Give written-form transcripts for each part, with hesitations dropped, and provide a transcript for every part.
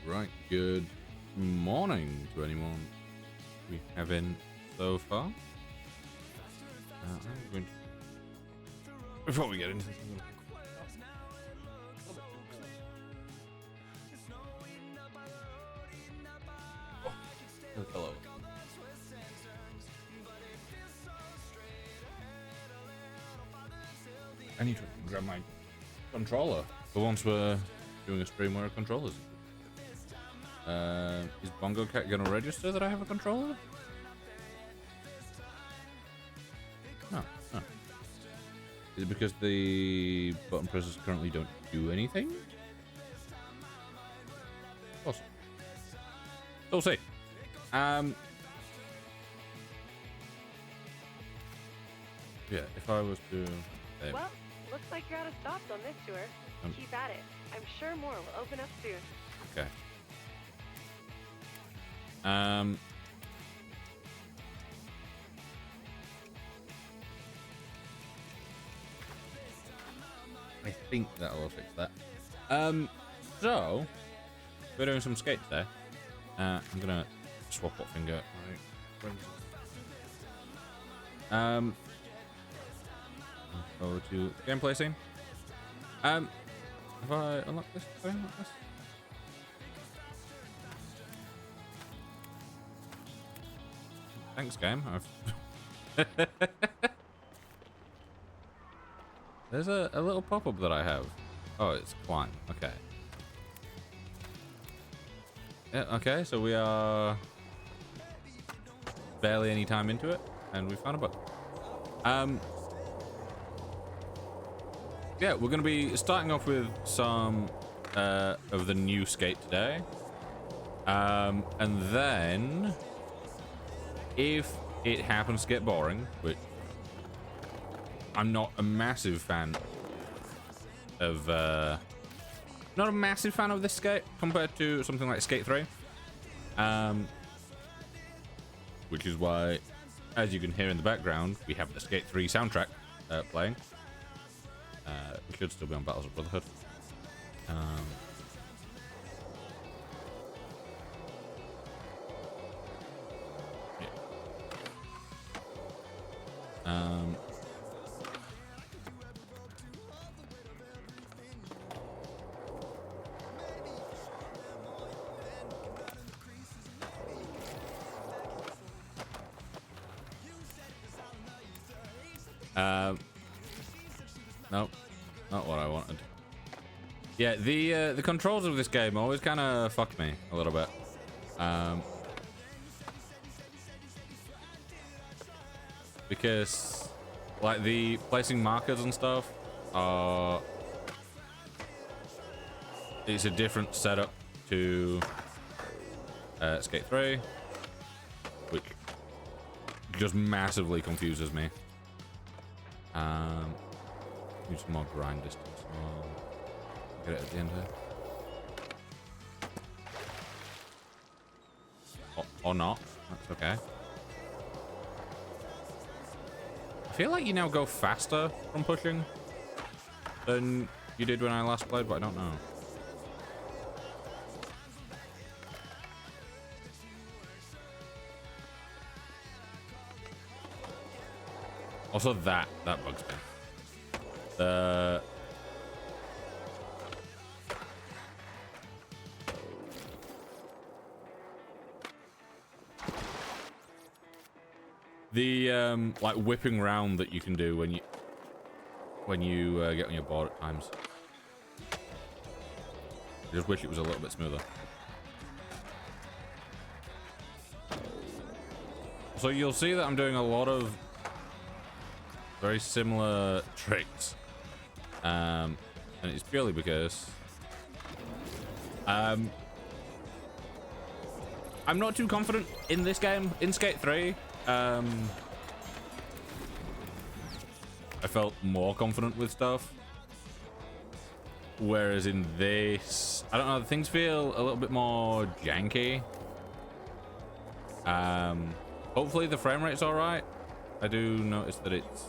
Right, good morning to anyone we have in so far. I'm going to, before we get into this, hello. I need to grab my controller. For once we're doing a stream where a controller's is Bongo Cat gonna register that I have a controller? No. Is it because the button presses currently don't do anything? Awesome. So we'll see. Yeah, if I was to... Well, looks like you're out of stops on this tour. Keep at it. I'm sure more will open up soon. Okay. I think that'll fix that. So we're doing some skates there. I'm gonna swap what finger. Right. Go to gameplay scene. Have I unlocked this? Have I unlocked this? Thanks, game. There's a little pop-up that I have. Oh, it's climb. Okay. Yeah, okay, so we are barely any time into it, and we found a bug. Yeah, we're going to be starting off with some of the new skate today. And then, if it happens to get boring, which I'm not a massive fan of, not a massive fan of this skate compared to something like Skate 3. Which is why, as you can hear in the background, we have the Skate 3 soundtrack playing. We should still be on Battles of Brotherhood. Nope. Not what I wanted. Yeah, the controls of this game always kind of fuck me a little bit. Because like the placing markers and stuff are, it's a different setup to Skate 3, which just massively confuses me. Use some more grind distance. Get it at the end here. Or not. That's okay. I feel like you now go faster from pushing than you did when I last played, but I don't know. Also, that bugs me. The like whipping round that you can do when you get on your board at times. I just wish it was a little bit smoother. So you'll see that I'm doing a lot of very similar tricks, and it's purely because I'm not too confident in this game. In Skate 3, I felt more confident with stuff, whereas in this, I don't know, things feel a little bit more janky. Hopefully the frame rate's all right. I do notice that it's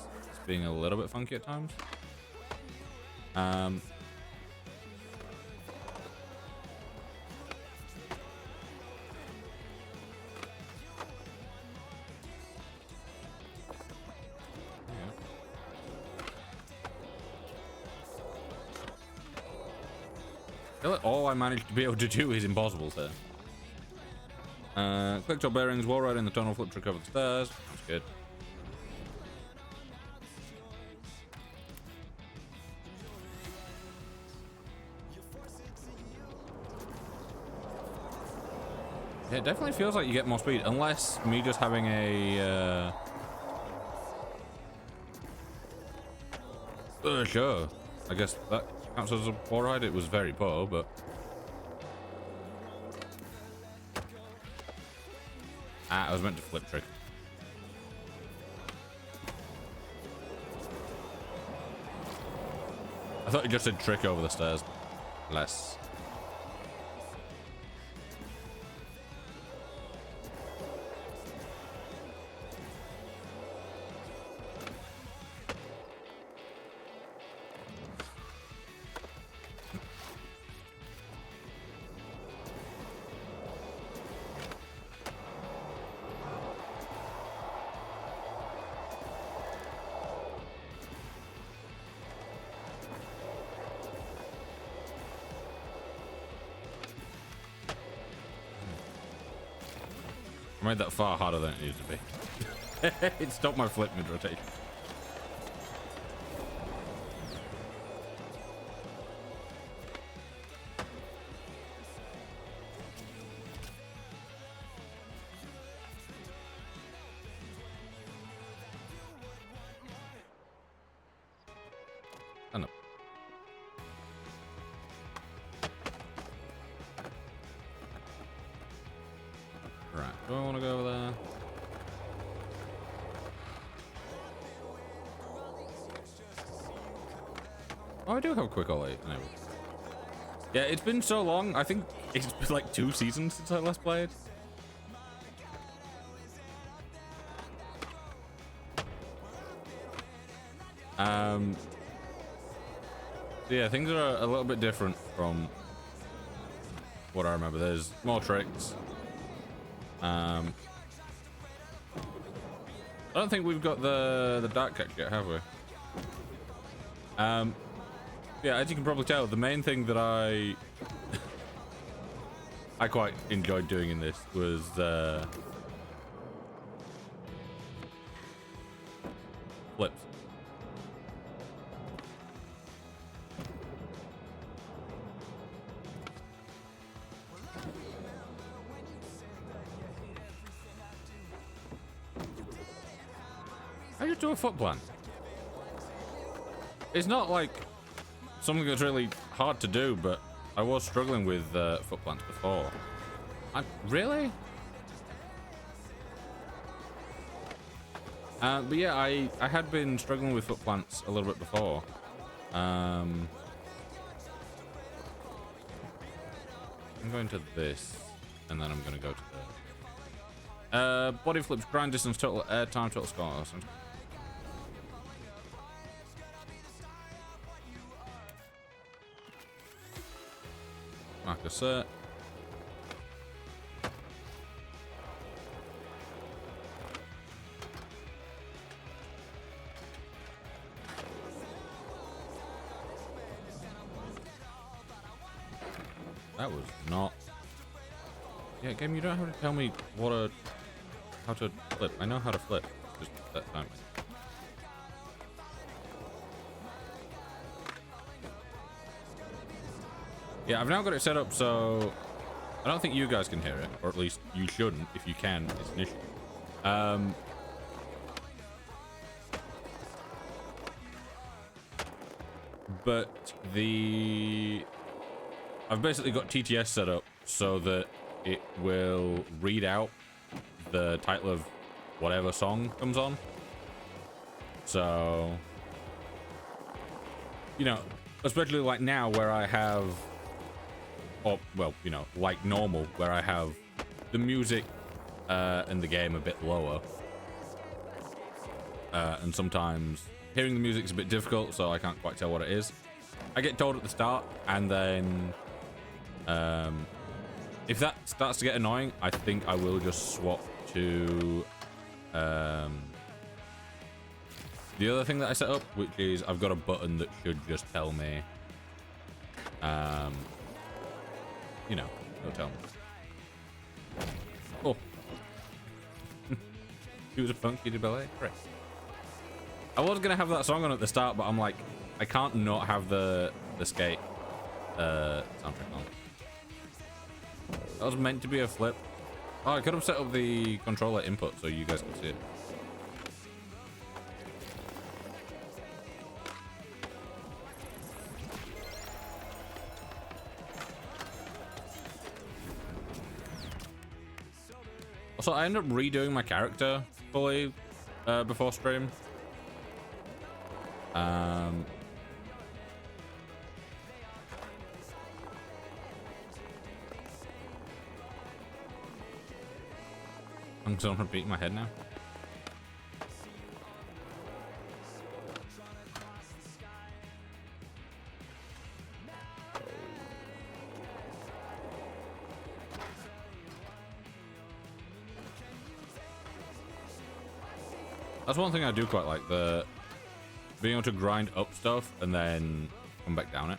being a little bit funky at times. I feel like all I managed to be able to do is impossible there. Click top bearings, wall ride in the tunnel, flip trick over the stairs. That's good. Yeah, it definitely feels like you get more speed, unless me just having a sure. I guess that counts as a wall ride. It was very poor, but I was meant to flip trick. I thought it just said trick over the stairs. Less. I made that far harder than it needed to be. It stopped my flip mid-rotation. Stand up. Right, do I want to go over there? Oh, I do have quick ollie enabled. Yeah, it's been so long. I think it's been like 2 seasons since I last played. Yeah, things are a little bit different from what I remember. There's more tricks. I don't think we've got the dark catch yet, have we? Yeah, as you can probably tell, the main thing that I quite enjoyed doing in this was flips. just do a foot plant? It's not like something that's really hard to do, but I was struggling with foot plants before. Really? But yeah, I had been struggling with foot plants a little bit before. I'm going to this, and then I'm going to go to the body flips, grind distance, total air time, total score. Mark a set. That was not. Yeah, game, you don't have to tell me how to flip. I know how to flip. Just that time. Yeah, I've now got it set up so I don't think you guys can hear it, or at least you shouldn't. If you can, it's an issue. But I've basically got TTS set up so that it will read out the title of whatever song comes on. So, you know, especially like now where I have, or well, you know, like normal, where I have the music and the game a bit lower. And sometimes hearing the music is a bit difficult, so I can't quite tell what it is. I get told at the start, and then if that starts to get annoying, I think I will just swap to the other thing that I set up, which is I've got a button that should just tell me, you know, it'll tell me. Oh. He was a funky to ballet. Great. I was gonna have that song on at the start, but I'm like, I can't not have the skate soundtrack on. That was meant to be a flip. Oh, I could have set up the controller input so you guys could see it. Also, I ended up redoing my character fully before stream. I'm just gonna beat my head now. That's one thing I do quite like, the being able to grind up stuff and then come back down it.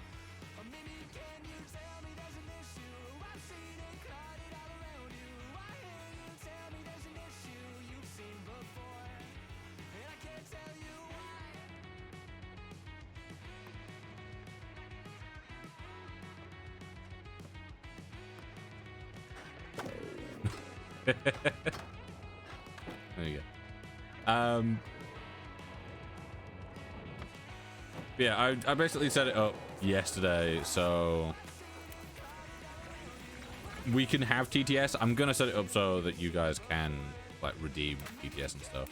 There you go. Yeah, I basically set it up yesterday so we can have TTS. I'm gonna set it up so that you guys can like redeem TTS and stuff.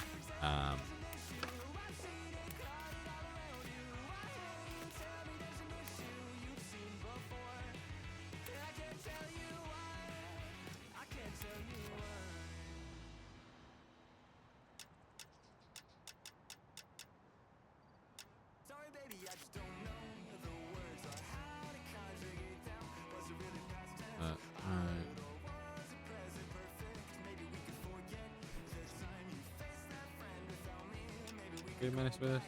Minutes with this.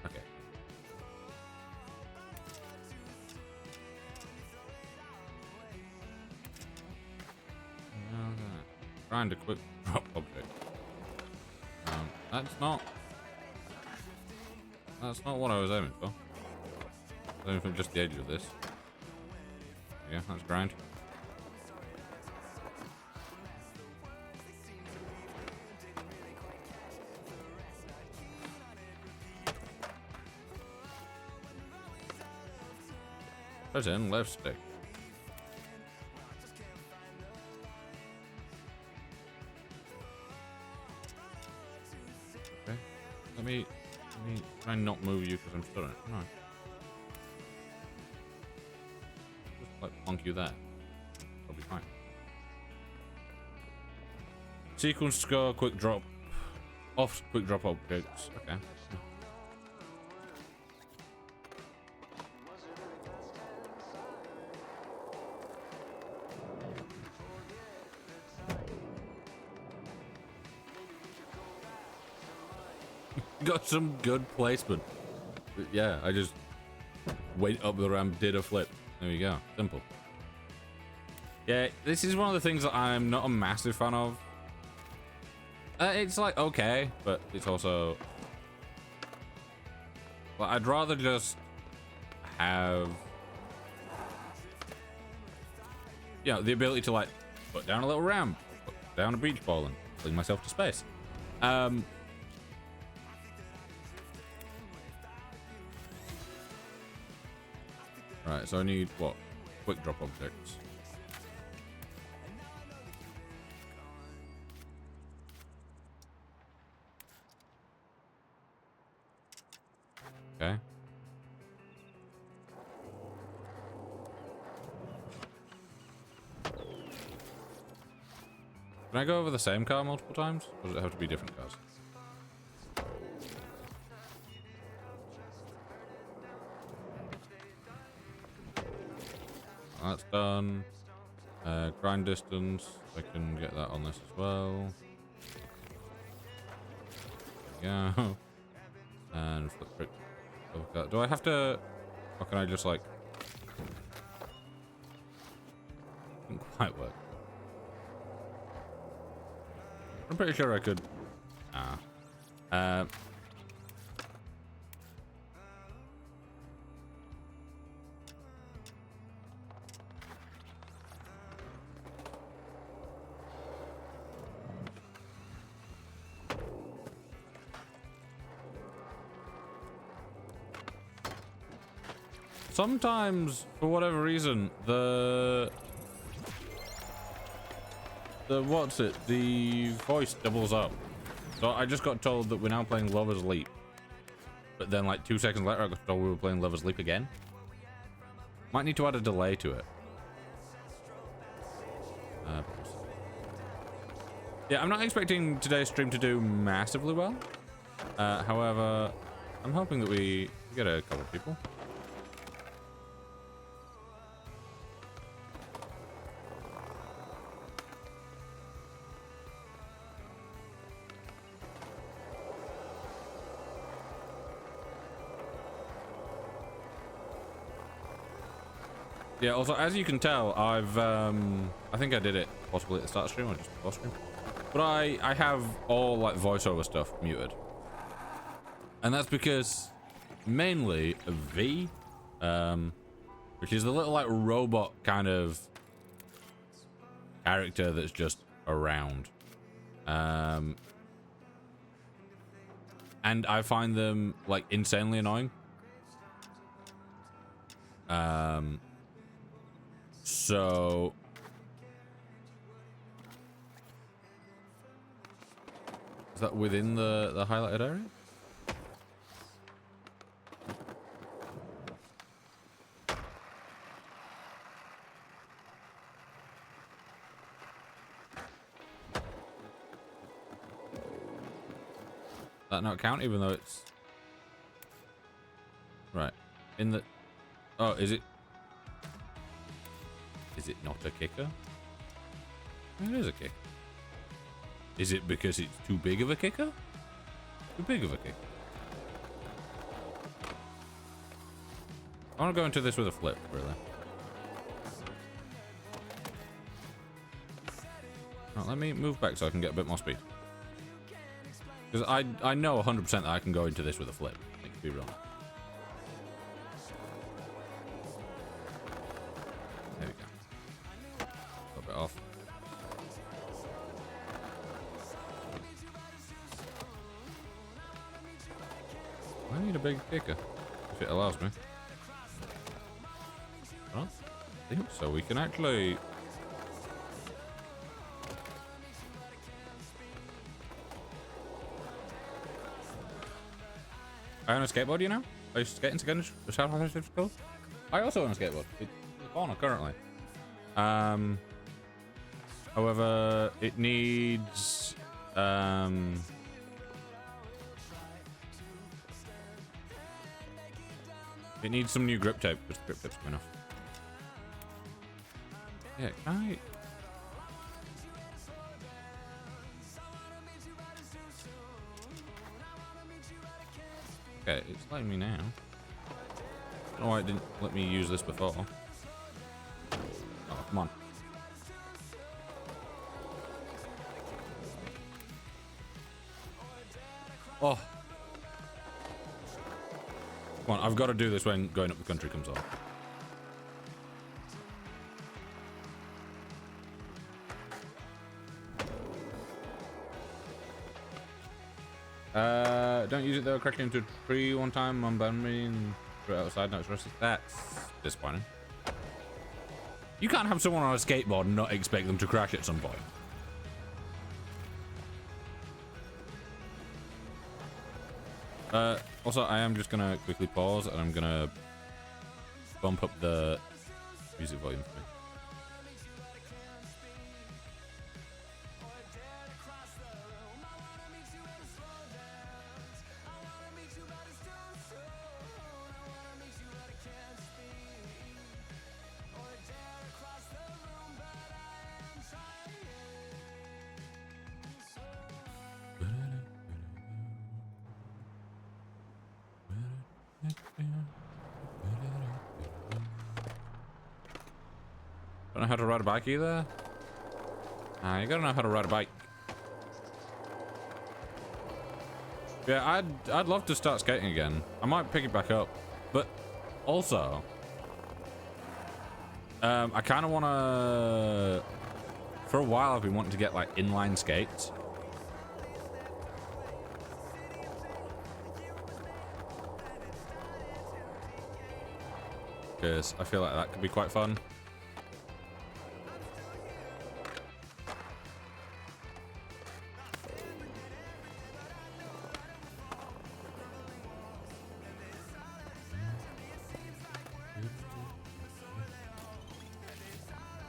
Okay. Trying to quick drop object. That's not what I was aiming for. From just the edge of this. Yeah, that's grand. Button, left stick. Okay. Let me try and not move you because I'm still in it. No. Just like plonk you there. That'll be fine. Sequence score, quick drop. Off quick drop objects. Okay. Got some good placement. Yeah, I just went up the ramp, did a flip. There we go. Simple. Yeah, this is one of the things that I'm not a massive fan of. It's like okay, but it's also like I'd rather just have the ability to like put down a little ramp, put down a beach ball, and fling myself to space. Right, so I need what? Quick drop objects. Okay. Can I go over the same car multiple times? Or does it have to be different cars? That's done. Grind distance. I can get that on this as well. There we go. And flip brick. Okay. Do I have to... Or can I just like... Didn't quite work. I'm pretty sure I could... Sometimes, for whatever reason, the voice doubles up. So I just got told that we're now playing Lover's Leap. But then like 2 seconds later I got told we were playing Lover's Leap again. Might need to add a delay to it. Yeah, I'm not expecting today's stream to do massively well. However, I'm hoping that we get a couple of people. Yeah, also, as you can tell, I've, I think I did it possibly at the start of stream or just before stream. But I have all, like, voiceover stuff muted. And that's because, mainly, V, which is the little, like, robot kind of character that's just around. And I find them, like, insanely annoying. So is that within the highlighted area? That not count even though it's right in the is it not a kicker? It is a kicker. Is it because it's too big of a kicker? Too big of a kicker. I want to go into this with a flip, really. Right, let me move back so I can get a bit more speed. Because I know 100% that I can go into this with a flip. Let's be wrong. need a big kicker if it allows me. I don't think so. We can actually. I own a skateboard, you know? I used to skate again in South African school. I also own a skateboard. It's in the corner currently. However, it needs it needs some new grip tape because the grip tape's coming off. Yeah, can I? Okay, it's letting me now. I don't know why it didn't let me use this before. Oh, come on. Oh. Come on, I've got to do this when going up the country comes on. Don't use it though. Cracking into a tree one time on me and threw it outside. Now it's rusted. That's disappointing. You can't have someone on a skateboard and not expect them to crash at some point. Also, I am just gonna quickly pause and I'm gonna bump up the music volume for me. Don't know how to ride a bike either. You gotta know how to ride a bike. Yeah, I'd love to start skating again. I might pick it back up, but also, I kind of want to. For a while, I've been wanting to get like inline skates. Because I feel like that could be quite fun.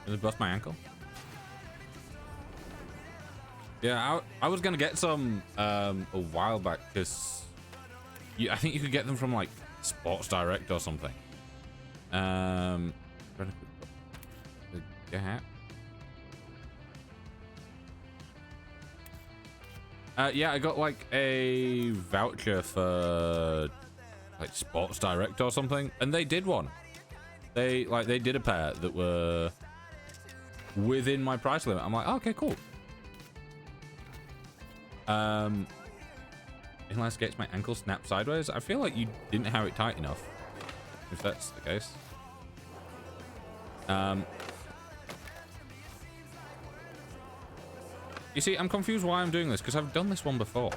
Did it bust my ankle? Yeah, I was gonna get some a while back because I think you could get them from like Sports Direct or something. The Gap. Yeah, I got like a voucher for like Sports Direct or something, and they did one. They did a pair that were within my price limit. I'm like, oh, okay, cool. Inline skates, my ankle snapped sideways. I feel like you didn't have it tight enough, if that's the case. You see, I'm confused why I'm doing this because I've done this one before.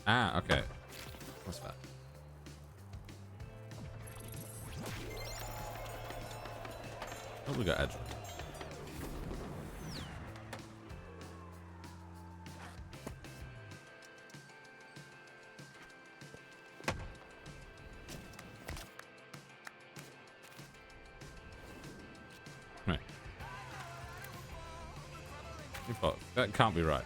Ah, okay. What's that? Oh, we got edge. Right. That can't be right.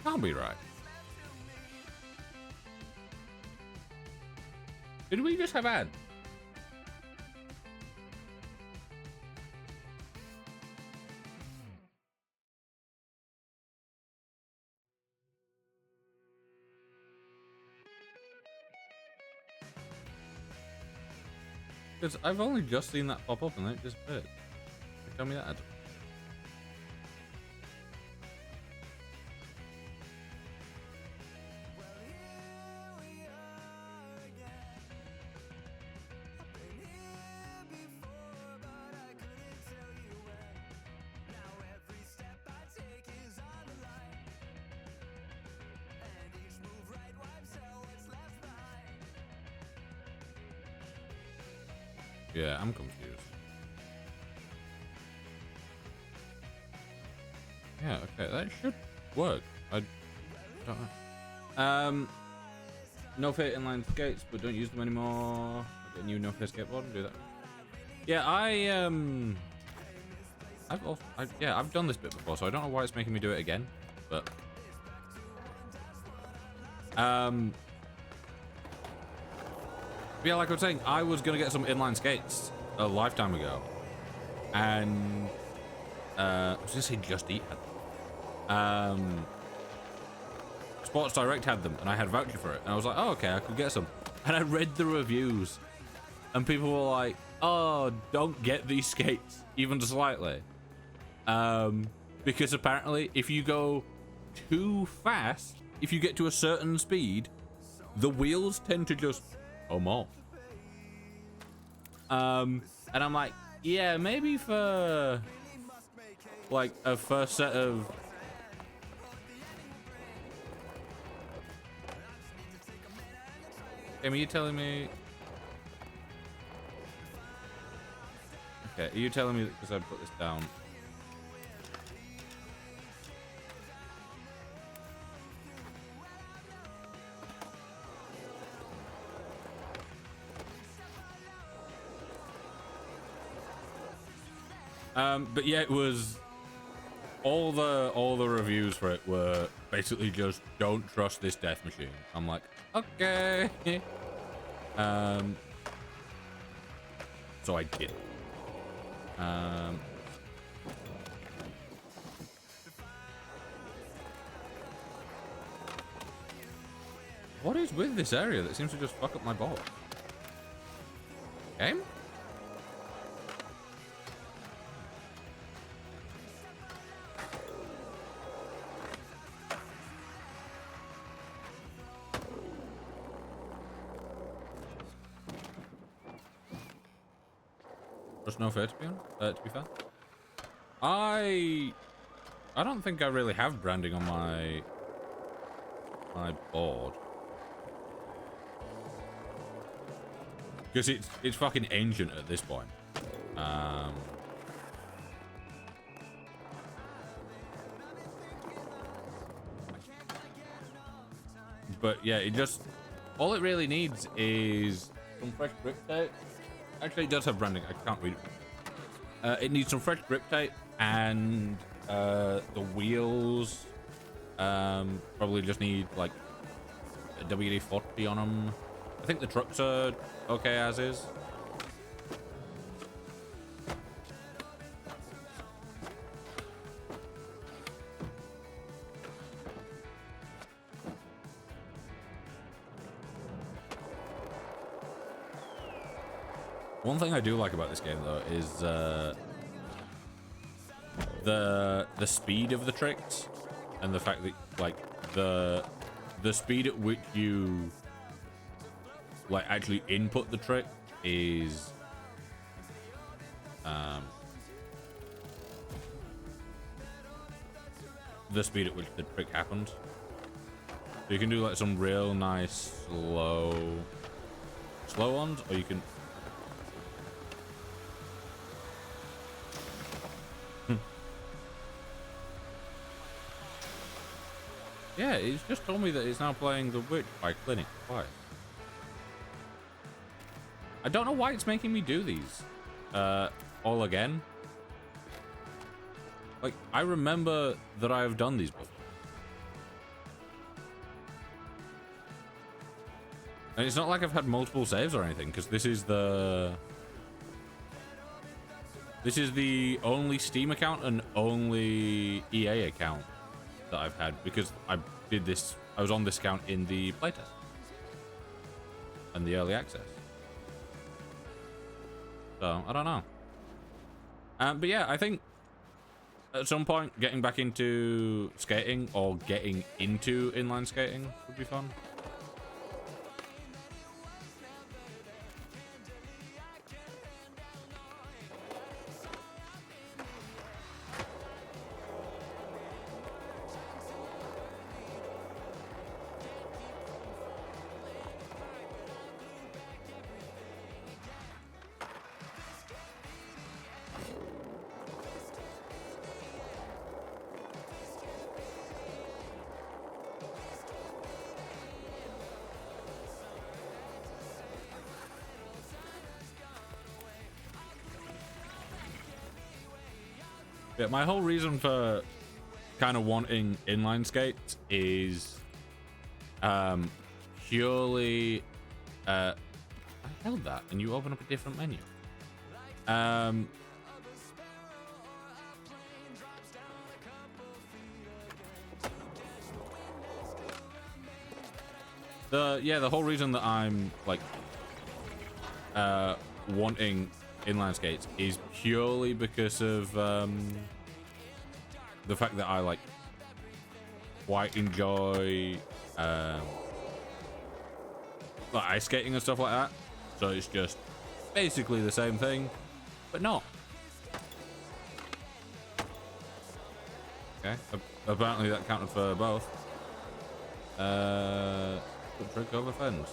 Can't be right. Did we just have ads? Because I've only just seen that pop up and then it disappeared. tell me that? Yeah, I'm confused. Yeah, okay, that should work. I don't know. No fair inline skates, but don't use them anymore. I'll get a new no fair skateboard and do that. Yeah, I've done this bit before, so I don't know why it's making me do it again. But yeah, like I was saying, I was gonna get some inline skates a lifetime ago, and I was gonna say Just Eat had them. Sports Direct had them, and I had a voucher for it, and I was like, oh, okay, I could get some. And I read the reviews, and people were like, oh, don't get these skates, even slightly. Because apparently, if you go too fast, if you get to a certain speed, the wheels tend to just come off. And I'm like, yeah, maybe for like a first set of Amy, are you telling me? Okay, are you telling me that because I put this down? But yeah, it was all the reviews for it were basically just don't trust this death machine. I'm like, okay. So I did. What is with this area that seems to just fuck up my balls? Game? Just no fair to be fair. I don't think I really have branding on my board. Because it's fucking ancient at this point. But yeah, all it really needs is some fresh grip tape. Actually, it does have branding. I can't read it. It needs some fresh grip tape and the wheels. Probably just need like a WD-40 on them. I think the trucks are okay as is. One thing I do like about this game though is the speed of the tricks and the fact that like the speed at which you like actually input the trick is the speed at which the trick happened. So you can do like some real nice slow ones, or you can yeah, it's just told me that it's now playing The Witch by Clinic twice. I don't know why it's making me do these all again. Like, I remember that I have done these before. And it's not like I've had multiple saves or anything, because this is the only Steam account and only EA account that I've had, because I was on this account in the playtest and the early access. So I don't know. But yeah, I think at some point getting back into skating or getting into inline skating would be fun. Yeah, my whole reason for kind of wanting inline skates is purely I held that and you open up a different menu. The whole reason that I'm like wanting inline skates is purely because of the fact that I like quite enjoy like ice skating and stuff like that. So it's just basically the same thing, but not. Okay, apparently that counted for both. Trick over fence.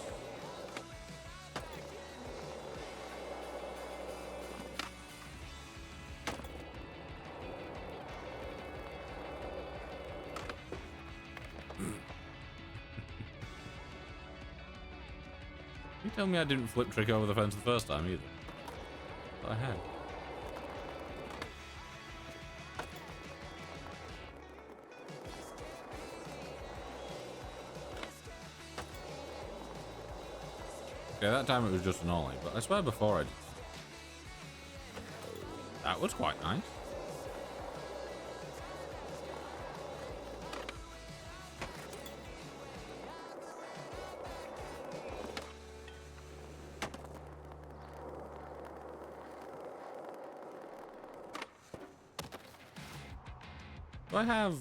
You tell me I didn't flip trick over the fence the first time either. But I had. Okay, that time it was just an ollie, but I swear before I did. That was quite nice. Do I have...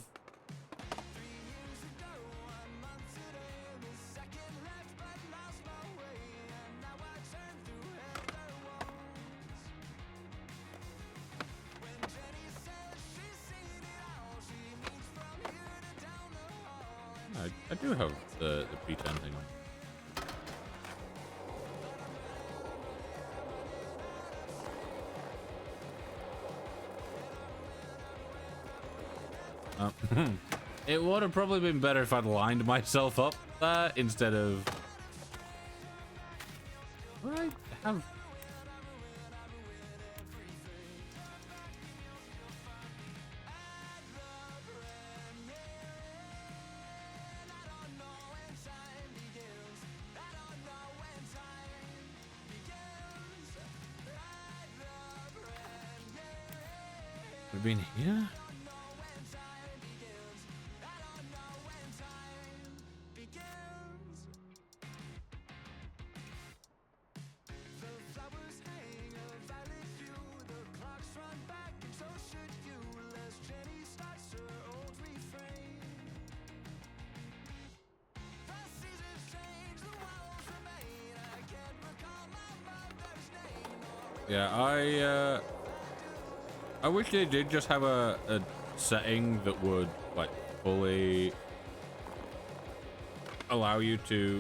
I do have the P10 thing on. It would have probably been better if I'd lined myself up there instead of... What I have... Would have been here? Yeah, I wish they did just have a setting that would like fully allow you to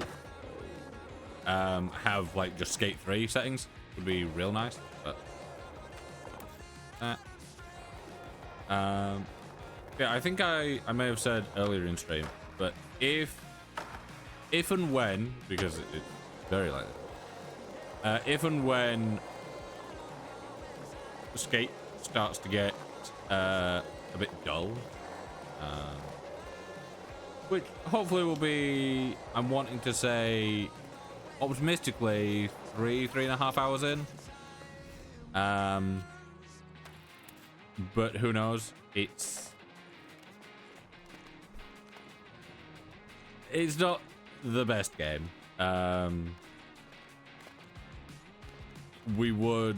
have like just skate 3 settings. Would be real nice, but yeah, I think I may have said earlier in stream, but if and when, because it's very likely, if and when skate starts to get a bit dull, which hopefully will be, I'm wanting to say optimistically 3.5 hours in, but who knows. It's not the best game. We would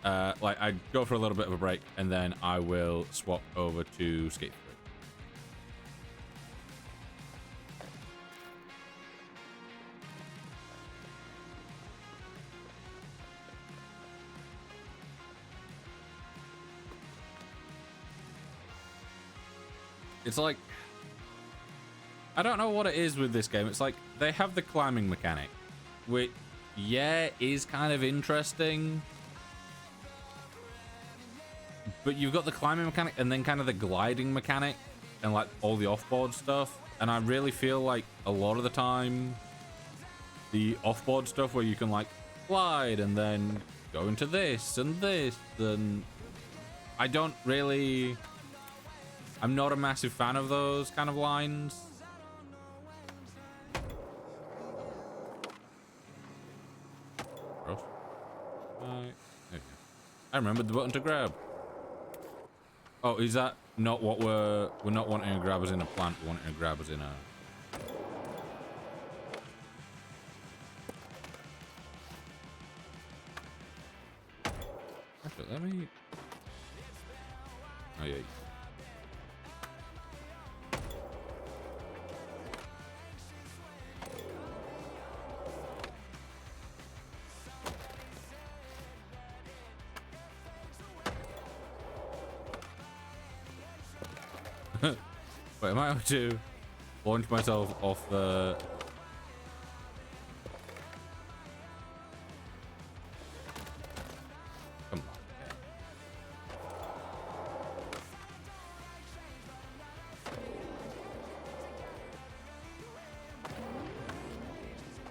like I go for a little bit of a break, and then I will swap over to Skate 3. It's like, I don't know what it is with this game. It's like they have the climbing mechanic, which, yeah, is kind of interesting. But you've got the climbing mechanic and then kind of the gliding mechanic and like all the off-board stuff. And I really feel like a lot of the time, the off-board stuff where you can like glide and then go into this and this, and I don't really... I'm not a massive fan of those kind of lines. Gross. Right. Okay. I remembered the button to grab. Oh, is that not what we're not wanting to grab us in a plant, we're wanting to grab us in a... Actually, let me... Oh, yeah. Wait, am I able to launch myself off the... Come on.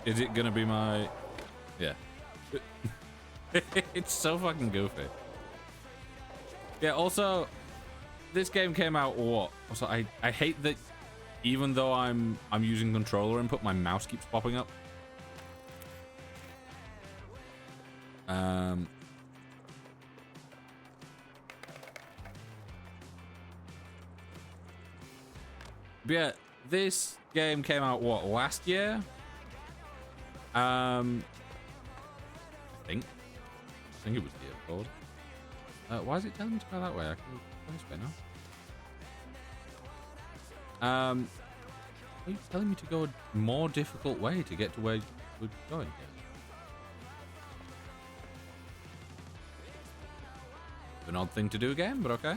Is it gonna be my... Yeah. It's so fucking goofy. Yeah, also... This game came out what? Also, I hate that even though I'm using controller input, my mouse keeps popping up. But yeah, this game came out what, last year? I think it was the year before. Why is it telling me to go that way? I can go this way now. Are you telling me to go a more difficult way to get to where we're going here? An odd thing to do again, but okay.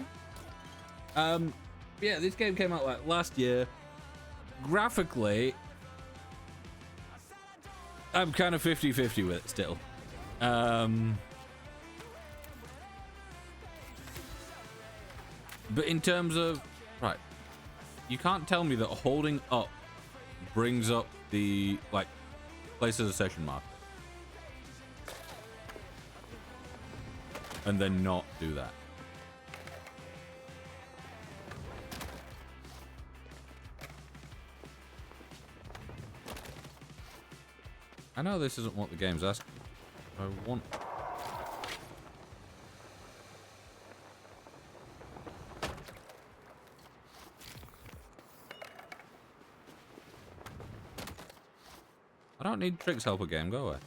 Yeah, this game came out like last year. Graphically, I'm kind of 50-50 with it still. But in terms of... Right. You can't tell me that holding up brings up the, like, places a session marker. And then not do that. I know this isn't what the game's asking. I want... I don't need tricks helper game, go away.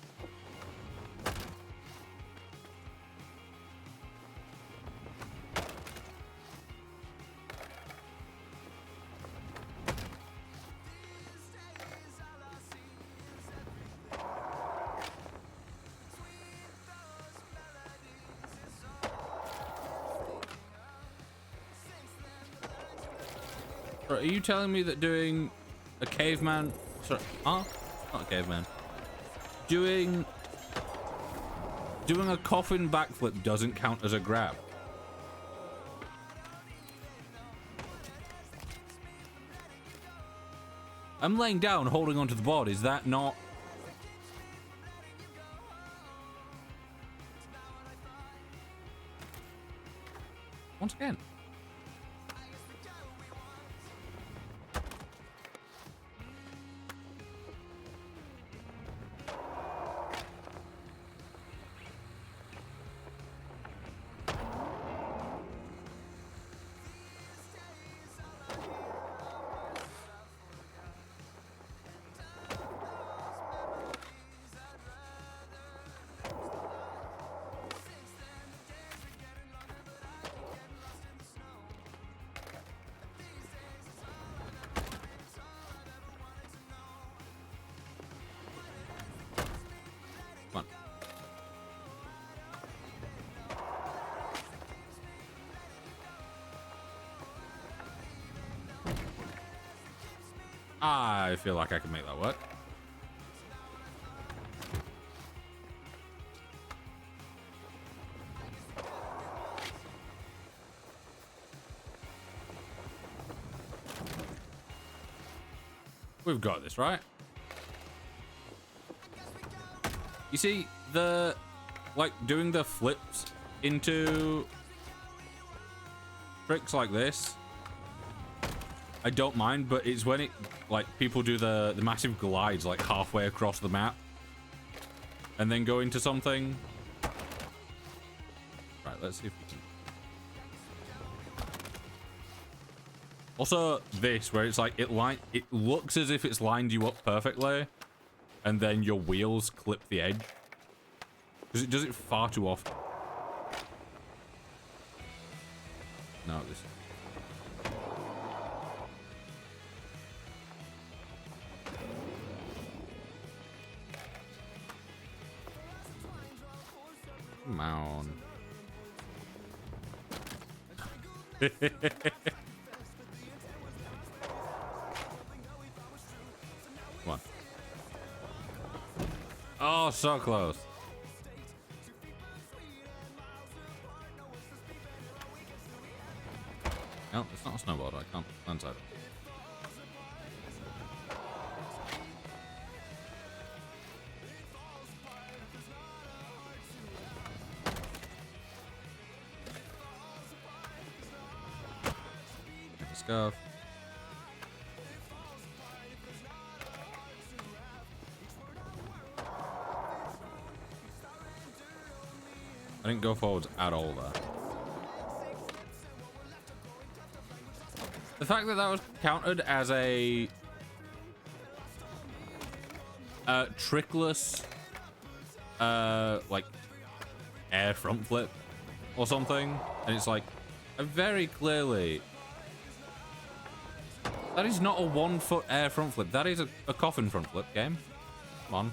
Are you telling me that doing a caveman... Sorry, huh? Not a caveman. Doing a coffin backflip doesn't count as a grab? I'm laying down, holding onto the board. Is that not... Once again. I feel like I can make that work. We've got this, right? You see, like, doing the flips into tricks like this, I don't mind, but it's when it, like, people do the massive glides, like, halfway across the map, and then go into something. Right, let's see if we can. Also, this, where it's like, it looks as if it's lined you up perfectly, and then your wheels clip the edge. Because it does it far too often. No, this. Come on. Come on. Oh, so close. No, it's not a snowboard. I can't land it. Let's go. I didn't go forwards at all there. The fact that that was counted as a trickless like air front flip or something, and it's like very clearly that is not a 1 foot air front flip. That is a coffin front flip game. Come on.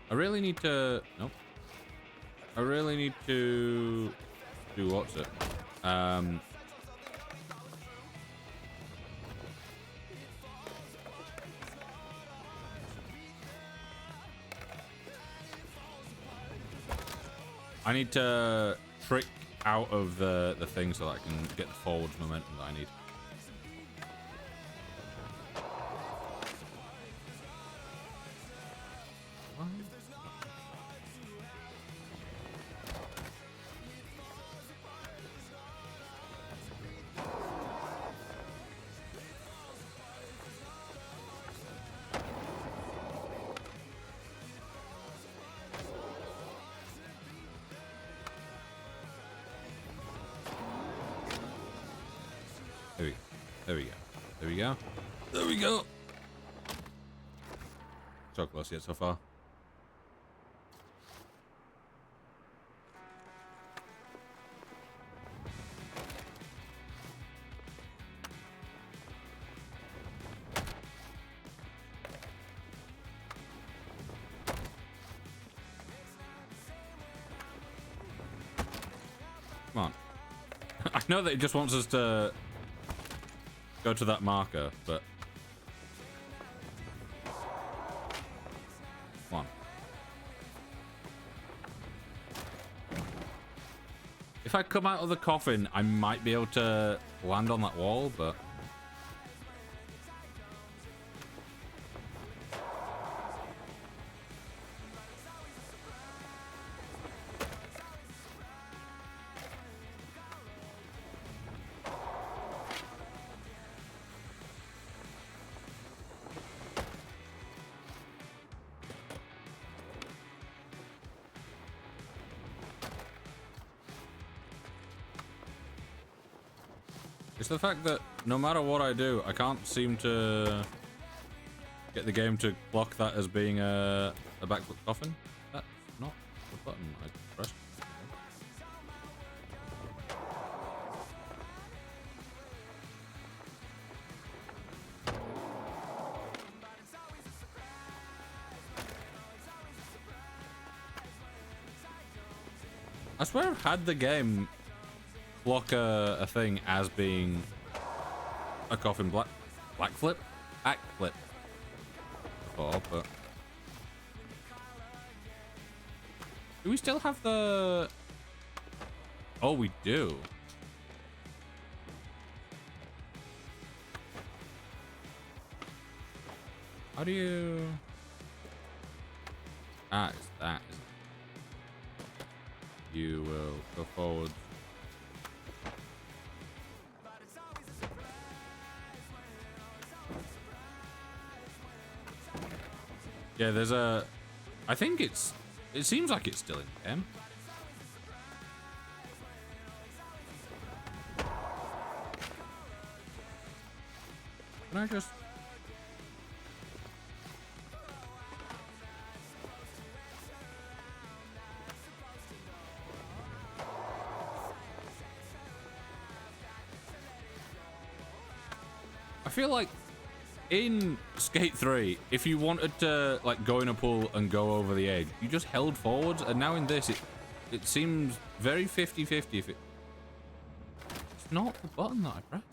I really need to. Nope. I really need to do what's it? I need to trick out of the thing so that I can get the forwards momentum that I need. There we go. There we go. There we go. So close yet so far. Come on. I know that it just wants us to go to that marker, but come on. If I come out of the coffin, I might be able to land on that wall, but it's the fact that no matter what I do, I can't seem to get the game to block that as being a backflip coffin. That's not the button I pressed. I swear I've had the game block a thing as being a coffin black flip? Back flip. Before, but... Do we still have the... Oh, we do. How do you... Ah, it's that, isn't it? You will go forward. Yeah, there's a... I think it's... It seems like it's still in the game. Can I just... I feel like in Skate 3, if you wanted to like go in a pool and go over the edge, you just held forwards, and now in this it seems very 50-50 if it's not the button that I pressed.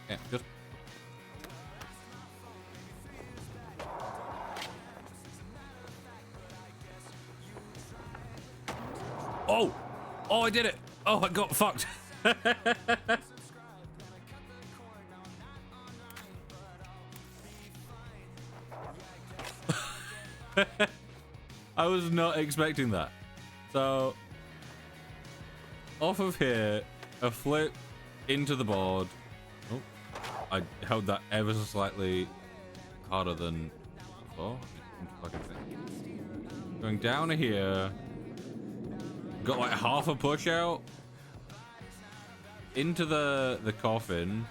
Yeah, just... Oh! Oh, I did it! Oh, I got fucked! I was not expecting that. So, off of here, a flip into the board. Oh, I held that ever so slightly harder than before. Going down here. Got like half a push out into the coffin.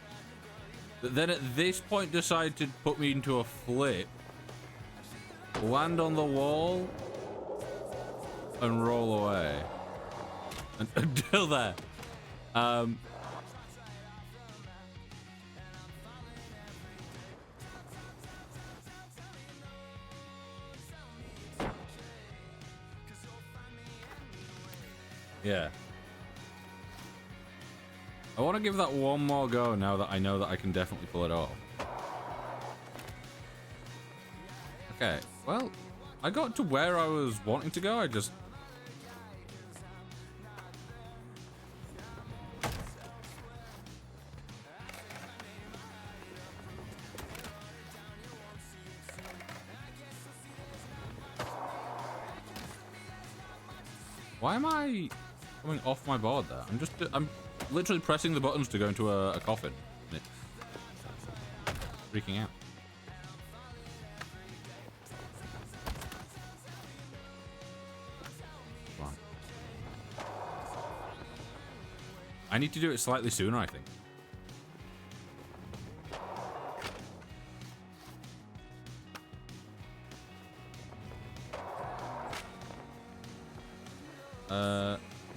But then at this point decided to put me into a flip. Land on the wall. And roll away. Until there. Yeah. I want to give that one more go now that I know that I can definitely pull it off. Okay, well, I got to where I was wanting to go, I just... Why am I coming off my board there? I'm literally pressing the buttons to go into a coffin. And it's freaking out. Come on. I need to do it slightly sooner, I think.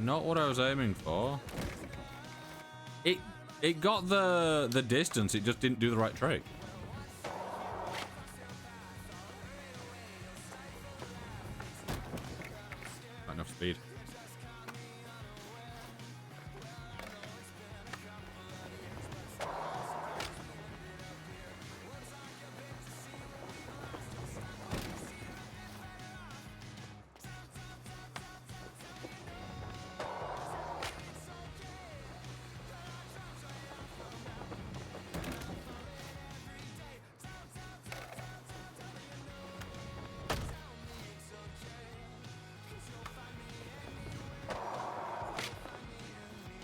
Not what I was aiming for. It got the distance, it just didn't do the right trick. Not enough speed.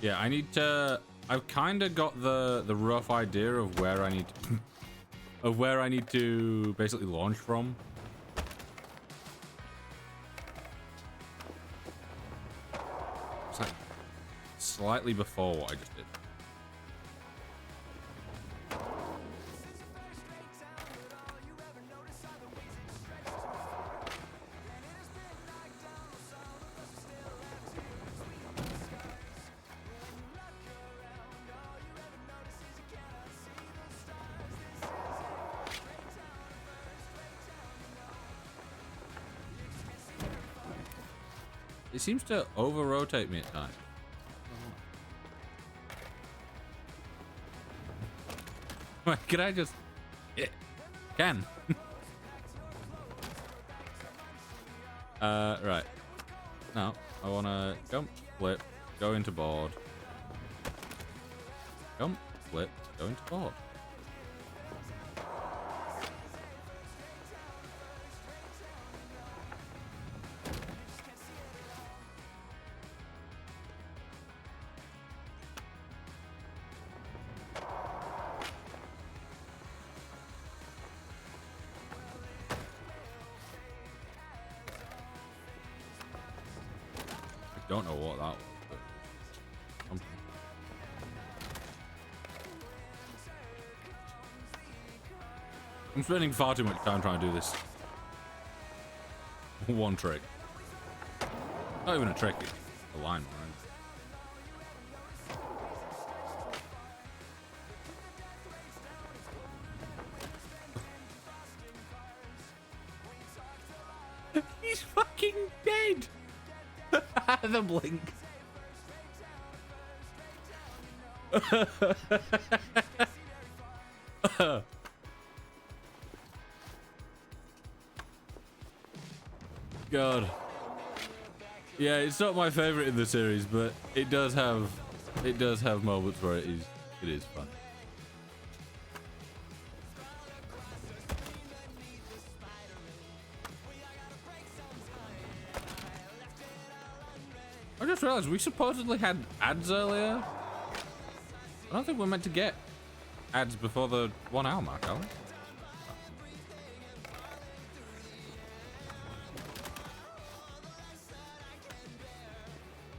Yeah, I need to... I've kind of got the rough idea of where I need to, of where I need to basically launch from. It's like slightly before what I just did. It seems to over-rotate me at times. Could I just... Yeah. Can. Right. Now, I want to jump, flip, go into board. Jump, flip, go into board. Don't know what that was, but something. I'm spending far too much time trying to do this one trick. Not even a trick, it's a line, right? He's fucking dead! The blink. God. Yeah, it's not my favorite in the series, but it does have moments where it is fun. I just realized we supposedly had ads earlier. I don't think we're meant to get ads before the 1 hour mark, are we?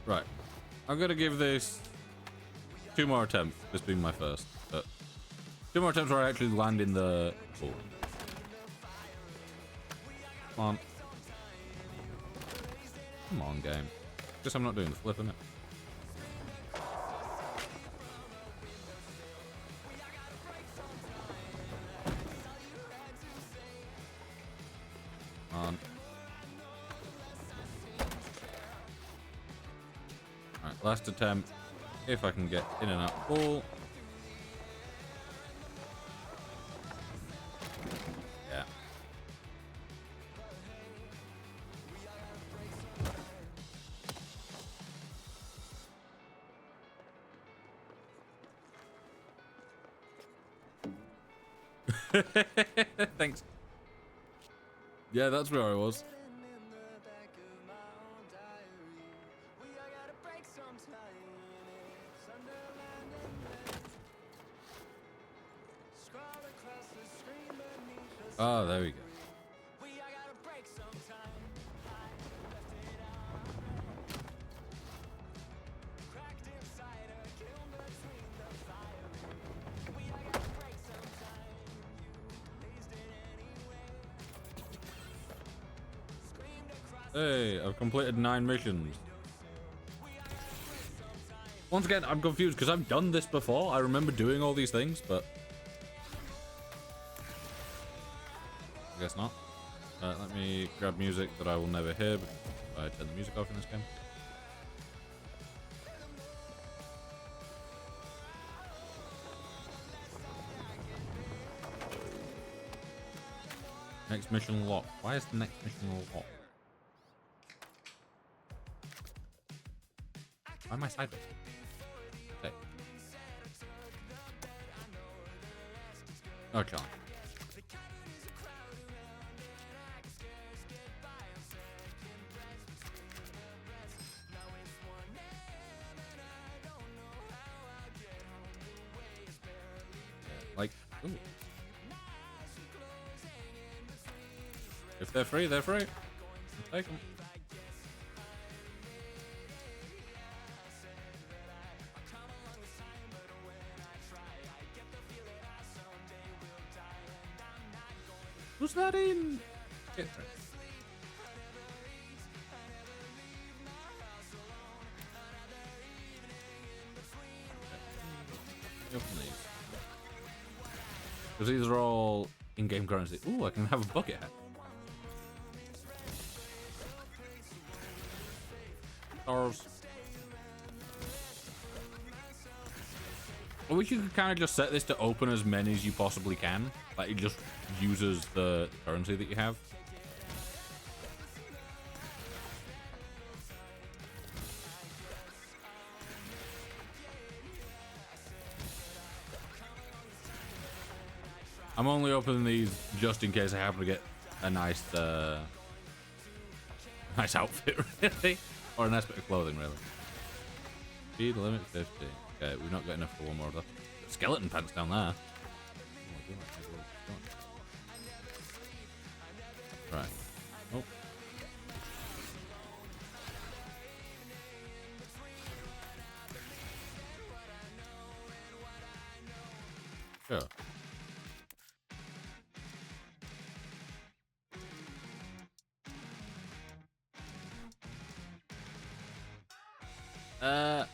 Right. I'm gonna give this 2 more attempts, this being my first. But 2 more attempts where I actually land in the pool. Come on. Come on, game. Guess I'm not doing the flip, innit? Come on. Alright, last attempt. If I can get in and out pool. Yeah. Thanks. Yeah, that's where I was. Oh, there we go. Hey, I've completed 9 missions. Once again, I'm confused because I've done this before. I remember doing all these things, but I guess not. Let me grab music that I will never hear because I turn the music off in this game. Next mission locked. Why is the next mission locked? Why am I sideways? Okay. Okay. Like, ooh. If they're free, they're free. I'll take them. Was that in? Because these are all in-game currency. Ooh, I can have a bucket hat. stars. I wish you could kind of just set this to open as many as you possibly can. Like, it just uses the currency that you have. I'm only opening these just in case I happen to get a nice, nice outfit, really, or a nice bit of clothing, really. Speed limit 50. Okay, we've not got enough for one more of the skeleton pants down there. Right. Oh. Sure.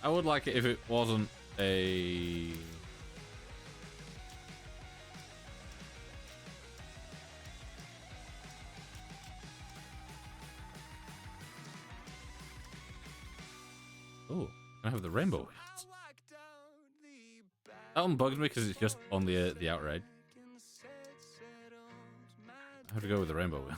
I would like it if it wasn't a... Oh, I have the rainbow wheels. That one bugs me because it's just on the outer edge. I have to go with the rainbow wheels.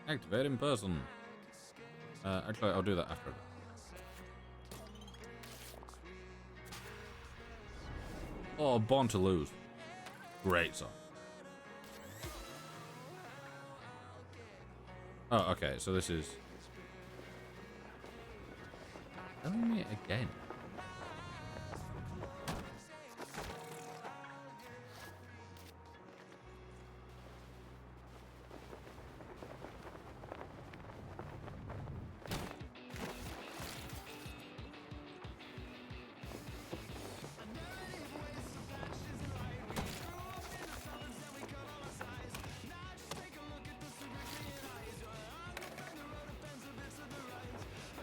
Activate in person. Actually, I'll do that after. Oh, Born to Lose. Great song. Oh, okay, so this is... Telling me again.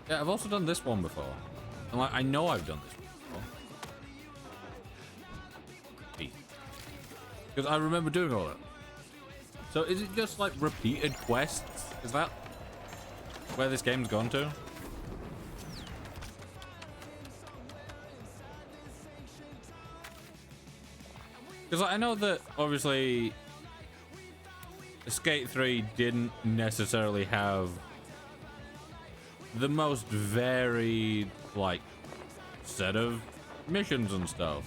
Yeah, I've also done this one before. And like, I know I've done this one before. Because I remember doing all that. So is it just like repeated quests? Is that where this game's gone to? Because I know that obviously Skate 3 didn't necessarily have the most varied, like, set of missions and stuff.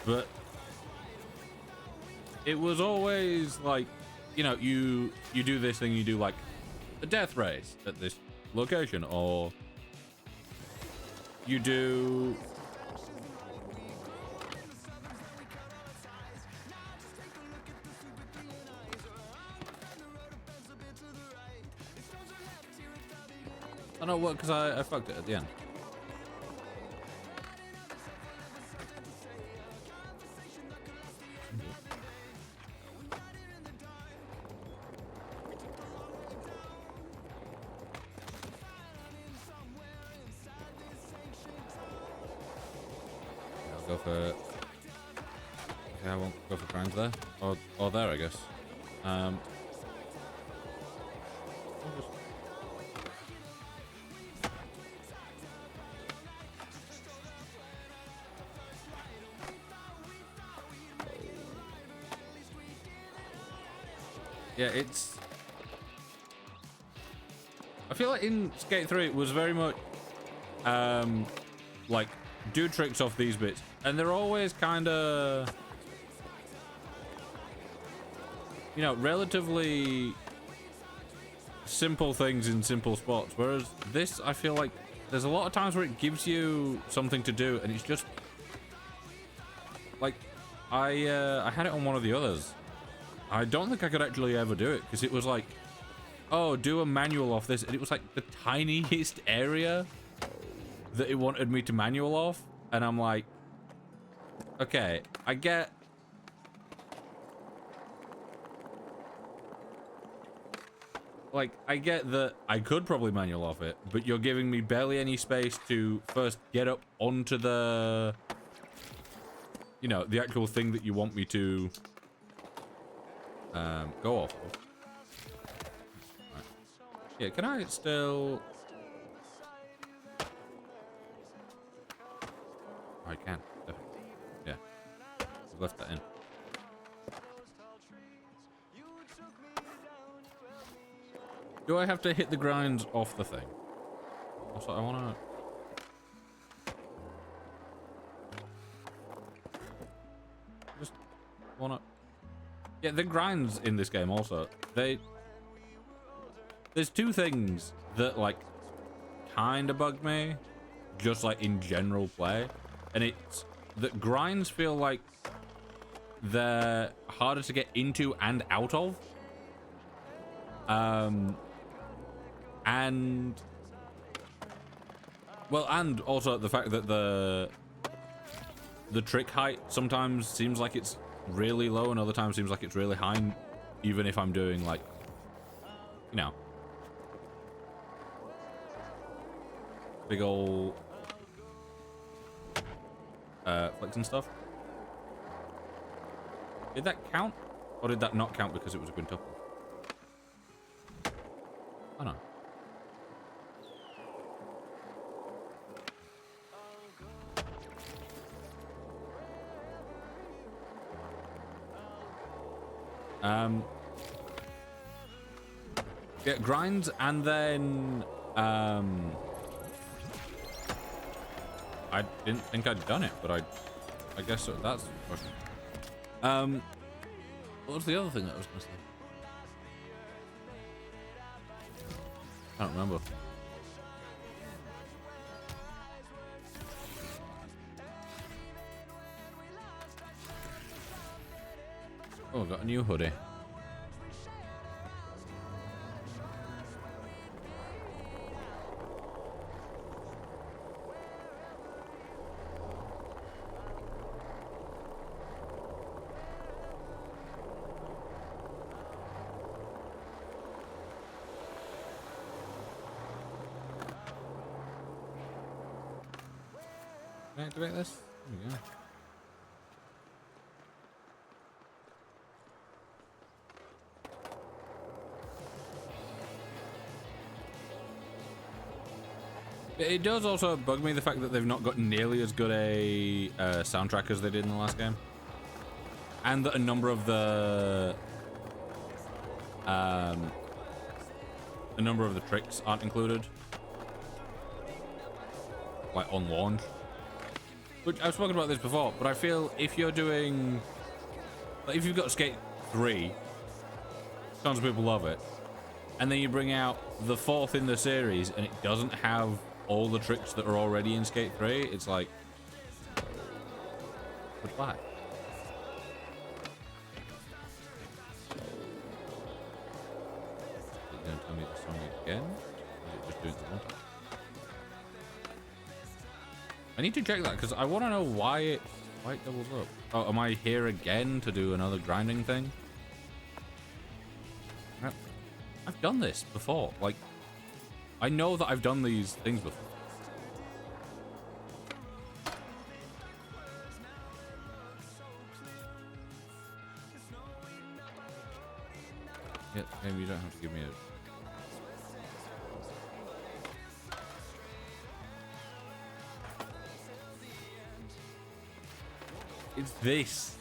But it was always like, you know, you do this thing, you do like a death race at this location, or you do I don't know what, because I fucked it at the end. I'll go for... Okay, I won't go for crimes there. Or there, I guess. Yeah, it's... I feel like in Skate 3 it was very much like, do tricks off these bits, and they're always kind of, you know, relatively simple things in simple spots, whereas this, I feel like there's a lot of times where it gives you something to do and it's just like, I had it on one of the others. I don't think I could actually ever do it because it was like, oh, do a manual off this, and it was like the tiniest area that it wanted me to manual off, and I'm like, okay, I get that I could probably manual off it, but you're giving me barely any space to first get up onto the, you know, the actual thing that you want me to go off of. Right. Yeah, can I still... I can. Definitely. Yeah. I've left that in. Do I have to hit the grinds off the thing? Also, I wanna... Just wanna... Yeah, the grinds in this game also, there's two things that, like, kinda bug me, just, like, in general play. And it's that grinds feel like they're harder to get into and out of. And... Well, and also the fact that the trick height sometimes seems like it's really low and other times seems like it's really high, even if I'm doing, like, you know, big ol' flicks and stuff. Did that count? Or did that not count because it was a quintuple? Oh no. Yeah, grinds, and then I didn't think I'd done it, but I guess so, that's the question. What was the other thing that I was gonna say? I don't remember. Oh, I got a new hoodie. Can I activate this? There we go. It does also bug me the fact that they've not got nearly as good a soundtrack as they did in the last game, and that a number of the tricks aren't included, like on launch. Which I've spoken about this before, but I feel if you're doing, like, if you've got Skate 3, tons of people love it, and then you bring out the 4th in the series and it doesn't have all the tricks that are already in Skate 3, it's like, goodbye. Are you gonna tell me the song again? Or is it just doing the one time? I need to check that because I want to know why it doubles up. Oh, am I here again to do another grinding thing? I've done this before. Like, I know that I've done these things before. Yeah, maybe you don't have to give me a... It's this.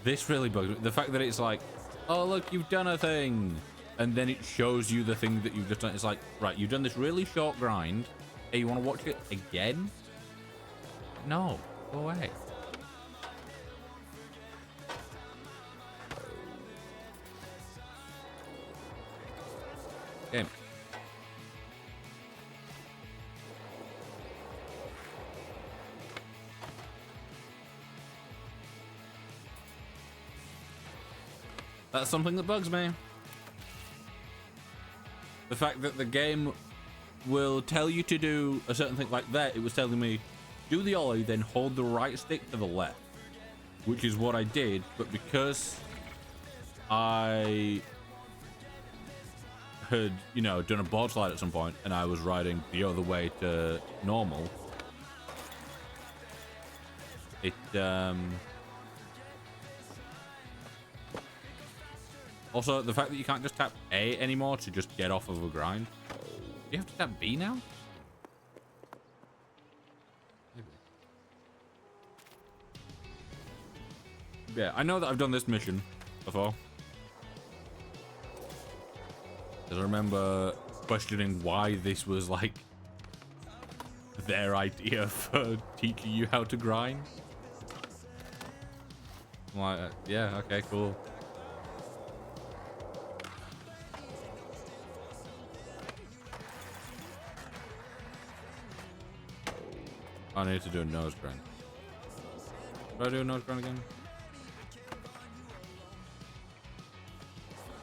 This really bugs me. The fact that it's like, oh, look, you've done a thing. And then it shows you the thing that you've just done. It's like, right, you've done this really short grind. Hey, you want to watch it again? No, go away. Game. That's something that bugs me. The fact that the game will tell you to do a certain thing, like that, it was telling me, do the ollie, then hold the right stick to the left. Which is what I did, but because I had, you know, done a board slide at some point and I was riding the other way to normal, it Also, the fact that you can't just tap A anymore to just get off of a grind. Do you have to tap B now? Maybe. Yeah, I know that I've done this mission before. Because I remember questioning why this was like their idea for teaching you how to grind. I'm like, yeah, okay, cool. I need to do a nose grind. Do I do a nose grind again?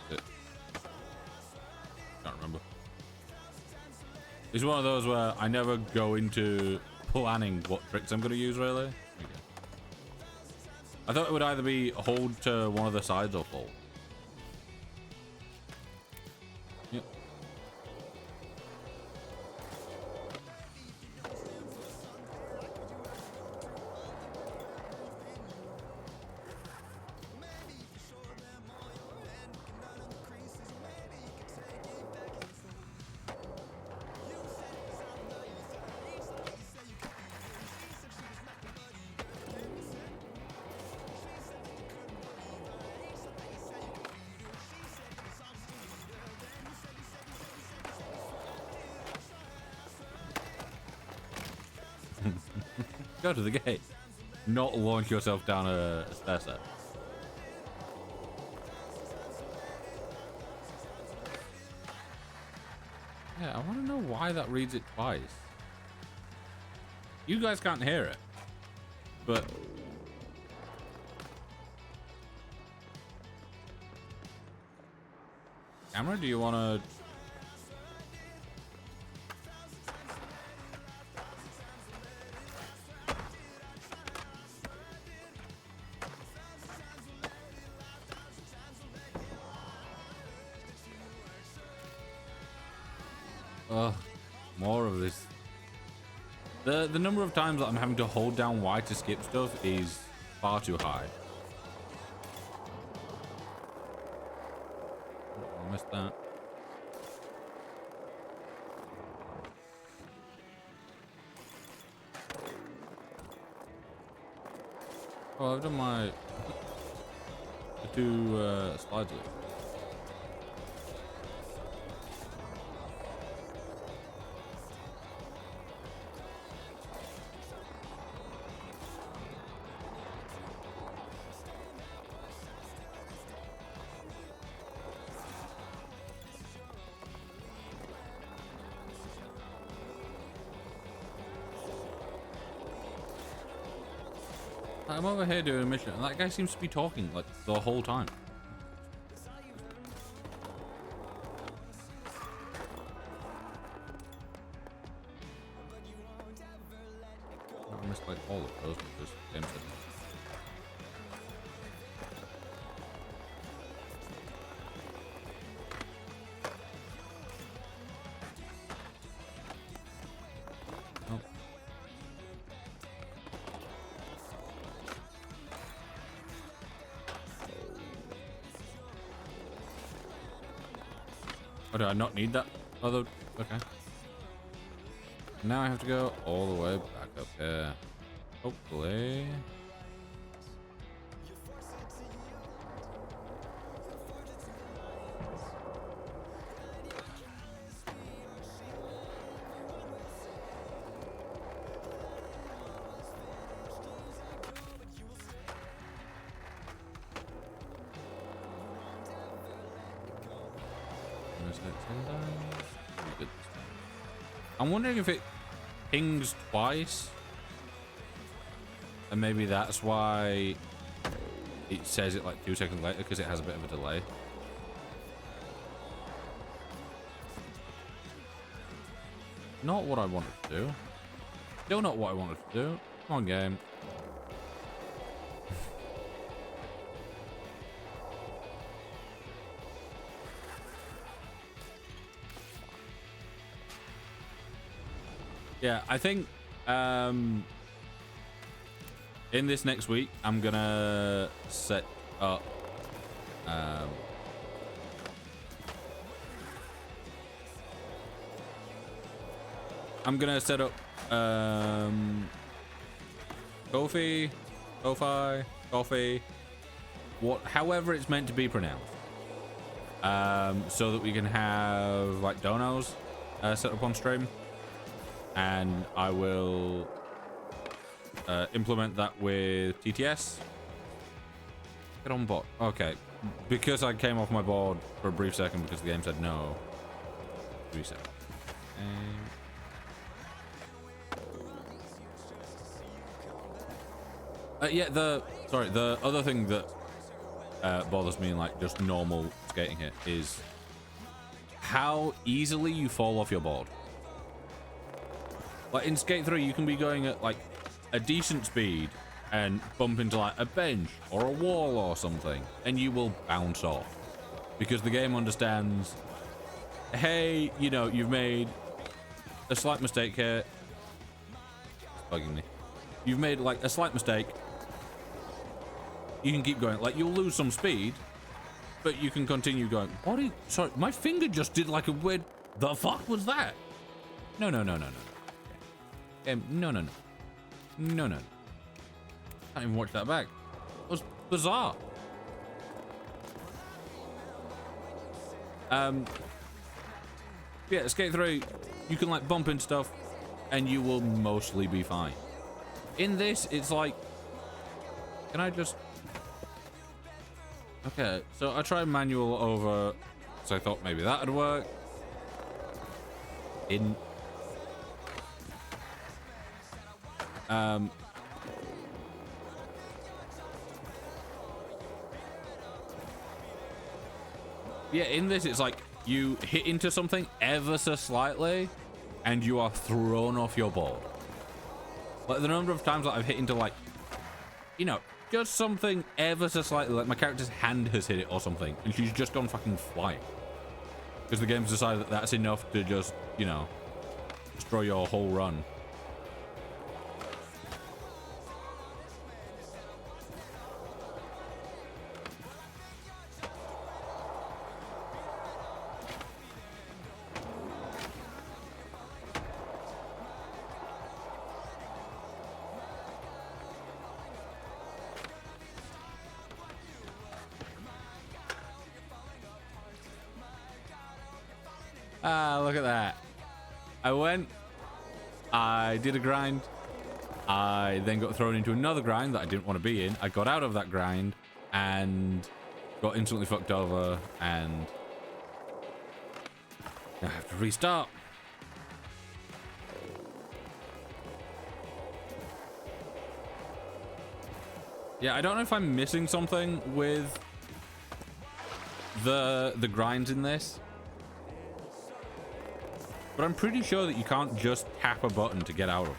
That's it. Can't remember. It's one of those where I never go into planning what tricks I'm going to use, really. Okay. I thought it would either be hold to one of the sides or fall. Yep. Go to the gate. Not launch yourself down a stair set. Yeah, I want to know why that reads it twice. You guys can't hear it, but camera, do you want to? More of this. The number of times that I'm having to hold down Y to skip stuff is far too high. Oh, I missed that. Oh, I've done my the two slides left. I'm over here doing a mission, and that guy seems to be talking like the whole time. I missed like all of those because game said. Oh, do I not need that other? Okay. Now I have to go all the way back up here. Hopefully. I'm wondering if it pings twice, and maybe that's why it says it like 2 seconds later, because it has a bit of a delay. Not what I wanted to do. Still not what I wanted to do. Come on, game. Yeah, I think in this next week, I'm gonna set up I'm gonna set up Kofi, however it's meant to be pronounced. So that we can have like donos set up on stream, and I will implement that with TTS. Get on board. Okay, because I came off my board for a brief second because the game said no. Reset. Yeah, the other thing that bothers me in like just normal skating here is how easily you fall off your board. Like in Skate 3, you can be going at like a decent speed and bump into like a bench or a wall or something, and you will bounce off because the game understands, hey, you know, you've made a slight mistake here. It's bugging me. You've made like a slight mistake. You can keep going. Like, you'll lose some speed, but you can continue going. What is... Sorry, my finger just did like a weird... The fuck was that? No. No. Can't even watch that back. It was bizarre. Yeah, Skate 3, you can like bump into stuff and you will mostly be fine. In this, it's like... Can I just... Okay, so I tried manual over, so I thought maybe that would work. Didn't. Yeah, in this, it's like you hit into something ever so slightly and you are thrown off your board. Like the number of times that I've hit into like, you know, just something ever so slightly, like my character's hand has hit it or something, and she's just gone fucking flying. Because the game's decided that that's enough to just, you know, destroy your whole run. Ah, look at that. I did a grind. I then got thrown into another grind that I didn't want to be in. I got out of that grind and got instantly fucked over, and I have to restart. Yeah, I don't know if I'm missing something with the grinds in this. But I'm pretty sure that you can't just tap a button to get out of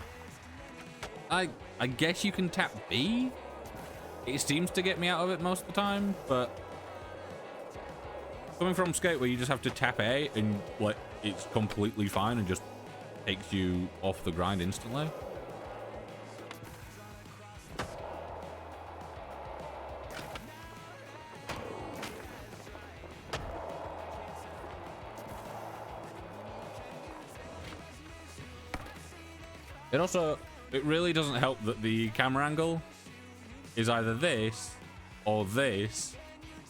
it. I guess you can tap B? It seems to get me out of it most of the time, but coming from Skate where you just have to tap A and like it's completely fine and just takes you off the grind instantly. It really doesn't help that the camera angle is either this or this,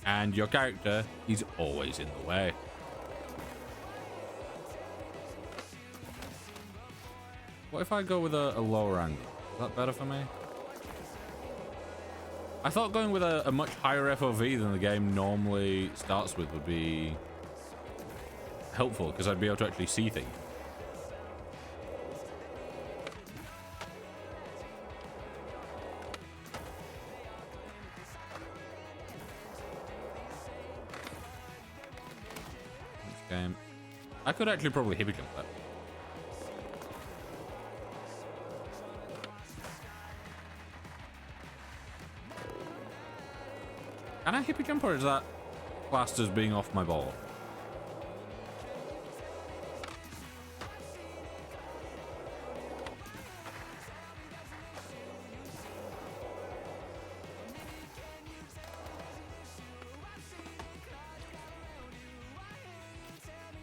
and your character is always in the way. What if I go with a lower angle? Is that better for me? I thought going with a much higher FOV than the game normally starts with would be helpful, because I'd be able to actually see things. Game. I could actually probably hippie jump that. Can I hippie jump, or is that classed as being off my ball?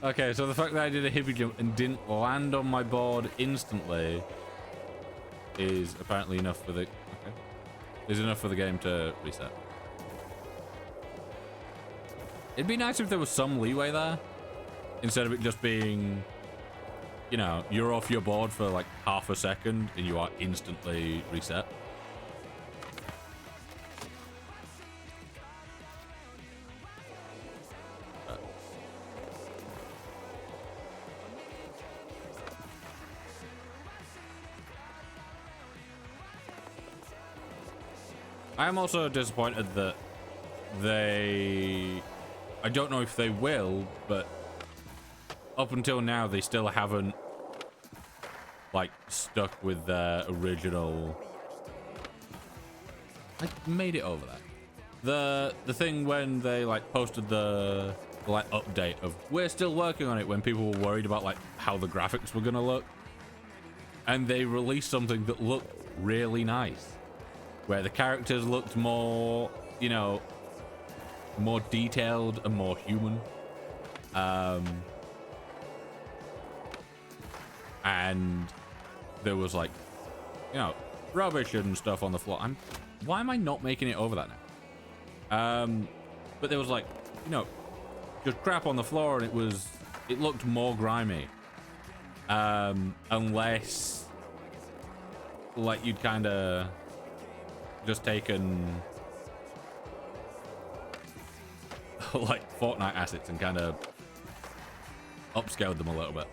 Okay, so the fact that I did a hippie jump and didn't land on my board instantly is apparently enough for the... Okay. Is enough for the game to reset. It'd be nice if there was some leeway there. Instead of it just being... You know, you're off your board for like half a second and you are instantly reset. I am also disappointed that they... I don't know if they will, but up until now they still haven't like stuck with their original... I made it over there. The thing when they like posted the like update of we're still working on it, when people were worried about like how the graphics were gonna look, and they released something that looked really nice. Where the characters looked more, you know, more detailed and more human. And there was like, you know, rubbish and stuff on the floor. Why am I not making it over that now? But there was like, you know, just crap on the floor, and it looked more grimy. Unless like you'd kind of just taken like Fortnite assets and kind of upscaled them a little bit.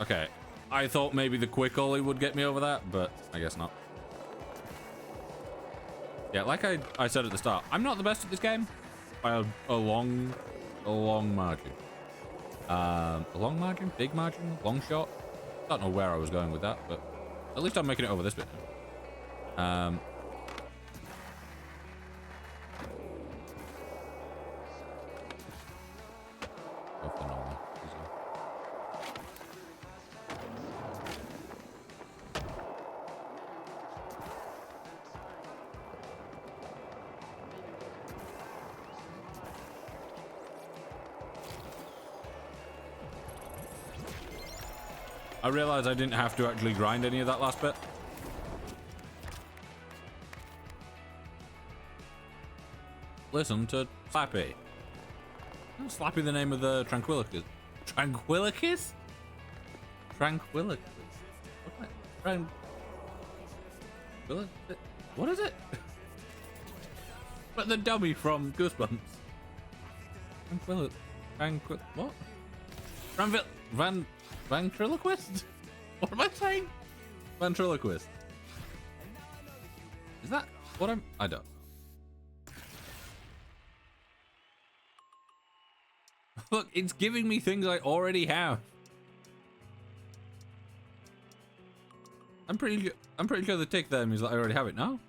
Okay, I thought maybe the quick ollie would get me over that, but I guess not. Yeah, like I said at the start, I'm not the best at this game by a long margin. A long margin, big margin, long shot. Don't know where I was going with that, but at least I'm making it over this bit. I realized I didn't have to actually grind any of that last bit. Listen to Slappy. Isn't Slappy the name of the Tranquilicus? Tranquilicus? Tranquilicus. What is it? But the dummy from Goosebumps. What? Ventriloquist? What am I saying? Ventriloquist. Is that what I don't. Look, it's giving me things I already have. I'm pretty sure the tick there means that I already have it now.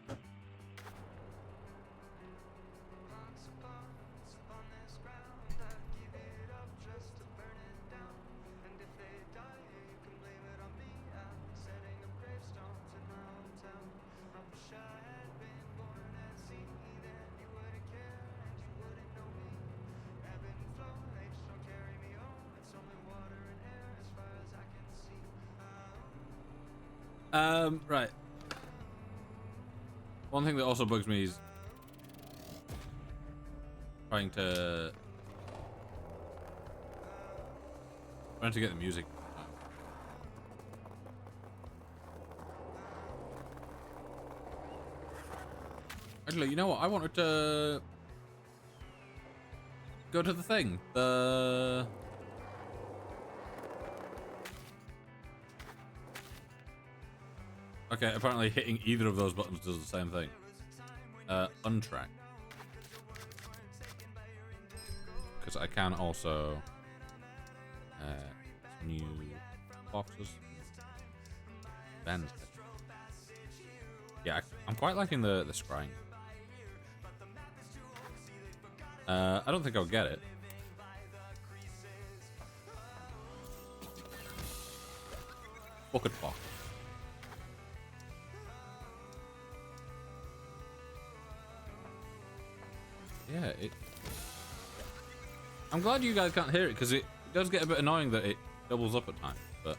Right. One thing that also bugs me is trying to get the music. Actually, you know what? I wanted to go to the thing. Okay, apparently hitting either of those buttons does the same thing. Untrack. Because I can also new boxes. Bands. Yeah, I'm quite liking the scrying. I don't think I'll get it. Pocket block. Yeah, I'm glad you guys can't hear it, because it does get a bit annoying that it doubles up at times, but...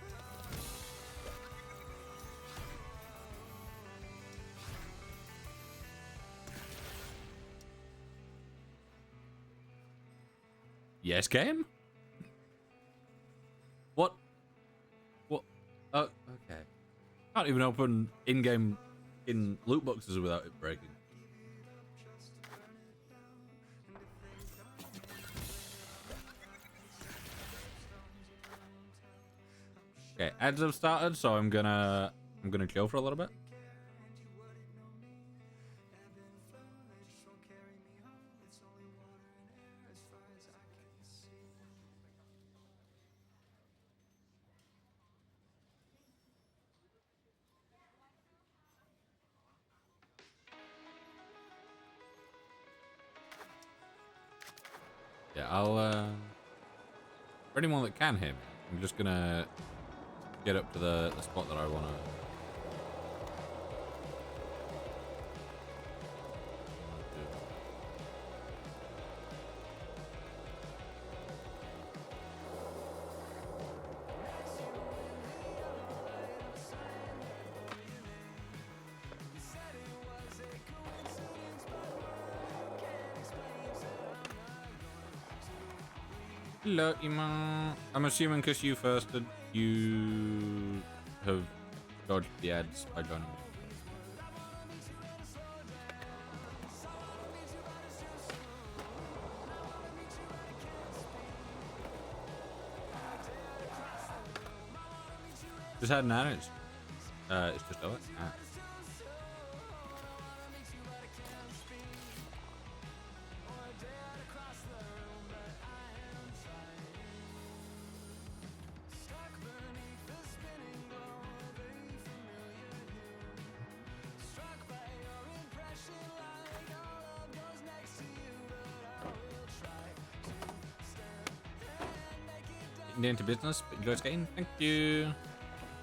Yes, game? What? What? Oh, okay. Can't even open in-game loot boxes without it breaking. Okay, ads have started, so I'm gonna chill for a little bit. Yeah, I'll for anyone that can hear me, I'm just gonna get up to the spot that I wanna. Hello, Iman. I'm assuming because you first that you have dodged the ads by joining me. Just had an ad. It's just over. Ah. Getting into business, but you guys getting? Thank you.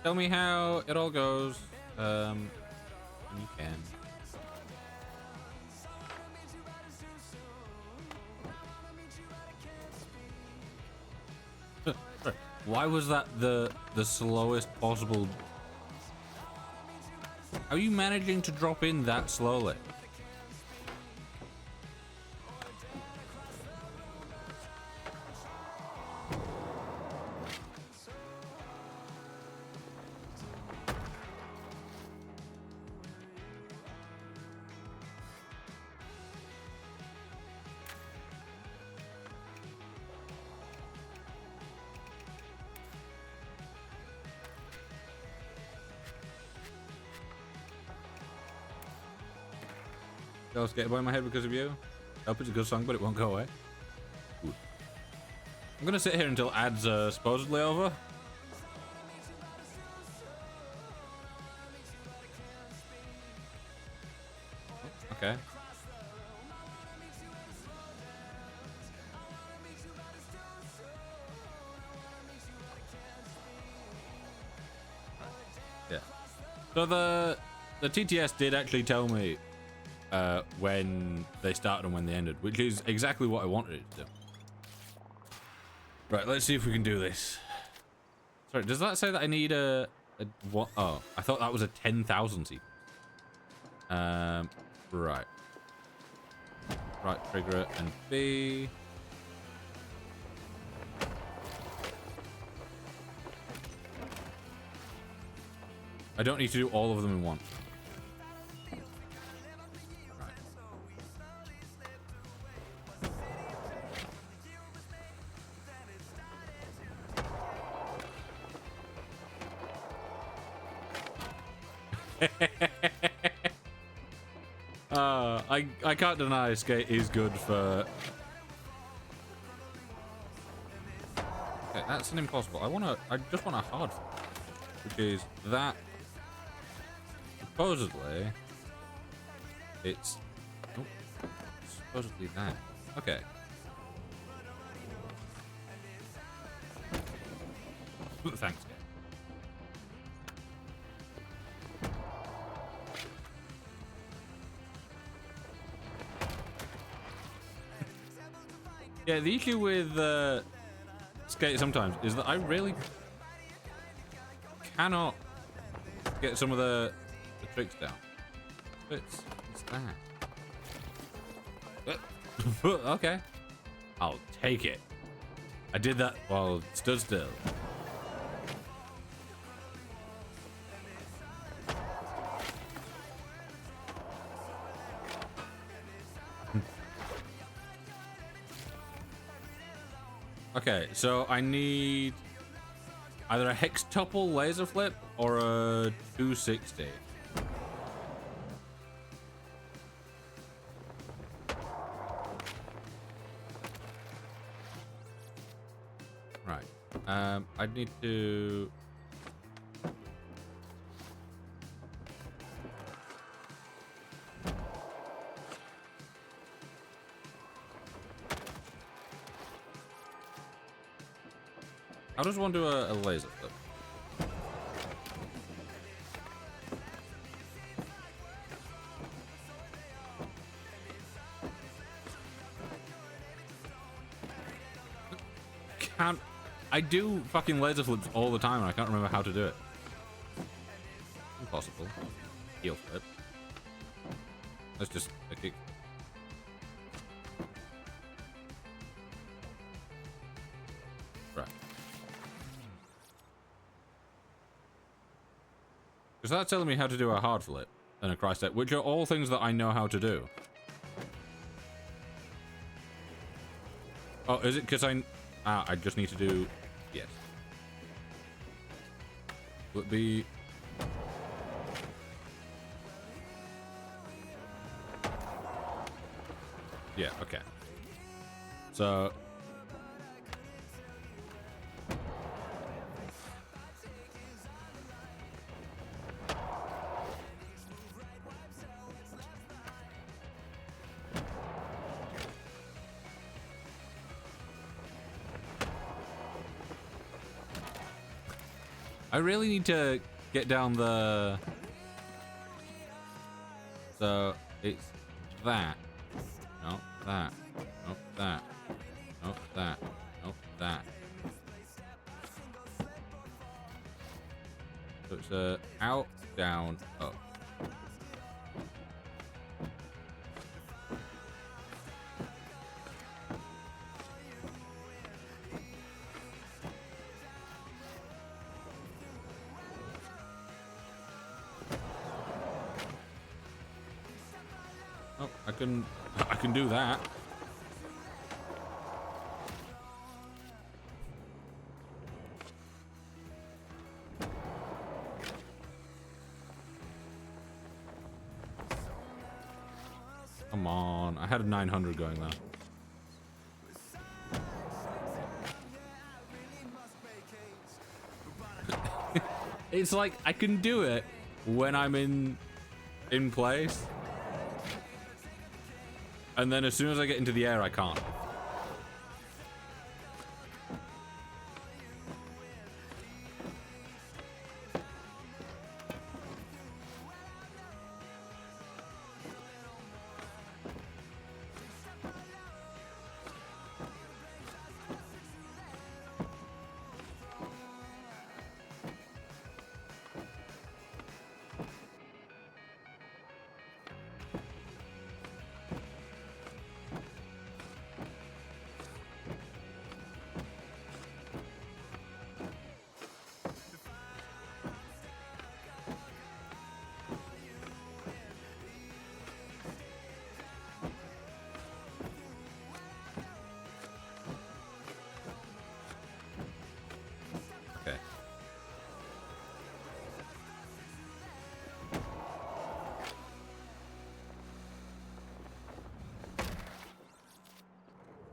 Tell me how it all goes. When you can. Why was that the slowest possible? How are you managing to drop in that slowly? I was getting in my head because of you. Hope it's a good song, but it won't go away. Ooh. I'm gonna sit here until ads are supposedly over. Okay. Yeah. So the TTS did actually tell me when they started and when they ended, which is exactly what I wanted it to do. Right, let's see if we can do this. Sorry, does that say that I need a what? Oh, I thought that was a 10,000 sequence. Right. Right, trigger it and B. I don't need to do all of them in one. I can't deny skate is good for. Okay, that's an impossible. I just want a hard, which is that. Supposedly, it's supposedly that. Okay. Thanks. Yeah, the issue with skate sometimes is that I really cannot get some of the tricks down. It's that. Okay. I'll take it. I did that while it stood still. Okay, so I need either a hextuple laser flip or a 260. Right. I need to... How does one do a laser flip? I do fucking laser flips all the time and I can't remember how to do it. Impossible. Heel flip. Let's just a kick. Right. Because that's telling me how to do a hard flip and a cry step, which are all things that I know how to do. Oh, is it because I just need to do... Yes. Will it be... Yeah, okay. So... I really need to get down the... So, it's that. No, that. No, that. No, that. No, that. So it's out, down, up. Oh, I can do that. Come on, I had a 900 going there. It's like I can do it when I'm in place. And then as soon as I get into the air, I can't.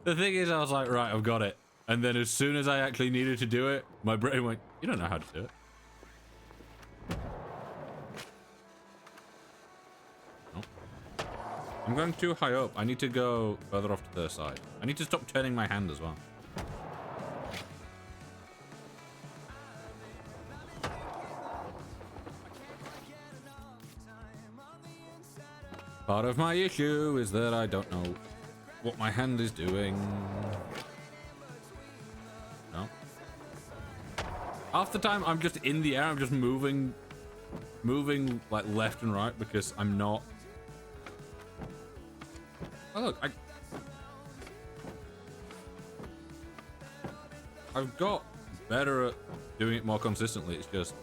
The thing is, I was like, right, I've got it. And then as soon as I actually needed to do it, my brain went, you don't know how to do it. Nope. I'm going too high up. I need to go further off to the side. I need to stop turning my hand as well. Part of my issue is that I don't know what my hand is doing. Half the time I'm just in the air, I'm just moving like left and right because I'm not. Oh look, I've got better at doing it more consistently. It's just,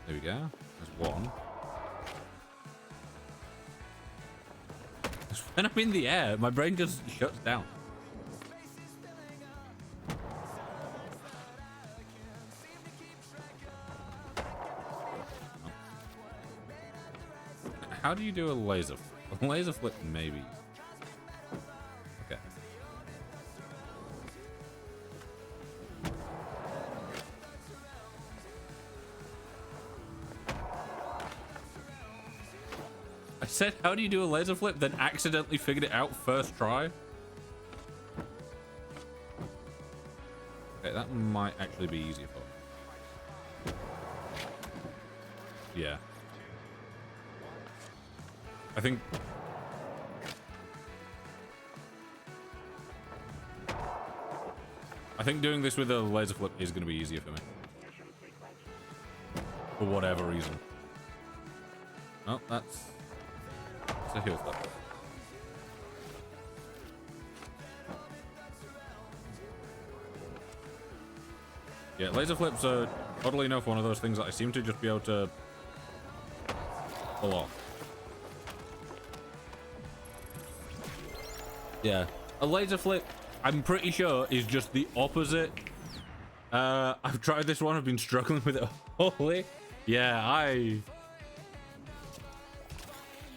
there we go. There's one. When I'm in the air, my brain just shuts down. How do you do a laser flip? A laser flip, maybe. Okay. I said, how do you do a laser flip? Then accidentally figured it out first try. Okay, that might actually be easier for me. Yeah. I think doing this with a laser flip is going to be easier for me. For whatever reason. Oh, that's a heel flip. Yeah, laser flips are, oddly enough, one of those things that I seem to just be able to pull off. Yeah, a laser flip, I'm pretty sure, is just the opposite. I've tried this one, I've been struggling with it. Holy, yeah,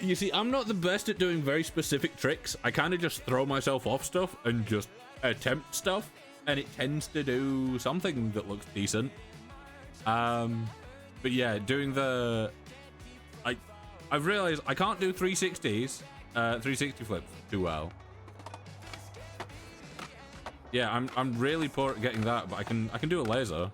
you see, I'm not the best at doing very specific tricks. I kind of just throw myself off stuff and just attempt stuff, and it tends to do something that looks decent. But yeah, doing the, I've realized I can't do 360s, 360 flips too well. Yeah, I'm really poor at getting that, but I can do a laser.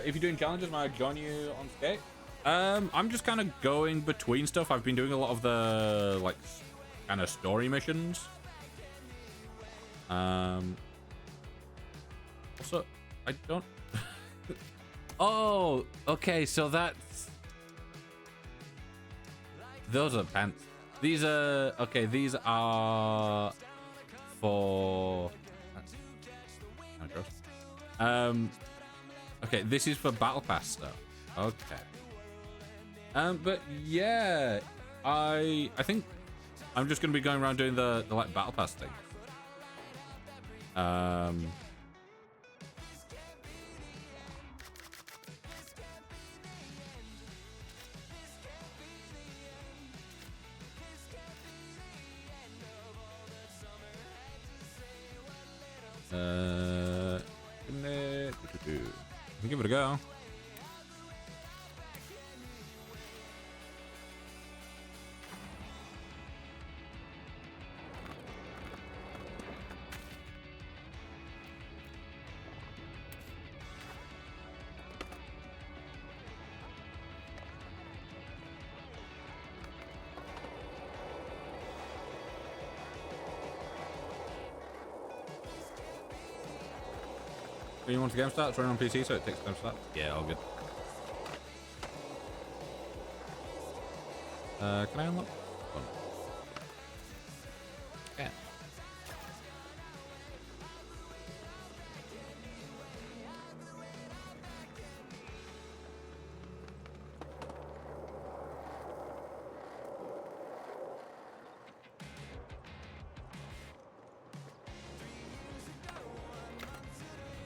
If you're doing challenges, might I join you on skate? I'm just kind of going between stuff. I've been doing a lot of the like kind of story missions. Also, I don't. Oh, okay. So that's those are pants. These are okay. These are for. That's kind of gross. Okay, this is for battle pass stuff. Okay. But yeah, I think I'm just gonna be going around doing the like battle pass thing. Give it a go. You want to game start? It's running on PC, so it takes time to start. Yeah, all good. Can I unlock? Oh, no. Yeah.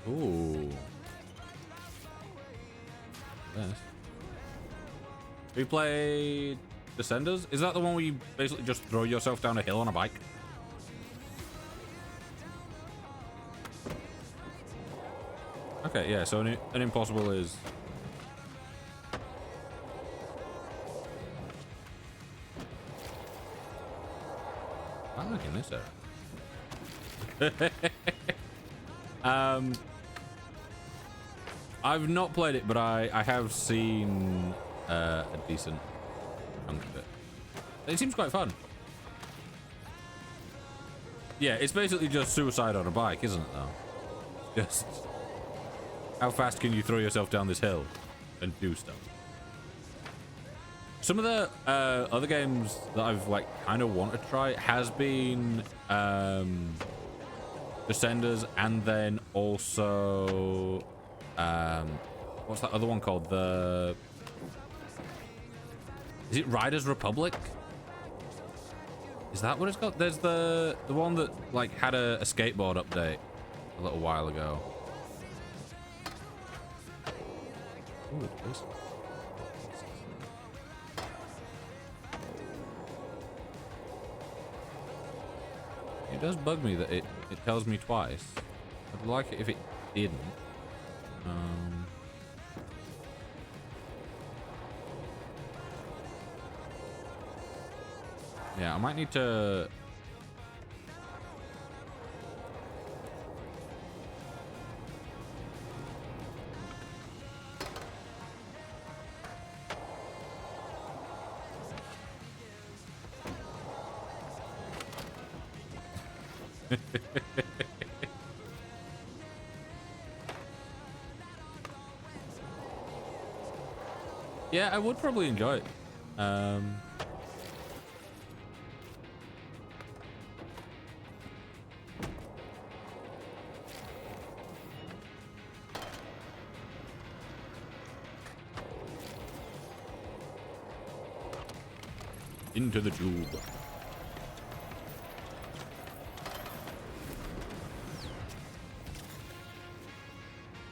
Ooh. Yes. We played Descenders. Is that the one where you basically just throw yourself down a hill on a bike? Okay, yeah, so an impossible is... I'm looking this area. I've not played it, but I have seen a decent chunk of it. It seems quite fun. Yeah, it's basically just suicide on a bike, isn't it, though? Just how fast can you throw yourself down this hill and do stuff? Some of the other games that I've like kind of want to try has been Descenders, and then also what's that other one called? Is it Riders Republic? Is that what it's called? There's the one that like had a skateboard update a little while ago. Ooh, please. It does bug me that it tells me twice. I'd like it if it didn't. Yeah, I might need to... Yeah, I would probably enjoy it. Into the tube.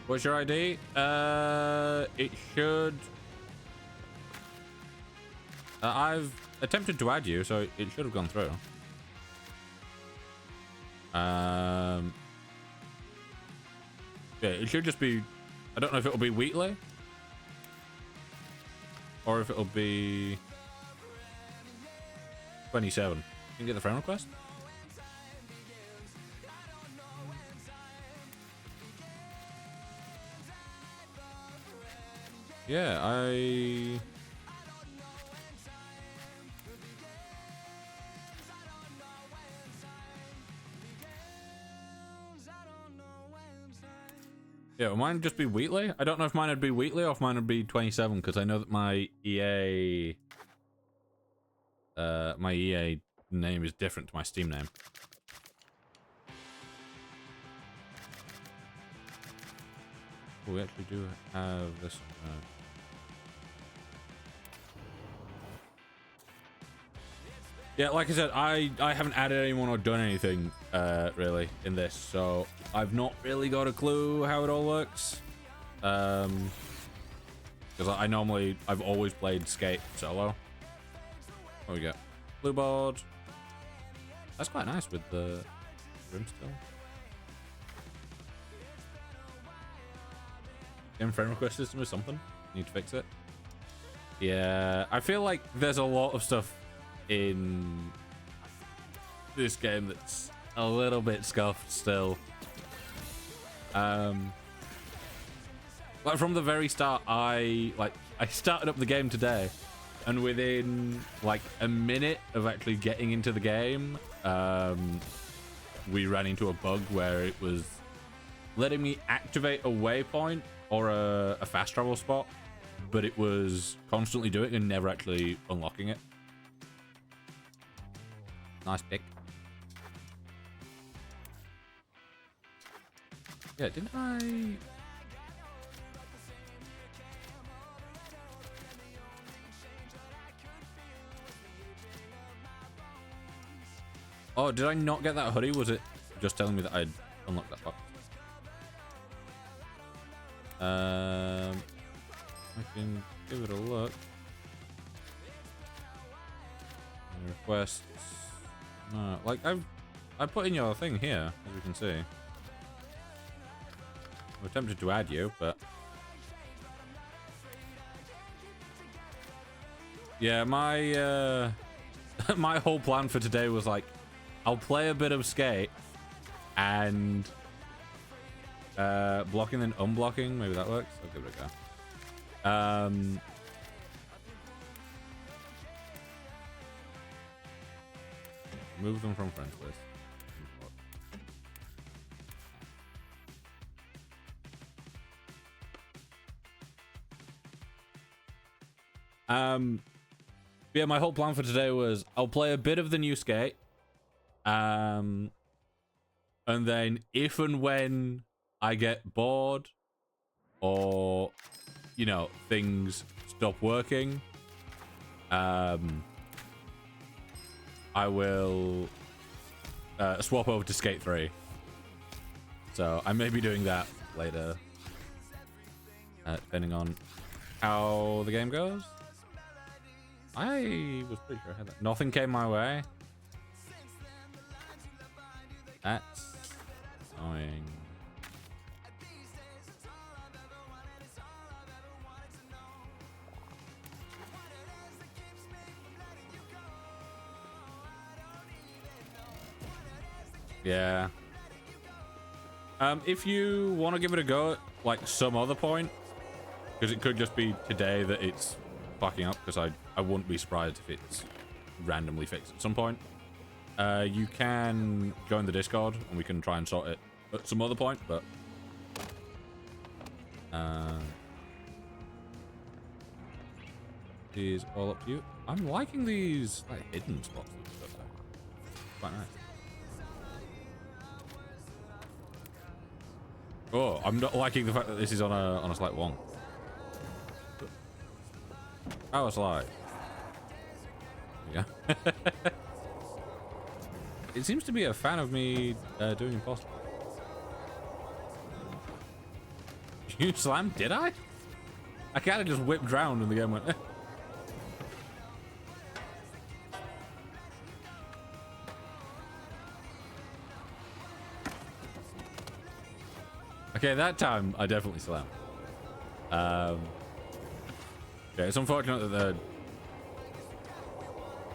What's your ID? It should... I've attempted to add you, so it should have gone through. Yeah, it should just be... I don't know if it'll be weekly. Or if it'll be... 27. Can you get the friend request? Yeah, yeah, will mine just be weekly? I don't know if mine would be weekly or if mine would be 27, because I know that my EA name is different to my Steam name. Oh, we actually do have this. Yeah, like I said, I haven't added anyone or done anything really in this, so I've not really got a clue how it all works. Because I've always played Skate solo. What we got? Blue board. That's quite nice with the room still. Game friend request system or something. Need to fix it. Yeah, I feel like there's a lot of stuff in this game that's a little bit scuffed still. Like from the very start, I started up the game today, and within like a minute of actually getting into the game, we ran into a bug where it was letting me activate a waypoint or a fast travel spot, but it was constantly doing it and never actually unlocking it. Nice pick. Yeah, didn't I... Oh, did I not get that hoodie? Was it just telling me that I'd unlocked that box? I can give it a look. Requests. No, like I put in your thing here, as you can see. I'm tempted to add you, but yeah, my my whole plan for today was like, I'll play a bit of Skate and blocking then unblocking. Maybe that works. I'll give it a go. Move them from friends list. Yeah, my whole plan for today was I'll play a bit of the new skate. And then if and when I get bored or, you know, things stop working, I will swap over to Skate 3. So I may be doing that later, depending on how the game goes. I was pretty sure I had that. Nothing came my way. That's annoying. Yeah. If you want to give it a go at like some other point, because it could just be today that it's fucking up, because I wouldn't be surprised if it's randomly fixed at some point. You can join the Discord and we can try and sort it at some other point, but is all up to you. I'm liking these like hidden spots and stuff there. Quite nice. Oh, I'm not liking the fact that this is on a slight one. Oh, a slide. Yeah. It seems to be a fan of me doing impossible. You slammed? Did I? I kind of just whipped round and the game went. Okay, that time I definitely slammed. Yeah, it's unfortunate that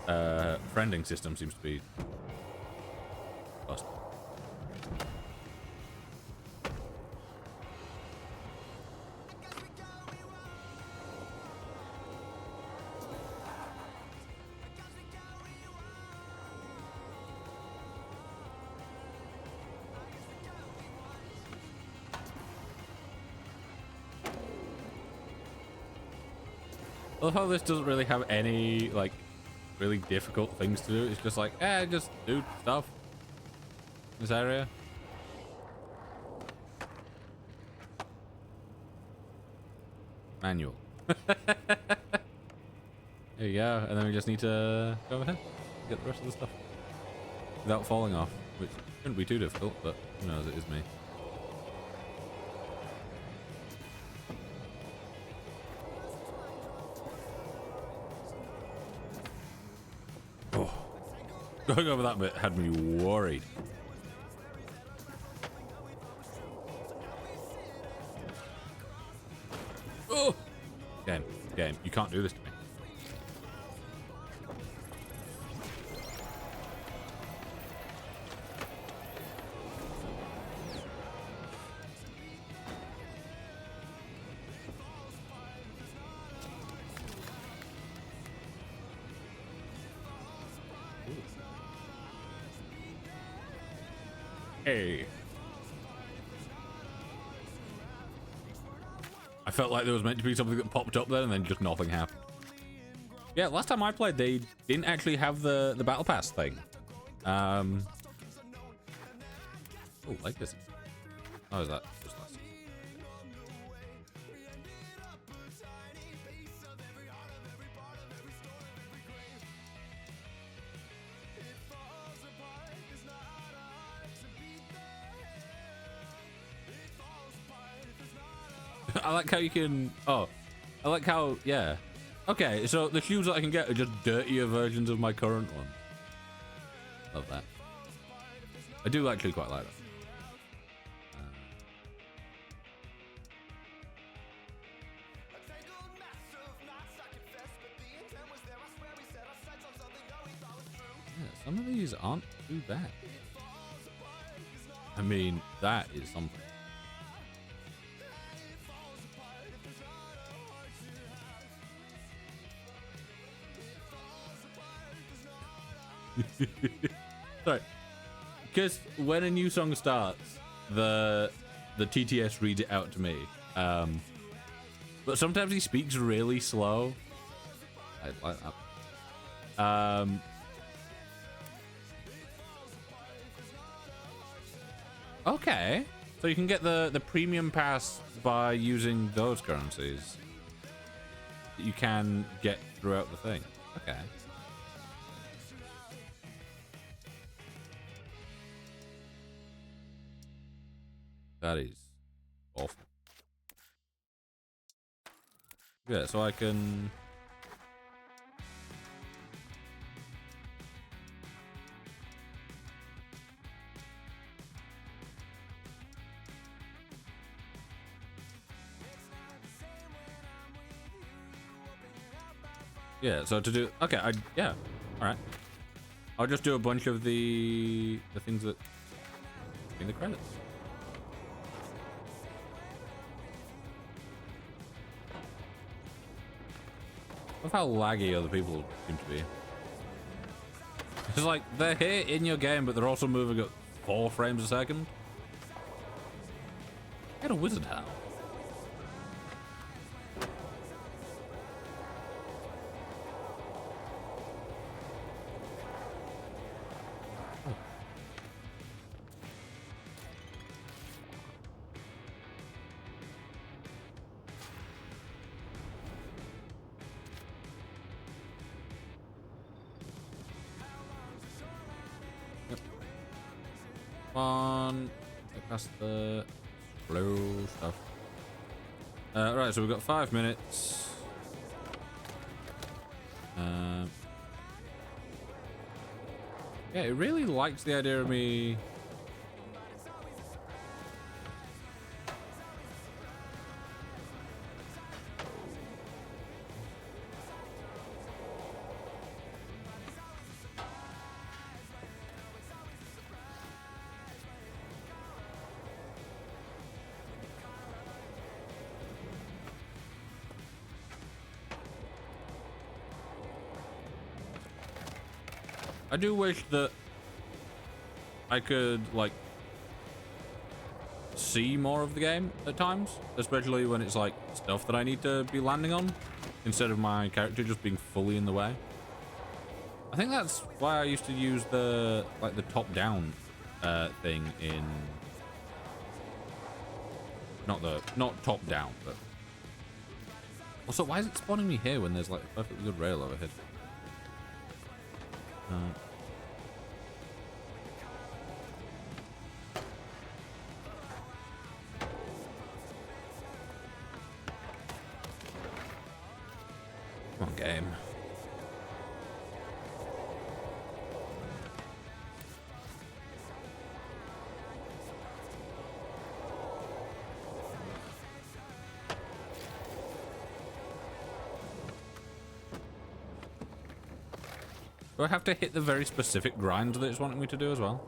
the friending system seems to be lost. I love how this doesn't really have any, like, really difficult things to do. It's just like, just do stuff in this area. Manual. There you go. And then we just need to go ahead and get the rest of the stuff without falling off, which shouldn't be too difficult, but who knows, it is me. Going over that bit had me worried. Oh! Game, you can't do this to me. Hey. I felt like there was meant to be something that popped up there and then just nothing happened. Yeah, last time I played, they didn't actually have the battle pass thing. Oh, like this. Oh, is that just last? I like how you can. Oh, I like how. Yeah. Okay, so the shoes that I can get are just dirtier versions of my current one. Love that. I do actually quite like that. Yeah, some of these aren't too bad. I mean, that is something. Sorry, because when a new song starts, the TTS reads it out to me. But sometimes he speaks really slow, like that. Okay. So you can get the premium pass by using those currencies that you can get throughout the thing. Okay. That is awful. Yeah, so I can... Yeah, so to do... Okay, yeah. Alright. I'll just do a bunch of the things that... in the credits. Of how laggy other people seem to be. It's like, they're here in your game, but they're also moving at 4 frames a second. Get a wizard hat. Get past the slow stuff. Right, so we've got 5 minutes. Yeah, it really likes the idea of me. I do wish that I could, like, see more of the game at times, especially when it's, like, stuff that I need to be landing on, instead of my character just being fully in the way. I think that's why I used to use the, like, the top-down thing in... Not top-down, but... Also, why is it spawning me here when there's, like, a perfectly good rail overhead? Come on, game. Do I have to hit the very specific grind that it's wanting me to do as well?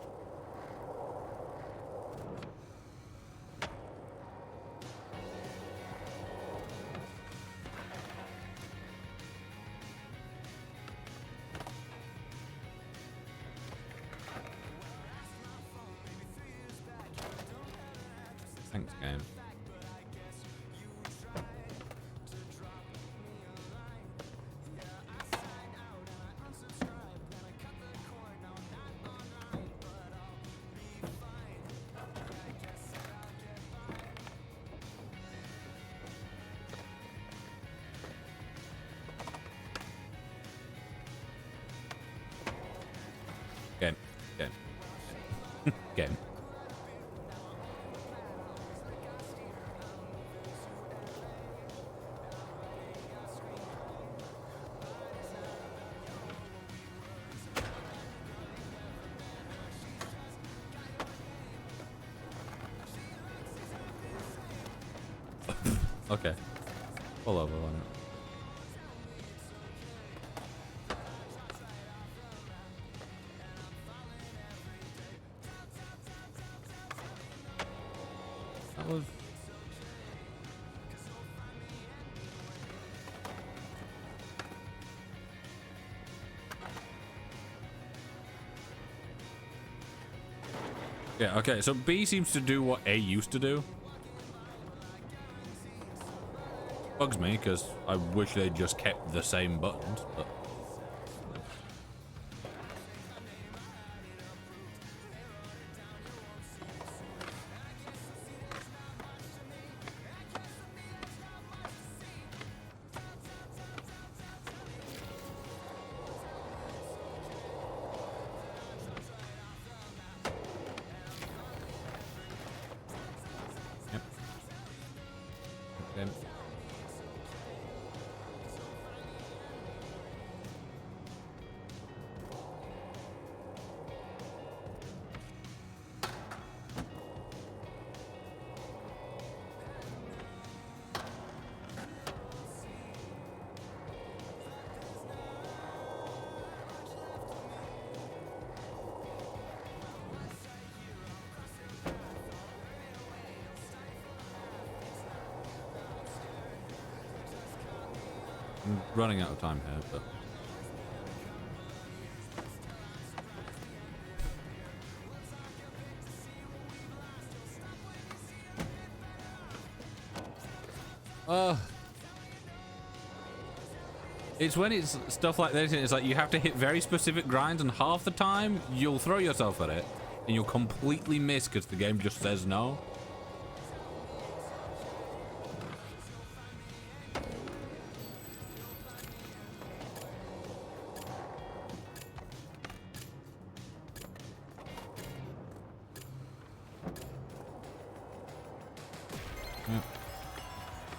Thanks, game. Game. Game. Game. Okay. Pull over on it. That was... Yeah, okay, so B seems to do what A used to do. Bugs me because I wish they'd just kept the same buttons, but. I'm running out of time here, but. It's when it's stuff like this, and it's like you have to hit very specific grinds, and half the time you'll throw yourself at it, and you'll completely miss because the game just says no. Yeah.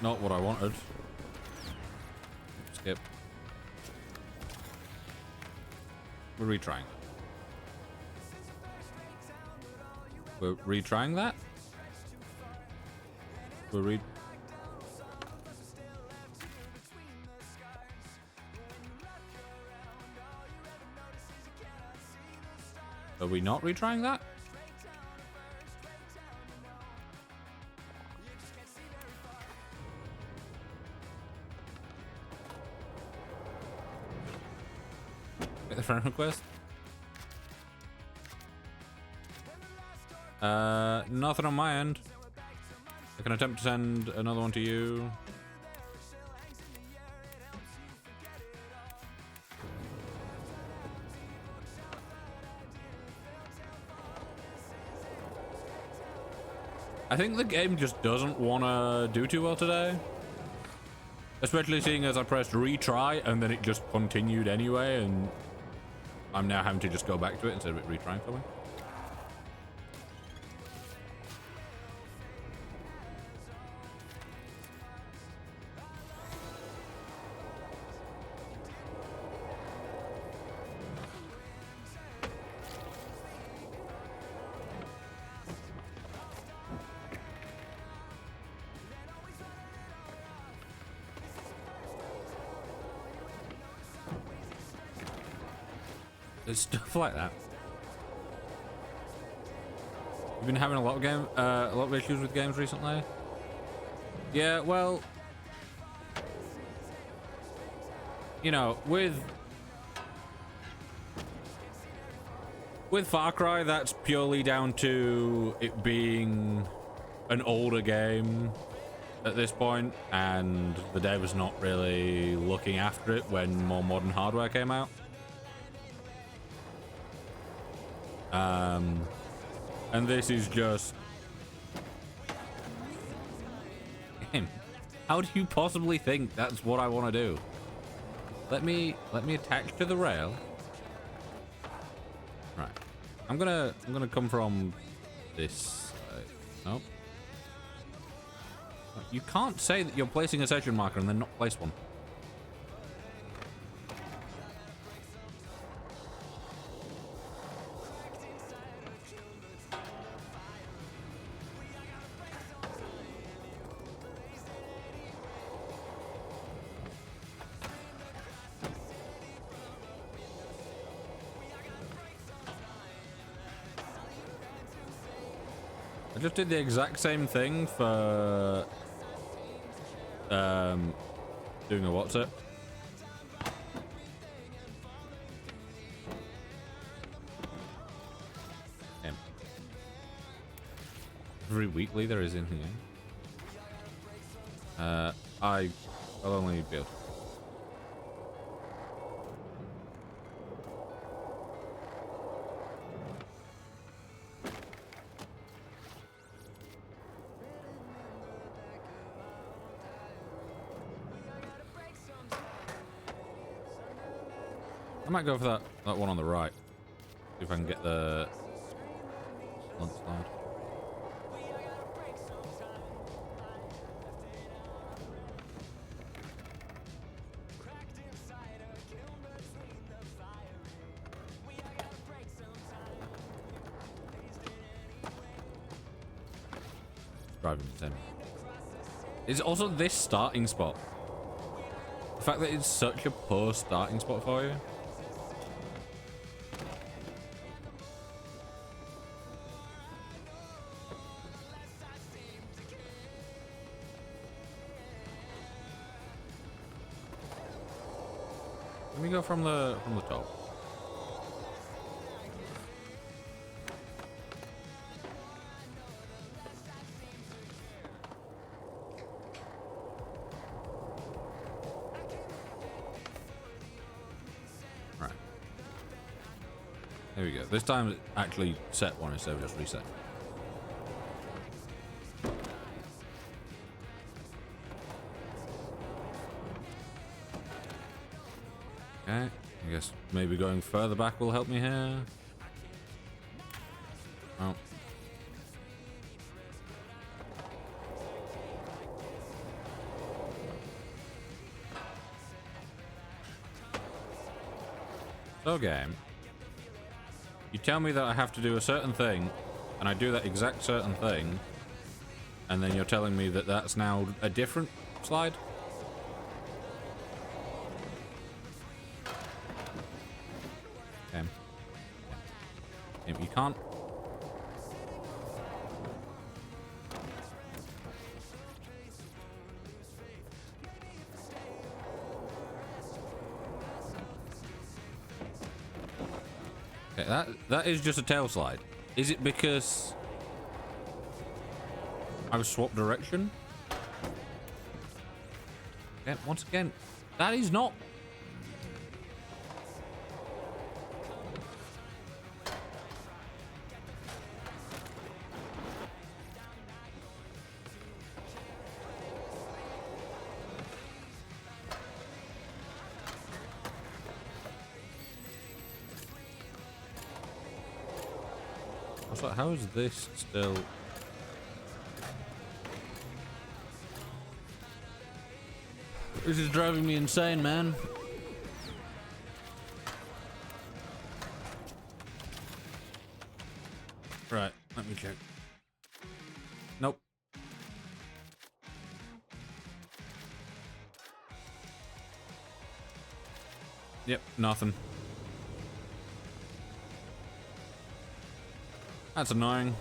Not what I wanted. Skip. We're retrying. We're retrying that? We're Are we not retrying that? Get the friend request? Nothing on my end. I can attempt to send another one to you. I think the game just doesn't want to do too well today. Especially seeing as I pressed retry and then it just continued anyway, and I'm now having to just go back to it instead of it retrying for me. There's stuff like that. You've been having a lot of issues with games recently. Yeah, well, you know, with Far Cry, that's purely down to it being an older game at this point, and the dev was not really looking after it when more modern hardware came out. And this is just how do you possibly think that's what I want to do? Let me attach to the rail. Right. I'm gonna come from this. Nope. You can't say that you're placing a session marker and then not place one. I just did the exact same thing for doing a what's it? Every weekly there is in here. I I'll only be able to. I might go for that one on the right. See if I can get the blunt slide. Driving insane. It's also this starting spot. The fact that it's such a poor starting spot for you. Let me go from the top. Right. There we go. This time it actually set one instead of just reset. Okay, I guess maybe going further back will help me here. Oh. So game, you tell me that I have to do a certain thing, and I do that exact certain thing, and then you're telling me that that's now a different slide? You can't. Okay, that is just a tail slide. Is it because I've swapped direction? Okay, once again, that is not. So how is this still? This is driving me insane, man. Right, let me check. Nope. Yep, nothing. That's annoying.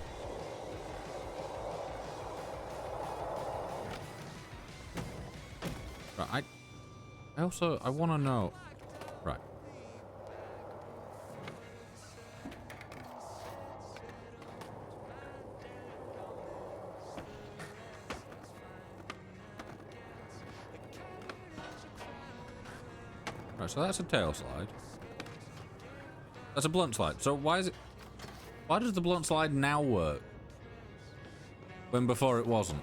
Right, I also want to know. Right. Right, so that's a tail slide. That's a blunt slide. So why is it? Why does the blunt slide now work when before it wasn't?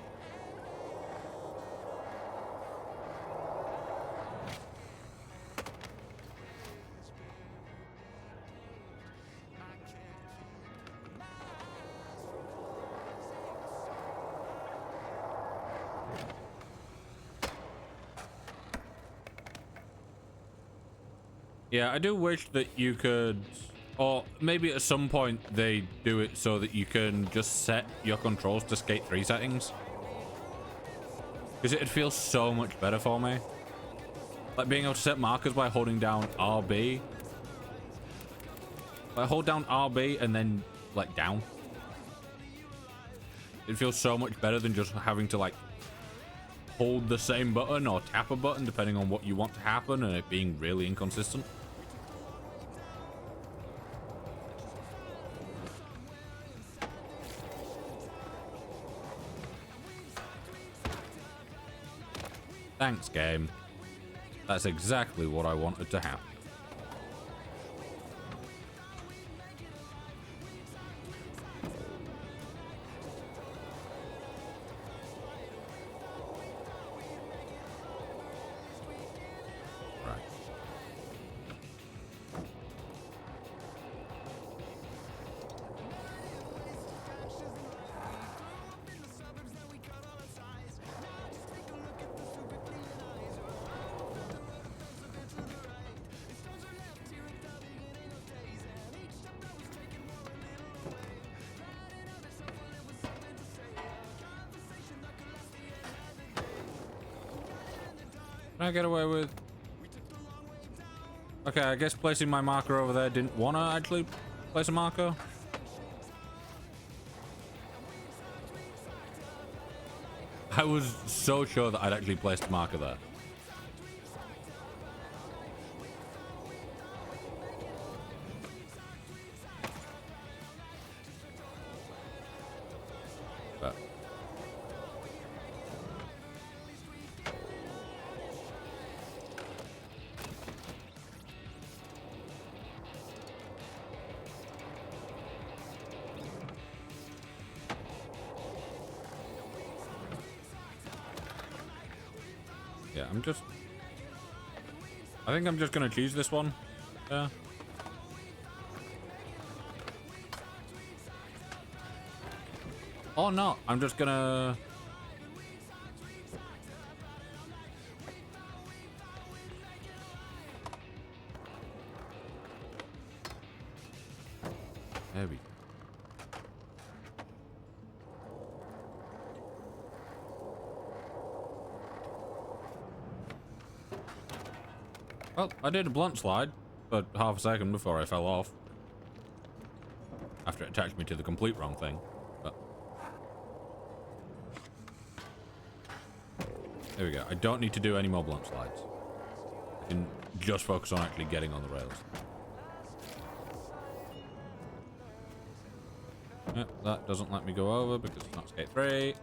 Yeah, I do wish that you could, or maybe at some point they do it so that you can just set your controls to Skate 3 settings. Because it'd feel so much better for me. Like being able to set markers by holding down RB. Like hold down RB and then like down. It feels so much better than just having to like hold the same button or tap a button depending on what you want to happen and it being really inconsistent. Thanks, game. That's exactly what I wanted to happen. Right. Can I get away with... Okay, I guess placing my marker over there didn't want to actually place a marker. I was so sure that I'd actually placed a marker there. But... yeah, I think I'm just gonna choose this one. Yeah. Or not. I'm just gonna... There we go. Well, I did a blunt slide for half a second before I fell off. After it attached me to the complete wrong thing. But there we go. I don't need to do any more blunt slides. I can just focus on actually getting on the rails. Yep, that doesn't let me go over because it's not skate 3.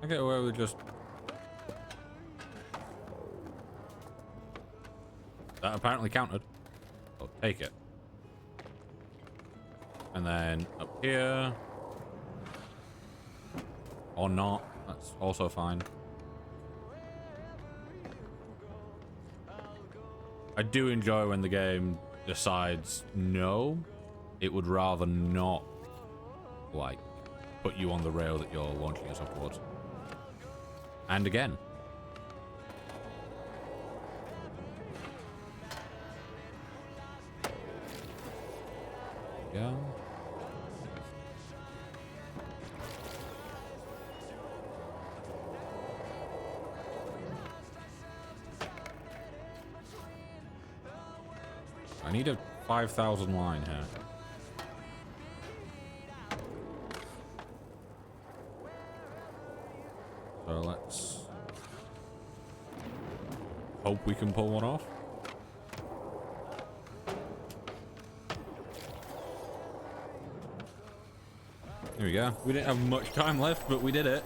I get away with just... That apparently counted. I'll take it. And then up here. Or not. That's also fine. I do enjoy when the game decides no, it would rather not, like, put you on the rail that you're launching yourself towards. And again. Yeah. I need a 5,000 line here. So let's hope we can pull one off. Here we go. We didn't have much time left, but we did it.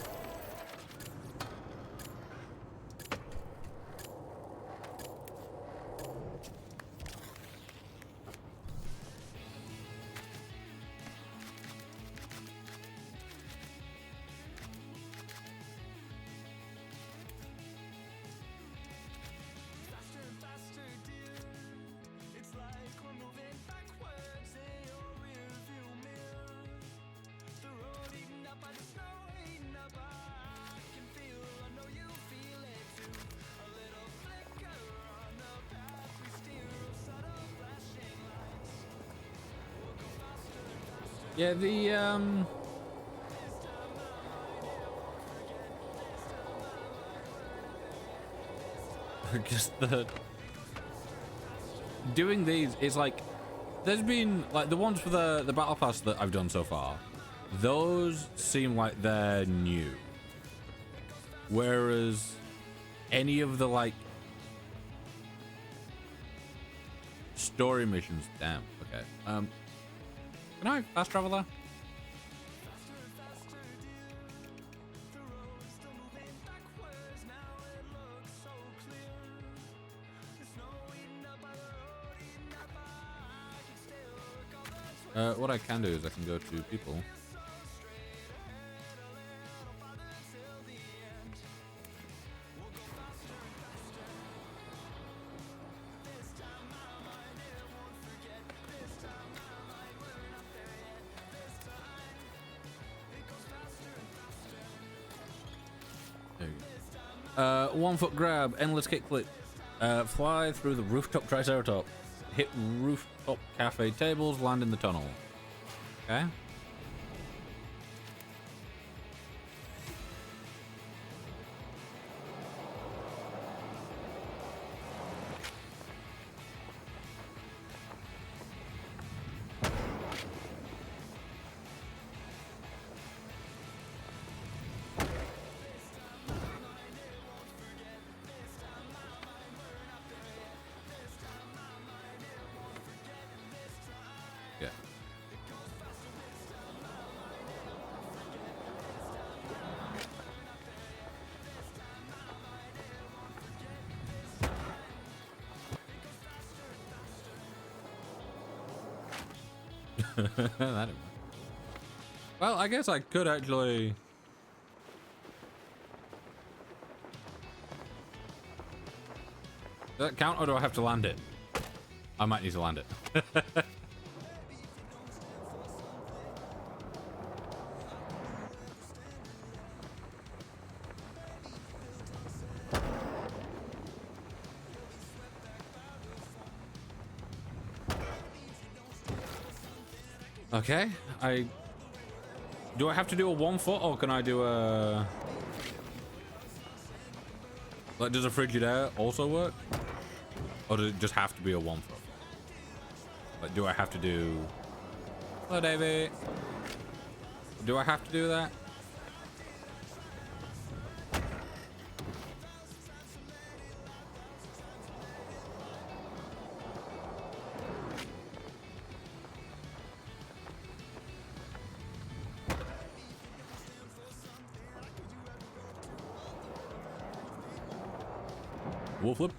Yeah, just the doing these is like, there's been like the ones for the battle pass that I've done so far, those seem like they're new, whereas any of the like story missions, damn, okay, can I fast travel there? What I can do is I can go to people. There you go. 1 foot grab, endless kickflip. Fly through the rooftop triceratops. Hit rooftop cafe tables, land in the tunnel. Okay. Well, I guess I could actually. Does that count, or do I have to land it? I might need to land it. Okay, do I have to do a 1 foot, or can I do a, like, does a frigid air also work, or does it just have to be a 1 foot? Like, do I have to do, hello Davey, do I have to do that? Wolf flip.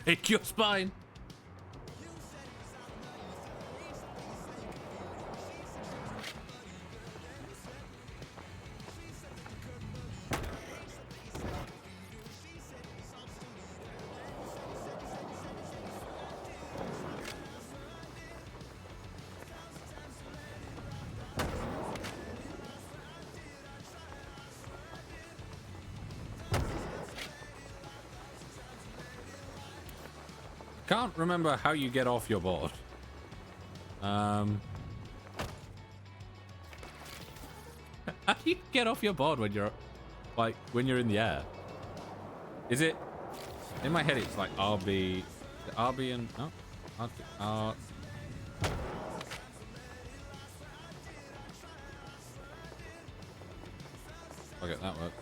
Break your spine. Can't remember how you get off your board. How do you get off your board when you're, like, when you're in the air? Is it, in my head it's like RB, RB and, no, R. Okay, that works.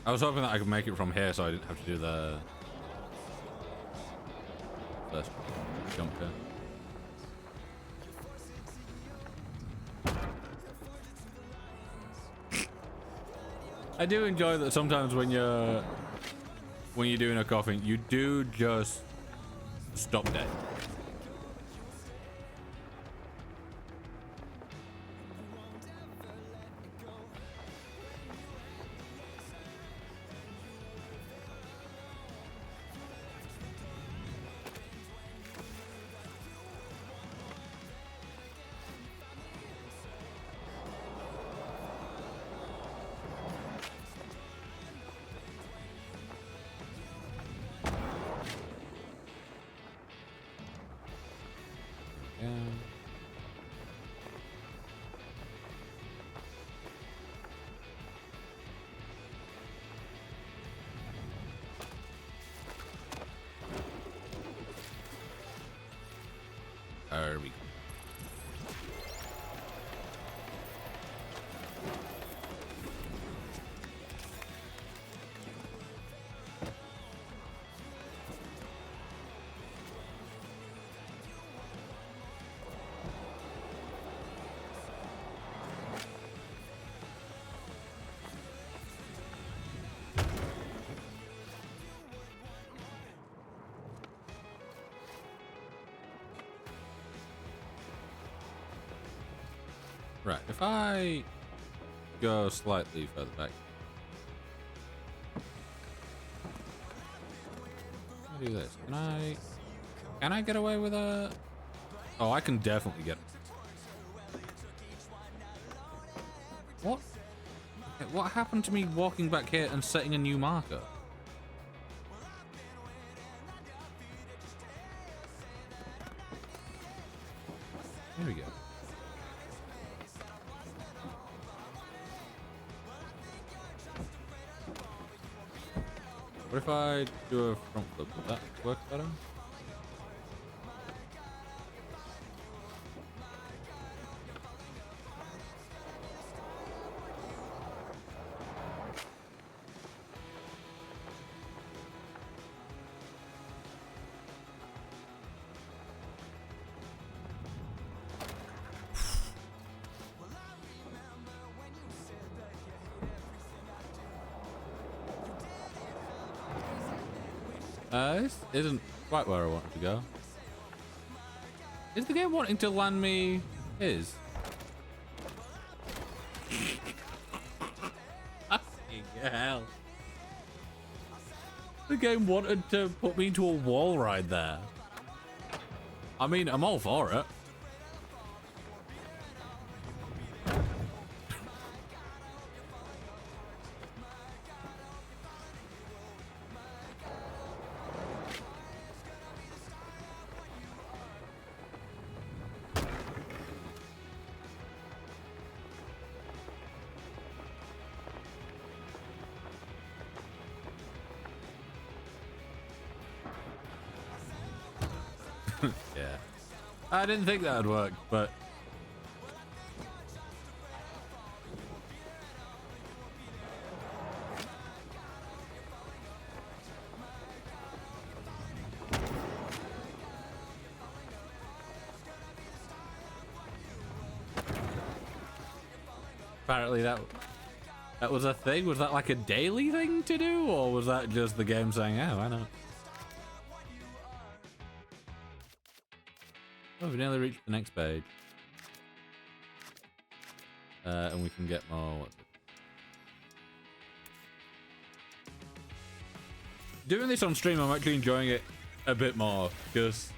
I was hoping that I could make it from here so I didn't have to do the first jump here. I do enjoy that sometimes when you're doing a coffin, you do just stop dead. There we go. Right, if I go slightly further back. I'll do this. Can I get away with a... Oh, I can definitely get... What? What happened to me walking back here and setting a new marker? Here we go. What if I do a front flip? Would that work better? This isn't quite where I wanted to go. Is the game wanting to land me his? Hell. The game wanted to put me into a wall ride there. I mean, I'm all for it. Yeah. I didn't think that would work, but... Apparently that was a thing? Was that like a daily thing to do? Or was that just the game saying, oh, why not? Oh, we've nearly reached the next page. And we can get more... What's it? Doing this on stream, I'm actually enjoying it a bit more, because...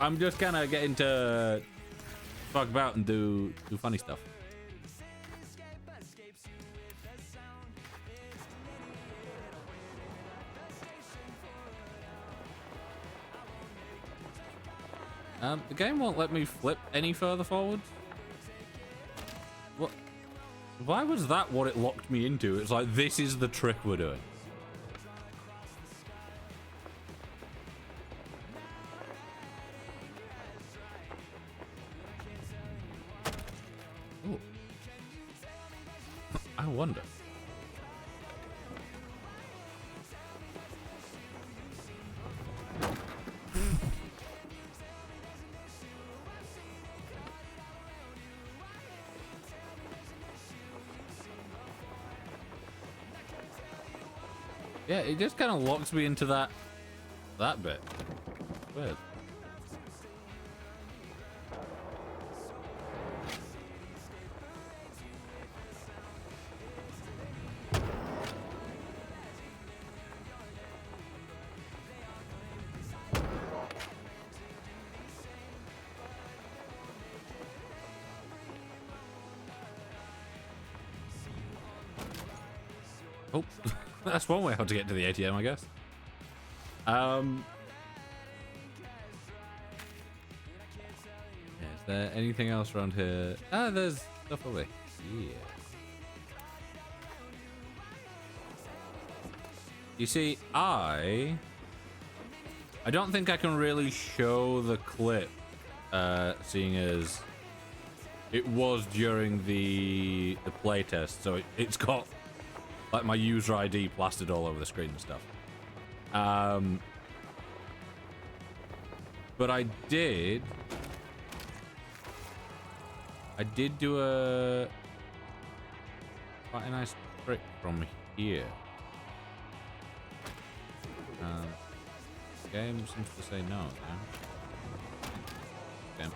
I'm just kind of getting to fuck about and do funny stuff. The game won't let me flip any further forward. What? Why was that what it locked me into? It's like, this is the trick we're doing. Ooh. wonder. Yeah, it just kind of locks me into that bit. Weird. Oh, that's one way how to get to the ATM, I guess. Is there anything else around here? Ah, there's stuff over here. You see, I don't think I can really show the clip, seeing as it was during the playtest, so it's got like my user ID plastered all over the screen and stuff. But I did do quite a nice trick from here. The game seems to say no, though. Okay.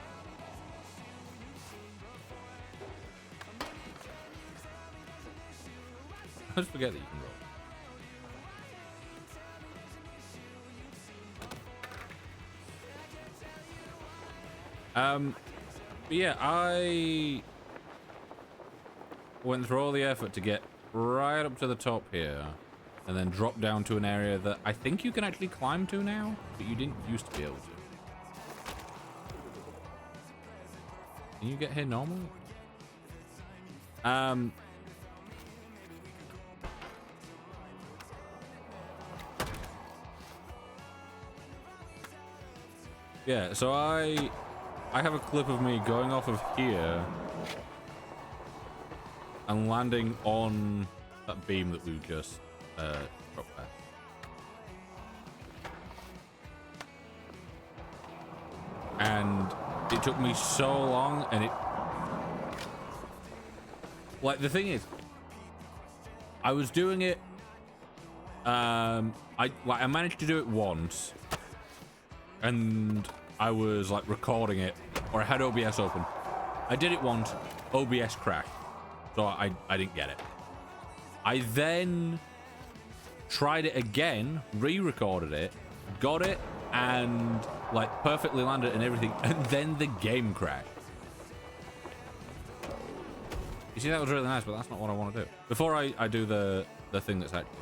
I just forget that you can roll. But yeah, I went through all the effort to get right up to the top here and then drop down to an area that I think you can actually climb to now, but you didn't used to be able to. Can you get here normally? Yeah, so I have a clip of me going off of here and landing on that beam that we just dropped there. And it took me so long, and it... Like, the thing is, I was doing it... I managed to do it once, and I was like recording it, or I had OBS open. I did it once, OBS crashed, so I didn't get it. I then tried it again, re-recorded it, got it, and like perfectly landed and everything, and then the game crashed. You see, that was really nice, but that's not what I want to do. Before I do the thing that's actually...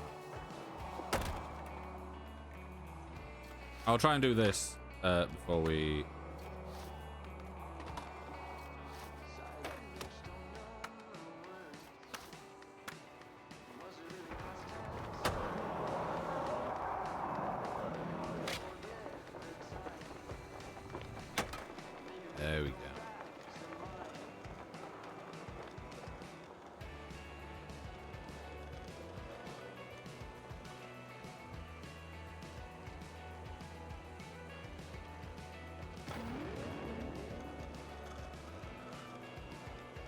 I'll try and do this before we... There we go.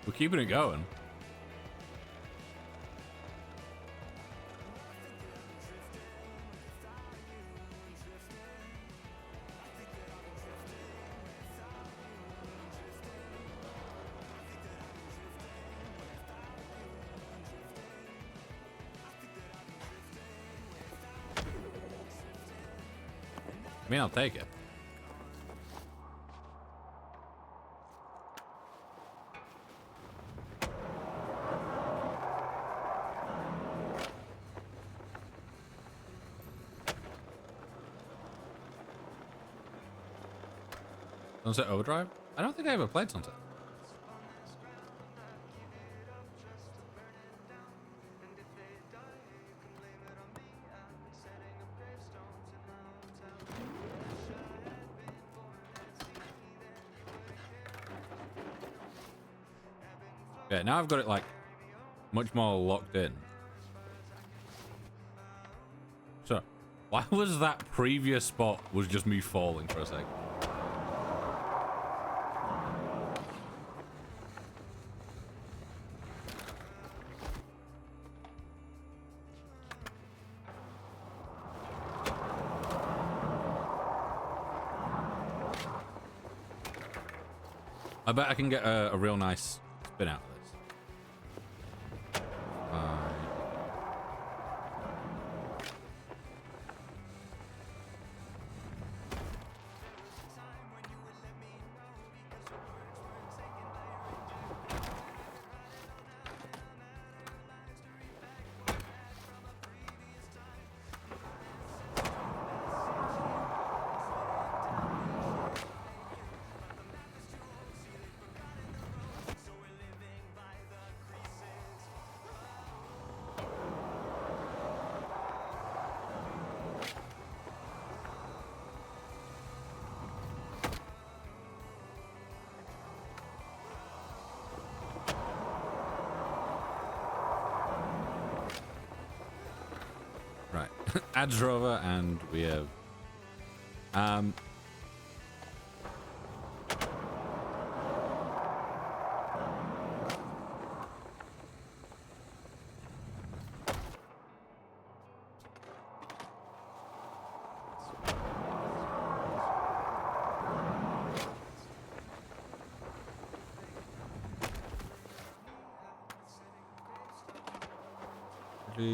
We're keeping it going. I mean, I'll take it. Sunset Overdrive? I don't think I ever played Sunset. Yeah, now I've got it like much more locked in. So, why was that previous spot was just me falling for a second? I bet I can get a real nice spin out of this. Right, ads rover, and we have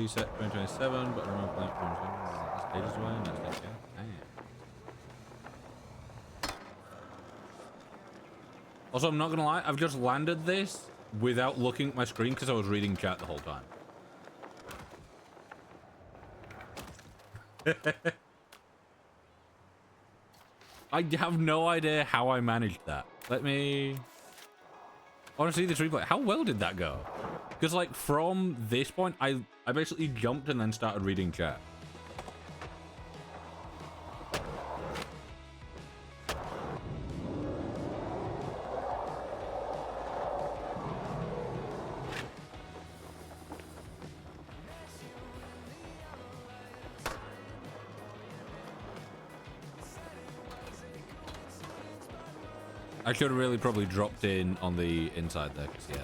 set 2027, but remember platforms stages away. No stage, yeah. Also, I'm not gonna lie, I've just landed this without looking at my screen because I was reading chat the whole time. I have no idea how I managed that. Let me... I want to see this replay. How well did that go? Because, like, from this point, I basically jumped and then started reading chat. I should have really probably dropped in on the inside there, because, yeah.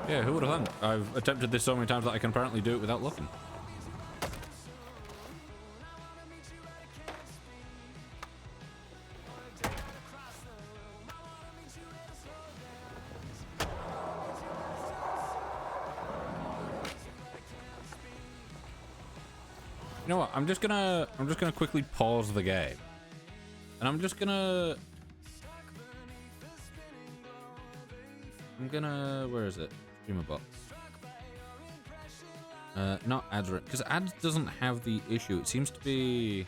Yeah, who would have thought? I've attempted this so many times that I can apparently do it without looking. You know what? I'm just gonna quickly pause the game, and I'm gonna where is it? Streamer box. Not ads, because ads doesn't have the issue. It seems to be.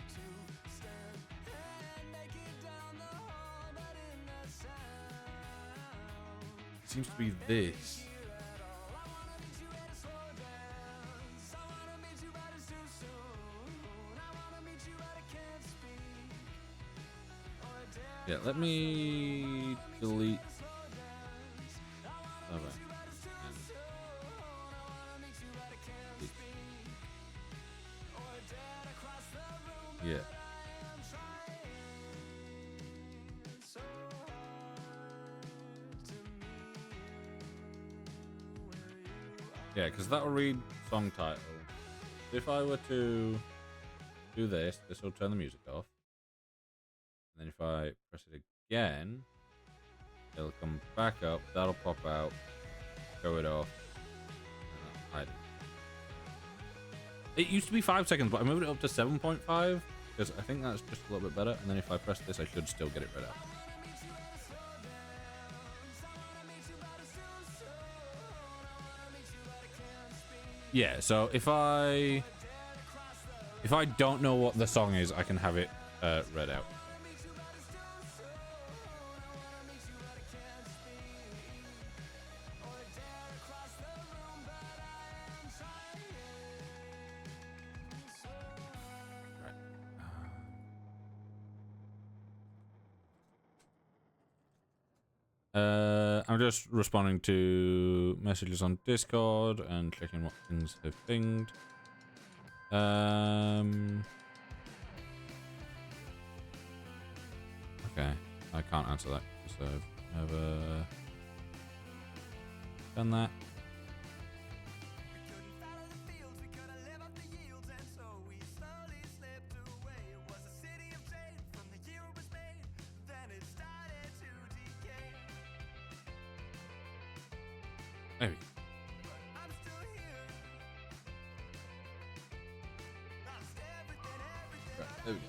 This. Yeah, let me delete. Okay. Yeah. Yeah, because that'll read song title. If I were to do this, this will turn the music off. And then if I press it again, it'll come back up. That'll pop out. Show it off. And hide it. It used to be 5 seconds, but I moved it up to 7.5 because I think that's just a little bit better. And then if I press this, I should still get it read out. Yeah, so if I don't know what the song is, I can have it read out. I'm just responding to messages on Discord and checking what things have pinged. Okay, I can't answer that because I've never done that. There we go. Right, there we go.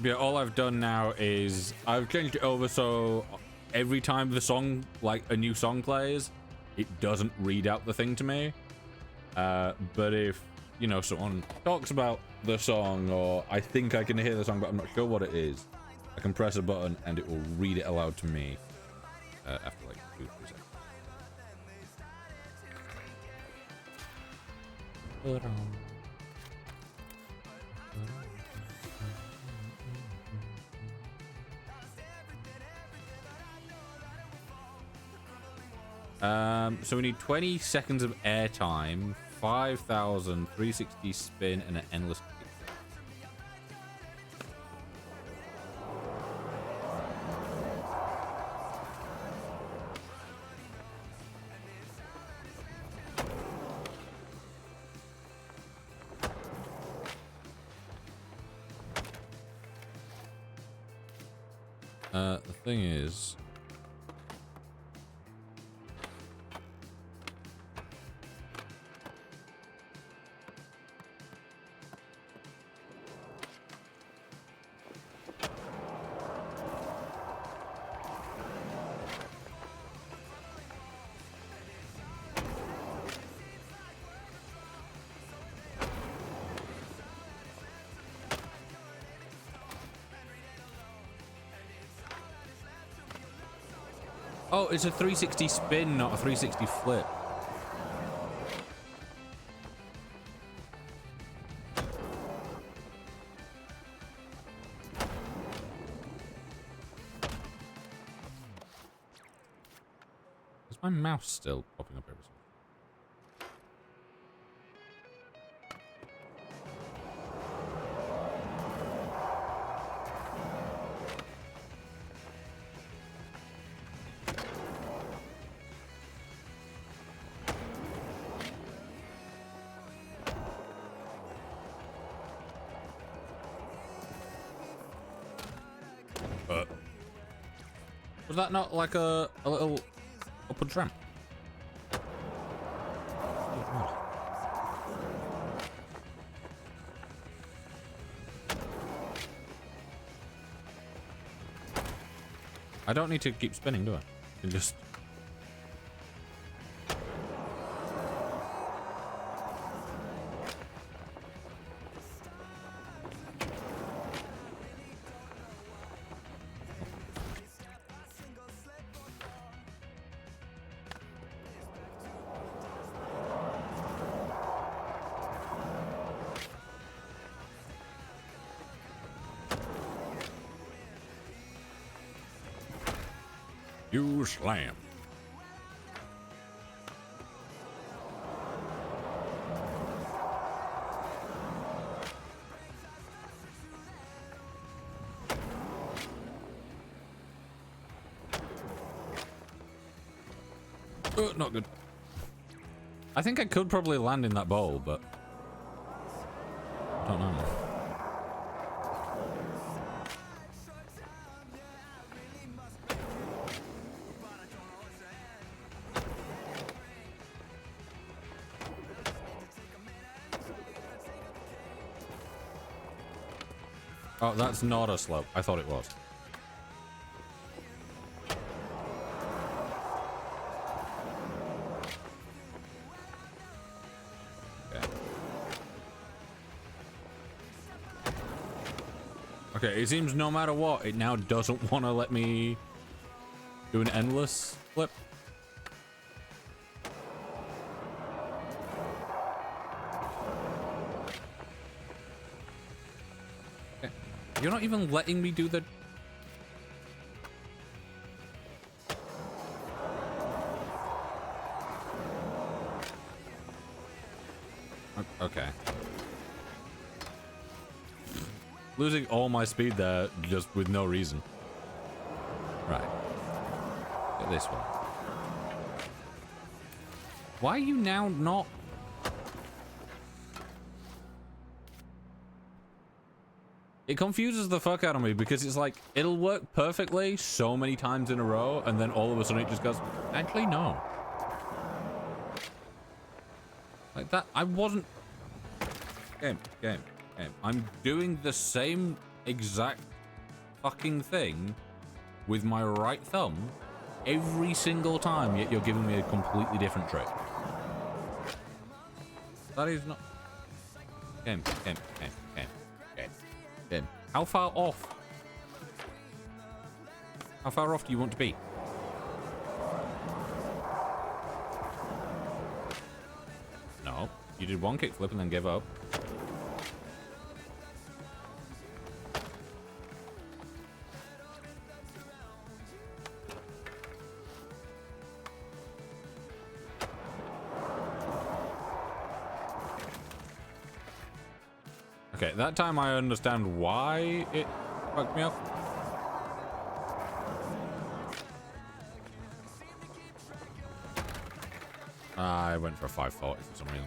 Yeah, all I've done now is I've changed it over so every time the song, like a new song plays, it doesn't read out the thing to me. But if, you know, someone talks about the song, or I think I can hear the song but I'm not sure what it is, I can press a button and it will read it aloud to me after like 2-3 seconds. So we need 20 seconds of airtime, 5,000, 360 spin, and an endless kick. The thing is, oh, it's a 360 spin, not a 360 flip. Is my mouse still popping up every time? Was that not like a little upward ramp? I don't need to keep spinning, do I? I can just... You slam. Oh, not good. I think I could probably land in that bowl, but I don't know. Oh, that's not a slope. I thought it was. Okay. Okay, it seems no matter what, it now doesn't want to let me Do an endless flip. Okay. You're not even letting me do the... Okay. Losing all my speed there just with no reason. Right. Get this one. Why are you now not... It confuses the fuck out of me because it's like, it'll work perfectly so many times in a row and then all of a sudden it just goes, actually no. Like that, I wasn't... Game. I'm doing the same exact fucking thing with my right thumb every single time, yet you're giving me a completely different trick. That is not... Game. How far off? How far off do you want to be? No. You did one kickflip and then gave up. Okay, that time I understand why it fucked me up. I went for a 540 for some reason.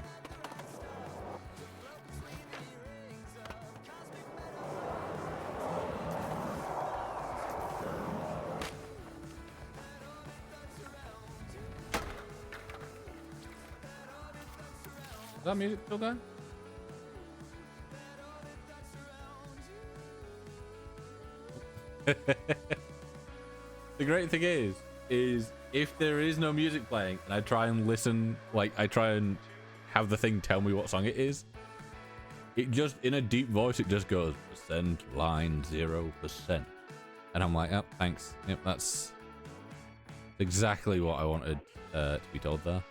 Is that music still going? The great thing is if there is no music playing and I try and listen, like I try and have the thing tell me what song it is, it just in a deep voice it just goes line 0%, and I'm like, oh, thanks. Yep, that's exactly what I wanted to be told there.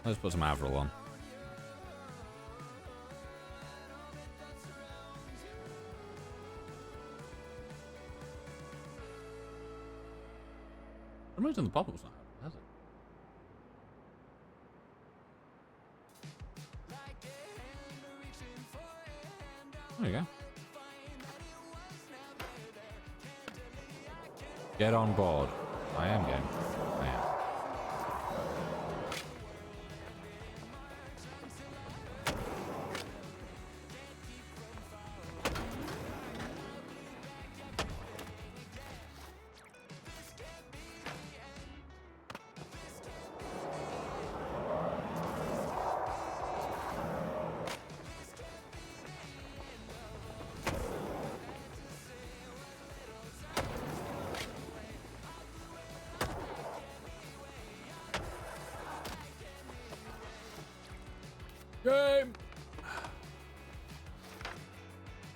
Let's put some Avril on. For some reason the pop-up's not happening, has it? There you go. Get on board. I am game. I am. Game.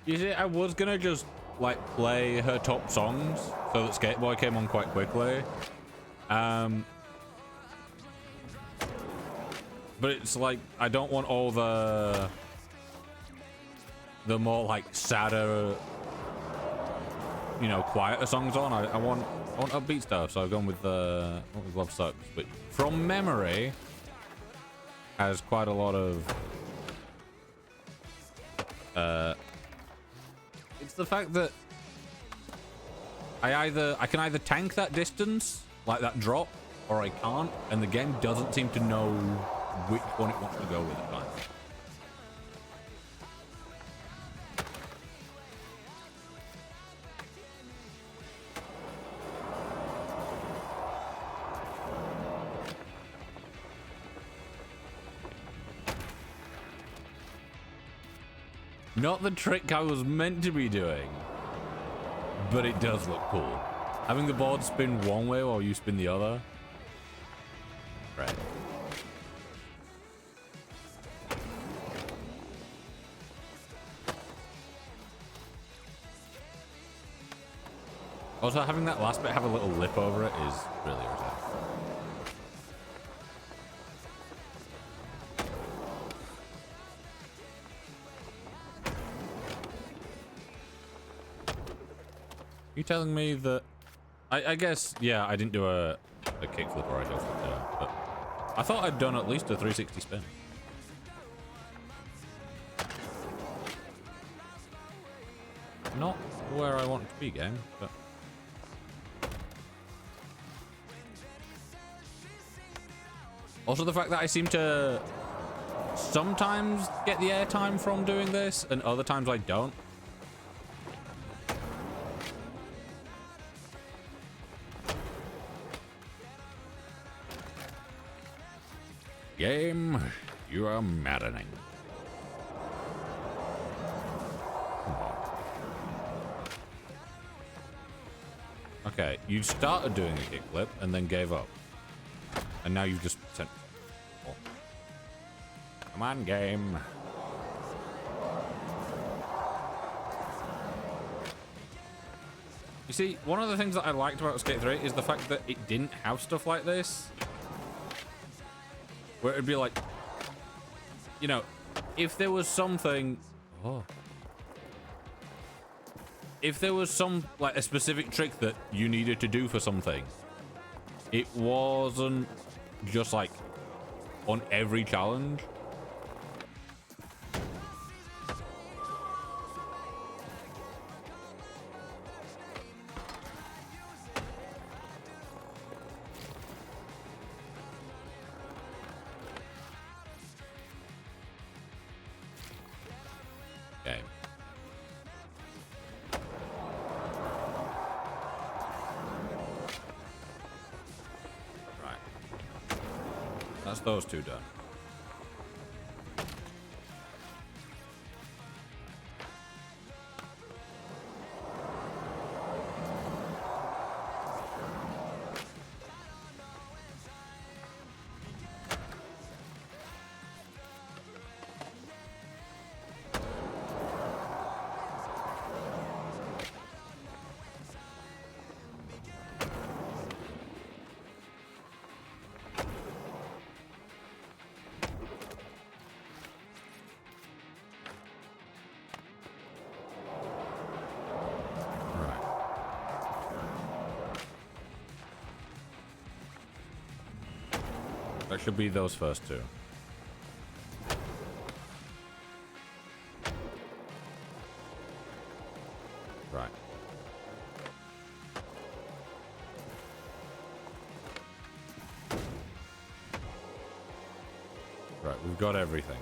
You see, I was gonna just like play her top songs so that Skateboy came on quite quickly. But it's like I don't want all the more like sadder, you know, quieter songs on. I want upbeat stuff, so I've gone with Love Sucks, but from memory has quite a lot of it's the fact that I can either tank that distance, like that drop, or I can't, and the game doesn't seem to know which one it wants to go with at times. Not the trick I was meant to be doing, but it does look cool. Having the board spin one way while you spin the other. Right. Also, having that last bit have a little lip over it is really irritating. You telling me that... I guess, yeah, I didn't do a kickflip or a heel flip there, but I thought I'd done at least a 360 spin. Not where I want to be, game, but... Also, the fact that I seem to sometimes get the airtime from doing this, and other times I don't. Game, you are maddening. Okay, you started doing a kickflip and then gave up. And now you've just sent... Oh. Come on, game. You see, one of the things that I liked about Skate 3 is the fact that it didn't have stuff like this. Where it'd be like, you know, if there was something... Oh. If there was some, like, a specific trick that you needed to do for something, it wasn't just, like, on every challenge. Okay. That's those two done. That should be those first two. Right. Right, we've got everything.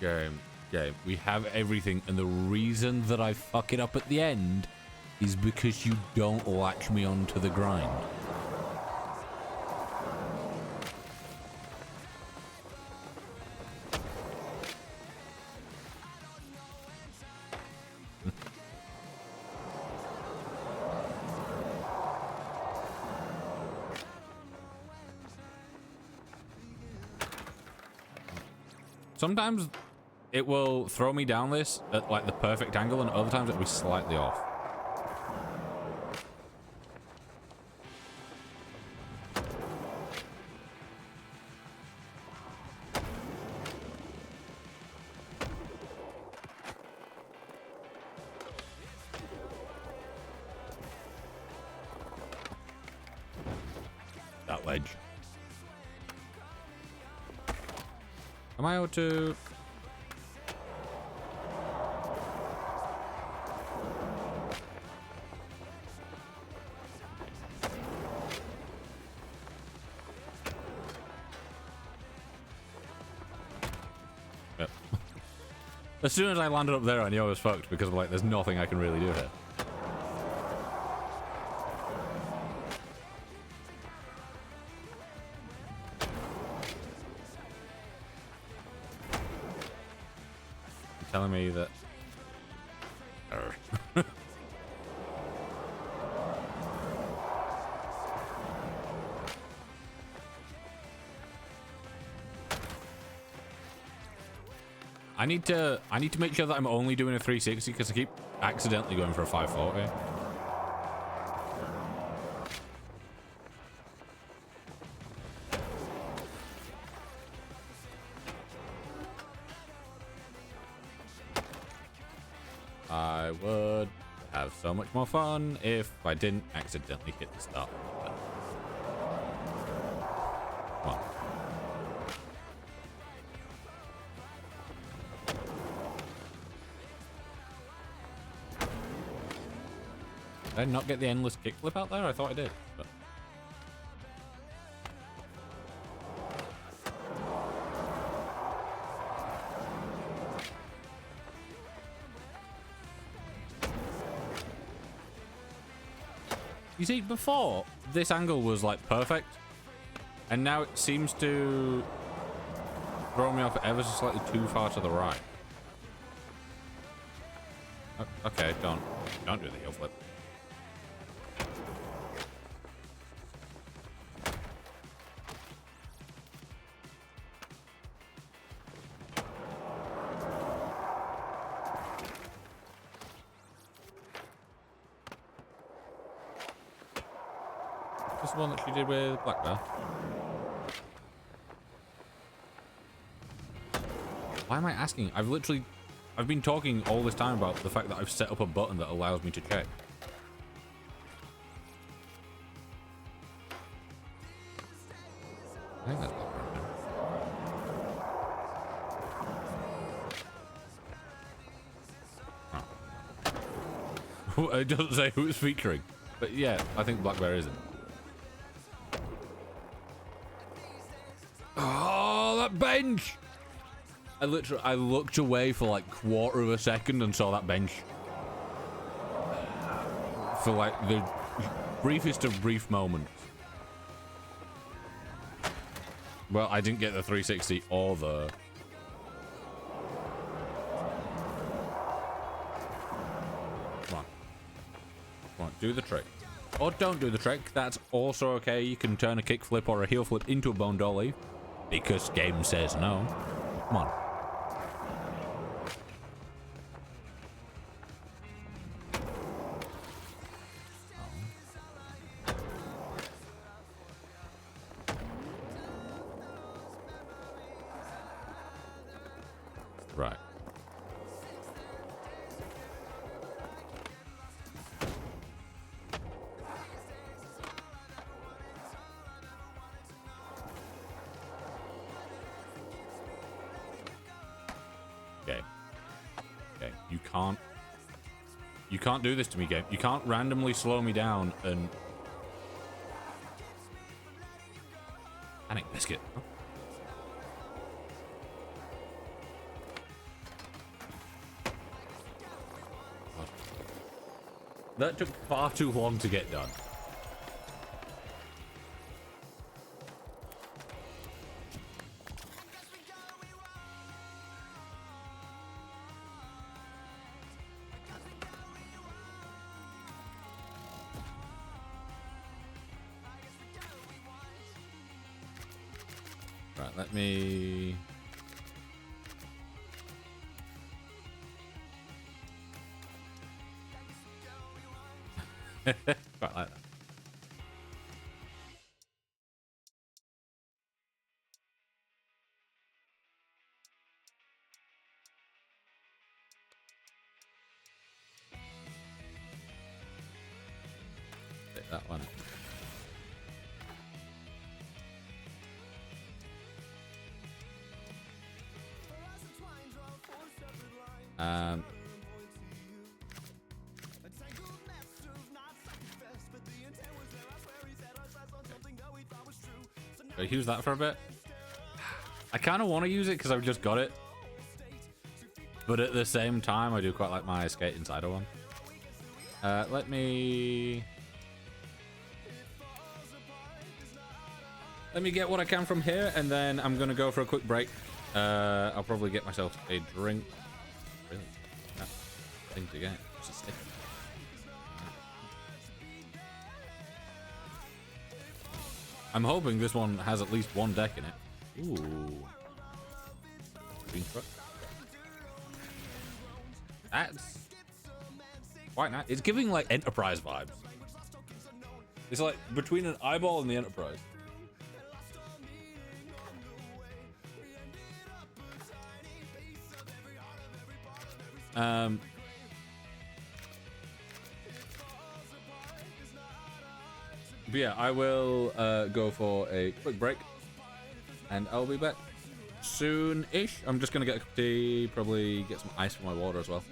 Okay, we have everything, and the reason that I fuck it up at the end is because you don't latch me onto the grind. Sometimes it will throw me down this at like the perfect angle, and other times it'll be slightly off. That ledge. Am I able to... Yep. As soon as I landed up there, I knew I was fucked because I'm like, there's nothing I can really do here. Telling me that I need to make sure that I'm only doing a 360 because I keep accidentally going for a 540. I would have so much more fun if I didn't accidentally hit the start button. Come on. Did I not get the endless kickflip out there? I thought I did. But... You see, before, this angle was, like, perfect. And now it seems to throw me off ever so slightly too far to the right. Okay, don't do the heel flip. This is the one that she did with Black Bear. Why am I asking? I've been talking all this time about the fact that I've set up a button that allows me to check. I think that's Black Bear. Oh. It doesn't say who it's featuring. But yeah, I think Black Bear isn't. Oh, that bench! I looked away for like quarter of a second and saw that bench. For like the briefest of brief moments. Well, I didn't get the 360 or the... Come on. Come on, do the trick. Or don't do the trick, that's also okay. You can turn a kickflip or a heel flip into a bone dolly. Because game says no. Come on. Right. Okay. Okay. You can't do this to me, game. You can't randomly slow me down and... Panic biscuit. Huh? That took far too long to get done. Right, let me... Quite like that. Take that one. Should I use that for a bit? I kind of want to use it because I've just got it. But at the same time, I do quite like my skate insider one. Let me get what I can from here, and then I'm going to go for a quick break. I'll probably get myself a drink. Really? That thing to get. It's a stick. I'm hoping this one has at least one deck in it. Ooh. Green truck. That's quite nice. It's giving like Enterprise vibes. It's like between an eyeball and the Enterprise. But yeah, I will go for a quick break, and I'll be back soon-ish. I'm just gonna get a cup of tea, probably get some ice for my water as well.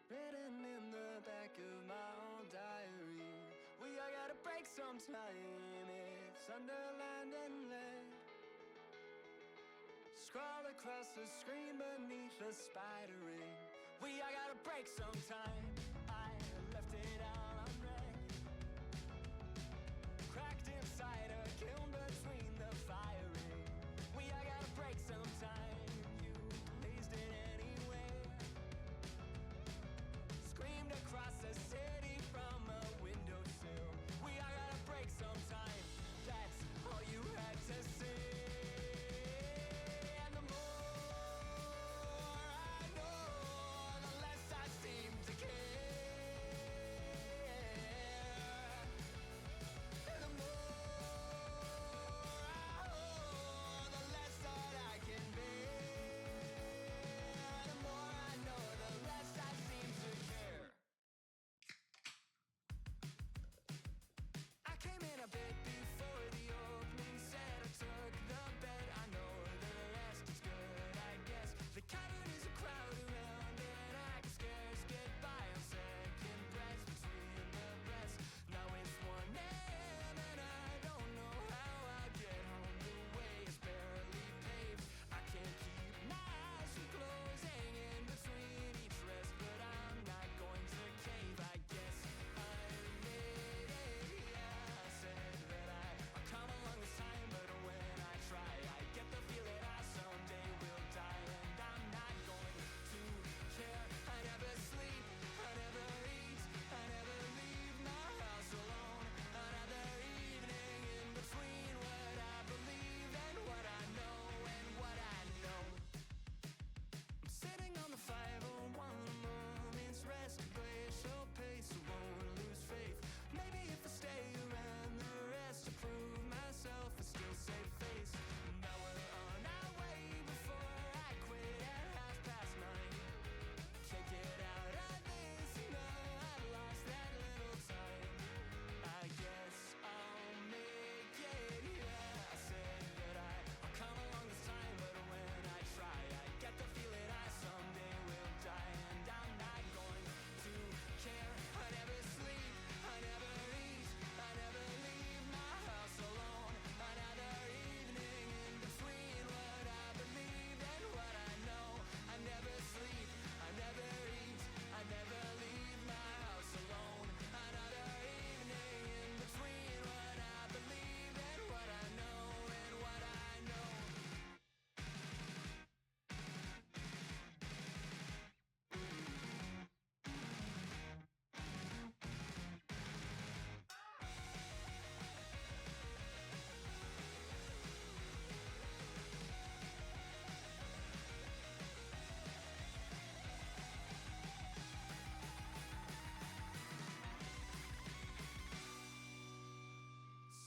Written in the back of my old diary, we all gotta break sometime. It's underlined and red. Scroll across the screen beneath the spider ring. We all gotta break sometime. I left it all unread. Cracked inside a kiln between the firing. We all gotta break sometime. You blazed it anywhere. Screamed across the city from a windowsill. We all gotta break sometime. That's all you had to say. And the more I know, the less I seem to care. And the more I hold, the less that I can bear. The more I know, the less I seem to care. I came in a bit before the opening set. I took the bet. I know the rest is good, I guess. The cavern is a crowd around, and I can scarce get by on second breaths between the breaths. Now it's 1 a.m. and I don't know how I'll get home. The way is barely paved. I can't keep my eyes from closing in between each rest, but I'm not going to cave. I guess I made it. Yeah, I said that I'll come along this time, but when I try, I get the feeling I someday will die, and I'm not going to care. I never sleep, I never eat, I never leave my house alone. Another evening in between what I believe and what I know and what I know. I'm sitting on the 501 moment's rest, glacial pace, I won't lose faith. Maybe if I stay around the rest to prove myself, I still save face. Now we're on our way before I quit at 9:30. Can't get out of this, no, I've lost that little time. I guess I'll make it, yeah. I said that I'll come along this time, but when I try, I get the feeling I someday will die, and I'm not going to care. I never sleep, I never eat, I never leave my house alone. Another evening in between what I believe and what I know. I never sleep, I never eat, I never leave my house alone. Another evening in between what I believe and what I know and what I know.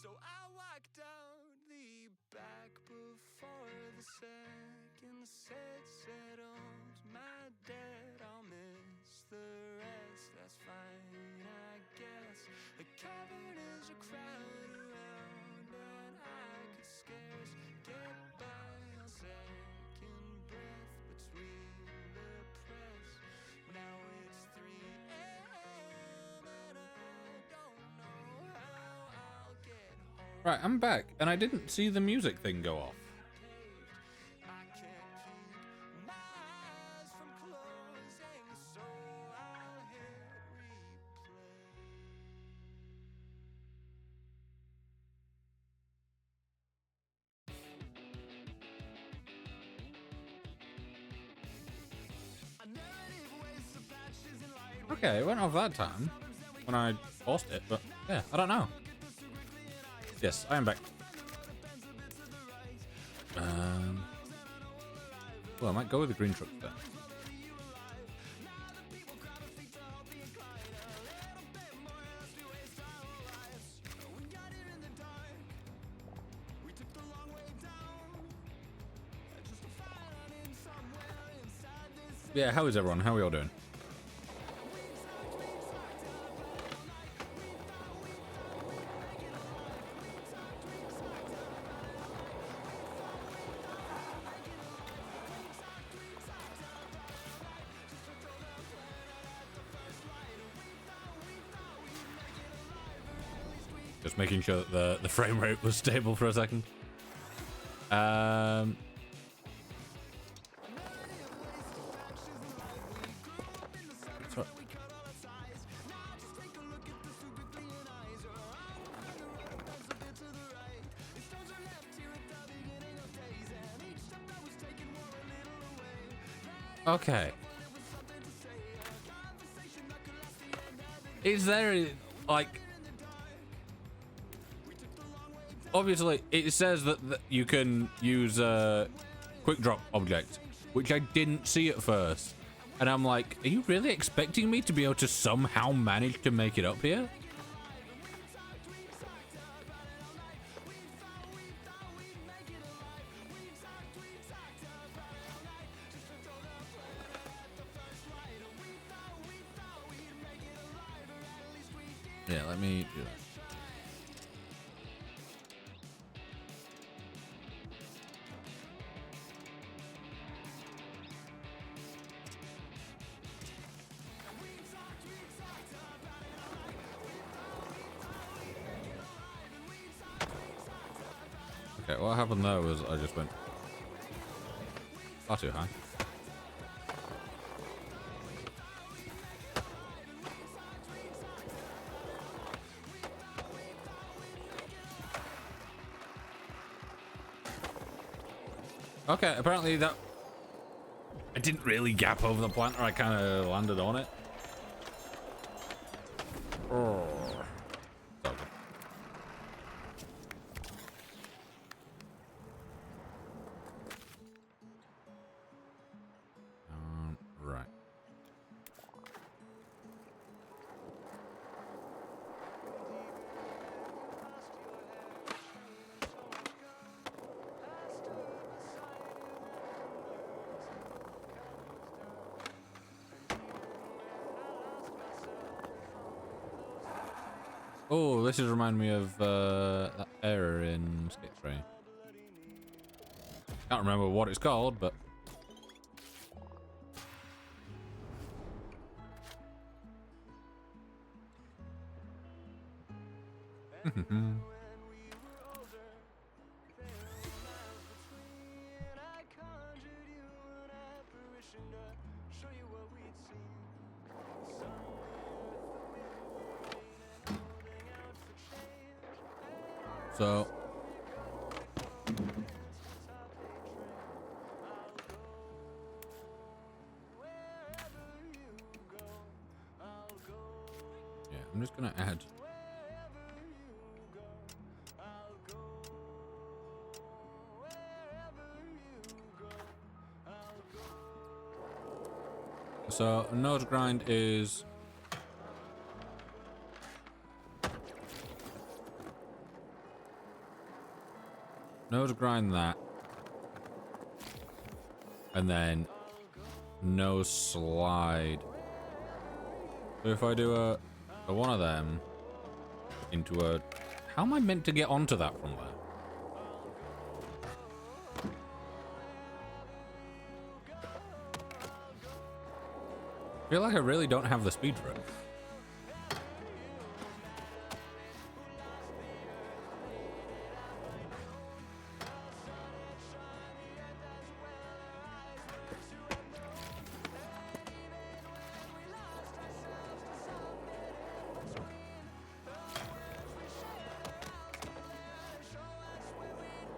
So I walked out the back before the second set settled. My debt, I'll miss the rest. That's fine, I guess. The cavern is a crowd around, and I could scarce get by on second breath between the press. Now it's 3 a.m. and I don't know how I'll get home. Right, I'm back, and I didn't see the music thing go off. I can't keep my eyes from closing, so I'll hit replay. Okay, it went off that time when I paused it, but yeah, I don't know. Yes, I am back. Well, I might go with the green truck then. Yeah, how is everyone? How are we all doing? Just making sure that the frame rate was stable for a second. Sorry. Okay. Is there, like... Obviously, it says that you can use a quick drop object, which I didn't see at first. And I'm like, are you really expecting me to be able to somehow manage to make it up here? Yeah, let me do that. Okay, what happened there was I just went far too high. Okay, apparently that... I didn't really gap over the planter, I kind of landed on it. Oh. So good. Right. Oh, this is remind me of that error in Skate 3. Can't remember what it's called, but so yeah, I'm just gonna add. So nose grind is nose grind that, and then nose slide. So if I do a one of them into a, how am I meant to get onto that from there? I feel like I really don't have the speed for it.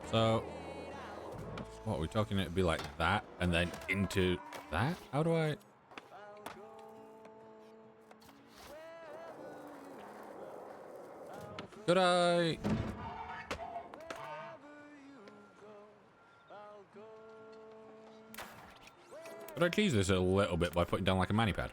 So, what are we talking? It'd be like that, and then into that? How do I? Could I? Could I tease this a little bit by putting down like a mani pad?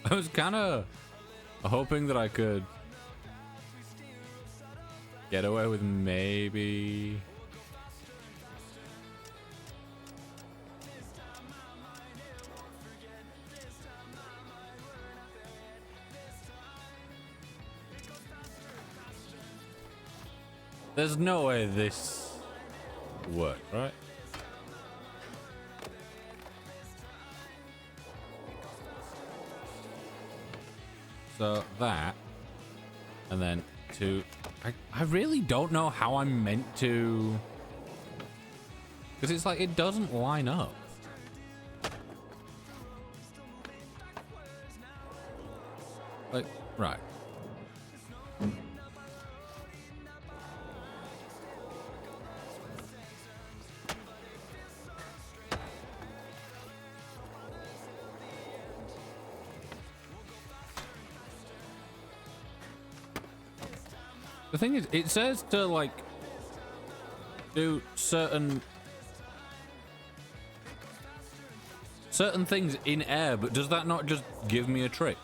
I was kind of hoping that I could get away with maybe... There's no way this worked, right? So that, and then two. I really don't know how I'm meant to, because it's like it doesn't line up. Like, right. The thing is, it says to like do certain things in air, but does that not just give me a trick?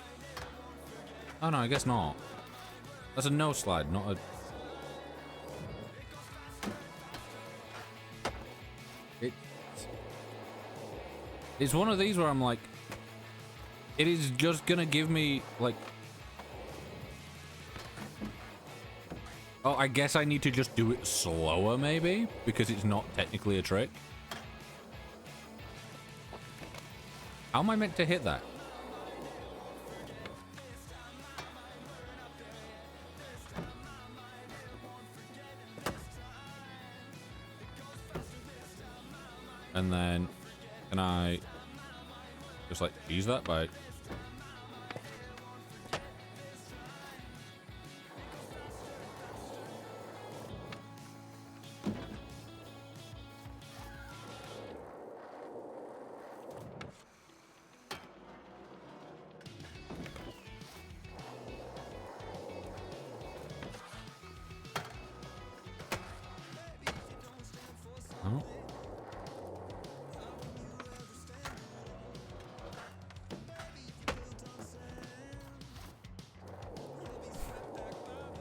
Oh no, I guess not. That's a no slide, not a... It's one of these where I'm like, it is just gonna give me like... Oh, I guess I need to just do it slower, maybe? Because it's not technically a trick. How am I meant to hit that? And then, can I just like use that by... Oh.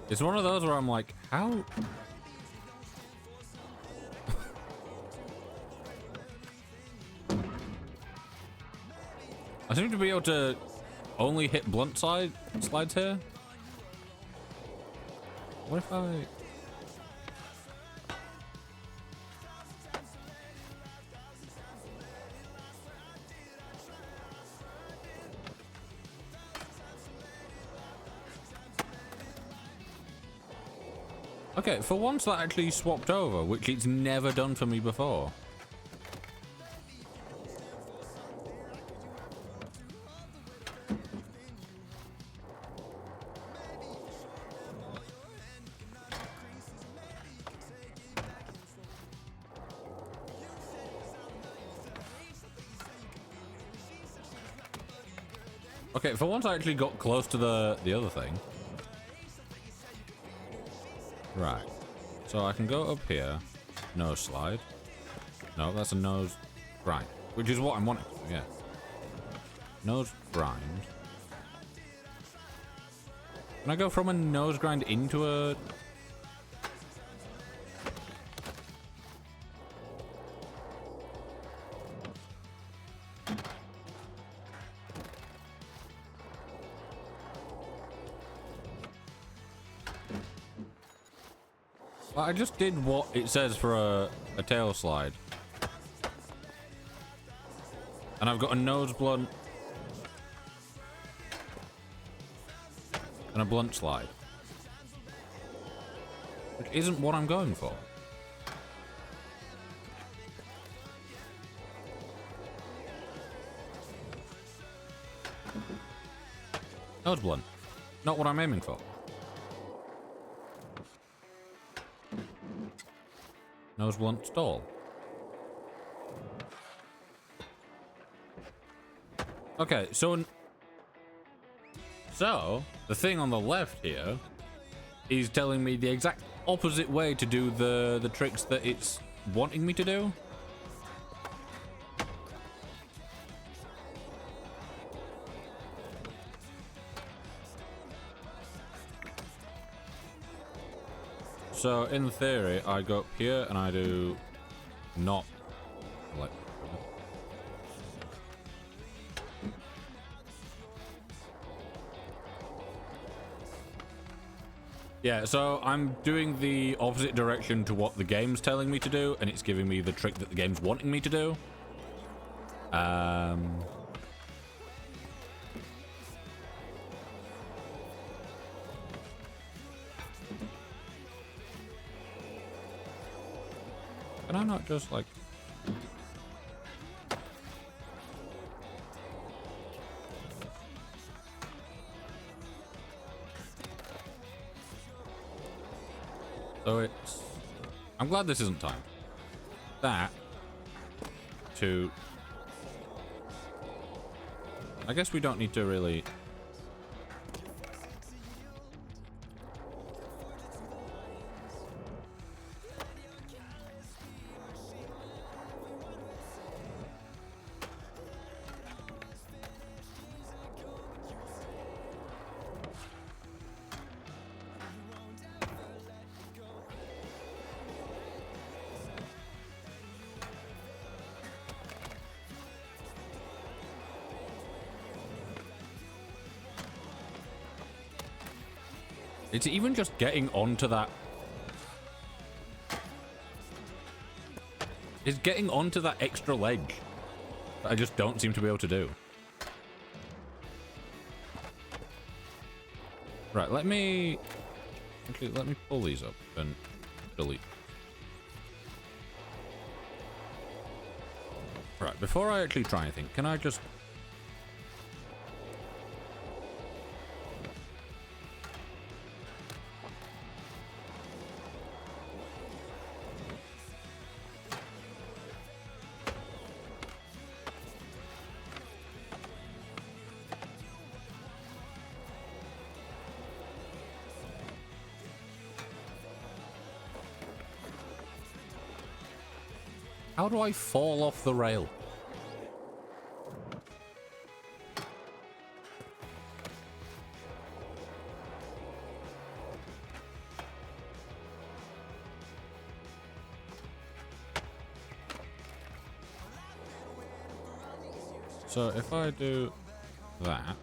It's one of those where I'm like, how? I seem to be able to only hit blunt slides here. What if I... Okay, for once that actually swapped over, which it's never done for me before. Okay, for once I actually got close to the other thing. Right. So I can go up here. Nose slide. No, that's a nose grind. Which is what I'm wanting. Yeah. Nose grind. Can I go from a nose grind into a... I just did what it says for a tail slide. And I've got a nose blunt. And a blunt slide. which isn't what I'm going for. Nose blunt. Not what I'm aiming for. Nose blunt stall. Okay, so the thing on the left here is telling me the exact opposite way to do the tricks that it's wanting me to do. So in theory, I go up here and I do not like. Yeah, so I'm doing the opposite direction to what the game's telling me to do, and it's giving me the trick that the game's wanting me to do. Can I not just, like... So it's... I'm glad this isn't time. That... to... I guess we don't need to really... It's even just getting onto that. It's getting onto that extra ledge that I just don't seem to be able to do. Right, let me pull these up and delete. Right, before I actually try anything, can I just... How do I fall off the rail? So if I do that...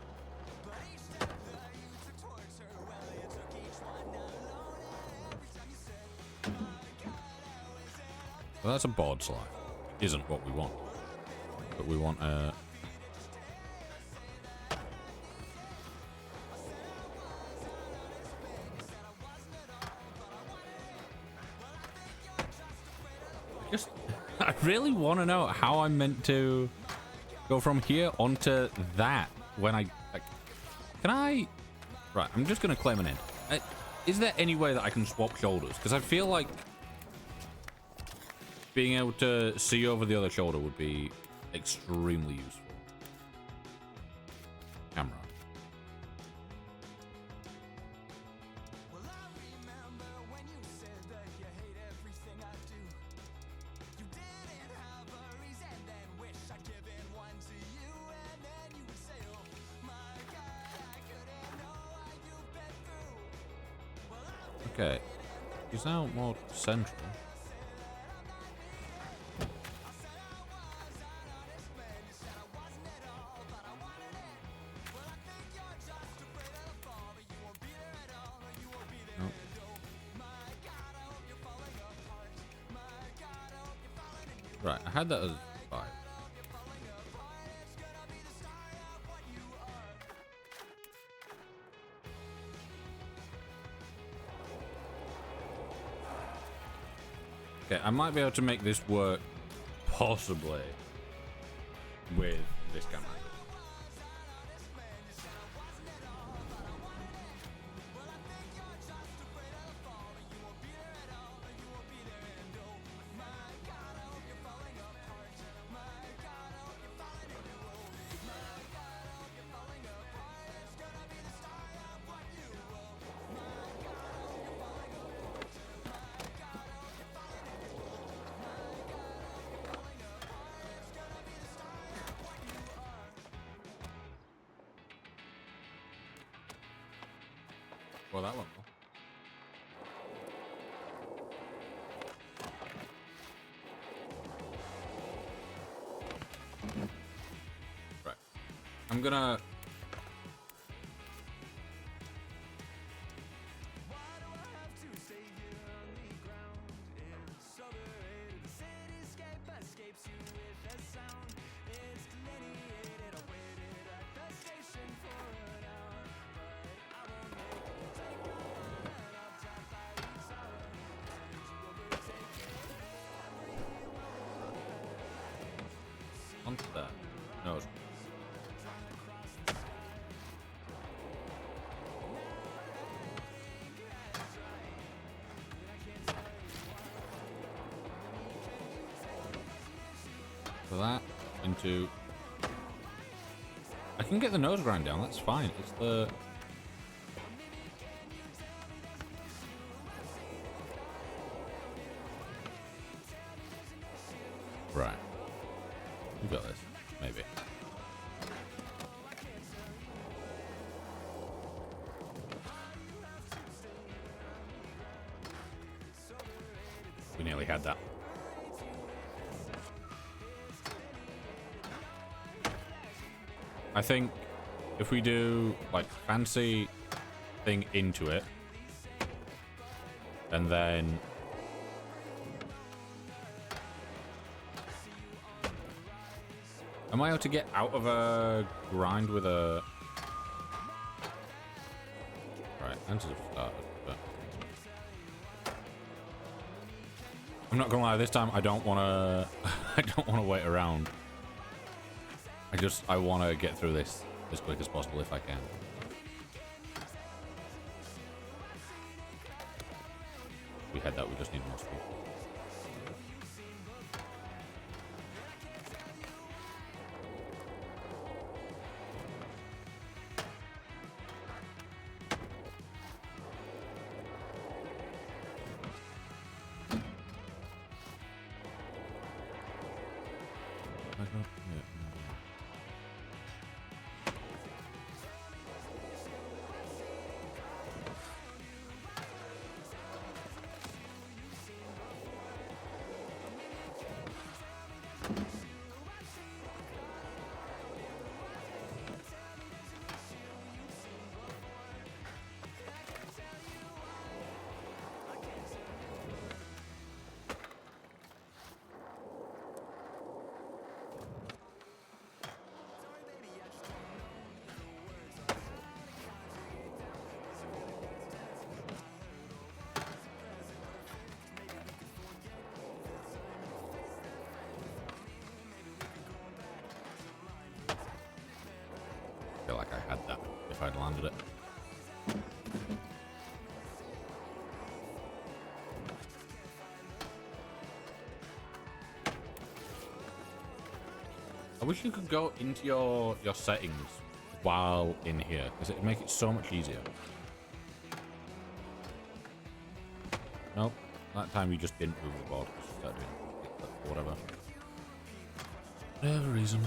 Well, that's a board slide. Isn't what we want. But we want a... I really want to know how I'm meant to go from here onto that when I... Like, can I... Right, I'm just going to claim an end. Is there any way that I can swap shoulders? Because I feel like being able to see over the other shoulder would be extremely useful. Camera. Okay, he's now more central. Nope. Right, I had that as 5. Okay, I might be able to make this work, possibly, with this camera. Well, that went well. Right. I'm gonna... onto that. No. For that, into... I can get the nose grind down, that's fine. It's the... Right. You got this. Maybe. We nearly had that. I think if we do like fancy thing into it and then am I able to get out of a grind with a... Right, answers have started, but... I'm not gonna lie, this time I don't wanna... I don't wanna wait around. I wanna get through this as quick as possible if I can. We had that, we just need more speed. I feel like I had that if I'd landed it. I wish you could go into your settings while in here, because it'd make it so much easier. Nope. That time you just didn't move the board. Just started doing it for whatever. Whatever reason.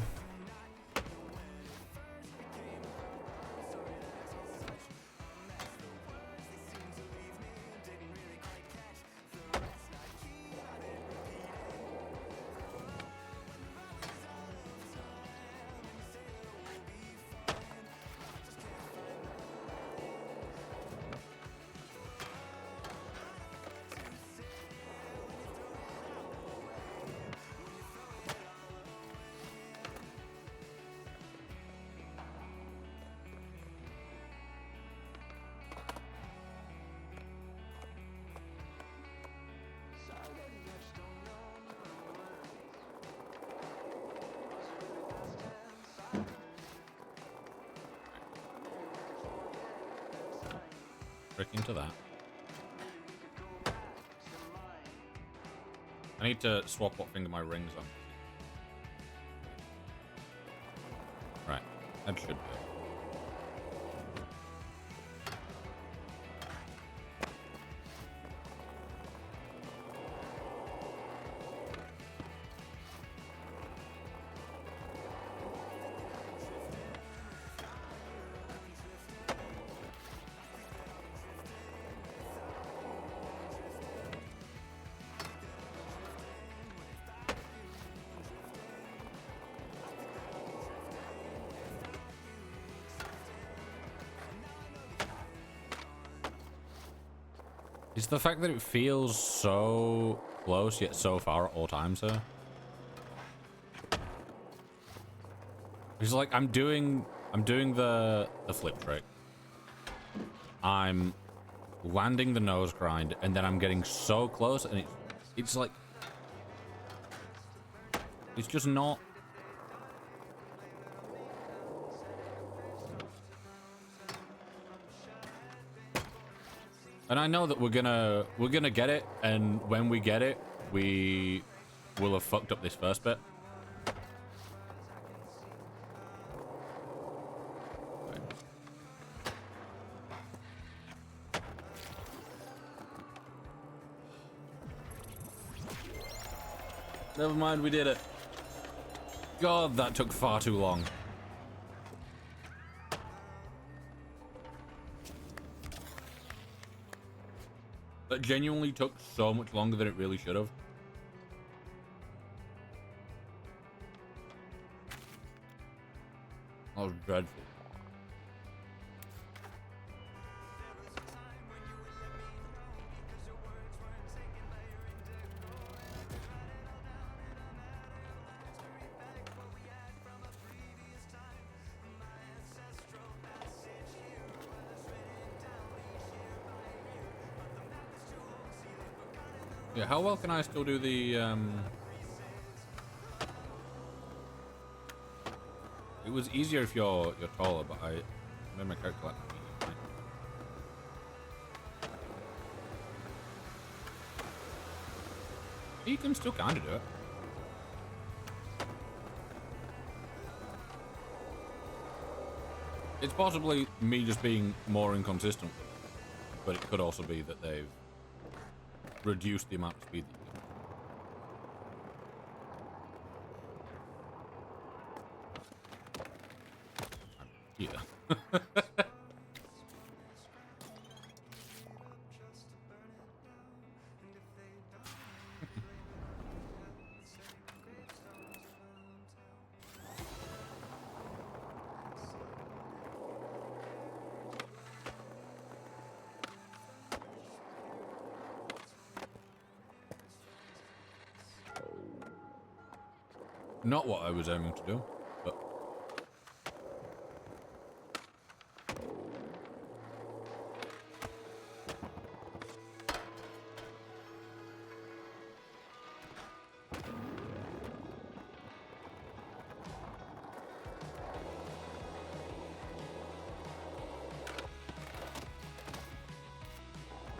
trick into that. I need to swap what finger my ring's on. Right, that should be it. It's the fact that it feels so close yet so far at all times, sir. It's like I'm doing the flip trick. I'm landing the nose grind, and then I'm getting so close, and it's like it's just not. And I know that we're gonna get it, and when we get it, we will have fucked up this first bit. Never mind, we did it. God, that took far too long. That genuinely took so much longer than it really should have. That was dreadful. Yeah, how well can I still do the, It was easier if you're taller, but I made my character like medium. You can still kind of do it. It's possibly me just being more inconsistent, but it could also be that they've reduced the amount of speed that you get. Yeah. Not what I was aiming to do, but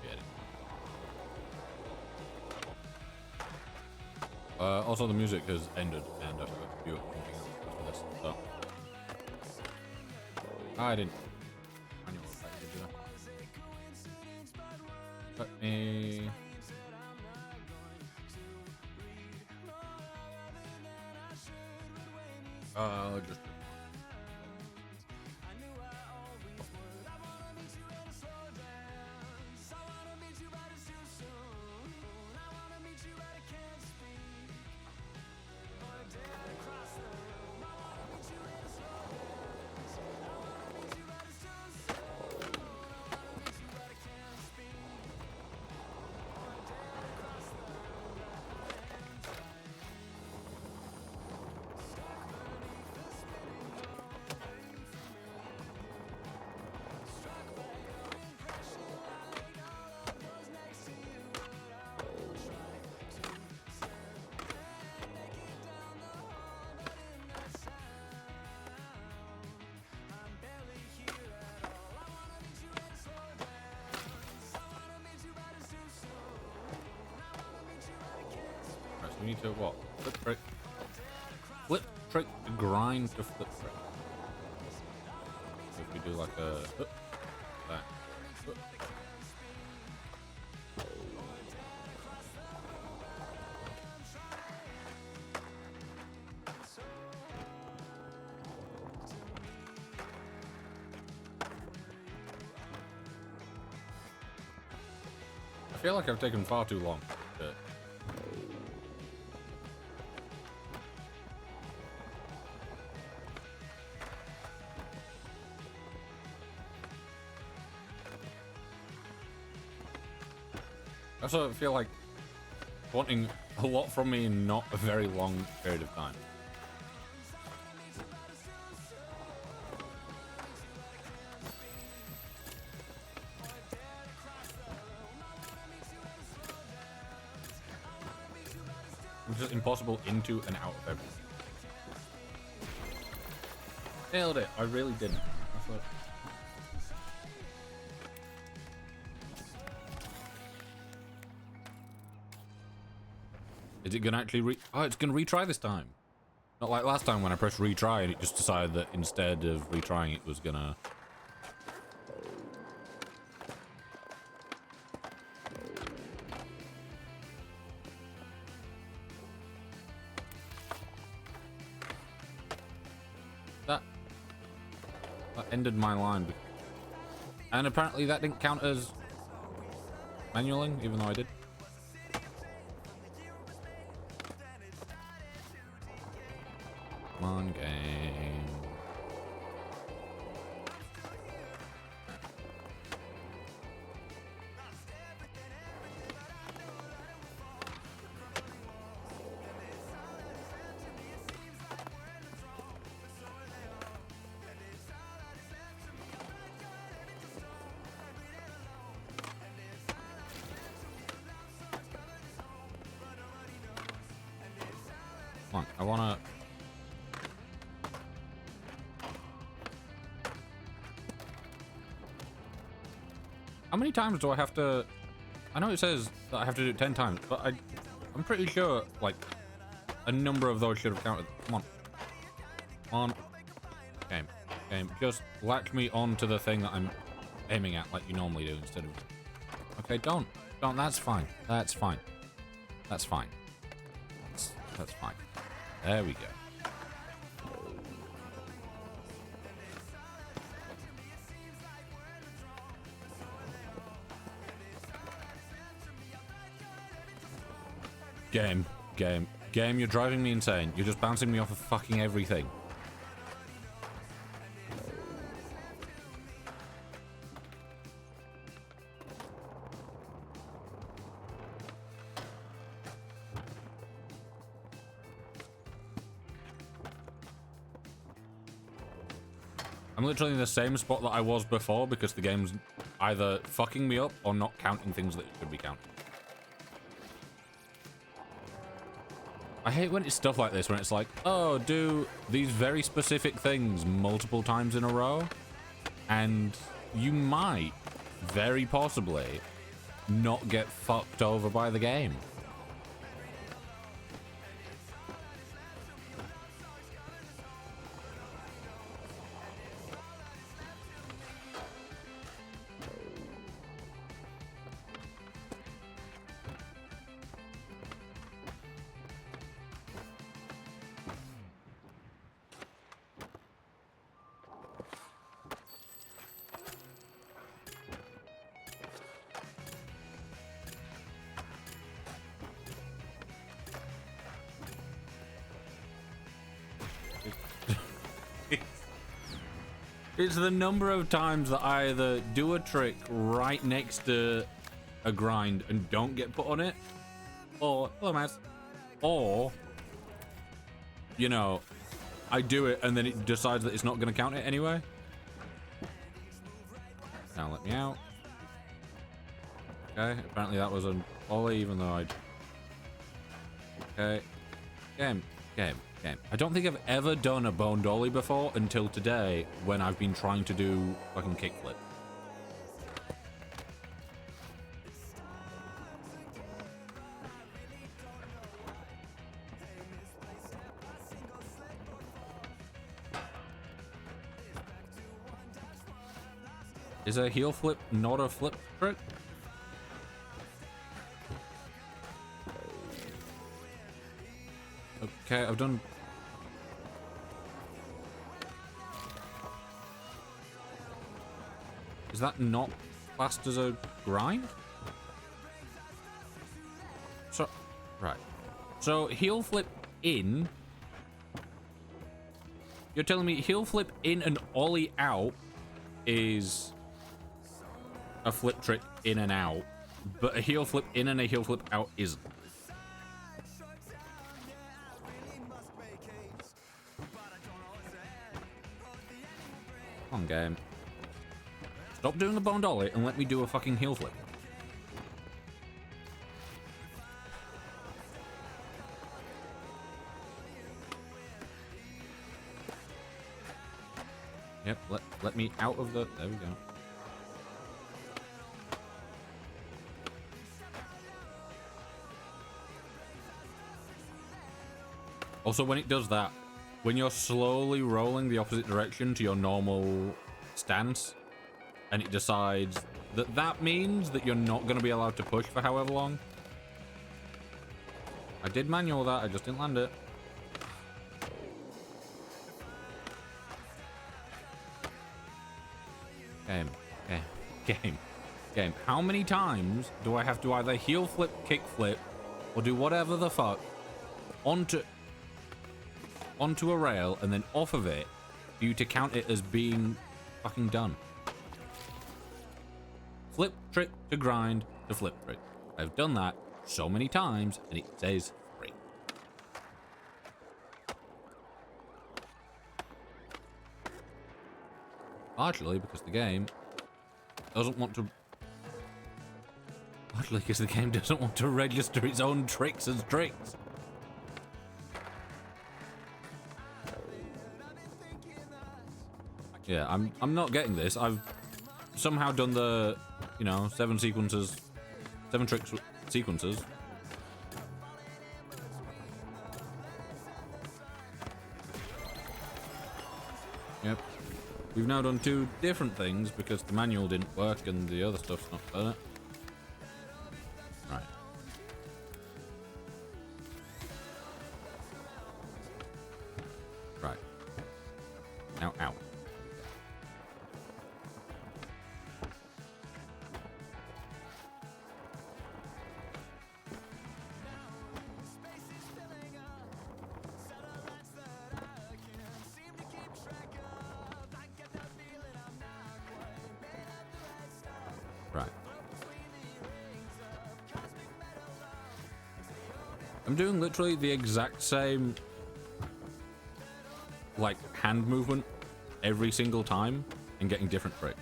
get it. Also, the music has ended, and I forgot to do something else after this. So I didn't. I knew what I did that. Let me. Just. We need to what? Flip trick. Flip trick to grind to flip trick. So if we do like a that. I feel like I've taken far too long. I also feel like wanting a lot from me in not a very long period of time. It's just impossible into and out of everything. Nailed it. I really didn't. I thought... Is it gonna actually oh, it's gonna retry this time. Not like last time when I pressed retry and it just decided that instead of retrying it was gonna... That ended my line. And apparently that didn't count as manualing, even though I did. Come on, game. Come on, I wanna... How many times do I have to... I know it says that I have to do it 10 times, but I'm pretty sure, like, a number of those should have counted. Come on. Come on. Game. Game. Just latch me onto the thing that I'm aiming at like you normally do instead of... Okay, don't. That's fine. That's fine. That's fine. That's fine. There we go. Game, you're driving me insane. You're just bouncing me off of fucking everything. I'm literally in the same spot that I was before because the game's either fucking me up or not counting things that it should be counting. I hate when it's stuff like this, when it's like, oh, do these very specific things multiple times in a row, and you might, very possibly, not get fucked over by the game. It's the number of times that I either do a trick right next to a grind and don't get put on it, or, hello, Matt, or, you know, I do it and then it decides that it's not going to count it anyway. Now let me out. Okay, apparently that was an ollie, even though I... Okay. Game. I don't think I've ever done a bone dolly before until today when I've been trying to do fucking kickflip. Is a heel flip not a flip trick? Okay, I've done... Is that not classed as a grind? So, right. So, heel flip in... You're telling me heel flip in and ollie out is a flip trick in and out, but a heel flip in and a heel flip out isn't. Come on, game. Stop doing the bone dolly and let me do a fucking heel flip. Yep, let me out of the... There we go. Also, when it does that, when you're slowly rolling the opposite direction to your normal stance, and it decides that that means that you're not going to be allowed to push for however long. I did manual that, I just didn't land it. Game. How many times do I have to either heel flip, kick flip, or do whatever the fuck onto a rail and then off of it for you to count it as being fucking done? Flip trick to grind to flip trick. I've done that so many times and it says free. Largely because the game doesn't want to... Largely because the game doesn't want to register its own tricks as tricks. Yeah, I'm not getting this. I've somehow done the, you know, 7 tricks sequences. Yep. We've now done 2 different things because the manual didn't work and the other stuff's not done it. Right. Right. Now out. Right. I'm doing literally the exact same, like, hand movement every single time and getting different tricks.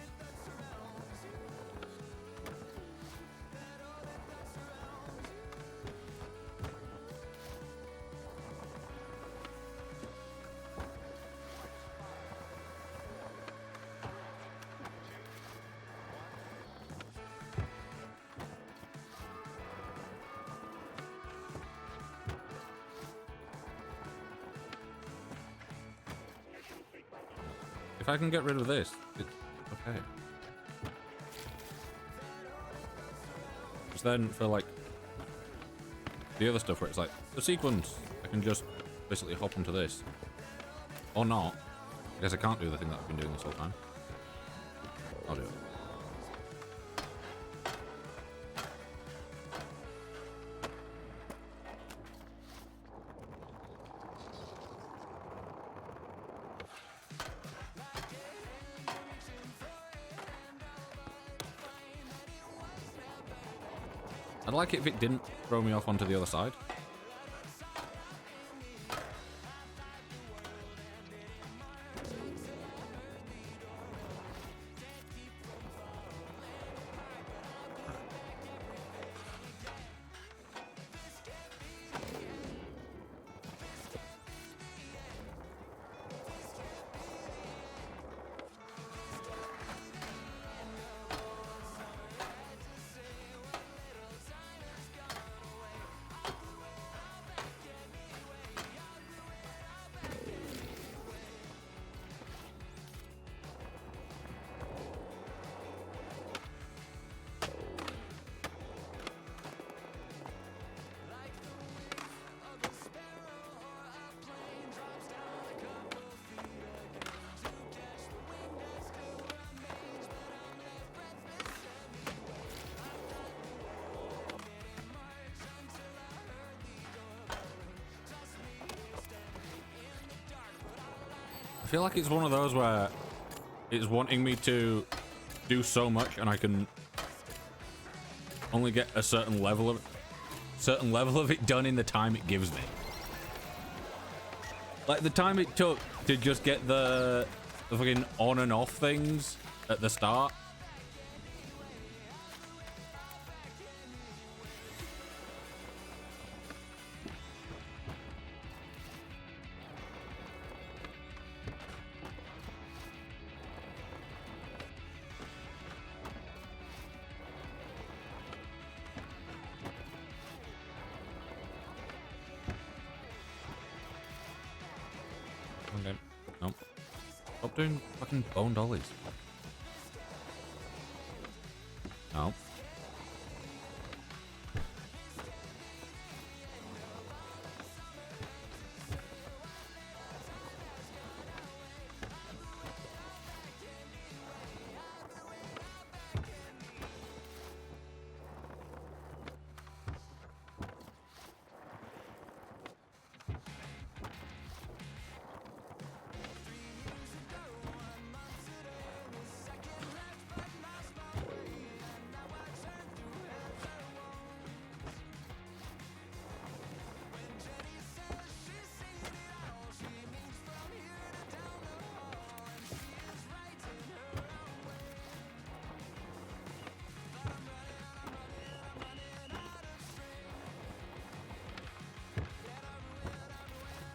If I can get rid of this, it's okay. Because then for, like, the other stuff where it's like, the sequence, I can just basically hop onto this. Or not. I guess I can't do the thing that I've been doing this whole time. I'll do it. I'd like it if it didn't throw me off onto the other side. I feel like it's one of those where it's wanting me to do so much and I can only get a certain level of it done in the time it gives me. Like the time it took to just get the fucking on and off things at the start. Okay. Nope. Stop doing fucking bone dollies. No.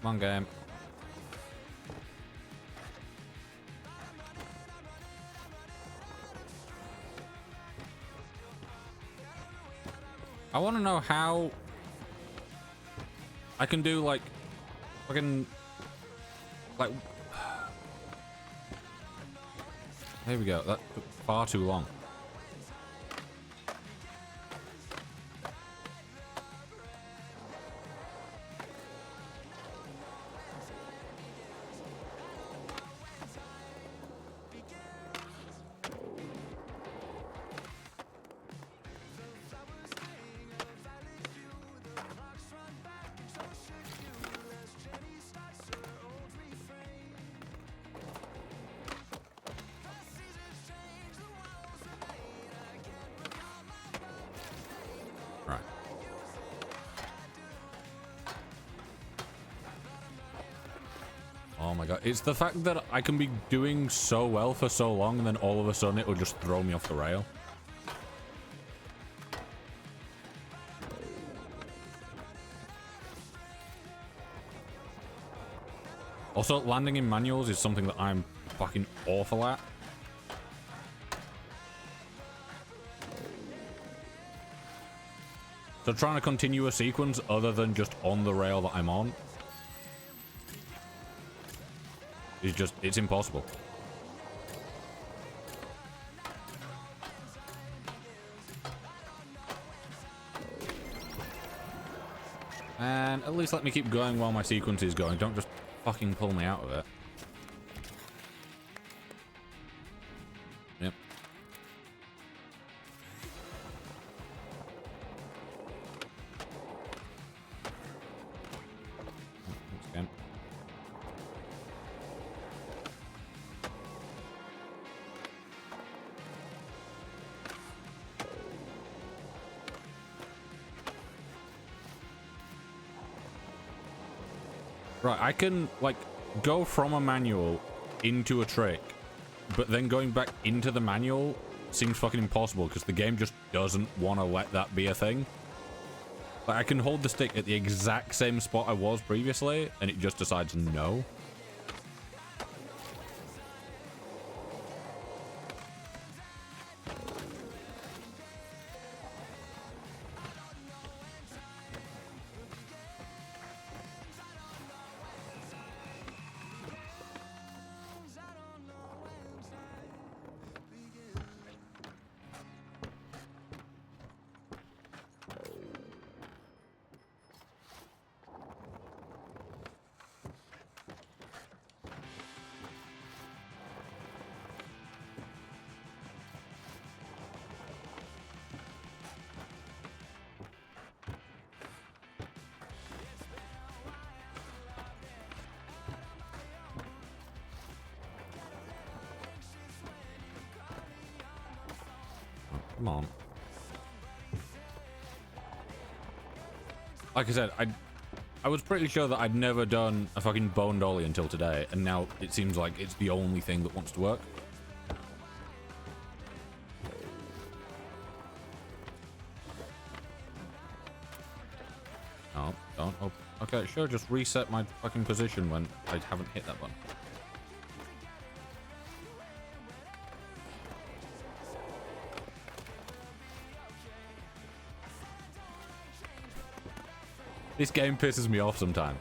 Come on, game. I want to know how I can do like fucking like. There we go. That took far too long. Oh my god, it's the fact that I can be doing so well for so long and then all of a sudden it will just throw me off the rail. Also, landing in manuals is something that I'm fucking awful at. So trying to continue a sequence other than just on the rail that I'm on is just, it's impossible. And at least let me keep going while my sequence is going. Don't just fucking pull me out of it. Yep. Once again. Right, I can, like, go from a manual into a trick, but then going back into the manual seems fucking impossible because the game just doesn't want to let that be a thing. Like, I can hold the stick at the exact same spot I was previously, and it just decides no. Come on. Like I said, I was pretty sure that I'd never done a fucking bone dolly until today, and now it seems like it's the only thing that wants to work. No, don't. Oh, okay, sure, just reset my fucking position when I haven't hit that button. This game pisses me off sometimes.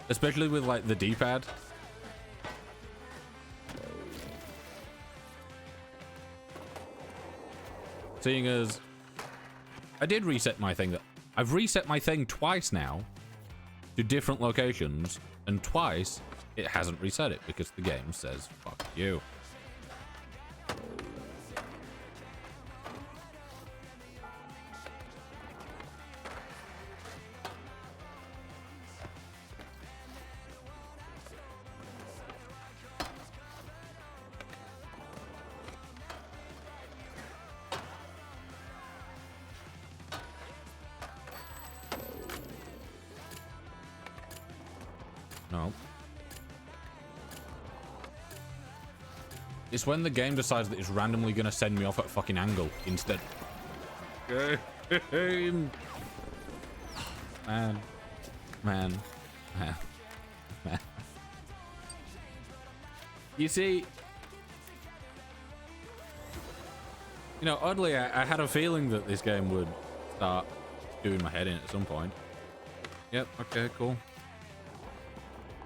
Especially with, like, the D-pad. Seeing as I did reset my thing. I've reset my thing twice now to different locations, and twice it hasn't reset it because the game says, fuck you. No. It's when the game decides that it's randomly gonna send me off at a fucking angle instead. Game. Man. Man. Man. Man. You see, you know, oddly, I had a feeling that this game would start doing my head in at some point. Yep, okay, cool.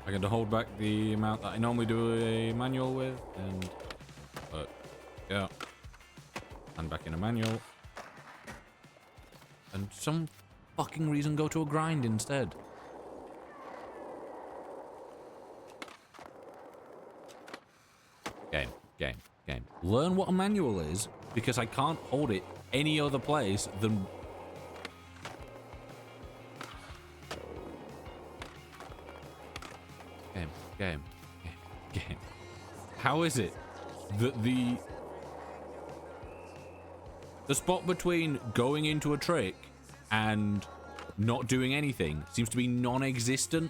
I get to hold back the amount that I normally do a manual with, and yeah, and back in a manual, and some fucking reason go to a grind instead. Game. Learn what a manual is, because I can't hold it any other place than. Game. How is it that the spot between going into a trick and not doing anything seems to be non-existent?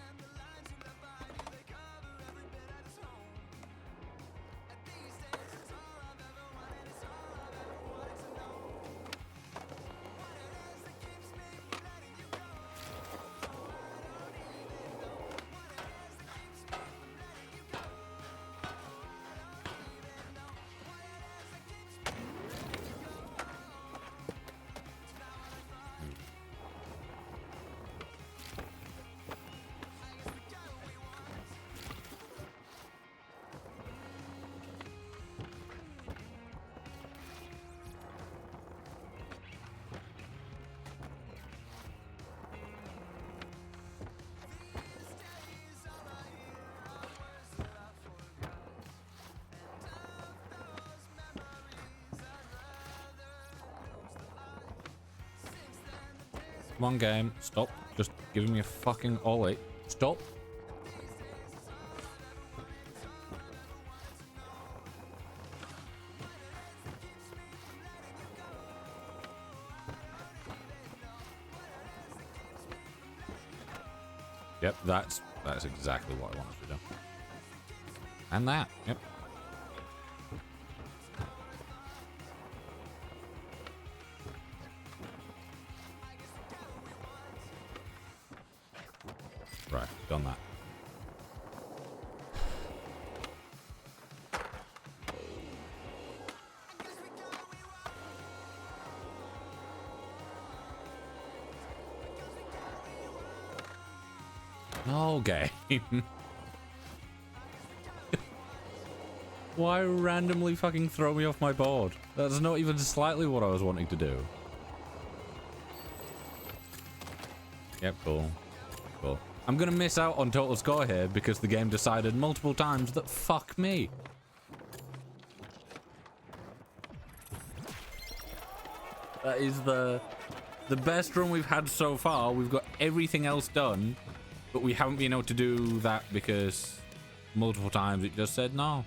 Come on, game. Stop. Just giving me a fucking ollie. Stop. Yep, that's exactly what I wanted to do. And that. Yep. Right, done that. No game. Why randomly fucking throw me off my board? That's not even slightly what I was wanting to do. Yep, cool. Cool. I'm gonna miss out on total score here because the game decided multiple times that fuck me. That is the best run we've had so far. We've got everything else done, but we haven't been able to do that because multiple times it just said no.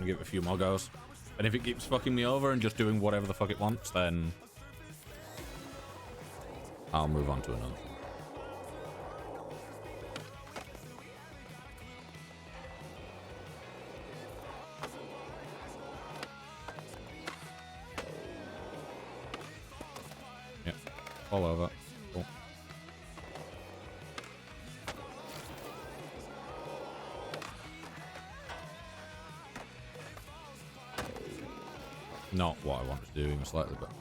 gonna give it a few more goes. And if it keeps fucking me over and just doing whatever the fuck it wants, then I'll move on to another. Yep, all over. Cool. Not what I wanted to do, even slightly, but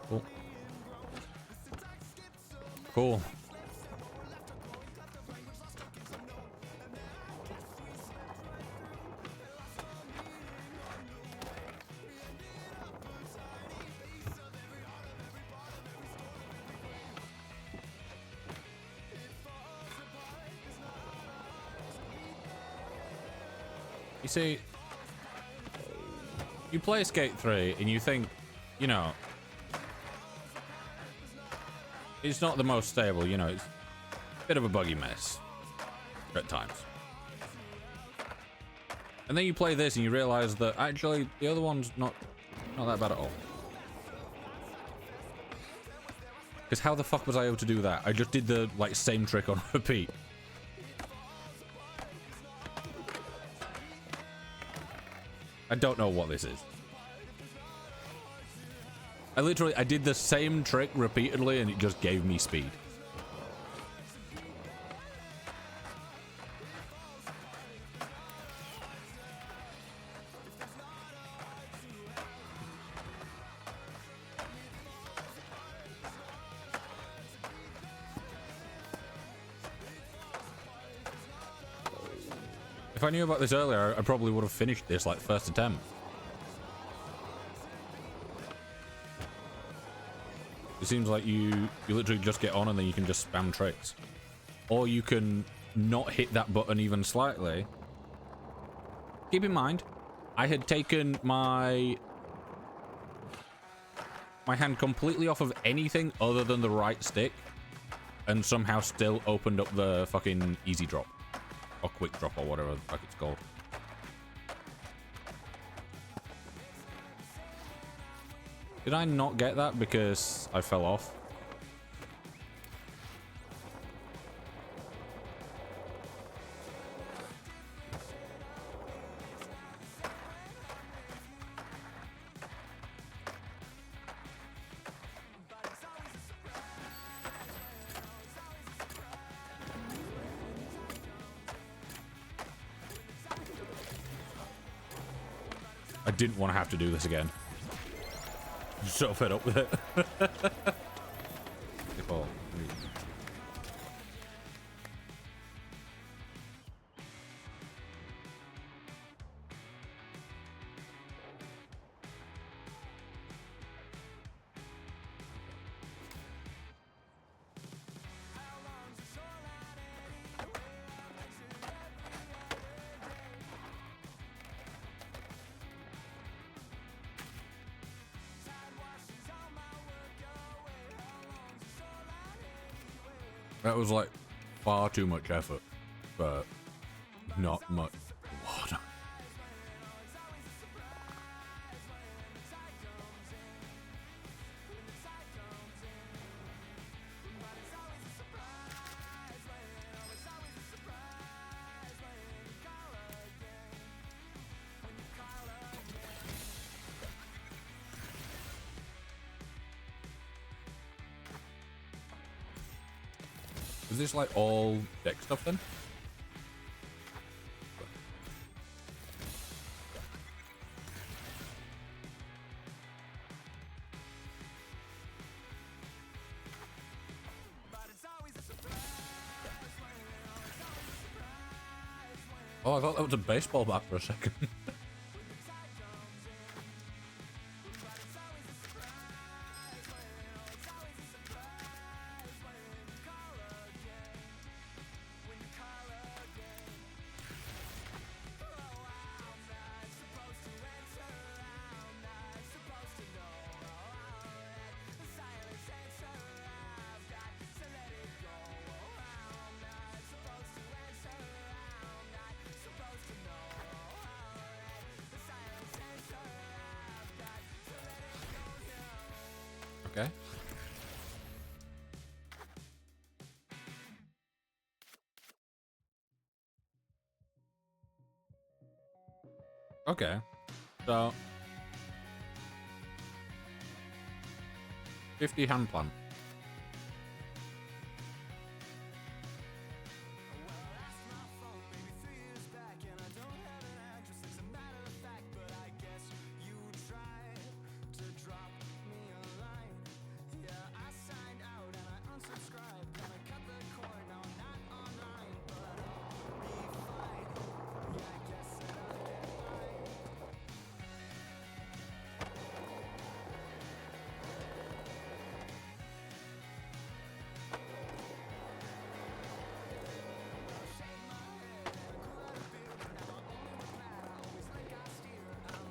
cool. Cool. You see, you play Skate 3 and you think, you know, it's not the most stable, you know, it's a bit of a buggy mess at times. And then you play this and you realize that actually the other one's not that bad at all. Because how the fuck was I able to do that? I just did the like same trick on repeat. I don't know what this is. I did the same trick repeatedly and it just gave me speed. If I knew about this earlier, I probably would have finished this like first attempt. It seems like you literally just get on and then you can just spam tricks. Or you can not hit that button even slightly. Keep in mind, I had taken my hand completely off of anything other than the right stick and somehow still opened up the fucking easy drop. Or quick drop or whatever the fuck it's called. Did I not get that because I fell off? I didn't want to have to do this again. I'm so fed up with it. That was like far too much effort, but not much water. Is this like all deck stuff then? Oh, I thought that was a baseball bat for a second. Okay. Okay. So 50 hand plant.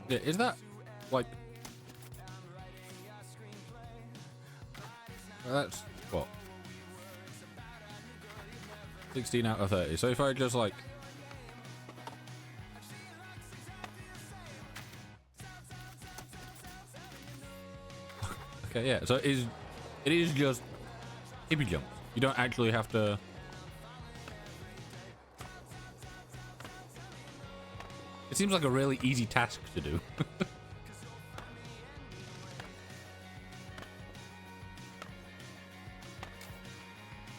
Yeah, is that like that's what 16 out of 30. So if I just like okay, yeah, so it is just hippie jumps. You don't actually have to it seems like a really easy task to do.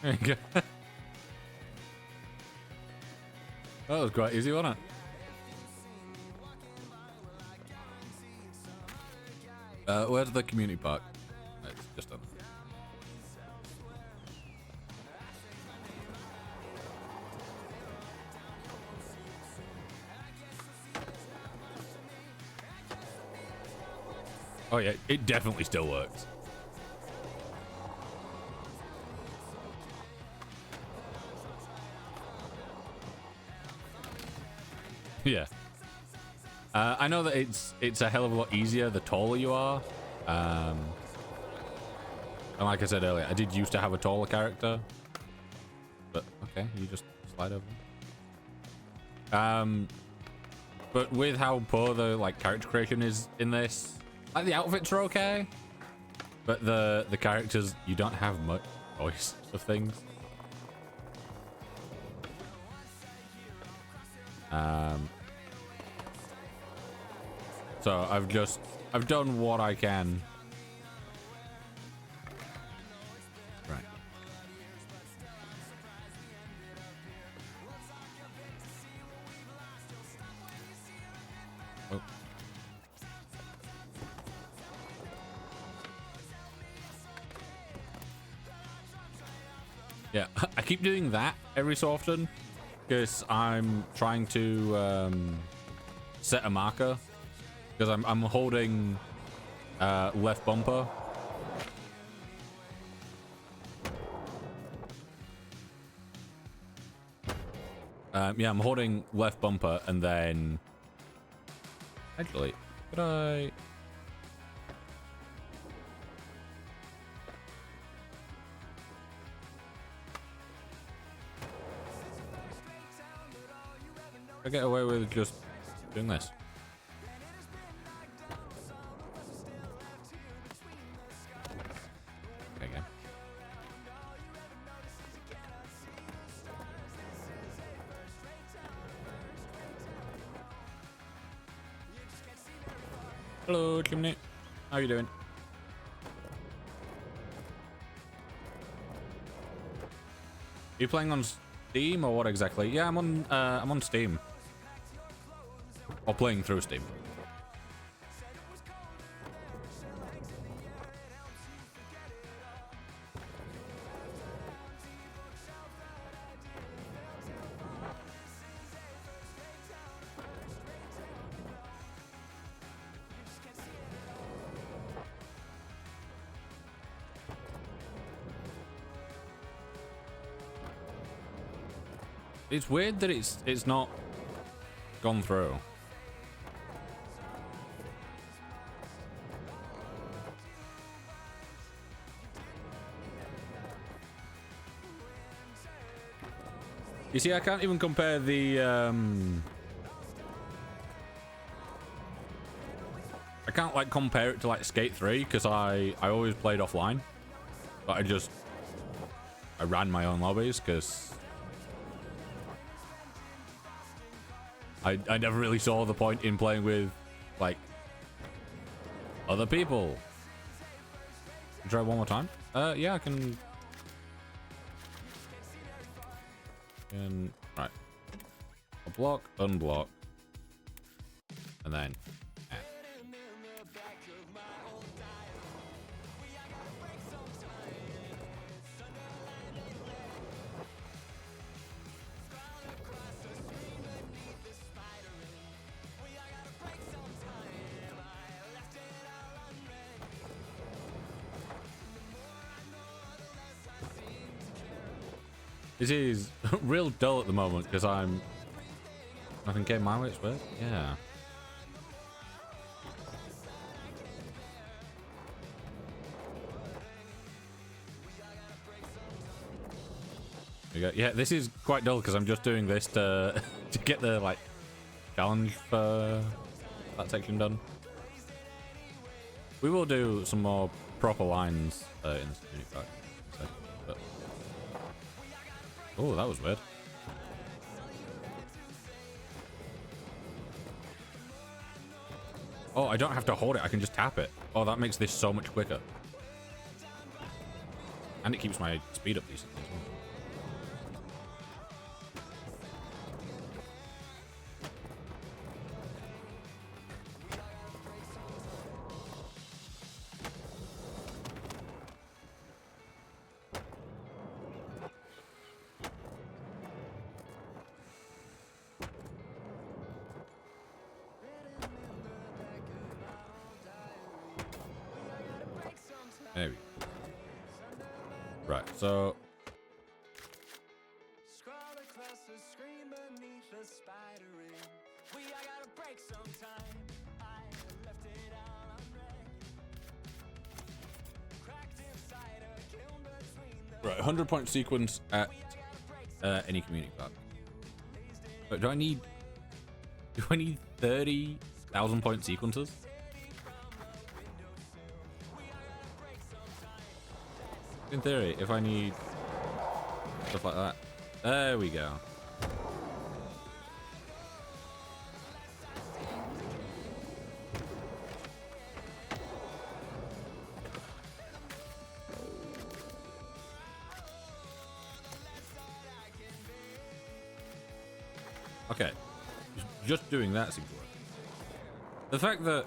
There you go. That was quite easy, wasn't it? Where's the community park? It's just done. Oh yeah, it definitely still works. Yeah. I know that it's a hell of a lot easier the taller you are. And like I said earlier, I did used to have a taller character. But okay, you just slide over. But with how poor the like character creation is in this, like the outfits are okay, but the characters, you don't have much choice of things. So I've done what I can. Right. Oh. Yeah, I keep doing that every so often because I'm trying to set a marker. Because I'm holding left bumper. Yeah, I'm holding left bumper and then... Actually, could I... I get away with just doing this. Hello, chimney. How you doing? Are you playing on Steam or what exactly? Yeah, I'm on Steam. Or playing through Steam. It's weird that it's not gone through. You see, I can't even compare the I can't like compare it to like Skate 3 because I always played offline, but I ran my own lobbies because I never really saw the point in playing with like other people. Try one more time. Yeah, I can. Right. A block, unblock, and then. This is real dull at the moment because nothing came my way. It's weird. Yeah. There you go. Yeah, this is quite dull because I'm just doing this to to get the like challenge for that section done. We will do some more proper lines in this community pack. But oh, that was weird. Oh, I don't have to hold it. I can just tap it. Oh, that makes this so much quicker. And it keeps my speed up decently as well. There we go. Right, so Scroll across the screen beneath the spider ring. I gotta break sometime. I left it all unread. Cracked inside a kiln between the right, 100-point sequence at any community pack. But do I need 30,000 point sequences? In theory, if I need stuff like that. There we go. Okay. Just doing that seems to work. The fact that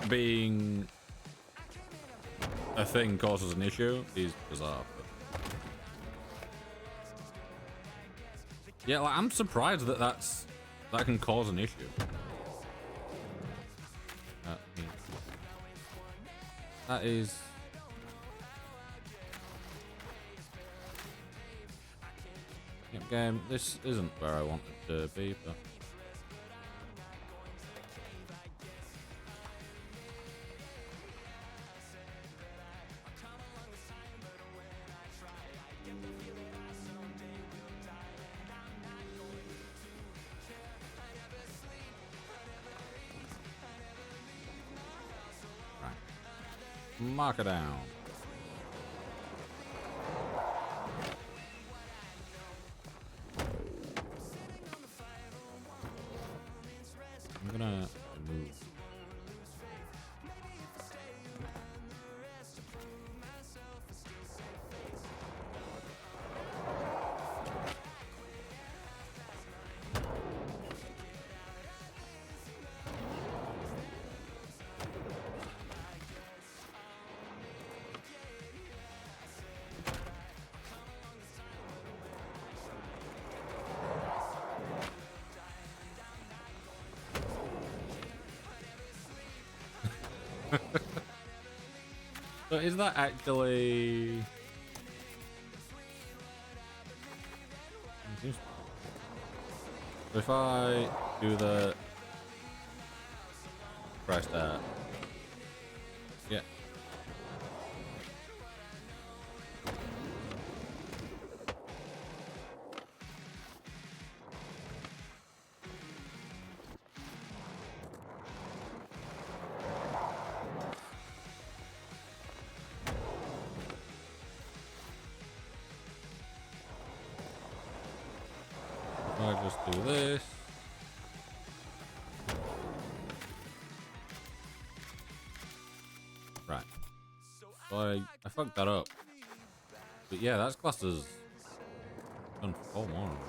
being a thing causes an issue is bizarre. But yeah, like, I'm surprised that can cause an issue. That is. Yep, game. This isn't where I want it to be, but. Mark it down. I'm gonna move. So is that actually? So if I do the press that, yeah. I just do this? Right. So I fucked that up. But yeah, that's classed as done 4 more already.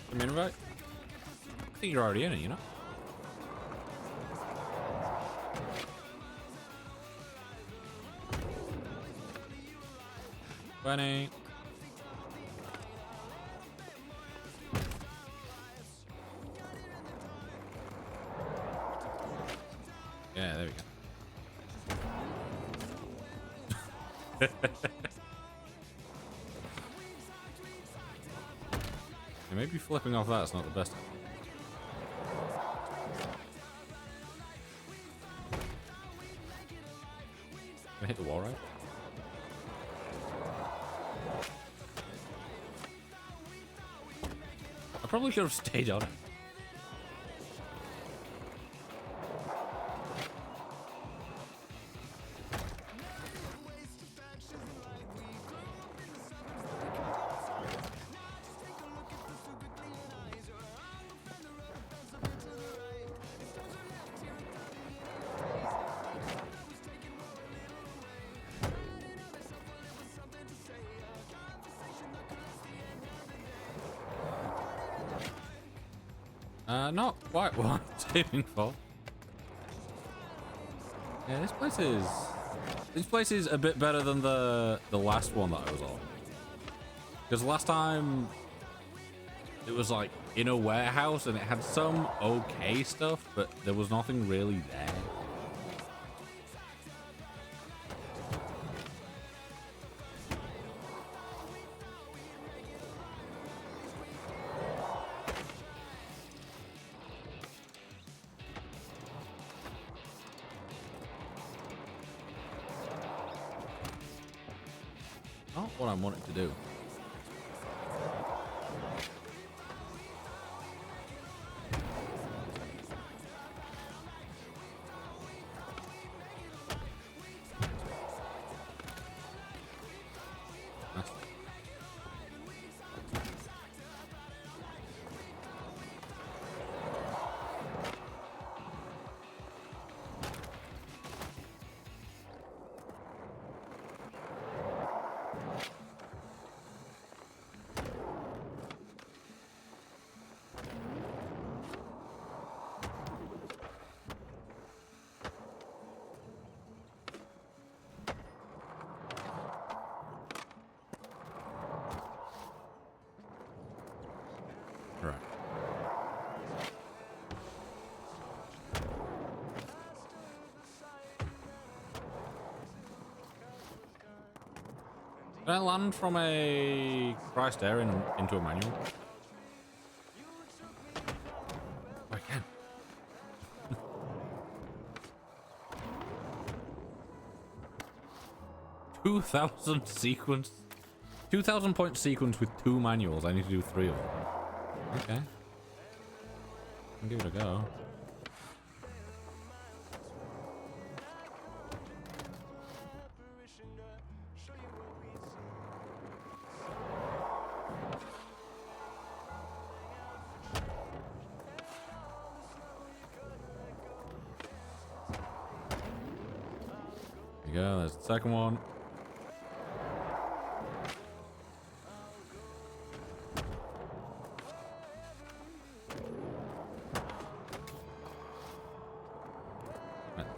I mean, right? I think you're already in it, you know? Funny. Yeah, there we go. Yeah, maybe flipping off that's not the best. I hit the wall, right? I probably should have stayed on it. Not quite what I'm saving for. Yeah, this place is a bit better than the last one that I was on. Because last time it was like in a warehouse and it had some okay stuff, but there was nothing really there. Not what I wanted to do. Right. Can I land from a Christ air into a manual? I can. 2,000 sequence. 2,000 point sequence with 2 manuals. I need to do 3 of them. Okay. I'll give it a go. There you go. There's the second one.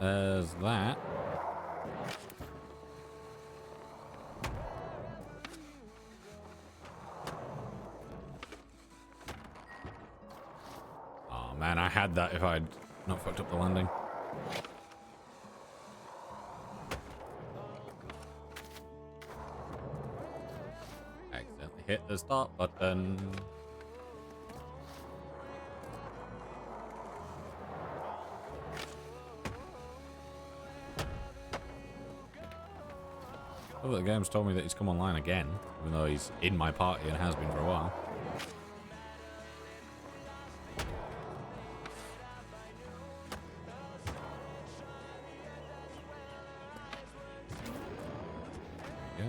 There's that. man, I had that if I'd not fucked up the landing. Accidentally hit the start button. Oh, the game's told me that he's come online again, even though he's in my party and has been for a while. Yeah.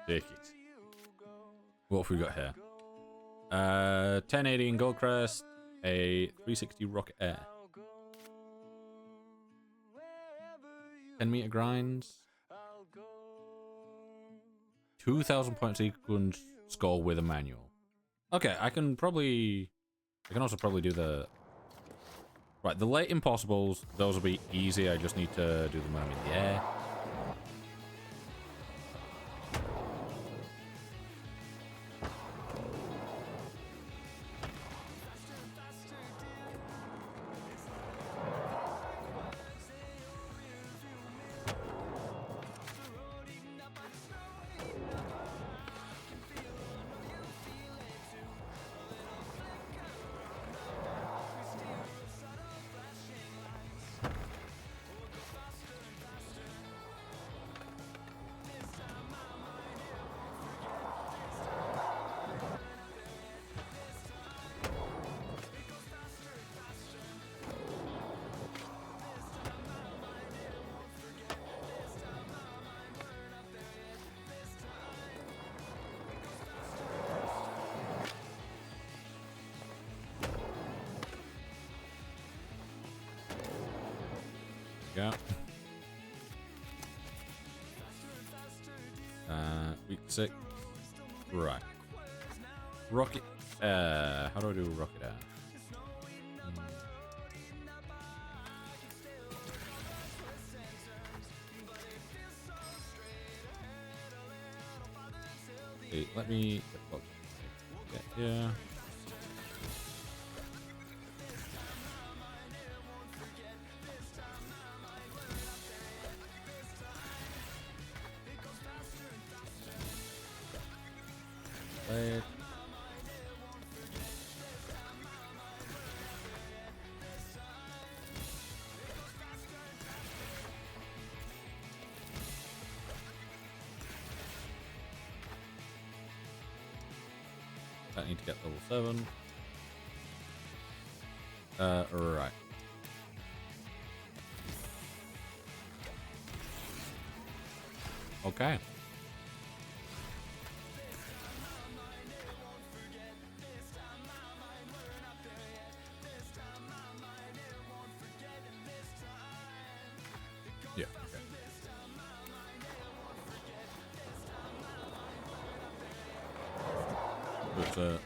Take it. What have we got here? 1080 in Goldcrest, a 360 Rocket Air. 10-meter grinds. 2,000 point sequence score with a manual. Okay, I can also probably do the... Right, the late impossibles, those will be easy. I just need to do them when I'm in the air. Yeah. Week 6. Right. Rocket. How do I do rocket air? Wait, let me get here. I need to get level 7. Right. Okay. Yeah, okay. But,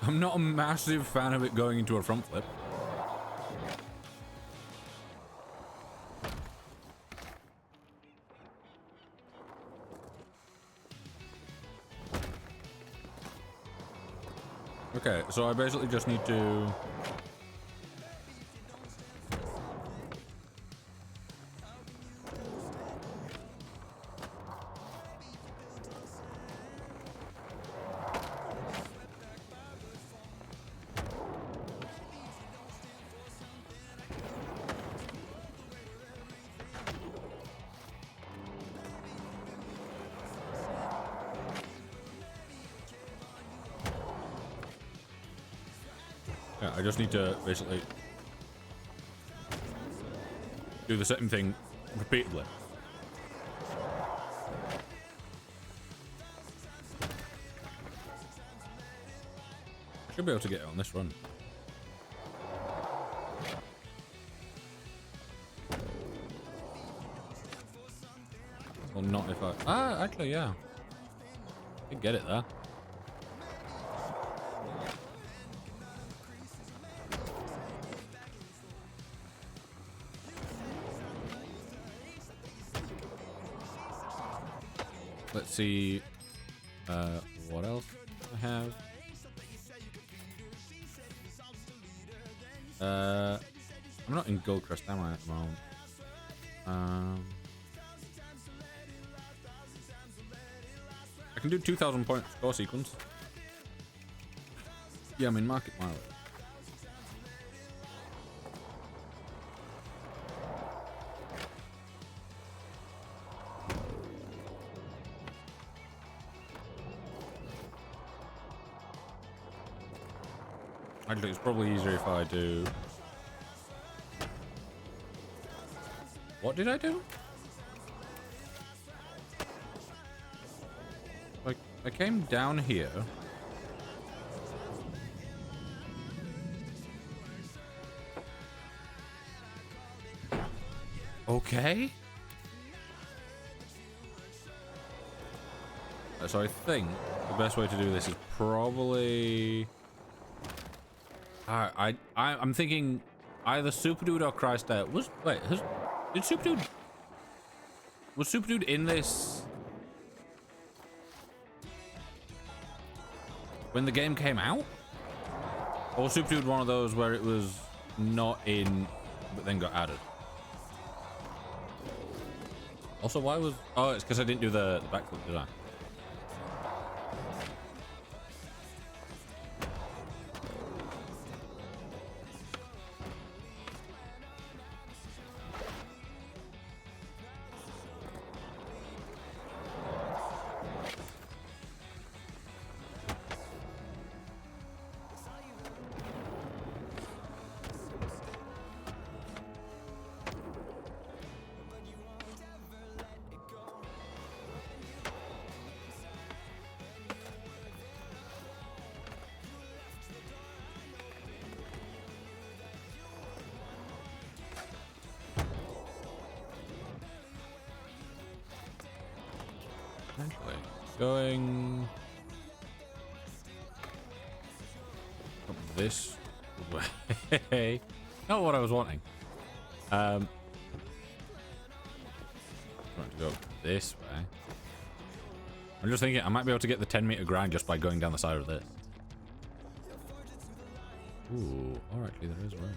I'm not a massive fan of it going into a front flip. Okay, so I basically just need to... Yeah, I just need to basically do the same thing repeatedly. I should be able to get it on this run. Well, not if I... Ah, actually, yeah. I could get it there. Let's see what else I have. I'm not in Gold Crest, am I, at the moment? I can do 2,000 point score sequence. Yeah, I'm in Market Mile. Actually, it's probably easier if I do... What did I do? I came down here. Okay. So I think the best way to do this is probably... I'm thinking either Super Dude or Christ was... Wait, did Super Dude... Was Super Dude in this... when the game came out? Or was Super Dude one of those where it was not in, but then got added? Also, why was... Oh, it's because I didn't do the backflip, did I? Going up this way. Not what I was wanting. Want to go this way. I'm just thinking I might be able to get the 10-meter grind just by going down the side of this. Ooh, alright, there is one.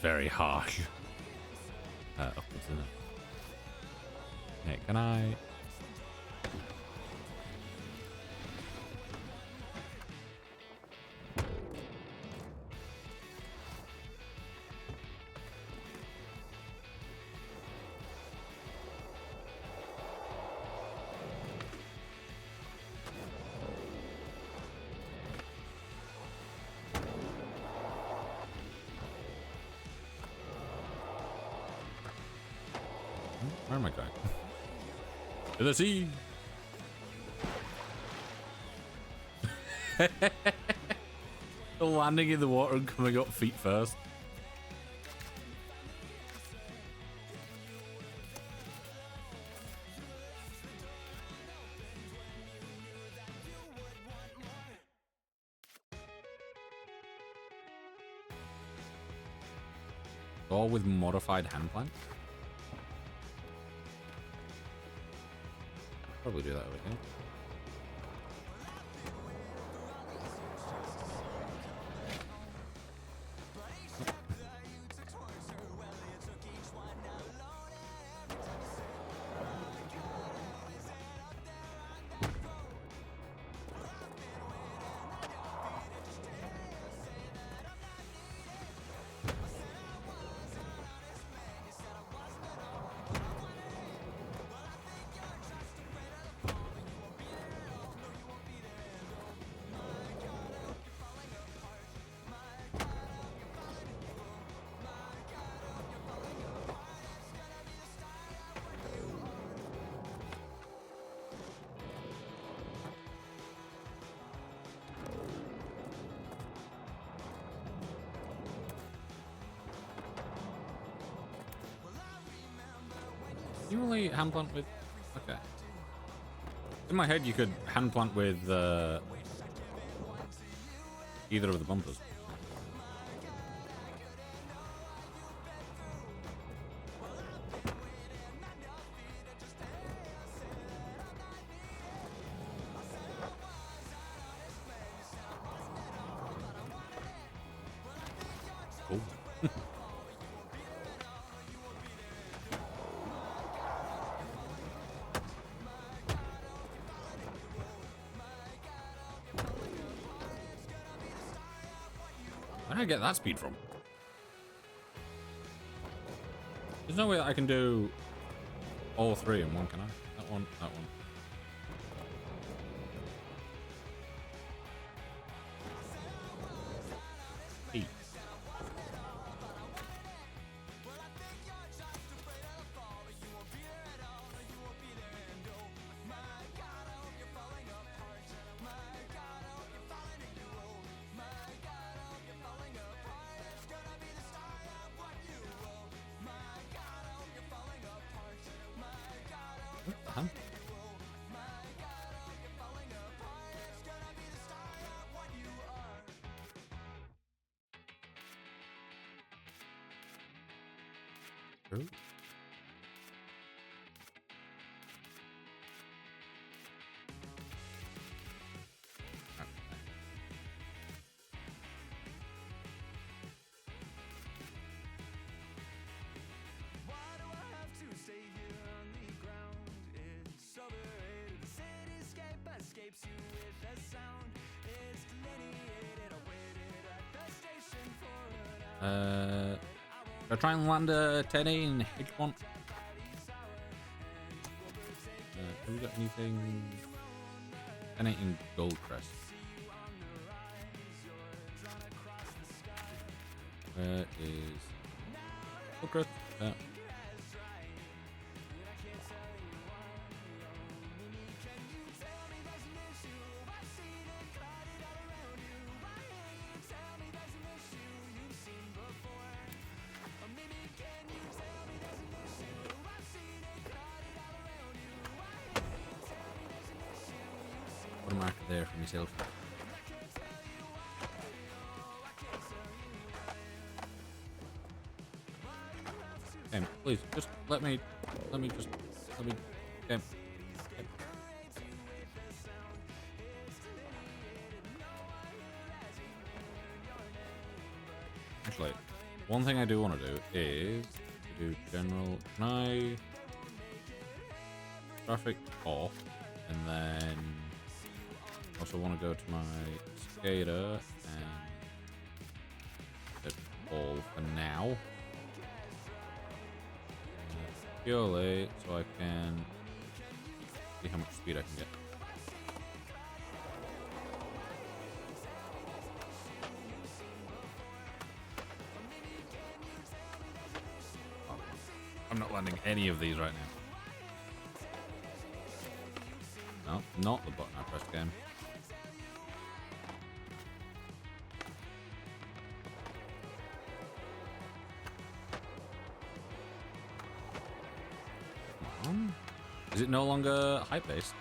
Very harsh. Upwards, isn't it? Hey, can I? Where am I going? To the sea! The landing in the water and coming up feet first. All with modified hand plant. Probably do that over here. You only hand plant with... Okay. In my head, you could hand plant with either of the bumpers. Cool. Where did I get that speed from? There's no way that I can do all three in one, can I? That one, that one. Hey. What the hell? Ooh. Why do I have to stay here on the ground? It's overrated. The cityscape escapes you with a sound. It's delineated. I waited at the station for an hour. I'll try and land a 10 in H1. Have we got anything? 10 in Goldcrest. Where is Goldcrest? Yeah. Put a marker there for myself. Please, just let me, okay. Actually, one thing I do want to do is do general, can I traffic off, and then also want to go to my skater and hit all for now. Purely so I can see how much speed I can get. Oh, I'm not landing any of these right now. No, not the button I pressed again. Is it no longer height based?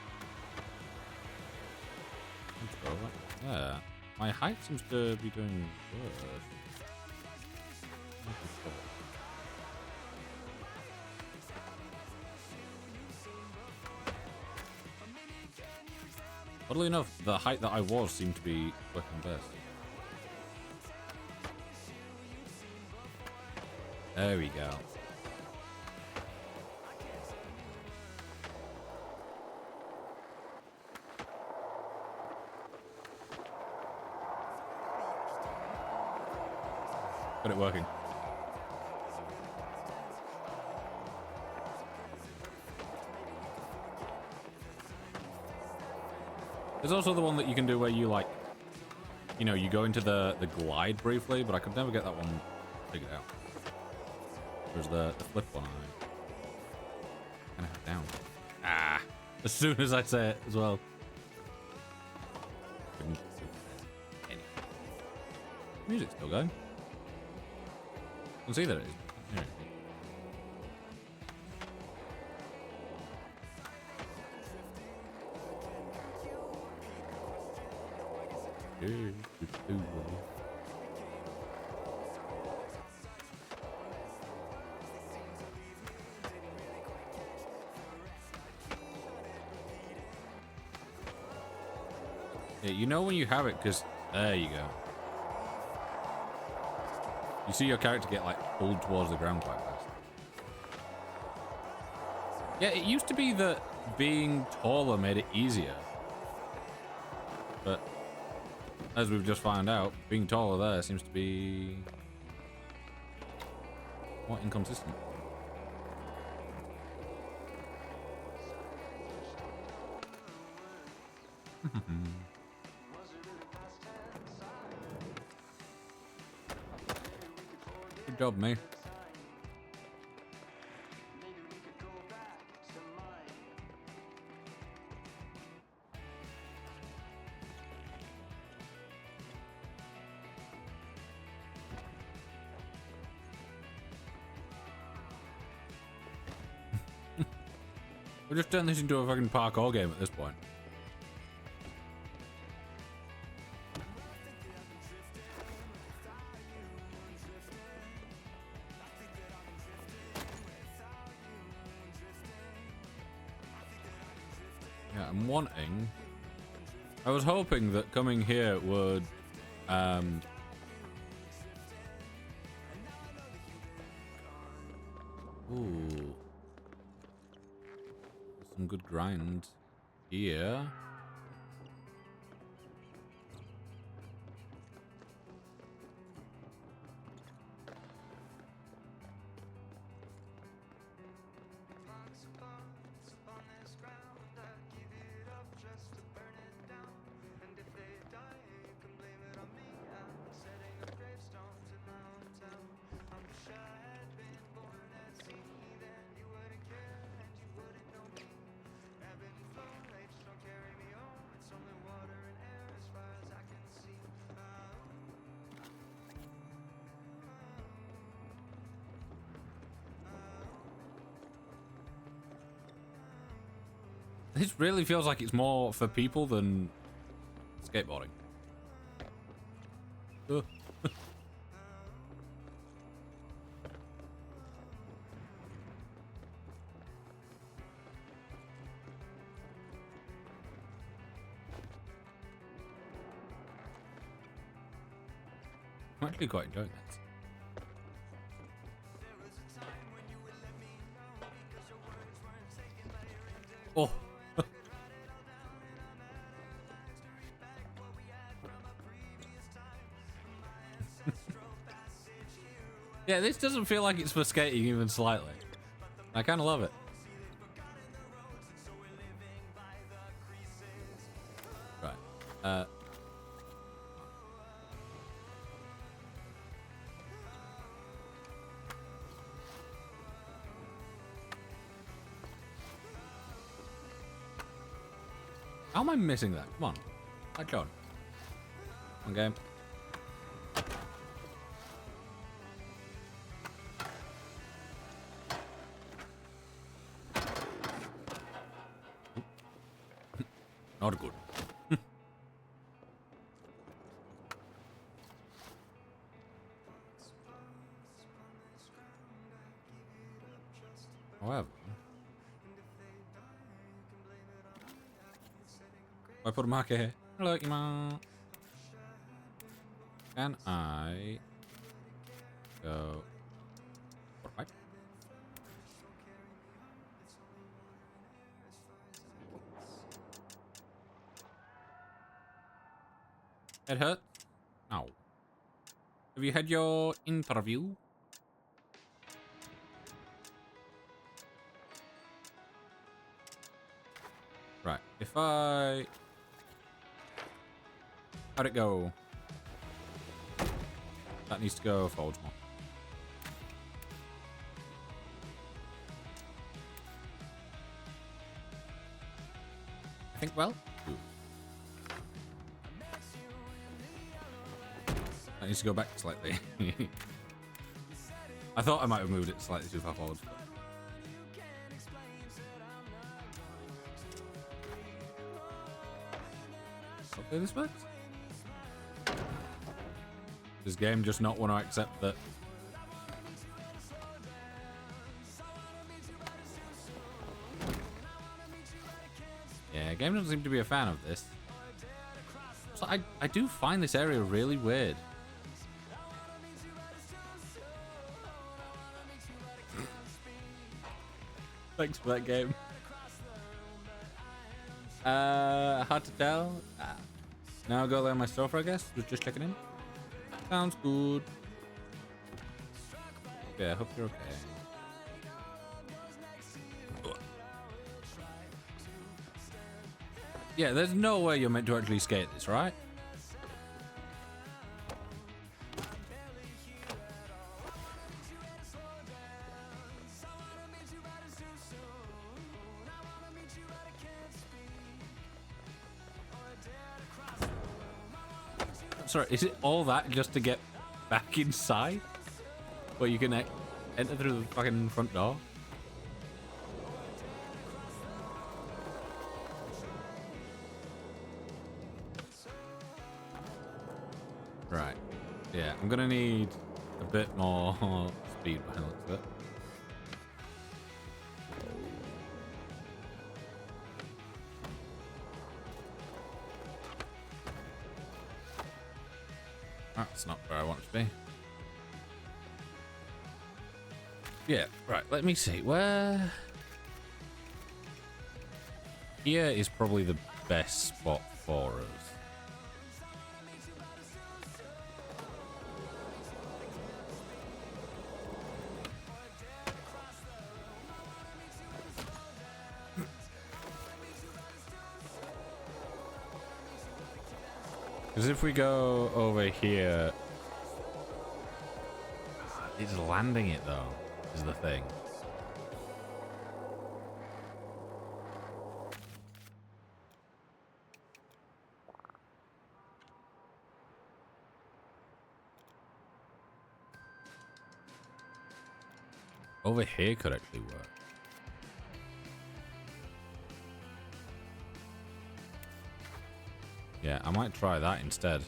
Yeah, my height seems to be doing worse. Oddly enough, the height that I was seemed to be working best. There we go. Got it working. There's also the one that you can do where you, like, you know, you go into the glide briefly, but I could never get that one figured out. There's the flip one, I kind of down. Ah! As soon as I say it as well. Anyway. Music's still going. I can see that it is. Anyway. Yeah, you know when you have it, because there you go. You see your character get like pulled towards the ground quite fast. Yeah, it used to be that being taller made it easier. But as we've just found out, being taller there seems to be more inconsistent. Good job, mate. We're just turning this into a fucking parkour game at this point. Yeah, I'm wanting... I was hoping that coming here would... Ooh. Some good grind here. This really feels like it's more for people than skateboarding. Ugh. I'm actually quite enjoying this. Oh. Yeah, this doesn't feel like it's for skating even slightly. I kind of love it. Right. How am I missing that? Come on. Latch on. One game. Not good. However, I put a marker here. Hello, Ima. Can I go right? It hurt. Ow. Have you had your interview? Right. If I... How'd it go? That needs to go forwards more. I think, well... Ooh. That needs to go back slightly. I thought I might have moved it slightly too far forward. Hopefully this works. This game just not want to accept that. Yeah, game doesn't seem to be a fan of this. So I do find this area really weird. Thanks for that game. Hard to tell. Now I'll go there on my sofa, I guess. Was just checking in. Sounds good. Yeah, I hope you're okay. Yeah, there's no way you're meant to actually skate this, right? Sorry, is it all that just to get back inside? Where you can enter through the fucking front door? Right. Yeah, I'm gonna need a bit more speed by the looks of it. That's not where I want it to be. Yeah, right, let me see. Where... Here is probably the best spot for us. Because if we go over here... It's landing it, though, is the thing. Over here could actually work. Yeah, I might try that instead.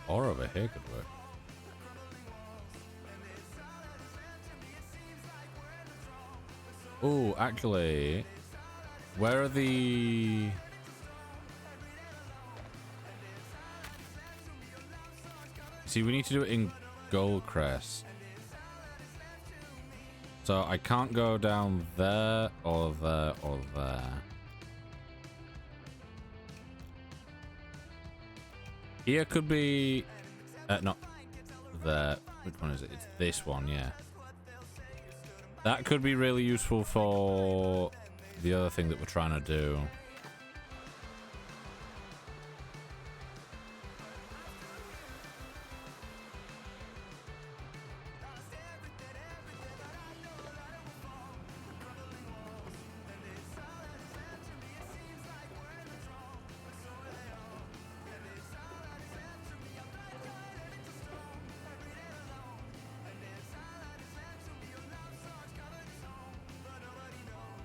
Or over here could work. Oh, actually, where are the... See, we need to do it in Goldcrest. So I can't go down there or there or there. Here could be... not there. Which one is it? It's this one, yeah. That could be really useful for the other thing that we're trying to do.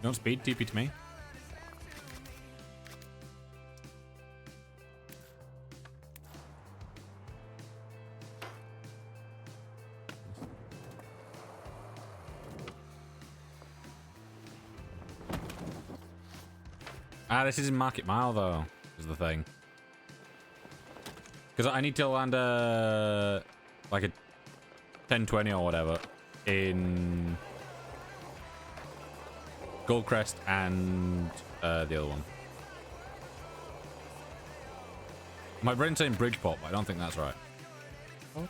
Don't speed, TP to me. Ah, this is in Market Mile though, is the thing. Because I need to land like a 1020 or whatever in Goldcrest and the other one. My brain's saying Bridgeport, but I don't think that's right. Oh.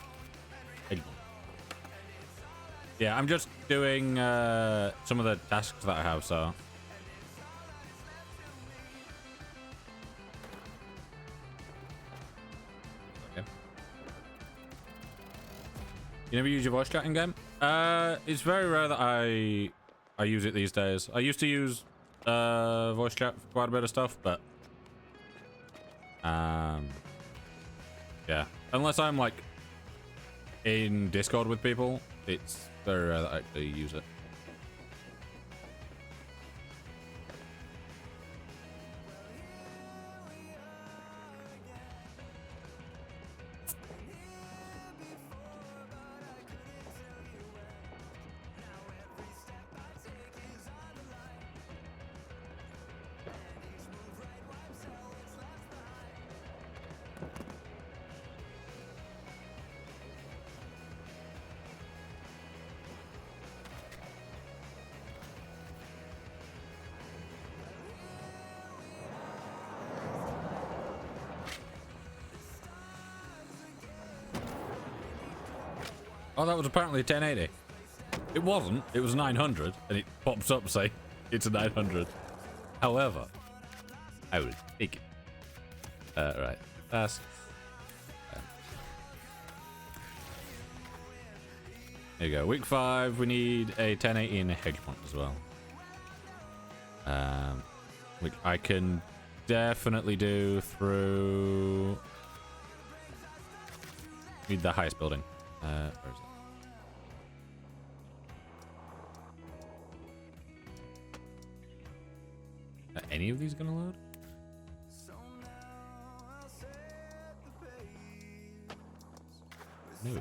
Yeah, I'm just doing some of the tasks that I have, so. Okay. You never use your voice chat in game? It's very rare that I use it these days. I used to use voice chat for quite a bit of stuff, but yeah, unless I'm like in Discord with people, it's very rare that I actually use it. Oh, that was apparently a 1080. It wasn't. It was 900, and it pops up saying it's a 900. However, I will take it. Right. That's... There you go. Week 5, we need a 1080 and a hedge point as well. Which I can definitely do through... Need the highest building. Where is it? Are any of these gonna load? No.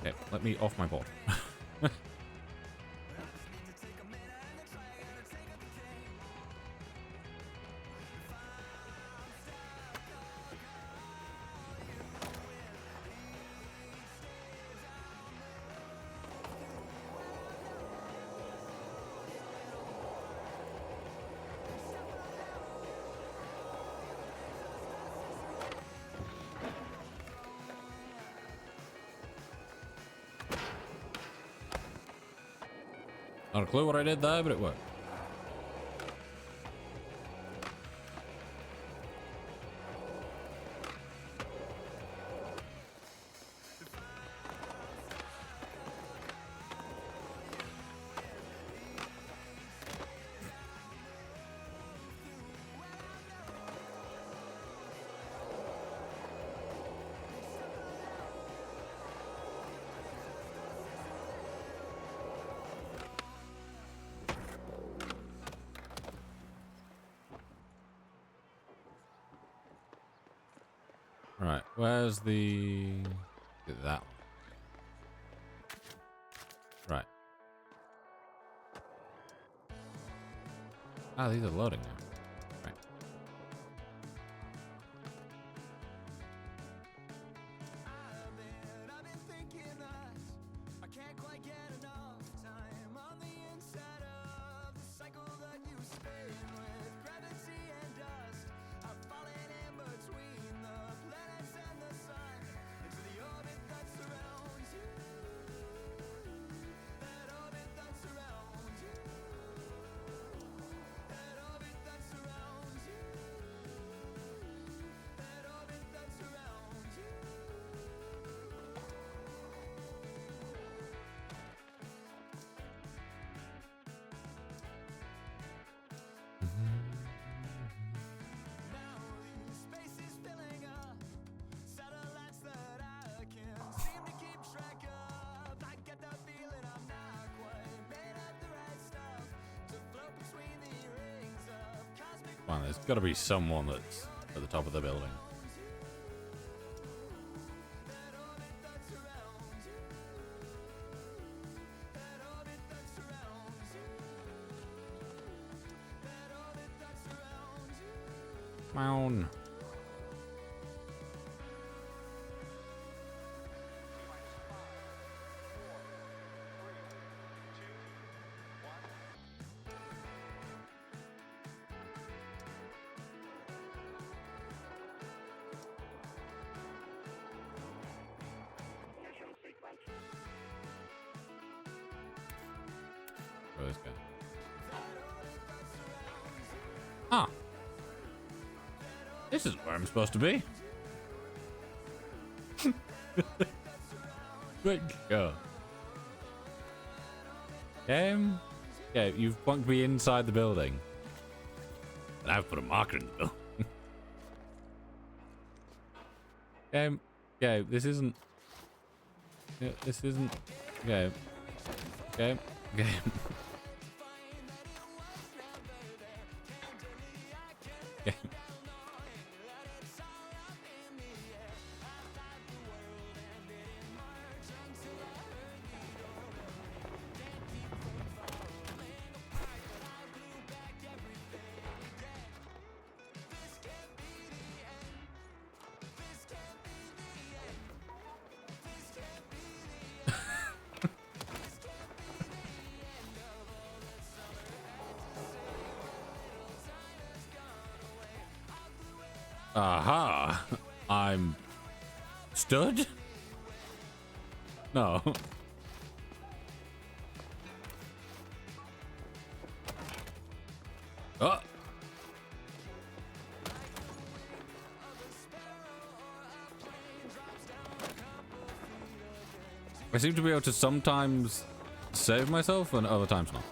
Okay, let me off my board. Not a clue what I did there, but it worked. Right, where's the... Get that one. Right. Ah, these are loading now. Right. I've been thinking that I can't quite get enough time on the inside of the cycle that you spin with gravity and dust. I'm falling in between the planets and the sun into the orbit that surrounds you. That orbit that surrounds you. That orbit that surrounds you. That orbit that surrounds you. Space is filling up satellites that I can't seem to keep track of. I get the feeling I'm not quite made of the right stuff to float between the rings of cosmic. Come on, there's got to be someone that's at the top of the building. That orbit that surrounds you. That orbit that surrounds you. That orbit that surrounds you. Mound. Oh, this guy. Ah. This is where I'm supposed to be. Good go. Yeah, you've bunked me inside the building. And I've put a marker in the building. Yeah, this isn't... Yeah, this isn't... Yeah. Okay. Okay. Okay. Aha! I'm stood? No. Oh! I seem to be able to sometimes save myself and other times not.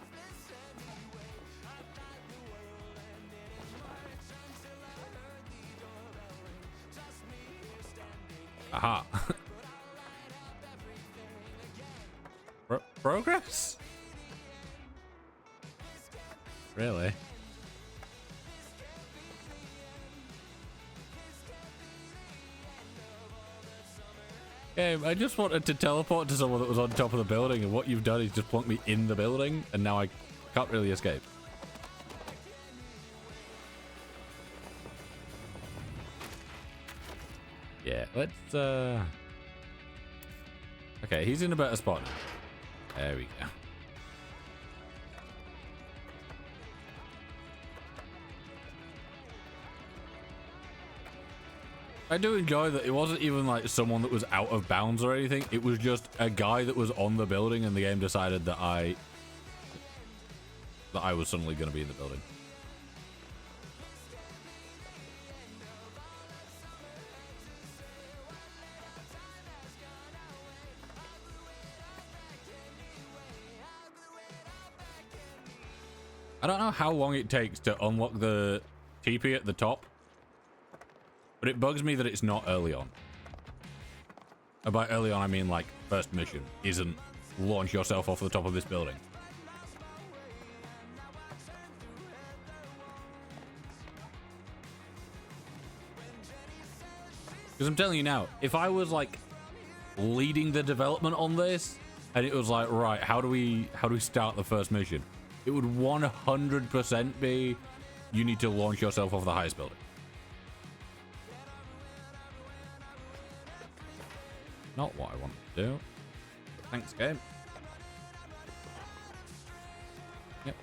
Aha. Progress? Really? I just wanted to teleport to someone that was on top of the building, and what you've done is just plunk me in the building, and now I can't really escape. Yeah, let's, okay, he's in a better spot now. There we go. I do enjoy that it wasn't even like someone that was out of bounds or anything. It was just a guy that was on the building, and the game decided that I was suddenly going to be in the building. I don't know how long it takes to unlock the TP at the top, but it bugs me that it's not early on. And by early on, I mean like first mission isn't launch yourself off the top of this building. Because I'm telling you now, if I was like leading the development on this, and it was like, right, how do we start the first mission? It would 100% be, you need to launch yourself off the highest building. Not what I want to do. Thanks, game. Yep.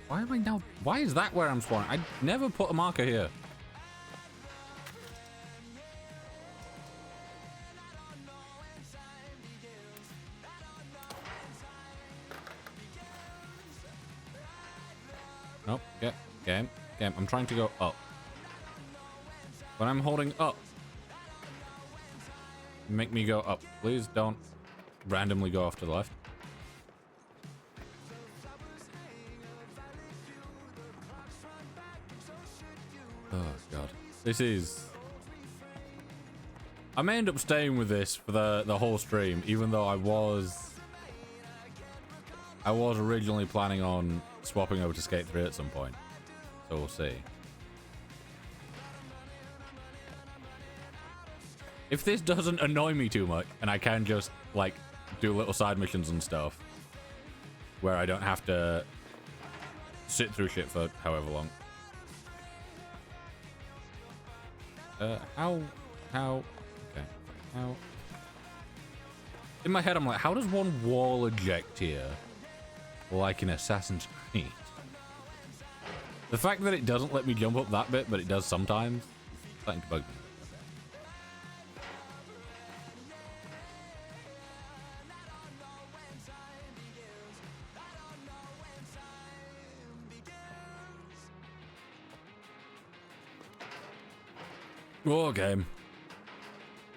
Why am I now? Why is that where I'm spawning? I never put a marker here. Nope. Yep. Game. I'm trying to go up. When I'm holding up, make me go up. Please don't randomly go off to the left. Oh god. This is... I may end up staying with this for the whole stream, even though I was originally planning on swapping over to Skate 3 at some point. So we'll see. If this doesn't annoy me too much, and I can just, like, do little side missions and stuff, where I don't have to sit through shit for however long. How, okay, how? In my head, I'm like, how does one wall eject here? Like in Assassin's Creed. The fact that it doesn't let me jump up that bit, but it does sometimes, it's starting to bug me. Oh, game.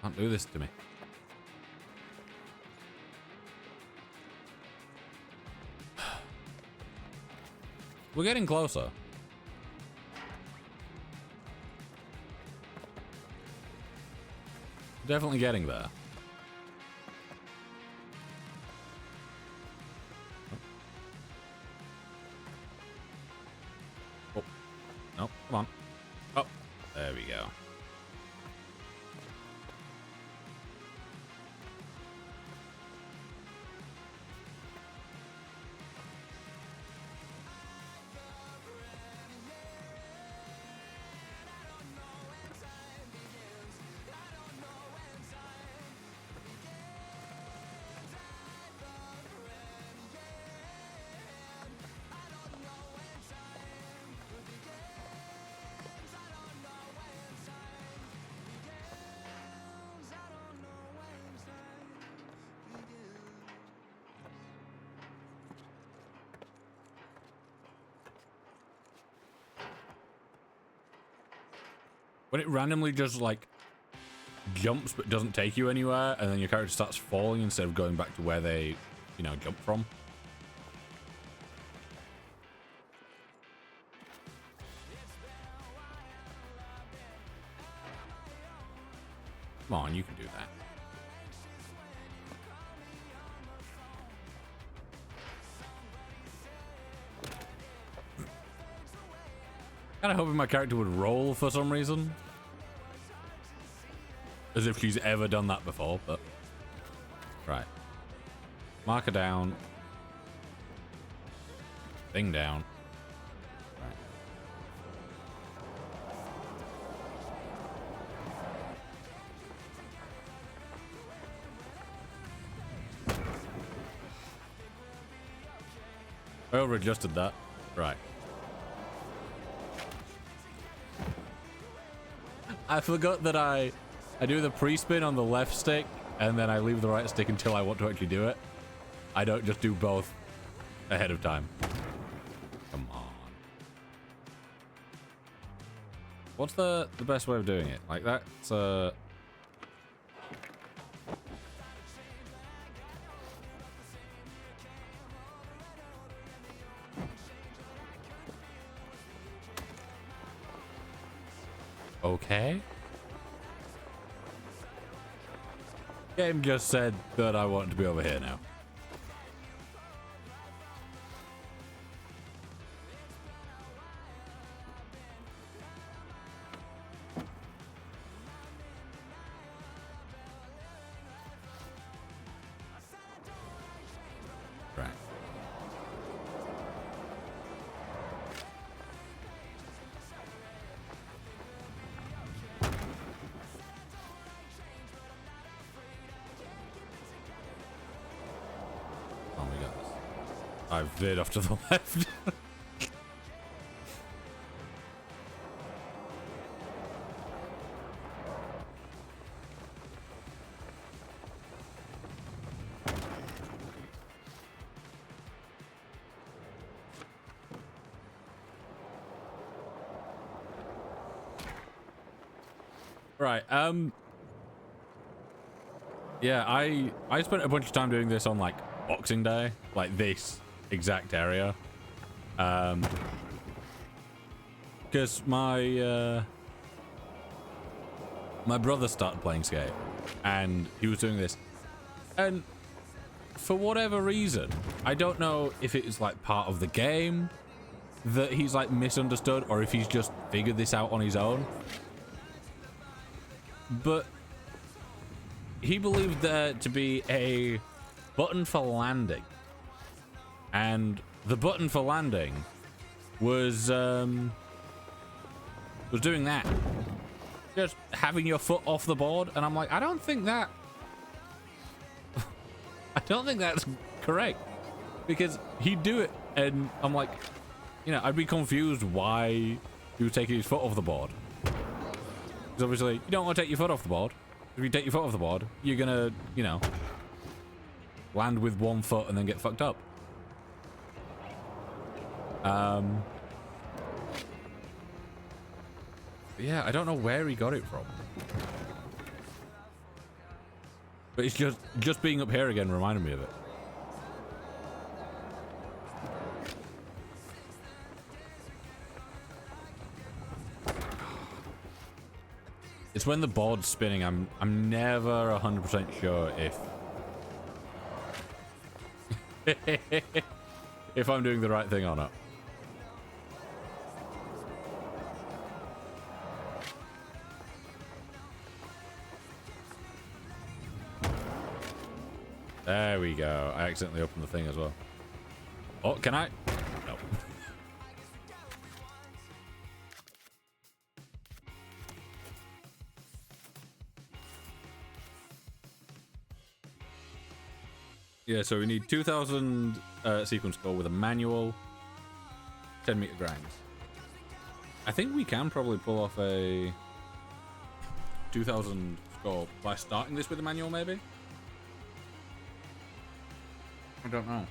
Can't do this to me. We're getting closer. Definitely getting there. Oh. No, come on. Oh, there we go. When it randomly just like jumps but doesn't take you anywhere, and then your character starts falling instead of going back to where they, you know, jumped from. Come on, you can do that. Kind of hoping my character would roll for some reason. As if she's ever done that before, but... Right. Marker down. Thing down. Right. I over-adjusted that. Right. I forgot that I do the pre-spin on the left stick, and then I leave the right stick until I want to actually do it. I don't just do both ahead of time. Come on. What's the best way of doing it? Like that's okay. Game just said that I want to be over here now. Right. I veered off to the left. Right, yeah, I spent a bunch of time doing this on like Boxing Day, like this exact area, because my brother started playing Skate and he was doing this, and for whatever reason, I don't know if it is like part of the game that he's like misunderstood or if he's just figured this out on his own, but he believed there to be a button for landing. And the button for landing was doing that. Just having your foot off the board. And I'm like, I don't think that... I don't think that's correct. Because he'd do it. And I'm like, you know, I'd be confused why he was taking his foot off the board. Because obviously, you don't want to take your foot off the board. If you take your foot off the board, you're going to, you know, land with one foot and then get fucked up. Yeah, I don't know where he got it from. But it's just being up here again reminded me of it. It's when the board's spinning. I'm never 100% sure if I'm doing the right thing or not. There we go. I accidentally opened the thing as well. Oh, can I? No. Yeah, so we need 2,000 sequence score with a manual 10-meter grind. I think we can probably pull off a 2,000 score by starting this with a manual, maybe? I don't know.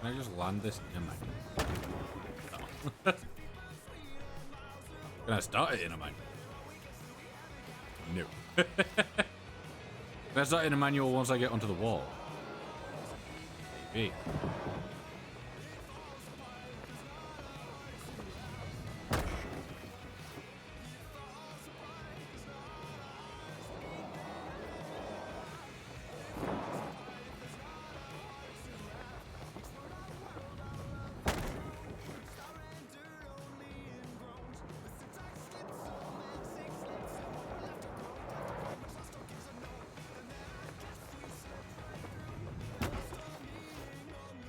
Can I just land this in a manual? No. Can I start it in a manual? No. Can I start it in a manual once I get onto the wall? Maybe.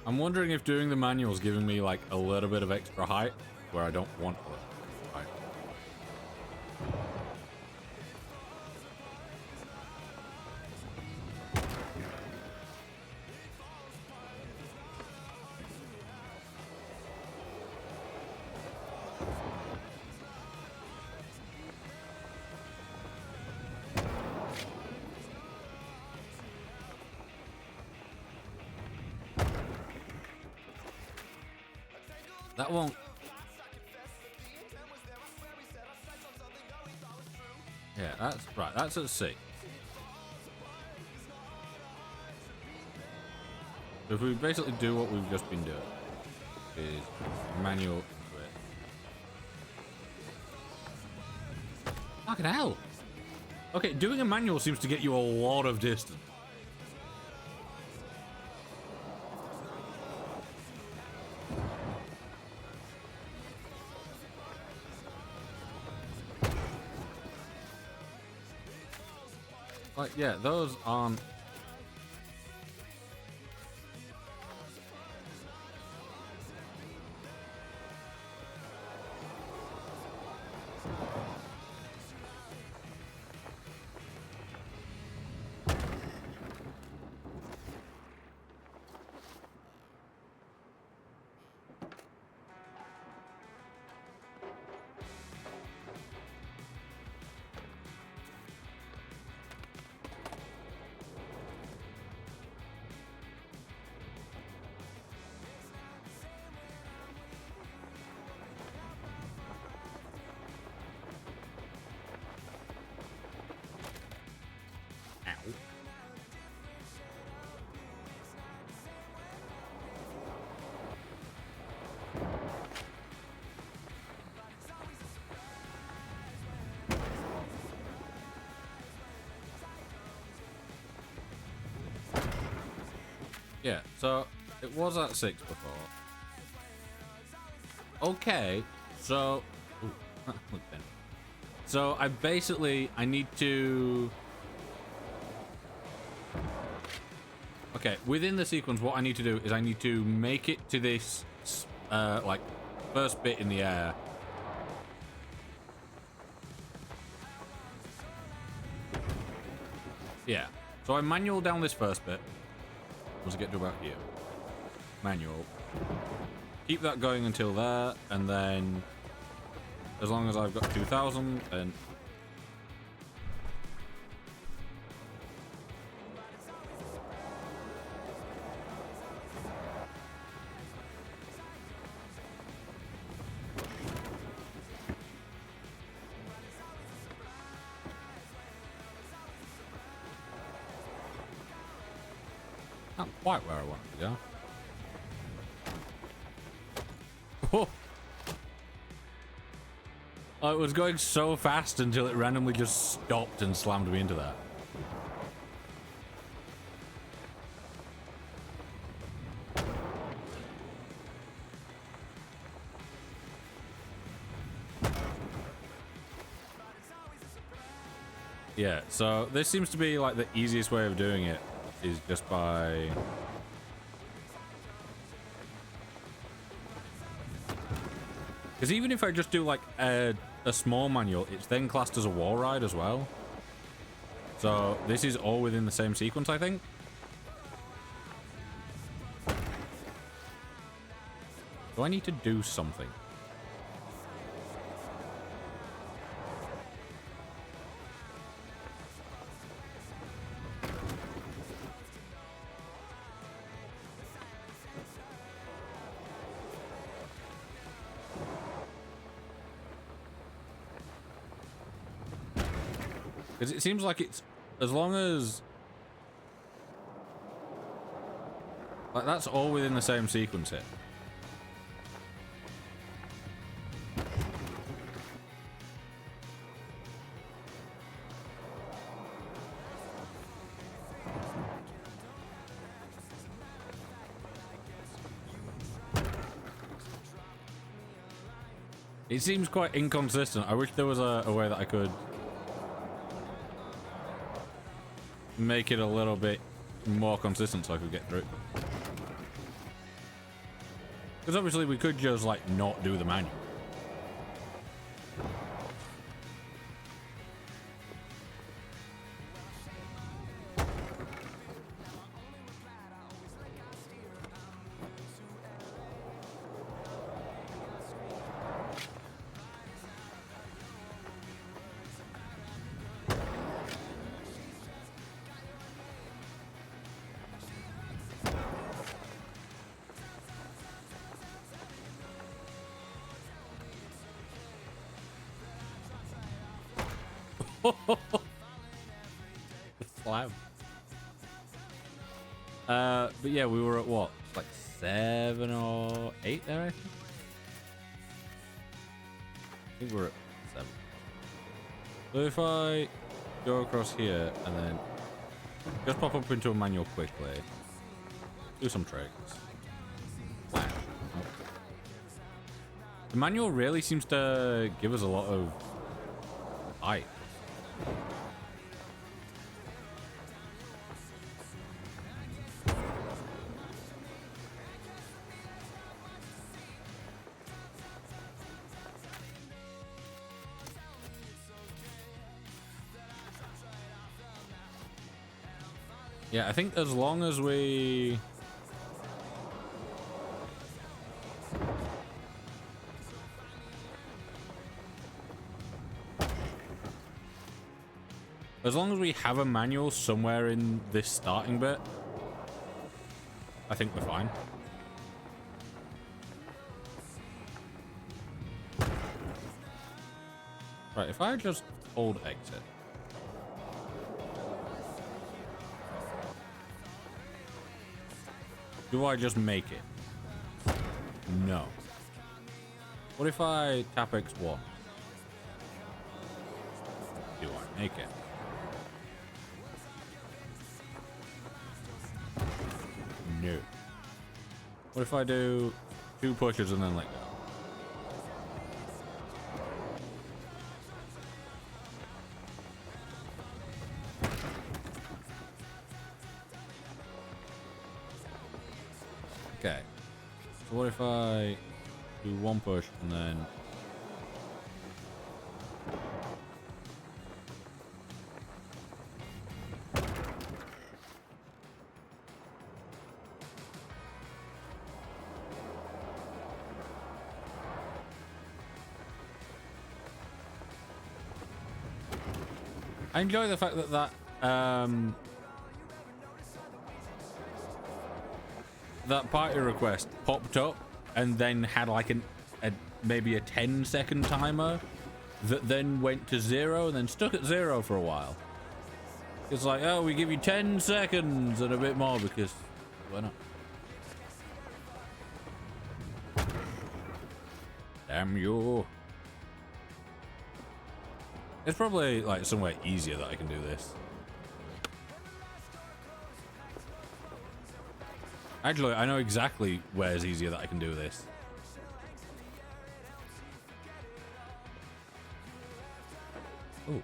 I'm wondering if doing the manual is giving me like a little bit of extra height where I don't want it. Height. That won't. Yeah, that's right. That's at C. So if we basically do what we've just been doing, is manual into it. Fucking hell. Okay, doing a manual seems to get you a lot of distance. Like, yeah, those aren't. Yeah, so it was at 6 before. Okay, so ooh, look then. So I need to. Okay, within the sequence, what I need to do is I need to make it to this like first bit in the air. Yeah. So I manual down this first bit. Once I get to about here. Manual. Keep that going until there, and then as long as I've got 2,000, and not quite where I want to go. Oh. Oh, it was going so fast until it randomly just stopped and slammed me into that. Yeah, so this seems to be like the easiest way of doing it is just by... Because even if I just do like a small manual, it's then classed as a wall ride as well. So this is all within the same sequence, I think. Do I need to do something? Because it seems like it's, as long as, like, that's all within the same sequence here. It seems quite inconsistent. I wish there was a way that I could make it a little bit more consistent so I could get through. Because obviously we could just like not do the manual. Slam. But yeah, we were at what? Like 7 or 8 there, I think we're at 7. So if I go across here and then just pop up into a manual quickly, do some tricks. Wow. The manual really seems to give us a lot of height. Yeah, I think as long as we... As long as we have a manual somewhere in this starting bit, I think we're fine. Right, if I just hold exit. Do I just make it? No. What if I tap X1? Do I make it? No. What if I do 2 pushes and then let go? Okay. So what if I do 1 push and then... I enjoy the fact that that party request popped up and then had like maybe a 10-second timer that then went to 0 and then stuck at 0 for a while. It's like, oh, we give you 10 seconds and a bit more because why not? Damn you. It's probably like somewhere easier that I can do this. Actually, I know exactly where's easier that I can do this. Oh.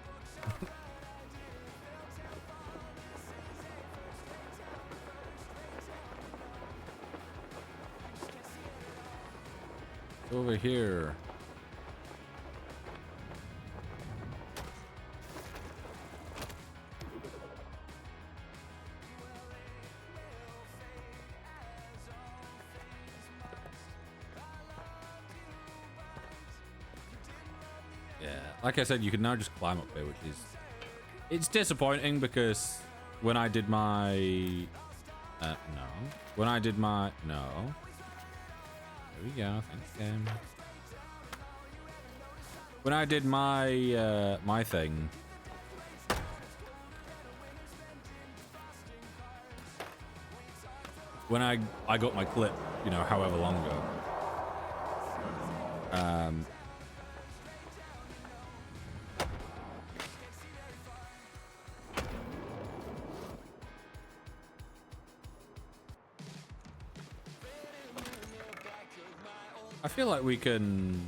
Over here. Yeah, like I said, you can now just climb up here, which is... It's disappointing because when I did my... no. When I did my... No. There we go, thanks, game. When I did my, my thing... When I got my clip, you know, however long ago. I feel like we can...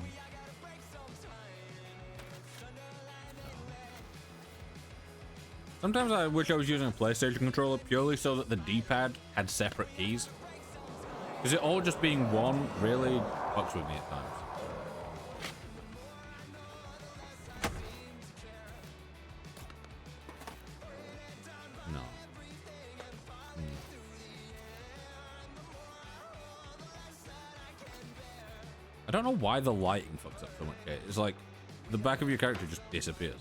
Sometimes I wish I was using a PlayStation controller purely so that the D-pad had separate keys. Because it all just being one really fucks with me at times. No. I don't know why the lighting fucks up so much. It's like the back of your character just disappears.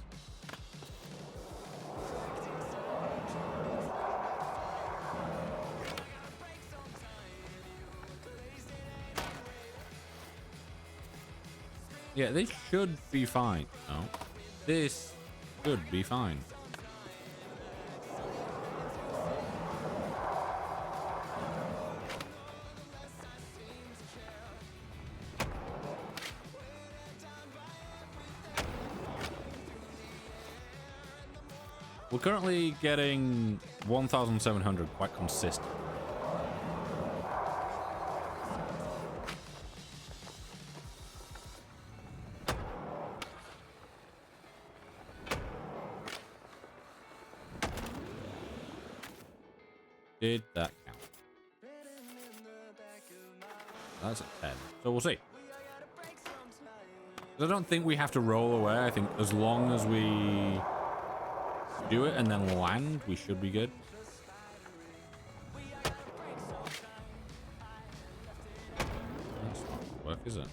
Yeah, this should be fine. No, this should be fine. We're currently getting 1,700 quite consistent. Did that count? That's a 10. So we'll see. I don't think we have to roll away. I think as long as we do it and then land, we should be good. That's not gonna work, is it?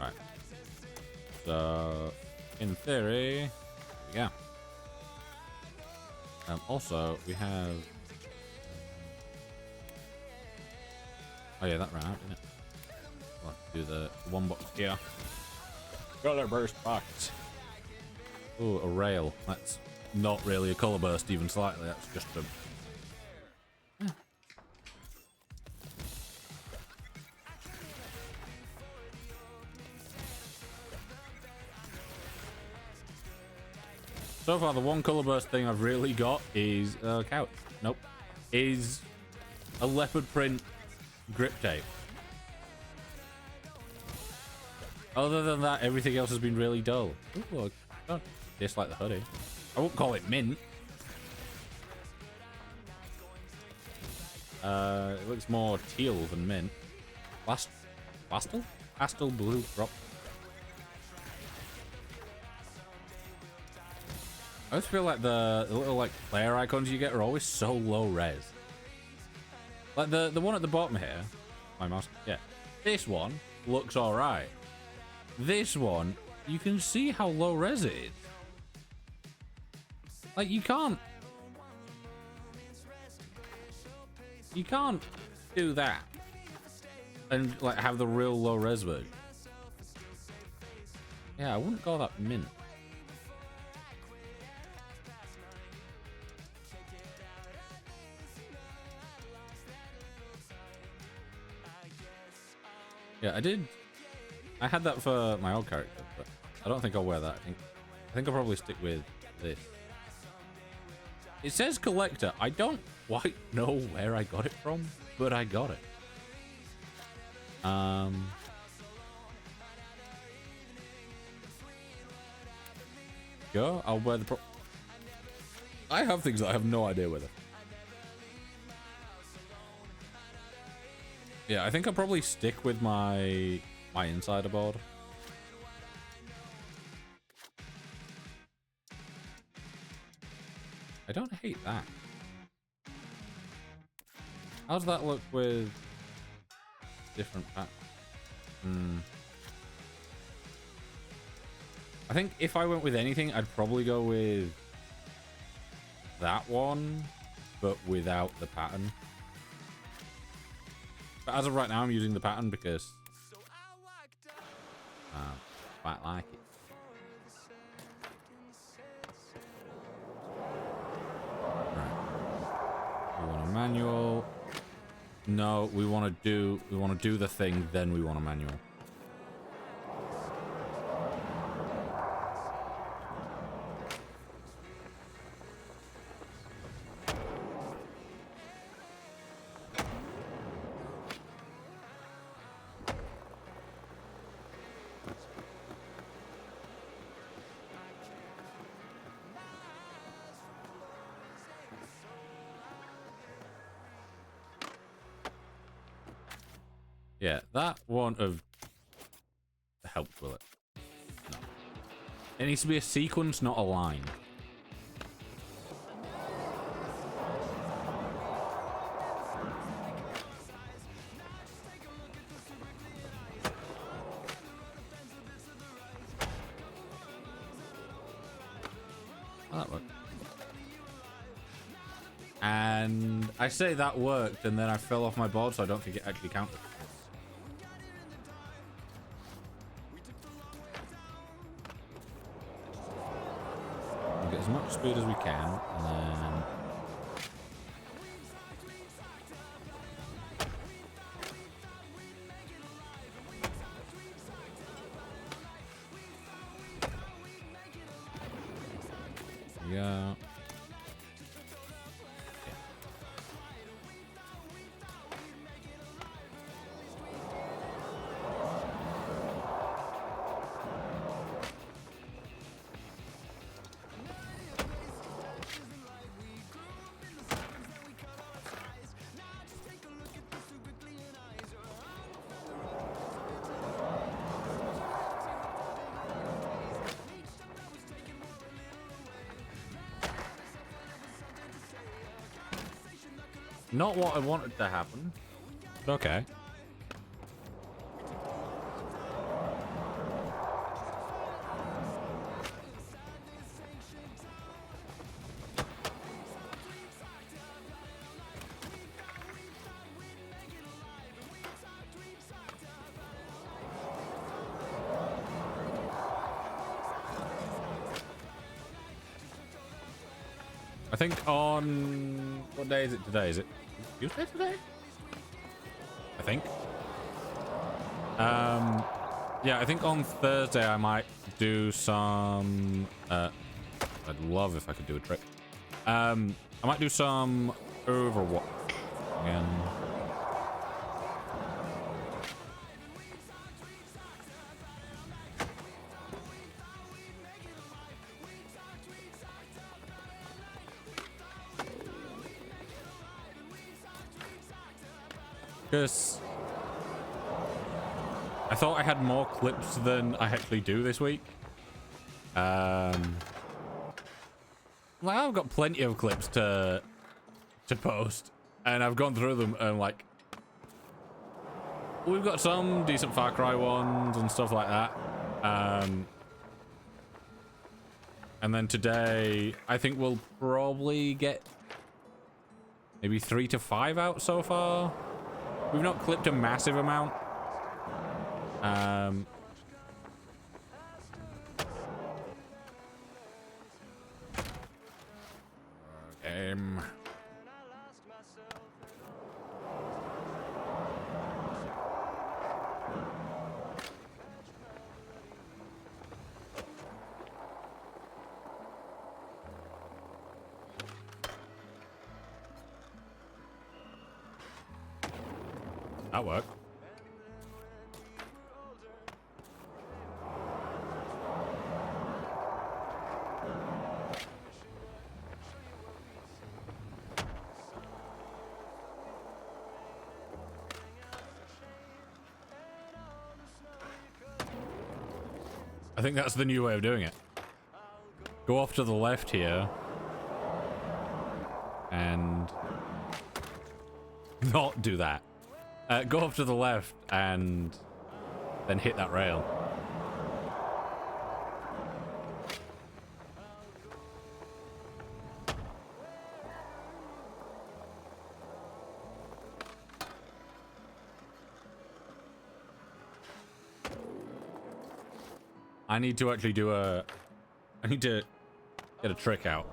Right. So, in theory, yeah. Also, we have... Oh yeah, that ran out, didn't it? We'll have to do the one box here. Color burst box. Oh, a rail. That's not really a color burst even slightly. That's just a... So far, the one color burst thing I've really got is a couch. Nope. Is a leopard print grip tape. Other than that, everything else has been really dull. Ooh, I don't dislike the hoodie. I won't call it mint. It looks more teal than mint. Pastel? Pastel blue drop. I always feel like the little like player icons you get are always so low res. Like the one at the bottom here, my mouse, yeah. This one looks alright. This one, you can see how low res it is. Like you can't do that and like have the real low res version. Yeah, I wouldn't call that mint. Yeah, I had that for my old character, but I don't think I'll wear that. I think I'll probably stick with this. It says collector. I don't quite know where I got it from, but I got it. Go. I'll wear the I have things that I have no idea whether. Yeah, I think I'll probably stick with my insider board. I don't hate that. How does that look with different patterns? I think if I went with anything, I'd probably go with that one, but without the pattern. But as of right now, I'm using the pattern because I quite like it. Right. We want a manual. No, we want to do the thing, then we want a manual. Yeah, that won't have helped, will it? No. It needs to be a sequence, not a line. Oh, that worked. And I say that worked, and then I fell off my board, so I don't think it actually counted. Get as much speed as we can, and then yeah. Not what I wanted to happen, but okay. I think on what day is it today? Is it Tuesday today? I think. Yeah, I think on Thursday I might do some. I'd love if I could do a trick. I might do some Overwatch again. Because I thought I had more clips than I actually do this week. Well, I've got plenty of clips to post, and I've gone through them and like we've got some decent Far Cry ones and stuff like that. And then today, I think we'll probably get maybe 3 to 5 out so far. We've not clipped a massive amount. Game. That worked. I think that's the new way of doing it. Go off to the left here. And not do that. Go off to the left and then hit that rail. I need to actually do a... I need to get a trick out.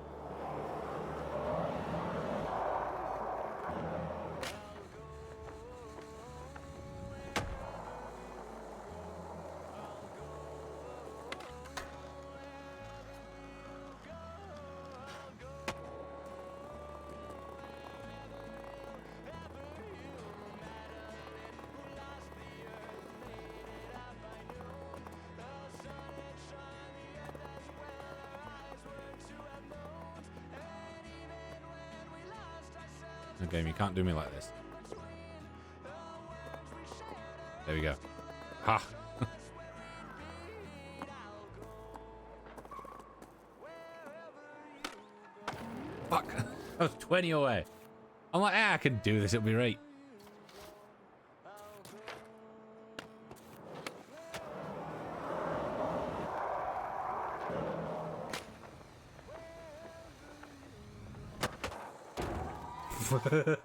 Game, you can't do me like this. There we go. Ha! Fuck! I was 20 away. I'm like, I can do this, it'll be right. It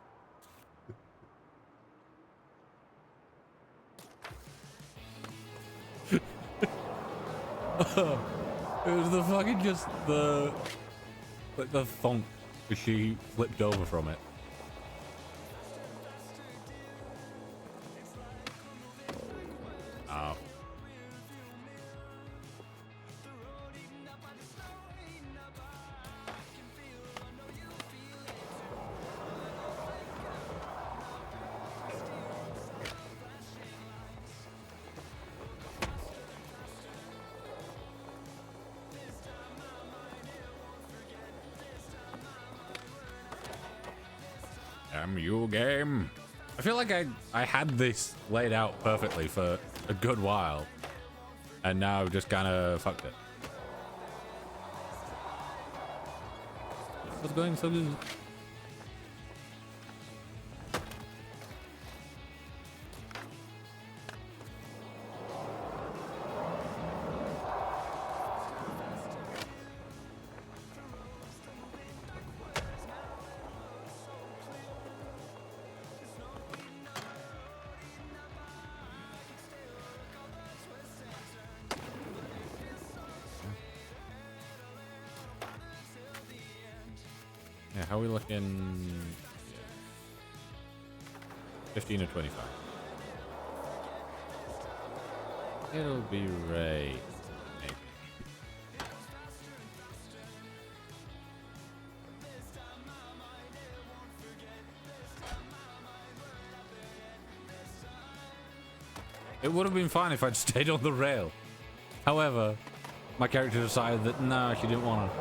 was the fucking just the like the thunk as she flipped over from it. Oh. You game. I feel like I had this laid out perfectly for a good while, and now just kind of fucked it. What's going so good? Yeah, how are we looking? 15 or 25. It'll be right. Maybe. It would have been fine if I'd stayed on the rail. However, my character decided that no, she didn't want to.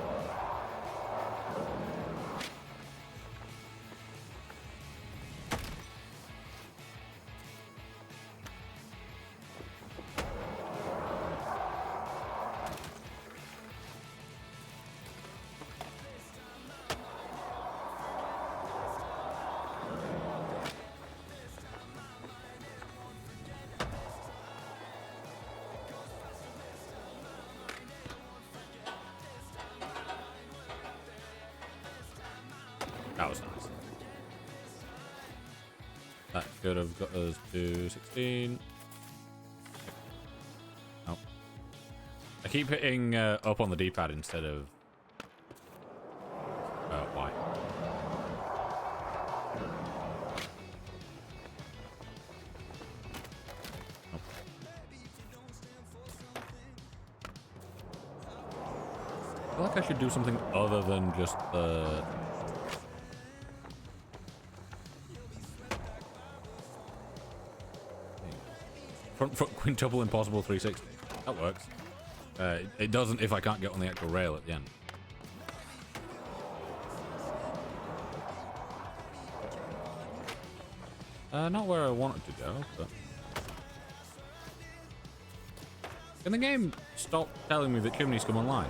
could have got us to 16. Oh. I keep hitting up on the D-pad instead of Y. Oh. I feel like I should do something other than just the... Front quintuple impossible 360. That works. It doesn't if I can't get on the actual rail at the end. Not where I wanted to go, but... Can the game stop telling me that chimneys come online?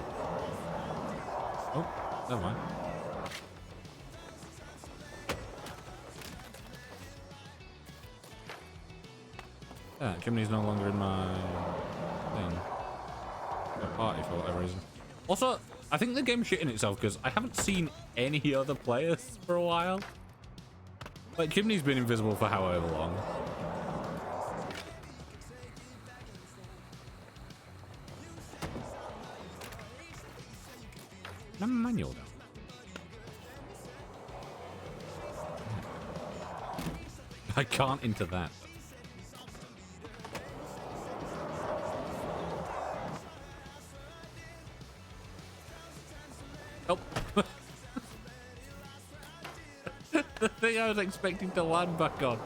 Oh, never mind. Yeah, chimney's no longer in my thing. My party for whatever reason. Also, I think the game's shitting itself because I haven't seen any other players for a while. Like, chimney's been invisible for however long. No manual now. I can't into that. Oh. The thing I was expecting to land back on.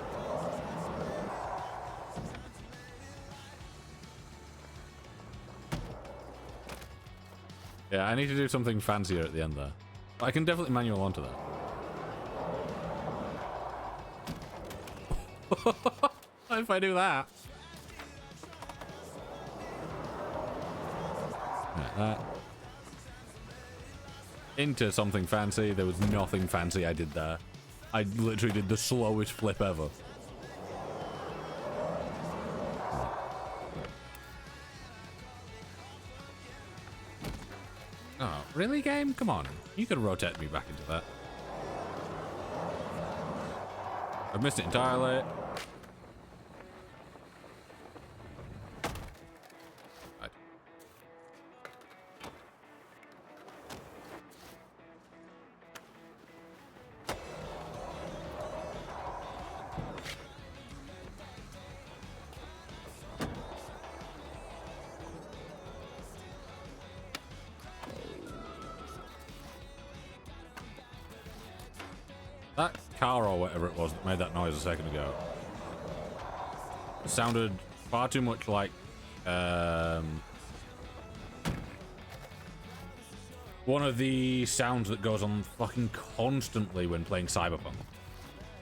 Yeah, I need to do something fancier at the end there. But I can definitely manual onto that. What if I do that? Like that. Into something fancy. There was nothing fancy I did there. I literally did the slowest flip ever. Oh, really, game? Come on. You could rotate me back into that. I've missed it entirely. Right. That car or whatever it was that made that noise a second ago, it sounded far too much like one of the sounds that goes on fucking constantly when playing Cyberpunk.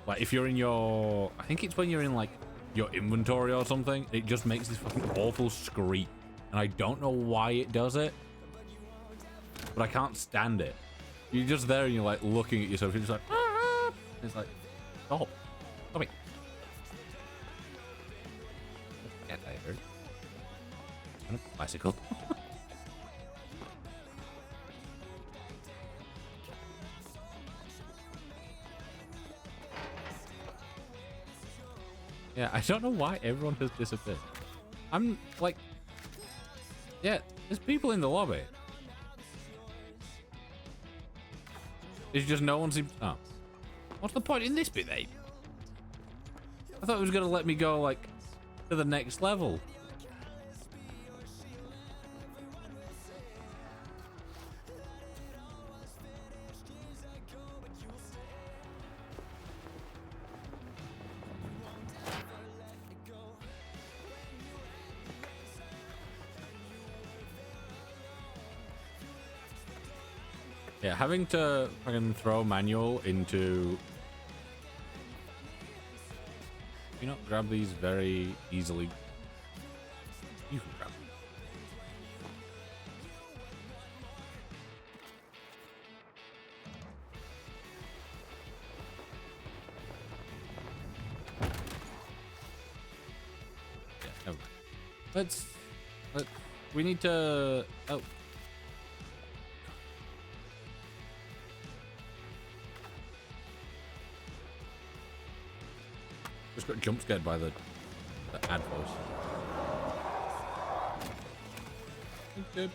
Like if you're in your, I think it's when you're in like your inventory or something, it just makes this fucking awful scream. And I don't know why it does it, but I can't stand it. You're just there and you're like looking at yourself, you're just like, ah! It's like, stop. Stop it. Get tired. Bicycle. Yeah, I don't know why everyone has disappeared. I'm like, yeah, there's people in the lobby. It's just no one seems. Oh. What's the point in this bit, then? I thought it was going to let me go, like, to the next level. Yeah, having to fucking throw manual into... You know, grab these very easily. You can grab them. Yeah, never mind. Let's we need to... Oh. Just got jump scared by the ad voice. Good.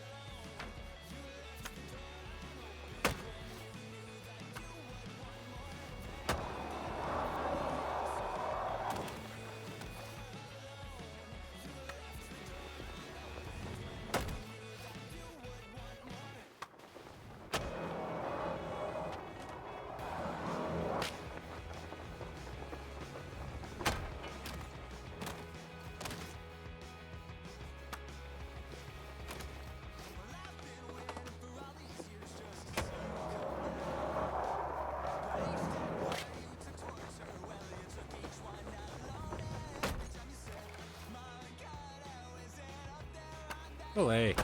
Olé.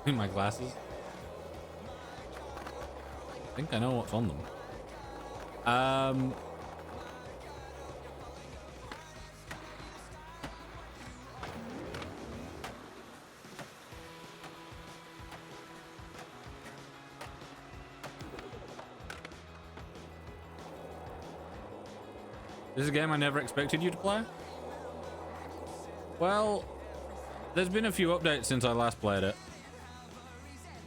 In my glasses. I think I know what's on them. This is a game I never expected you to play? Well, there's been a few updates since I last played it.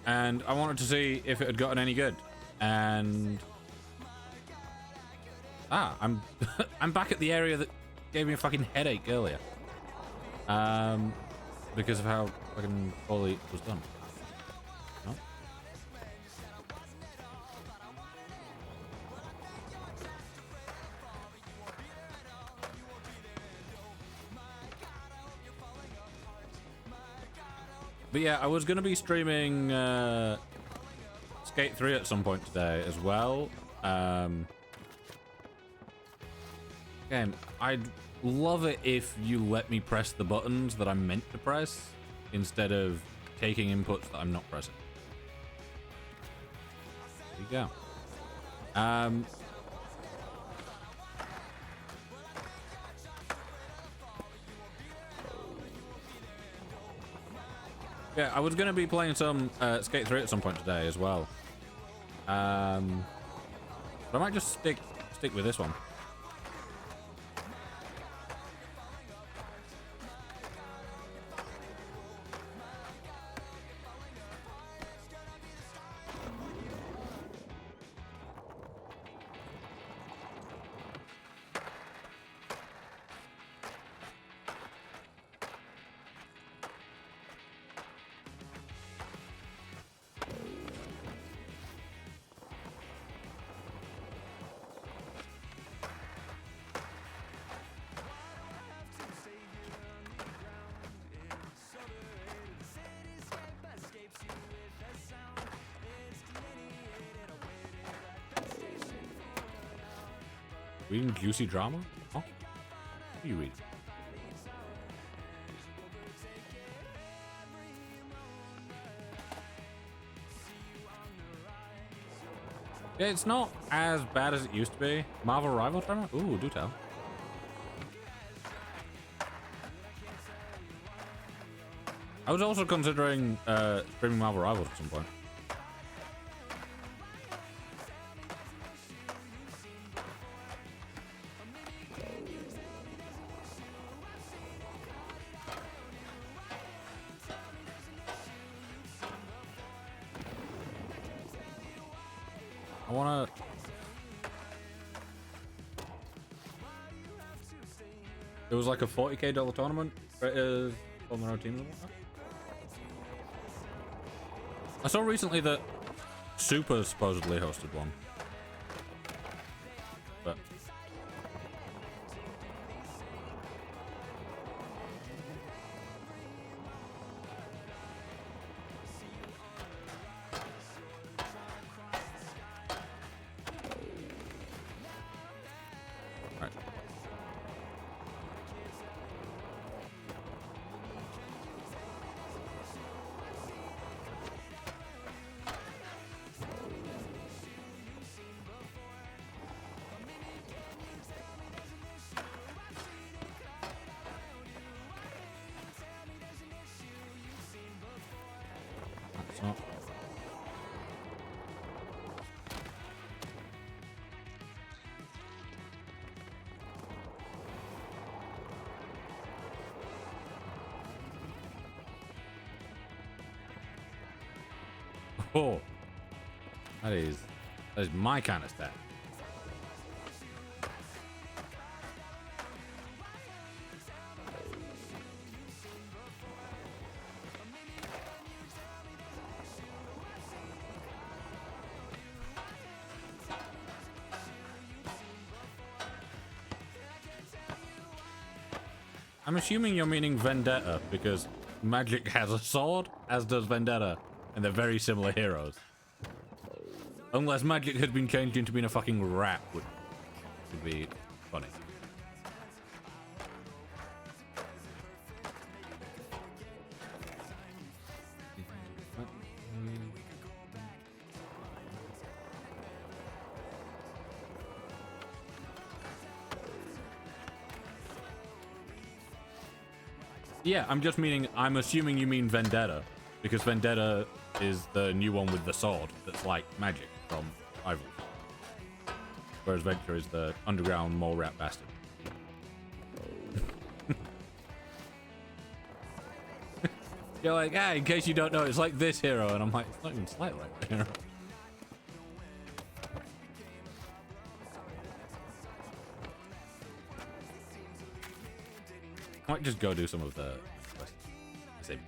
And I wanted to see if it had gotten any good. And... I'm I'm back at the area that gave me a fucking headache earlier. Because of how fucking poorly it was done. No? But yeah, I was going to be streaming Skate 3 at some point today as well. Again, I'd love it if you let me press the buttons that I'm meant to press instead of taking inputs that I'm not pressing. There you go. Yeah, I was going to be playing some Skate 3 at some point today as well. But I might just stick with this one. Reading juicy drama? Oh, what do you read? Yeah, it's not as bad as it used to be. Marvel Rival drama? Ooh, do tell. I was also considering streaming Marvel Rivals at some point. I wanna... It was like a $40K tournament. Creators on their own teams and whatnot. I saw recently that Super supposedly hosted one. But... Right. guess not. Oh, that is my kind of stat. I'm assuming you're meaning Vendetta because Magic has a sword, as does Vendetta, and they're very similar heroes. Unless Magic had been changed into being a fucking rat, which would be funny. Yeah, I'm assuming you mean Vendetta, because Vendetta is the new one with the sword that's like Magic from Rivals. Whereas Venture is the underground mole rat bastard. You're like, ah, in case you don't know, it's like this hero, and I'm like, it's not even slightly like that hero. I might just go do some of the quests. Same.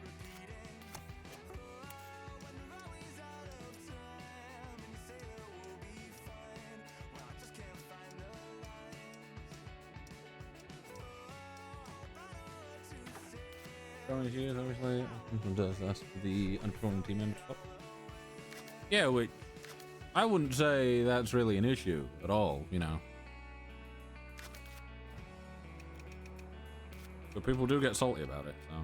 Obviously, does that's the underperforming team member swap. Yeah, which I wouldn't say that's really an issue at all, you know. But people do get salty about it, so.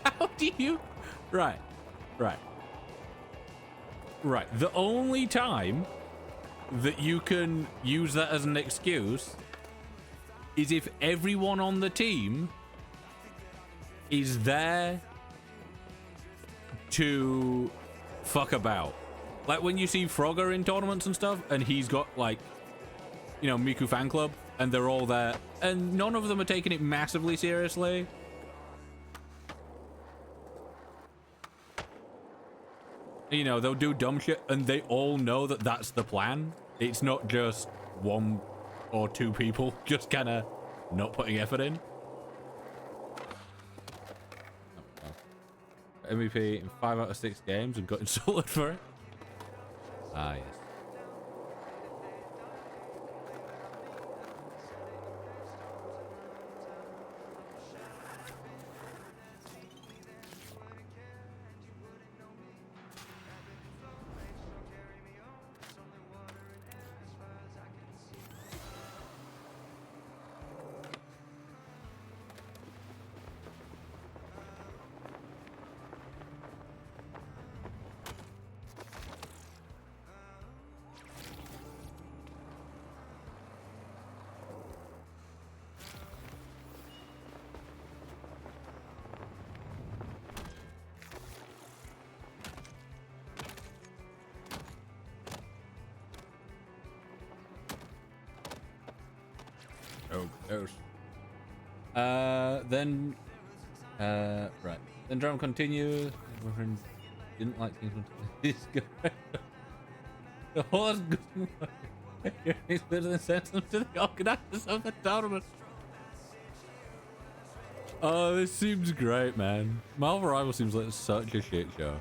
How do you? Right. The only time that you can use that as an excuse is if everyone on the team is there to fuck about. Like when you see Frogger in tournaments and stuff, and he's got like, you know, Miku fan club, and they're all there, and none of them are taking it massively seriously. You know, they'll do dumb shit, and they all know that that's the plan. It's not just one or two people just kind of not putting effort in. MVP in 5 out of 6 games and got insulted for it. Ah, yes. Right. Then drum continues. My friend didn't like things when this guy. The horse goes better than sends them to the organizers of the tournament. Oh, this seems great, man. Marvel Rival seems like such a shit show.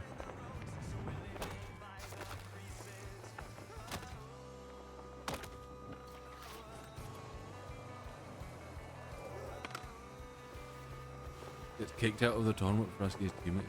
Gets kicked out of the tournament for asking his teammates.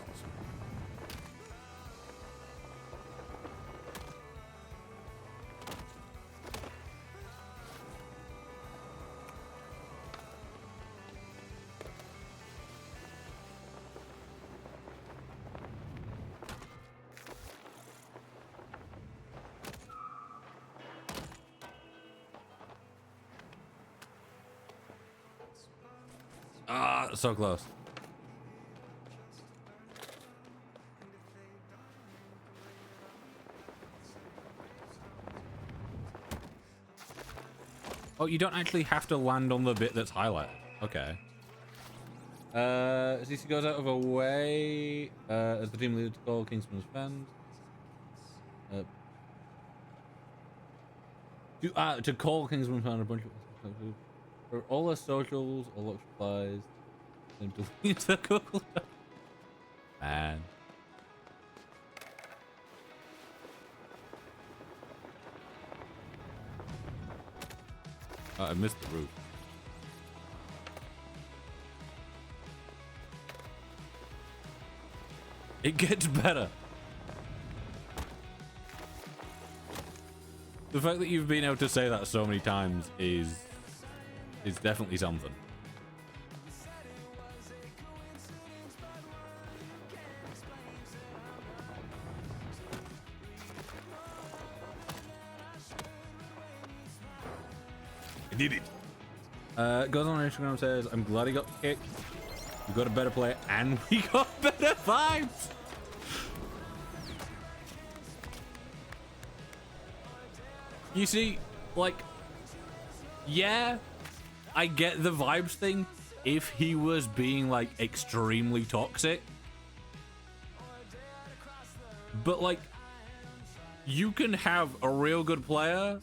Ah, so close. Oh, you don't actually have to land on the bit that's highlighted. Okay. CC goes out of her way as the team leader to call Kingsman's fans. To call Kingsman fan a bunch of for all their socials, all their replies, and delete the Google Doc. Man. Oh, I missed the roof. It gets better. The fact that you've been able to say that so many times is definitely something. I did it. Goes on Instagram and says, I'm glad he got kicked. We got a better player and we got better vibes. You see, like, yeah, I get the vibes thing if he was being, like, extremely toxic. But, like, you can have a real good player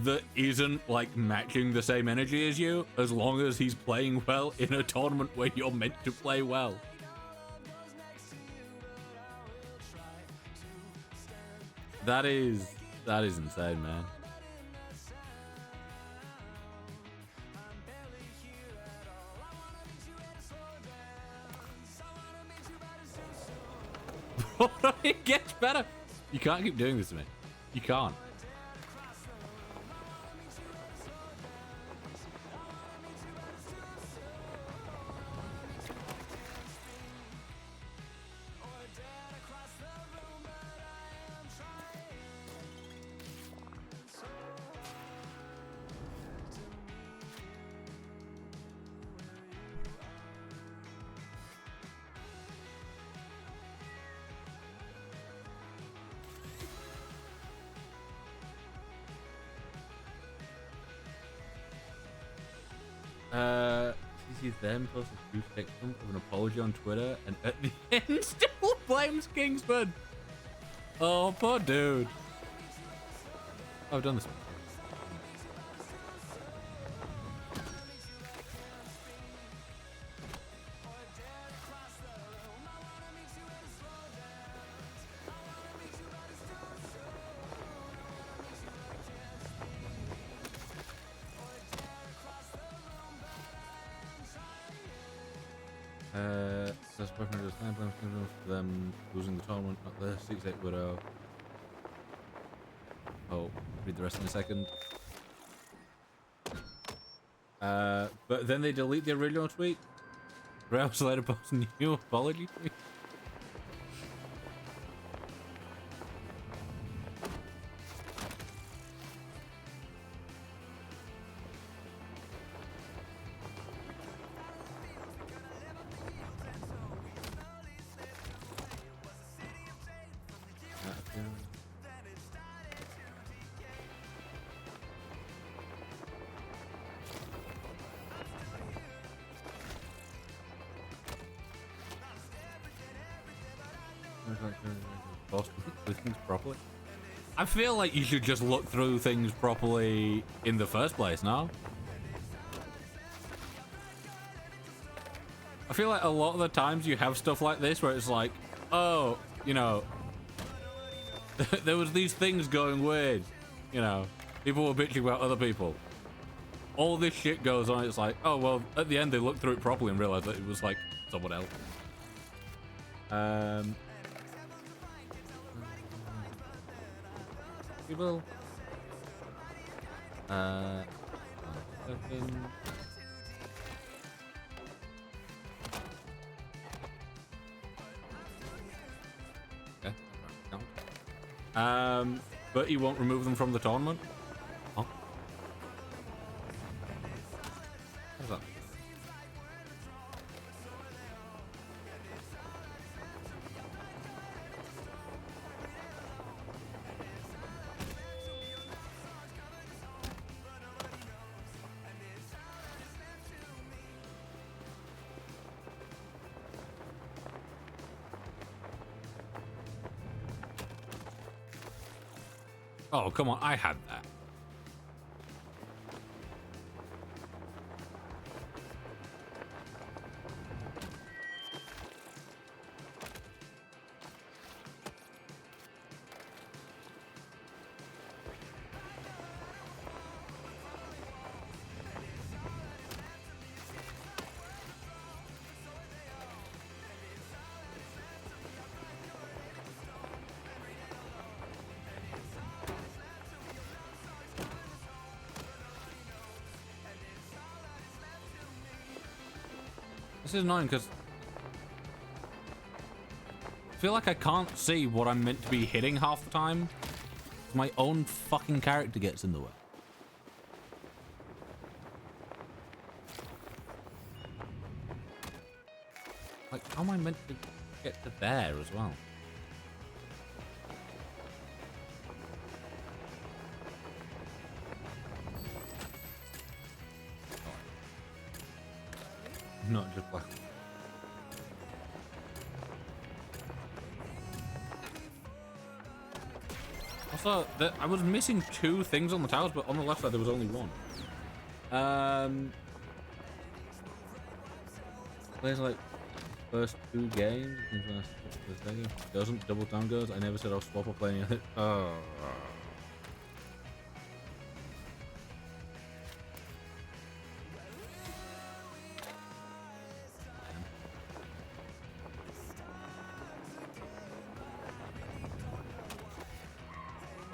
that isn't, like, matching the same energy as you, as long as he's playing well in a tournament where you're meant to play well. That is insane, man. It gets better. You can't keep doing this to me. You can't. CC's then posted a huge text of an apology on Twitter and at the end still blames Kingsman. Oh, poor dude. I've done this. That's perfect. Just 9 blames for them losing the tournament, not the 6-8 widow. Oh, read the rest in a second. But then they delete the original tweet. Rails later post a new apology tweet. Things properly. I feel like you should just look through things properly in the first place, no? I feel like a lot of the times you have stuff like this where it's like, oh, you know, there was these things going weird, you know, people were bitching about other people. All this shit goes on, it's like, oh, well, at the end they looked through it properly and realized that it was like someone else. People. One second. Okay. But you won't remove them from the tournament? Huh? How's that? Oh, come on. I had that. This is annoying because I feel like I can't see what I'm meant to be hitting half the time. My own fucking character gets in the way. Like, how am I meant to get to there as well? Not just black. Also, I was missing 2 things on the towers, but on the left side there was only 1. There's like first 2 games. Doesn't double down goes. I never said I'll swap or play anything. Oh.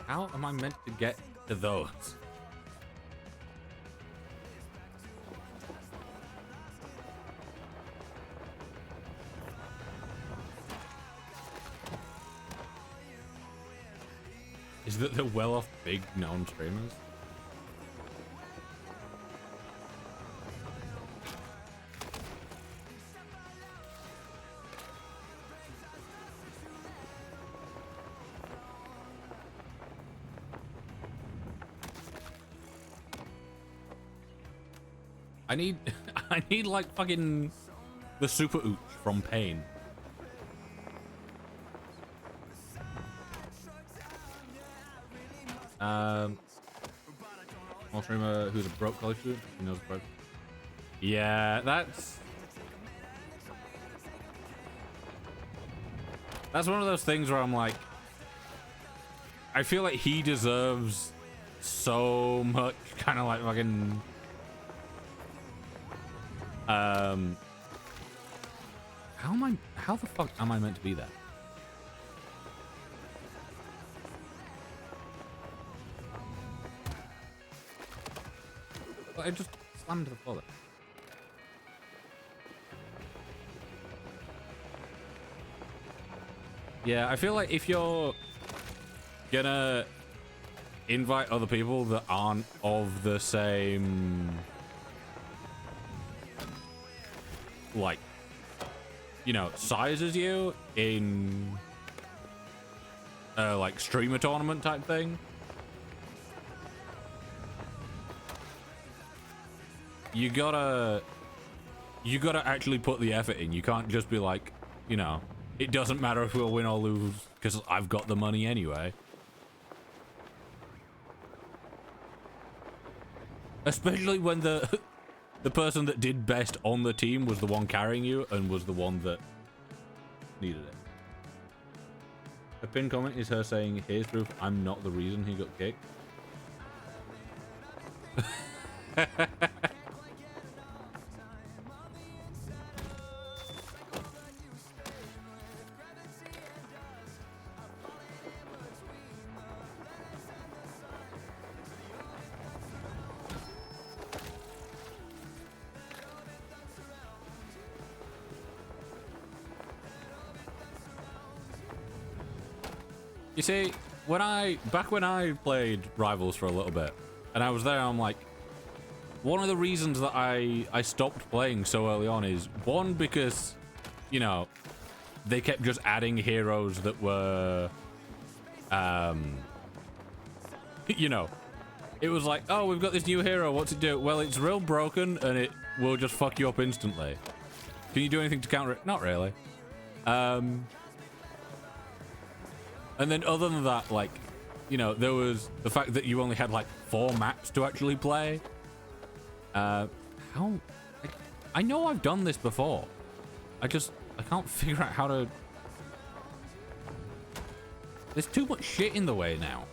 How am I meant to get to those? Is that they're well off big known streamers? I need like fucking the super ooch from Pain. Small streamer who's a broke college student. He knows broke. Yeah, that's one of those things where I'm like, I feel like he deserves so much kind of like fucking how the fuck am I meant to be there? I just slammed the floor. Yeah, I feel like if you're gonna invite other people that aren't of the same, like, you know, size as you in like streamer tournament type thing, you gotta actually put the effort in. You can't just be like, you know, it doesn't matter if we'll win or lose because I've got the money anyway. Especially when the person that did best on the team was the one carrying you and was the one that needed it. A pinned comment is her saying, "Here's proof I'm not the reason he got kicked." You see, back when I played Rivals for a little bit, and I was there, I'm like, one of the reasons that I stopped playing so early on is, one, because, you know, they kept just adding heroes that were, you know, it was like, oh, we've got this new hero, what's it do? Well, it's real broken, and it will just fuck you up instantly. Can you do anything to counter it? Not really. And then other than that, like, you know, there was the fact that you only had like 4 maps to actually play. How? I know I've done this before. I can't figure out how to. There's too much shit in the way now.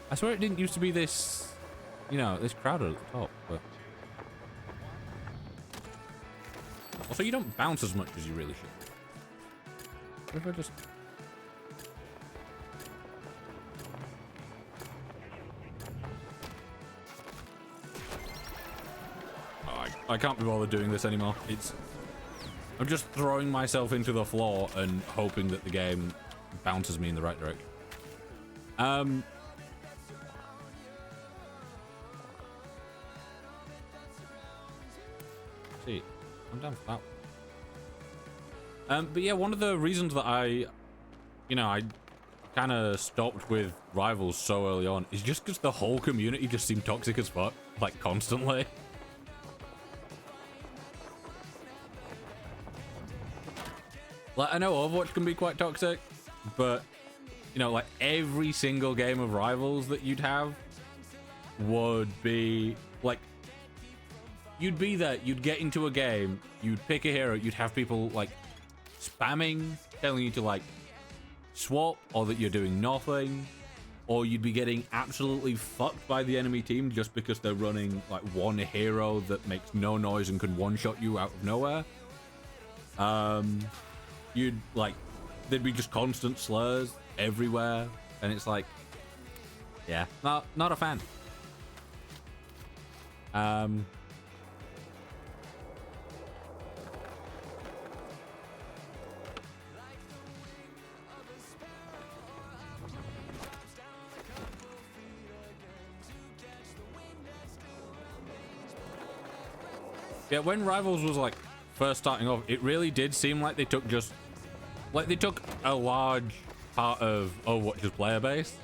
I swear it didn't used to be this, you know, this crowded at the top, but. Also, you don't bounce as much as you really should. What if I just... Oh, I can't be bothered doing this anymore. I'm just throwing myself into the floor and hoping that the game bounces me in the right direction. See, I'm down for that. But yeah, one of the reasons that I kind of stopped with Rivals so early on is just because the whole community just seemed toxic as fuck, like constantly. Like, I know Overwatch can be quite toxic, but, you know, like, every single game of Rivals that you'd have would be, like, you'd be there, you'd get into a game, you'd pick a hero, you'd have people, like, spamming, telling you to, like, swap, or that you're doing nothing, or you'd be getting absolutely fucked by the enemy team just because they're running, like, one hero that makes no noise and can one-shot you out of nowhere. You'd, like, there'd be just constant slurs everywhere, and it's like, yeah, not a fan. Yeah, when Rivals was, like, first starting off, it really did seem like they took a large part of Overwatch's player base.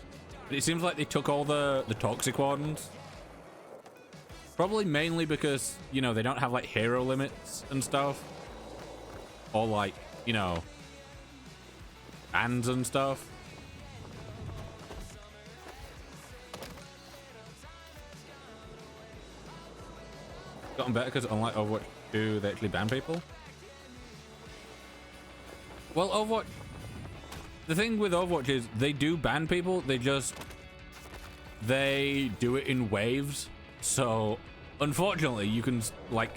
But it seems like they took all the toxic ones. Probably mainly because, you know, they don't have, like, hero limits and stuff. Or, like, you know, bans and stuff. Gotten better because unlike Overwatch 2, they actually ban people. Well, Overwatch... The thing with Overwatch is they do ban people, they do it in waves. So, unfortunately, you can, like,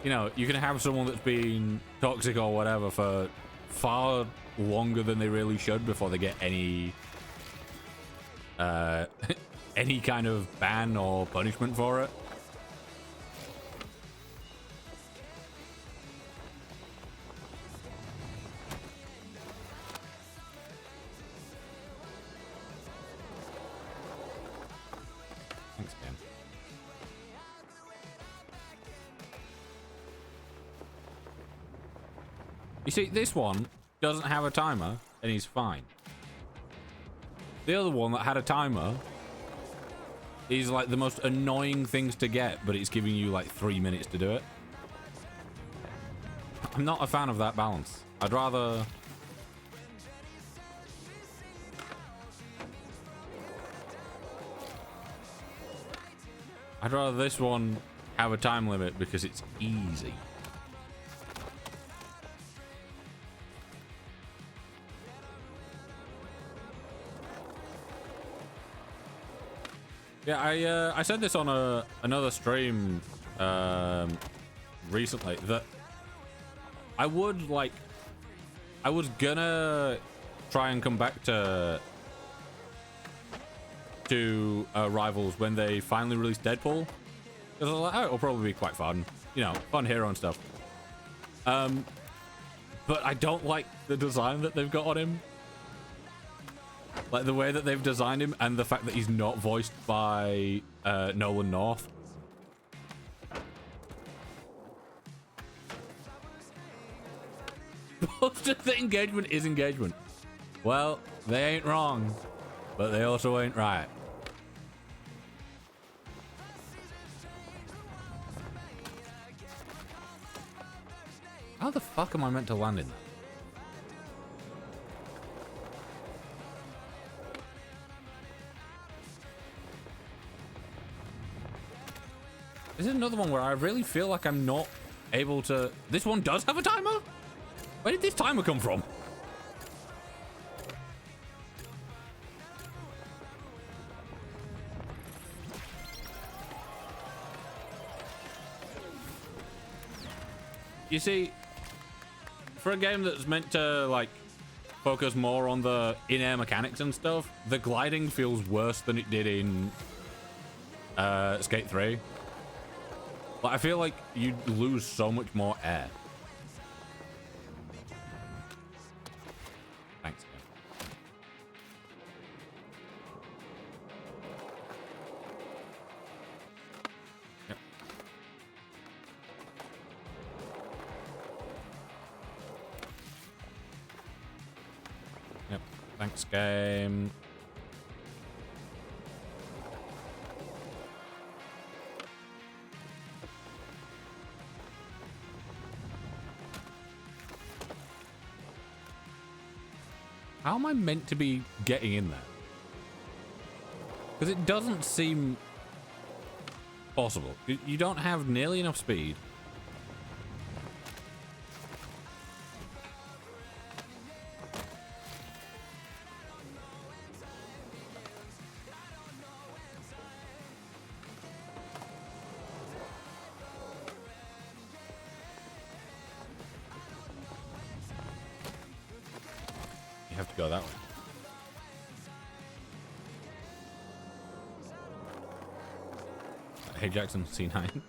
you know, you can have someone that's been toxic or whatever for far longer than they really should before they get any any kind of ban or punishment for it. Thanks, man. You see, this one doesn't have a timer, and he's fine. The other one that had a timer is like the most annoying things to get, but it's giving you like 3 minutes to do it. I'm not a fan of that balance. I'd rather... this one have a time limit because it's easy. Yeah, I said this on another stream recently that I was gonna try and come back to Rivals when they finally released Deadpool, because I was like, oh, it'll probably be quite fun, you know, fun hero and stuff. But I don't like the design that they've got on him. Like, the way that they've designed him and the fact that he's not voiced by Nolan North. Most of the engagement is engagement. Well, they ain't wrong, but they also ain't right. How the fuck am I meant to land in that? is another one where I really feel like I'm not able to... This one does have a timer? Where did this timer come from? You see, for a game that's meant to, like, focus more on the in-air mechanics and stuff, the gliding feels worse than it did in Skate 3. Like, I feel like you lose so much more air. Thanks, man. Yep. Yep. Thanks, game. How am I meant to be getting in there? Because it doesn't seem possible. You don't have nearly enough speed. Have to go that way. Hey Jackson, C9.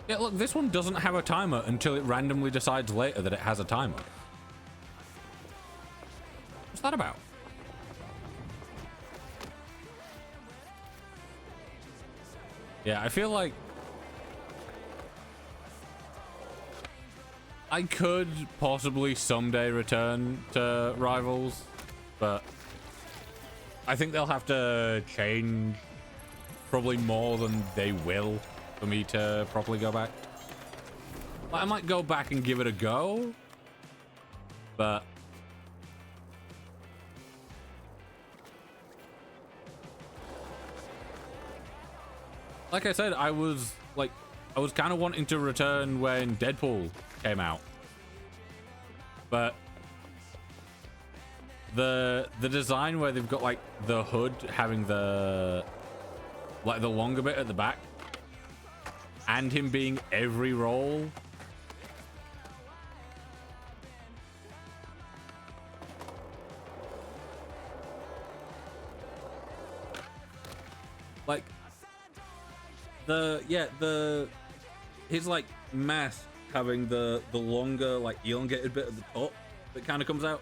Yeah, look, this one doesn't have a timer until it randomly decides later that it has a timer. What's that about? Yeah, I feel like I could possibly someday return to Rivals, but I think they'll have to change probably more than they will for me to properly go back. I might go back and give it a go, but like I said, I was kind of wanting to return when Deadpool came out, but the design where they've got like the hood having the longer bit at the back and him being every role, like his like mask having the longer like elongated bit at the top that kind of comes out.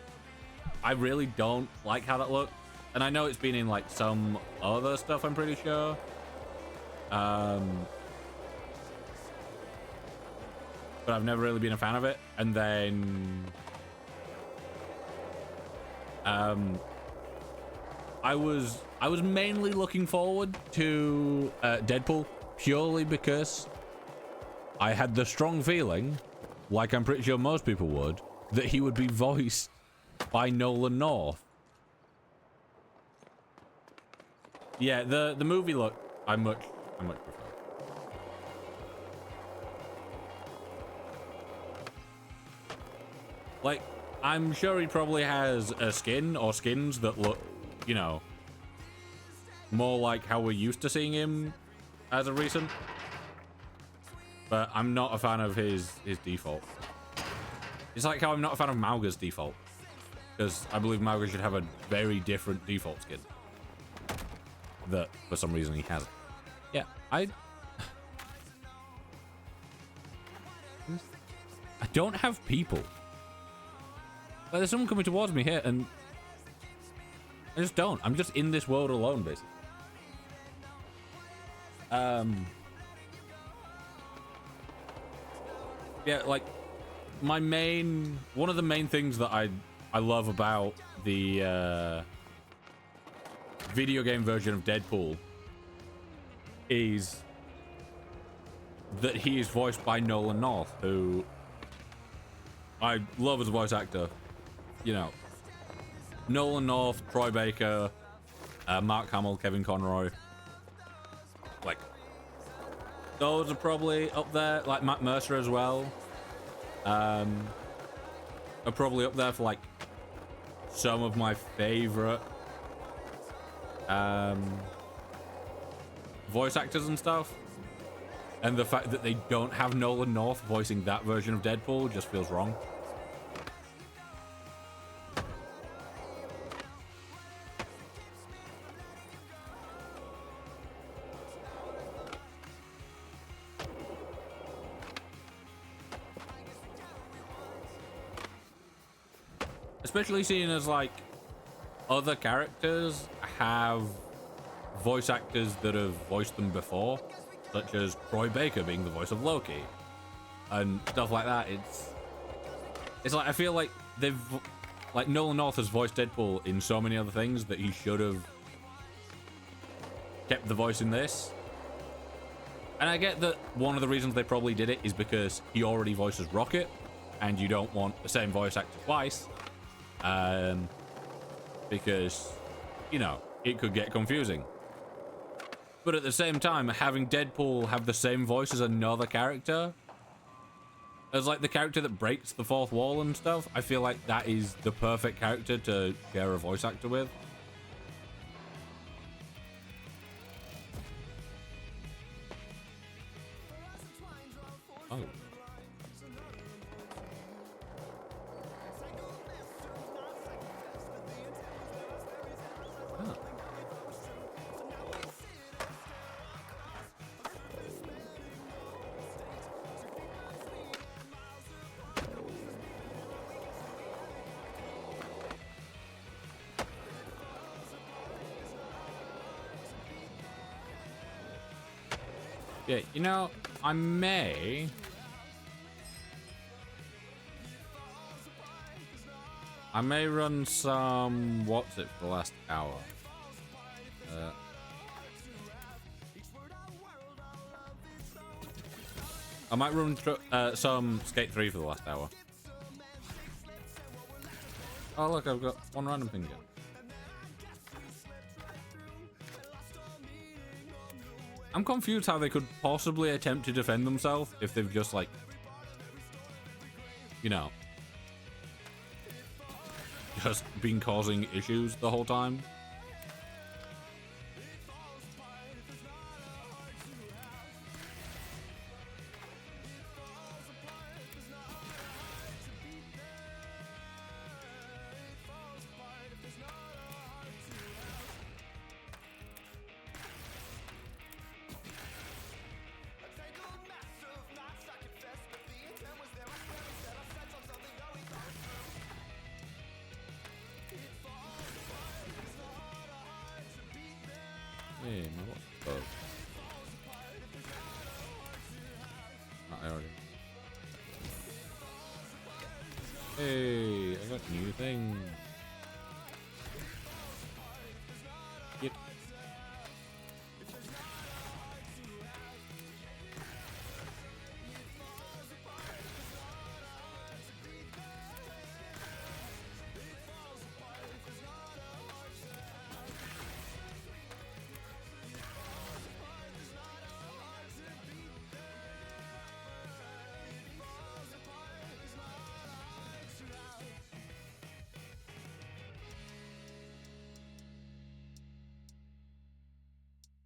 I really don't like how that looks, and I know it's been in like some other stuff, I'm pretty sure. But I've never really been a fan of it. And then I was mainly looking forward to Deadpool purely because I had the strong feeling, like I'm pretty sure most people would, that he would be voiced by Nolan North. Yeah, the movie look I much prefer. Like, I'm sure he probably has a skin or skins that look, you know, more like how we're used to seeing him as of recent. But I'm not a fan of his default. It's like how I'm not a fan of Mauga's default, because I believe Mauga should have a very different default skin that for some reason he hasn't. Yeah, I don't have people. Like, there's someone coming towards me here, and I just don't. I'm just in this world alone, basically. Yeah, like one of the main things that I love about the video game version of Deadpool is that he is voiced by Nolan North, who I love as a voice actor. You know, Nolan North, Troy Baker, Mark Hamill, Kevin Conroy. Like, those are probably up there. Like Matt Mercer as well. Are probably up there for like some of my favorite voice actors and stuff. And the fact that they don't have Nolan North voicing that version of Deadpool just feels wrong. Especially seeing as like other characters have voice actors that have voiced them before, such as Troy Baker being the voice of Loki and stuff like that. It's like I feel like Nolan North has voiced Deadpool in so many other things that he should have kept the voice in this. And I get that one of the reasons they probably did it is because he already voices Rocket and you don't want the same voice actor twice. Because, you know, it could get confusing. But at the same time, having Deadpool have the same voice as another character, as like the character that breaks the fourth wall and stuff, I feel like that is the perfect character to share a voice actor with. Oh. Yeah, you know, I may run some what's it for the last hour. I might run some Skate 3 for the last hour. Oh look, I've got one random thing again. I'm confused how they could possibly attempt to defend themselves if they've just, like, you know, just been causing issues the whole time. Hey, my what's up? I already. Hey, I got new things. Yep.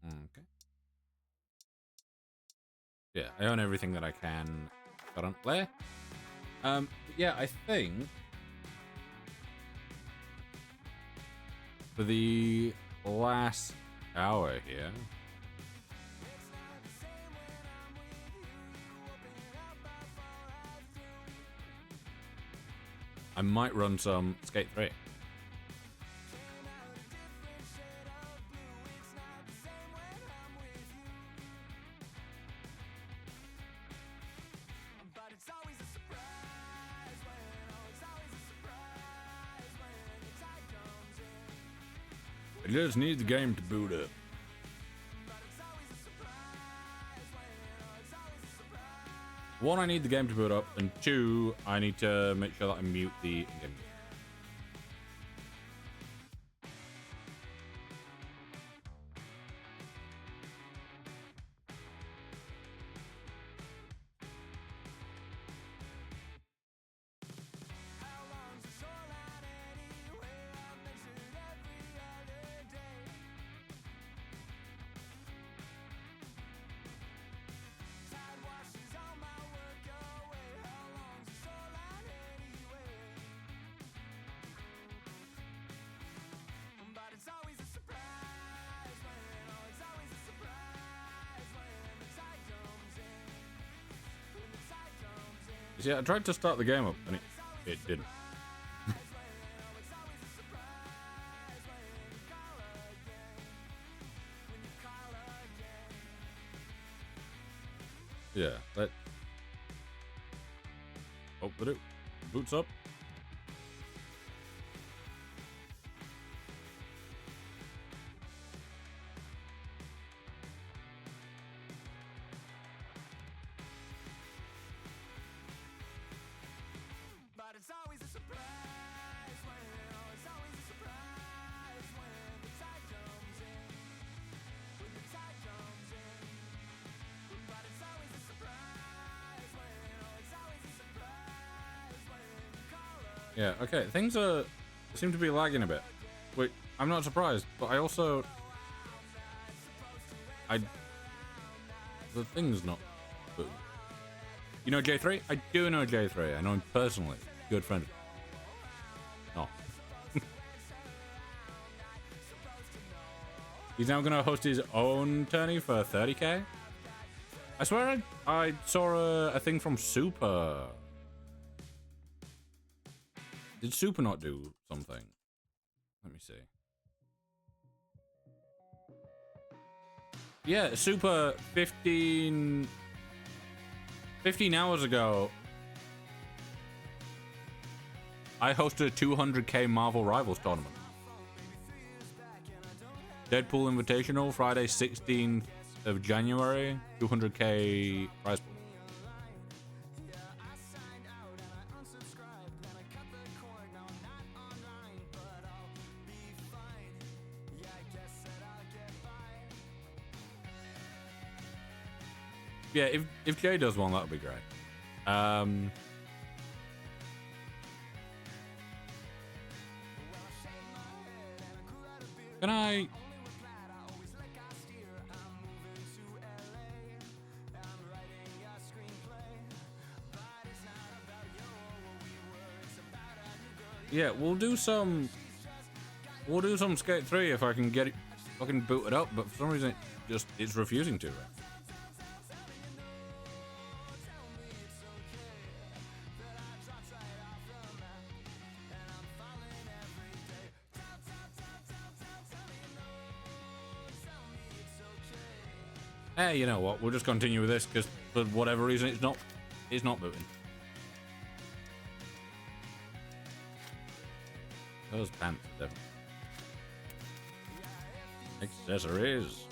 Okay. Yeah, I own everything that I can currently. Yeah, I think for the last hour here, I might run some Skate 3. But it's always a surprise when, oh, it's always a surprise when the tide comes in. I just need the game to boot up. But it's always a surprise when, oh, it's always a surprise. One, I need the game to boot up, and two, I need to make sure that I mute the in-game. How long's the shoreline anyway? I measured every other day. Tide washes all my work away. How long's the shoreline anyway? But it's always a surprise when, oh, it's always a surprise when the tide comes in. When the tide comes in. See, I tried to start the game up, and it didn't. Yeah, that. Oh, did it? Boots up. But it's always a surprise when, oh, it's always a surprise when the tide comes in. When the tide comes in. But it's always a surprise when, oh, it's always a surprise when you call her. Yeah, okay, things seem to be lagging a bit. Wait, I'm not surprised, but I also... The thing's not... You know J3? I do know J3. I know him personally. Good friend. Oh. He's now going to host his own tourney for 30k? I swear I saw a thing from Super. Did Super not do something? Let me see. Yeah, Super 15 hours ago. I hosted a 200k Marvel Rivals tournament. Deadpool Invitational, Friday 16th of January, 200k prize pool. Yeah, if Jay does one, that would be great. Can I? Yeah, we'll do some Skate 3 if I can get it fucking booted up, but for some reason it's refusing to. Hey, you know what? We'll just continue with this because for whatever reason it's not booting. Those pants are different. Accessories.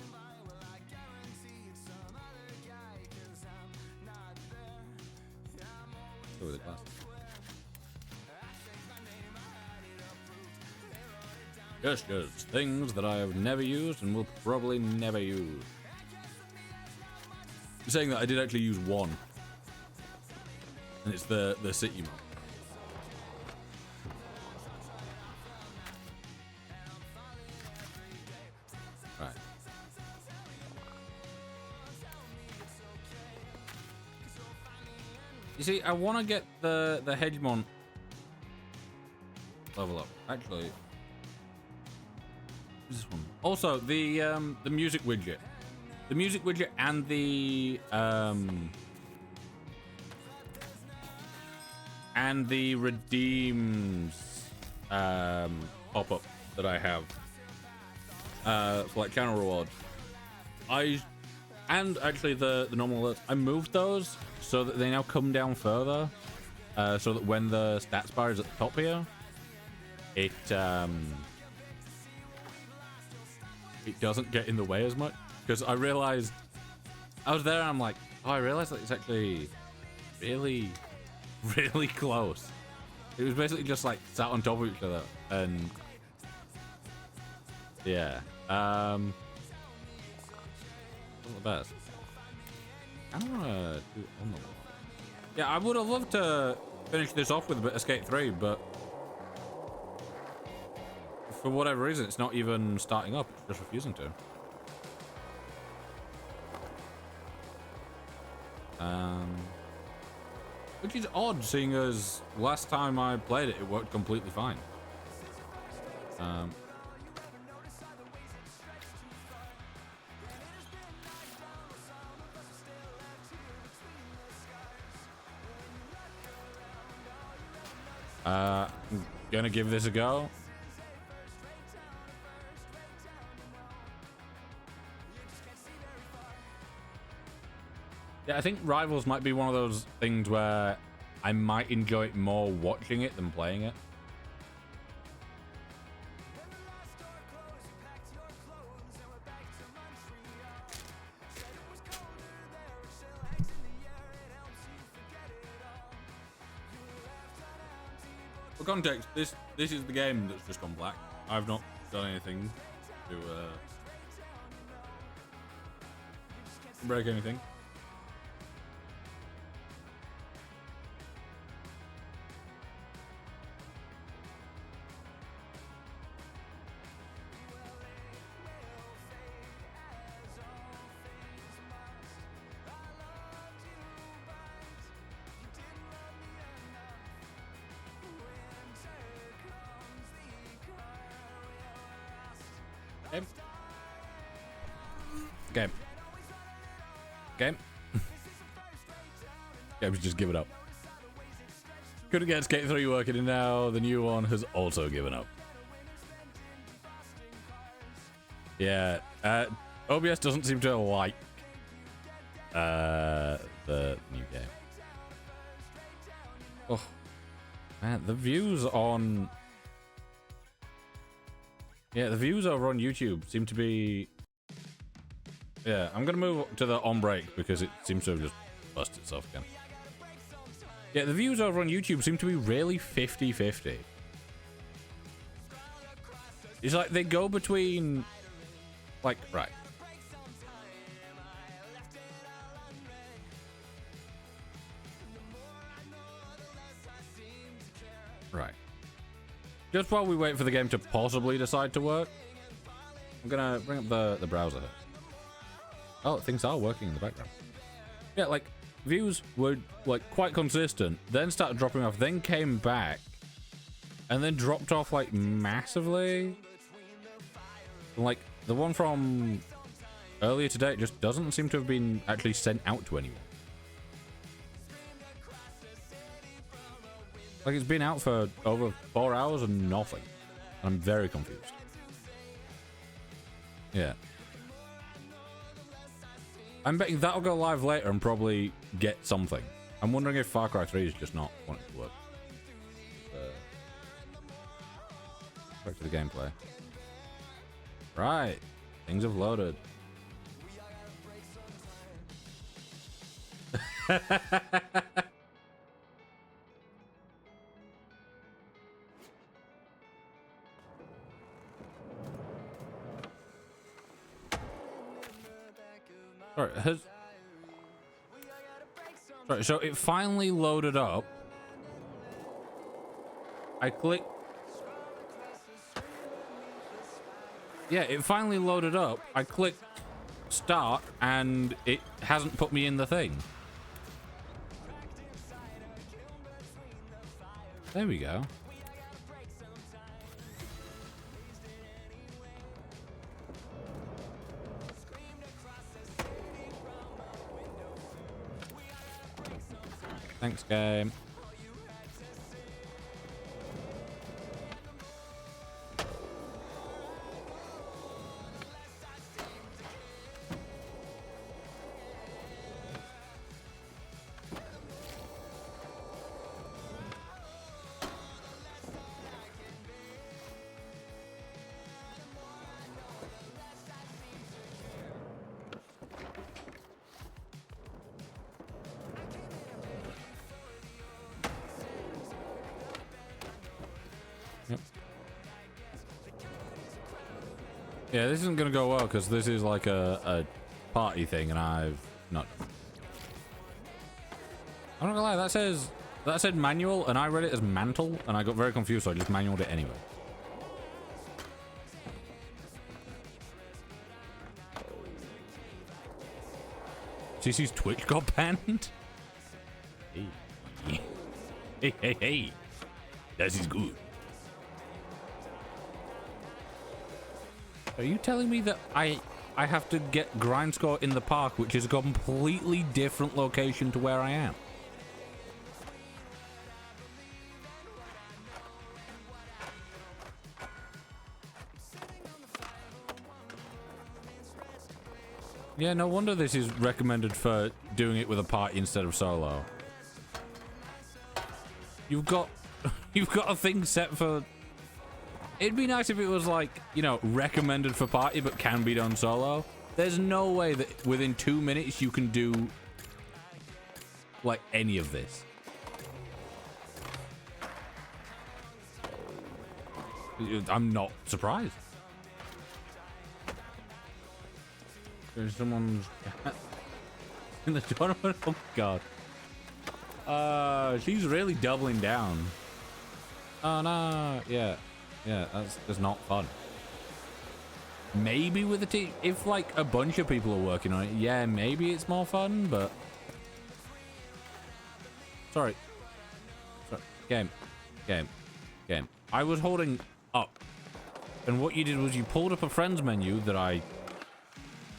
Go with the glasses. Just things that I have never used and will probably never use. Saying that I did actually use one, and it's the city mode. Right. You see, I want to get the Hegemon level up. Actually, what's this one? Also, the music widget. The music widget and the and the redeems pop-up that I have for like channel rewards. And actually the normal alerts, I moved those so that they now come down further, so that when the stats bar is at the top here, it doesn't get in the way as much. Because I realized I was there and I'm like, oh, I realized that it's actually really, really close. It was basically just like sat on top of each other, and yeah, wasn't the best. I don't want to do it on the wall. Yeah, I would have loved to finish this off with a bit of Skate 3, but for whatever reason, it's not even starting up. It's just refusing to. Which is odd, seeing as last time I played it, it worked completely fine. I'm gonna give this a go. Yeah, I think Rivals might be one of those things where I might enjoy it more watching it than playing it. For context, this is the game that's just gone black. I've not done anything to break anything. Game. Game's just given up. Couldn't get Skate 3 working, and now the new one has also given up. Yeah, OBS doesn't seem to like the new game. Oh man, the views on the views over on YouTube seem to be. Yeah, I'm gonna move to the on break because it seems to have just busted itself again. Yeah, the views over on YouTube seem to be really 50-50. It's like they go between, like, right. Right. Just while we wait for the game to possibly decide to work, I'm gonna bring up the browser here. Oh, things are working in the background. Yeah, like, views were, like, quite consistent, then started dropping off, then came back, and then dropped off, like, massively. Like, the one from earlier today just doesn't seem to have been actually sent out to anyone. Like, it's been out for over 4 hours and nothing. I'm very confused. Yeah. I'm betting that'll go live later and probably get something. I'm wondering if Far Cry 3 is just not wanting to work. Back to the gameplay. Right. Things have loaded. Sorry, so it finally loaded up. I clicked. Yeah, it finally loaded up. I clicked start and it hasn't put me in the thing. There we go. Thanks, game. Yep. Yeah, this isn't gonna go well because this is like a party thing, and I've not. I'm not gonna lie, that said manual, and I read it as mantle, and I got very confused, so I just manualed it anyway. CC's Twitch got banned. Hey. That is good. Are you telling me that I have to get grind score in the park, which is a completely different location to where I am? Yeah, no wonder this is recommended for doing it with a party instead of solo. You've got a thing set for. It'd be nice if it was like, you know, recommended for party but can be done solo. There's no way that within 2 minutes you can do like any of this. I'm not surprised. There's someone's in the tournament. Oh god. She's really doubling down. Oh no, yeah, that's not fun. Maybe with a team, if like a bunch of people are working on it, yeah, maybe it's more fun. But sorry, game. I was holding up, and what you did was you pulled up a friends menu that I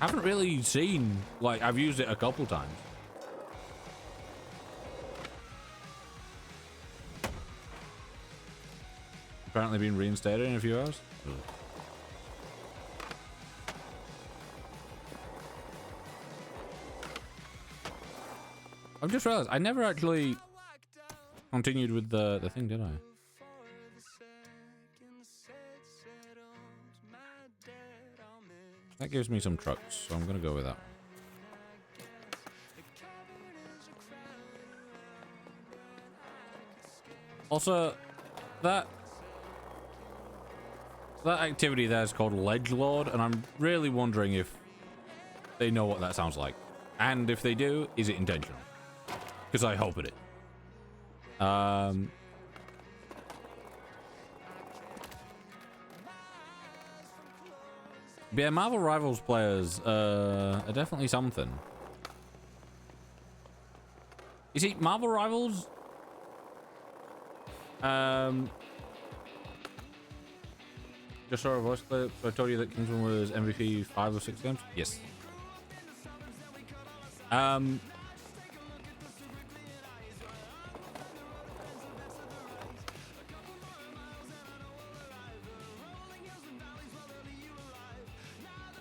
haven't really seen. Like, I've used it a couple times. Apparently being reinstated in a few hours. Ugh. I've just realized I never actually continued with the thing, did I? That gives me some trucks, so I'm gonna go with that one. Also, that activity there is called Ledgelord, and I'm really wondering if they know what that sounds like. And if they do, is it intentional? Because I hope it is. But yeah, Marvel Rivals players are definitely something. You see, Marvel Rivals... just saw a voice clip, so I told you that Kingsman was MVP 5 or 6 games? Yes.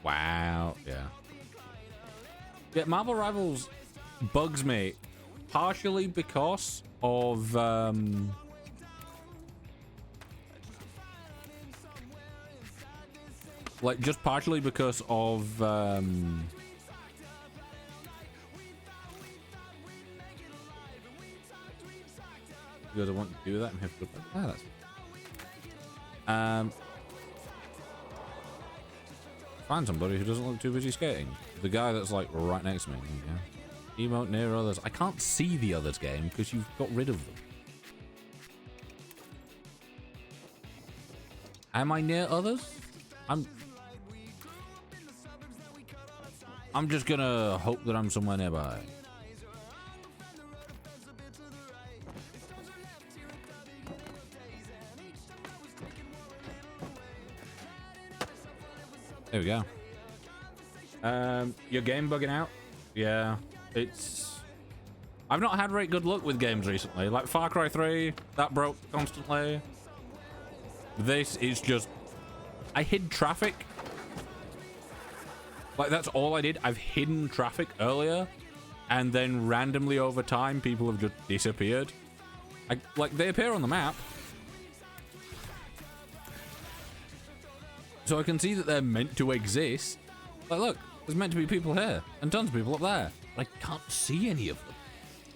Wow, yeah. Yeah, Marvel Rivals bugs me partially because of like just partially because of because I want to do that and have to that's find somebody who doesn't look too busy skating. The guy that's like right next to me. Yeah. Emote near others. I can't see the others game because you've got rid of them. Am I near others? I'm just gonna hope that I'm somewhere nearby. There we go. Your game bugging out? Yeah, it's... I've not had very good luck with games recently. Like Far Cry 3, that broke constantly. This is just... I hid traffic. Like, that's all I did. I've hidden traffic earlier, and then randomly over time, people have just disappeared. Like, they appear on the map. So I can see that they're meant to exist. Like, look, there's meant to be people here, and tons of people up there. But I can't see any of them.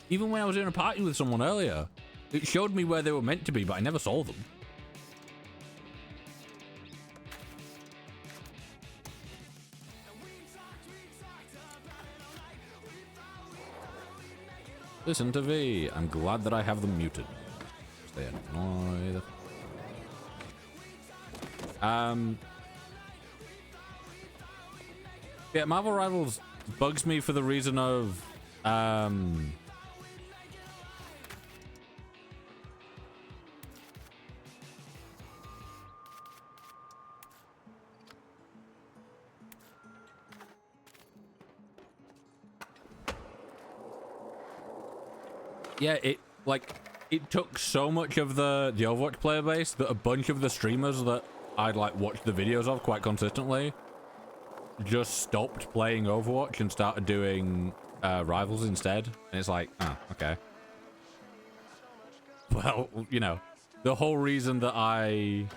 Even when I was in a party with someone earlier, it showed me where they were meant to be, but I never saw them. Listen to V. I'm glad that I have them muted. They annoy the... Yeah, Marvel Rivals bugs me for the reason of yeah, it took so much of the Overwatch player base that a bunch of the streamers that I'd like watch the videos of quite consistently just stopped playing Overwatch and started doing Rivals instead. And it's like, oh, okay. Well, you know, the whole reason that I...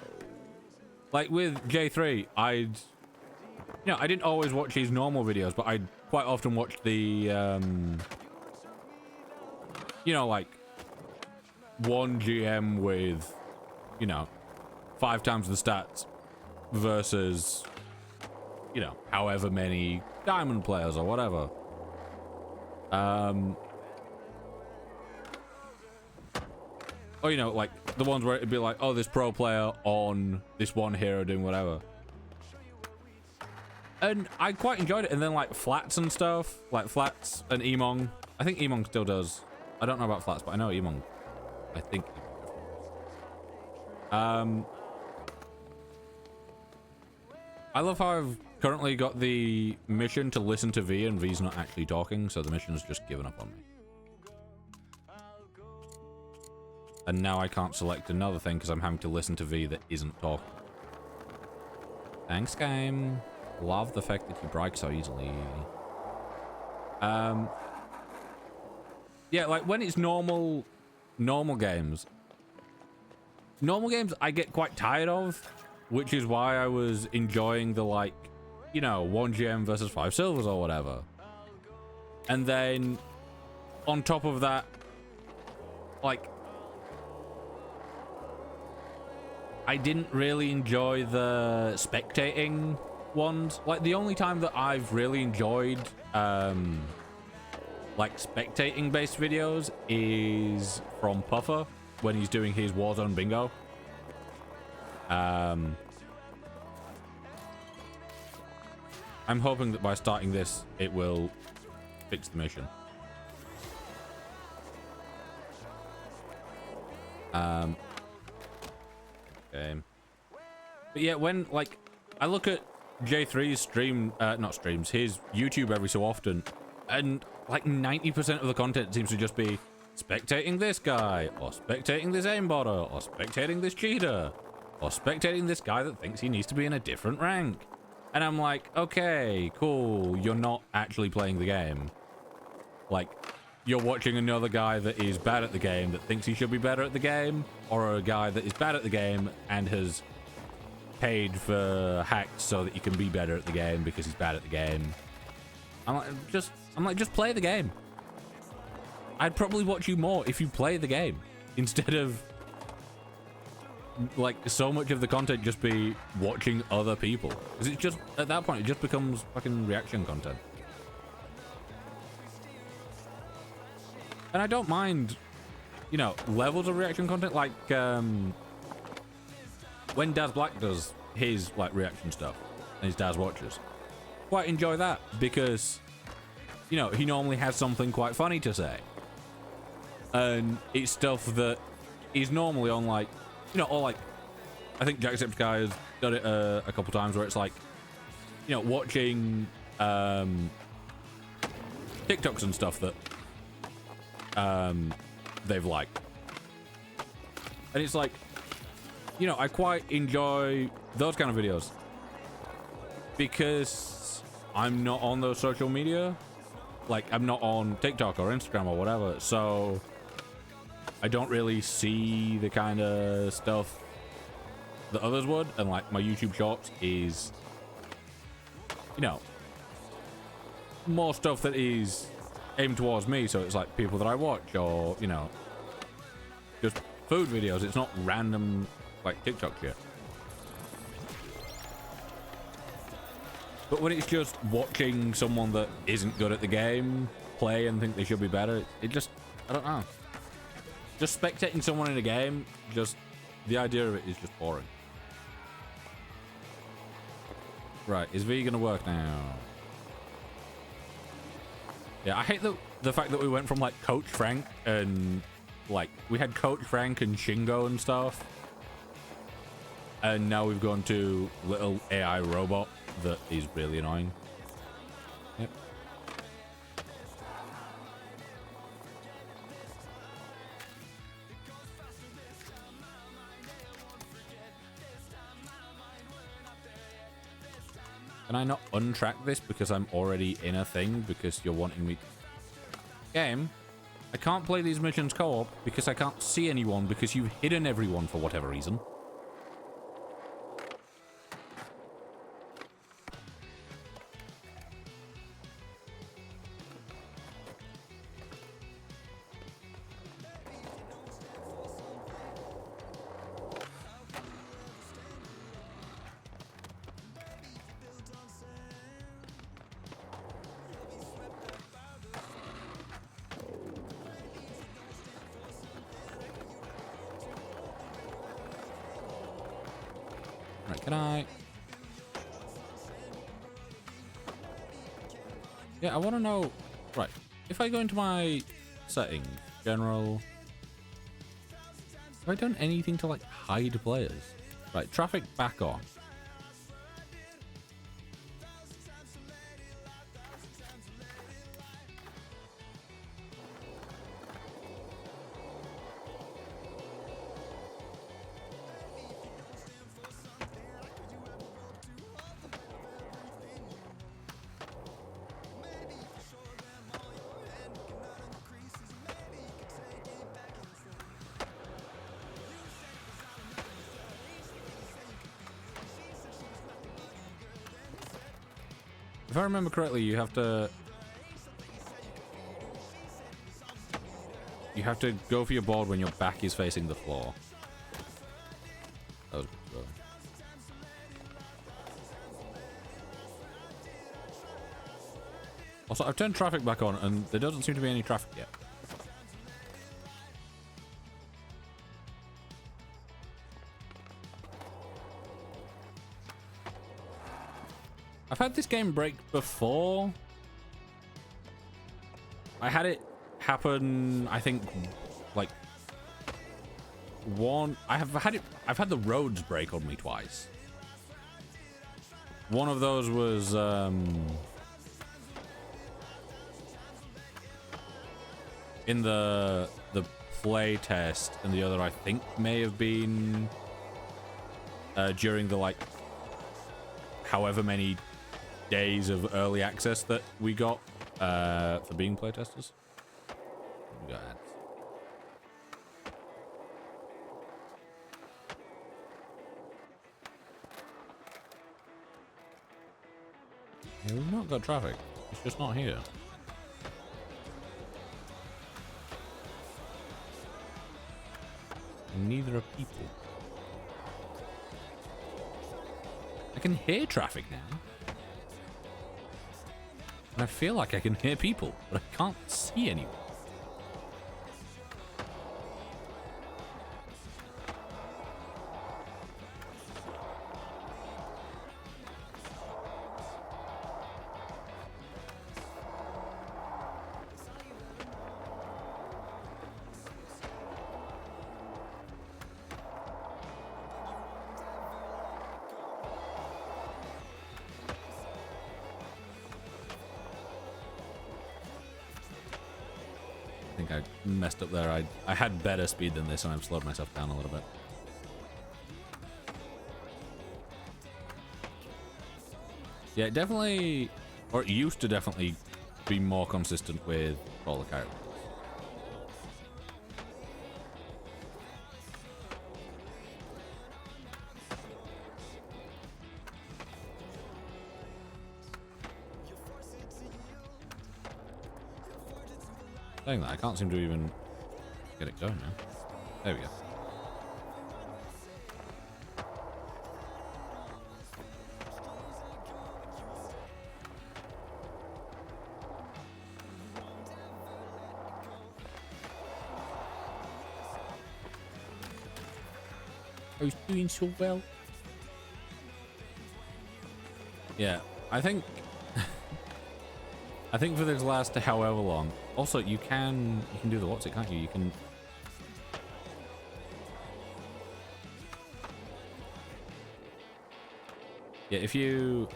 Like with J3, I didn't always watch his normal videos, but I'd quite often watch the, you know, like, 1 GM with, you know, 5 times the stats versus, you know, however many diamond players or whatever. Or, you know, like the ones where it'd be like, oh, this pro player on this one hero doing whatever. And I quite enjoyed it. And then like Flats and stuff, like Flats and Emong. I think Emong still does. I don't know about Flats, but I know Emong. I think. I love how I've currently got the mission to listen to V, and V's not actually talking, so the mission's just given up on me. And now I can't select another thing because I'm having to listen to V that isn't talking. Thanks, game. Love the fact that you break so easily. Yeah, like when it's normal games I get quite tired of, which is why I was enjoying the, like, you know, 1 GM versus 5 silvers or whatever. And then on top of that, like, I didn't really enjoy the spectating ones. Like, the only time that I've really enjoyed like spectating based videos is from Puffer when he's doing his Warzone bingo. I'm hoping that by starting this it will fix the mission. Okay. But yeah, when like I look at J3's stream, not streams, his YouTube every so often, and like 90% of the content seems to just be spectating this guy, or spectating this aimbotter, or spectating this cheater, or spectating this guy that thinks he needs to be in a different rank. And I'm like, okay, cool, you're not actually playing the game. Like, you're watching another guy that is bad at the game that thinks he should be better at the game, or a guy that is bad at the game and has paid for hacks so that he can be better at the game because he's bad at the game. I'm like, just play the game. I'd probably watch you more if you play the game instead of like so much of the content just be watching other people, because it's just at that point it just becomes fucking reaction content. And I don't mind, you know, levels of reaction content, like when Daz Black does his like reaction stuff and his Daz watches, quite enjoy that because, you know, he normally has something quite funny to say, and it's stuff that is normally on, like, you know, or like I think Jacksepticeye has done it a couple times where it's like, you know, watching TikToks and stuff that they've liked, and it's like, you know, I quite enjoy those kind of videos because I'm not on those social media. Like, I'm not on TikTok or Instagram or whatever, so I don't really see the kind of stuff that others would. And like my YouTube Shorts is, you know, more stuff that is aimed towards me, so it's like people that I watch, or, you know, just food videos. It's not random like TikTok shit. But when it's just watching someone that isn't good at the game play and think they should be better, it just I don't know. Just spectating someone in a game, just the idea of it is just boring. Right, is V gonna work now? Yeah, I hate the fact that we went from like Coach Frank and like we had Coach Frank and Shingo and stuff, and now we've gone to little AI robot that is really annoying. Yep. Can I not untrack this because I'm already in a thing because you're wanting me to... Game, I can't play these missions co-op because I can't see anyone because you've hidden everyone for whatever reason. Right, can I... Yeah, I want to know... Right, if I go into my settings, general... Have I done anything to, like, hide players? Right, traffic back on. If I remember correctly, you have to go for your board when your back is facing the floor. That was good. Also, I've turned traffic back on, and there doesn't seem to be any traffic yet. I've had this game break before. I had it happen, I think, like one. I've had the roads break on me twice. One of those was in the play test, and the other I think may have been during the like however many days of early access that we got for being playtesters. Go ahead. Yeah, we've not got traffic. It's just not here. And neither are people. I can hear traffic now. And I feel like I can hear people, but I can't see anyone. I think I messed up there. I had better speed than this, and I've slowed myself down a little bit. Yeah, it definitely, or it used to definitely be more consistent with all the characters. Saying that, I can't seem to even get it going now. There we go. I was doing so well. Yeah, I think I think for this last however long. Also, you can do the what's it, can't you? You can. Yeah, if you.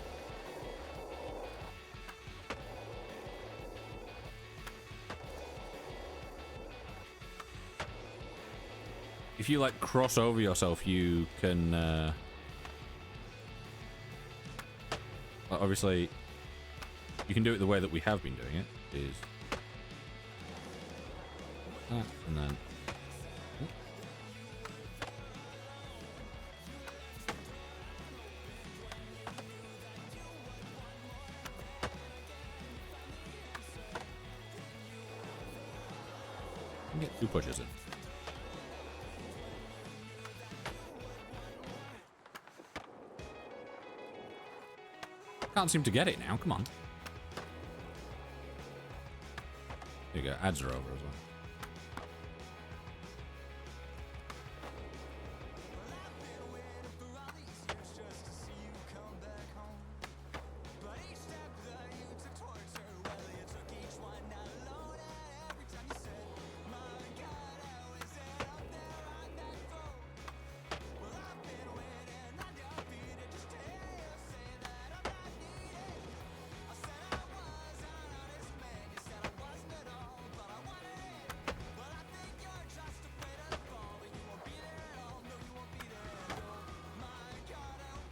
If you like cross over yourself, you can. Well, obviously, you can do it the way that we have been doing it. Is that and then. Get 2 pushes in. Can't seem to get it now. Come on. There you go. Ads are over as well.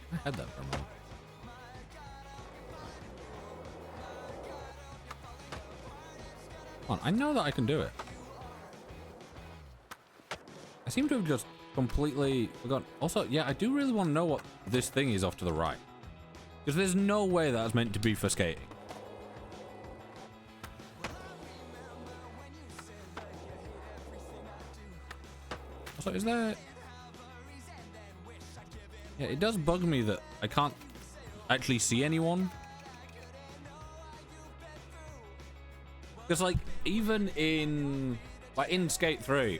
I had that for a moment. Come on, I know that I can do it. I seem to have just completely forgotten. Also, yeah, I do really want to know what this thing is off to the right. Because there's no way that's meant to be for skating. Also, is there... Yeah, it does bug me that I can't actually see anyone. Because, like, even in Skate 3,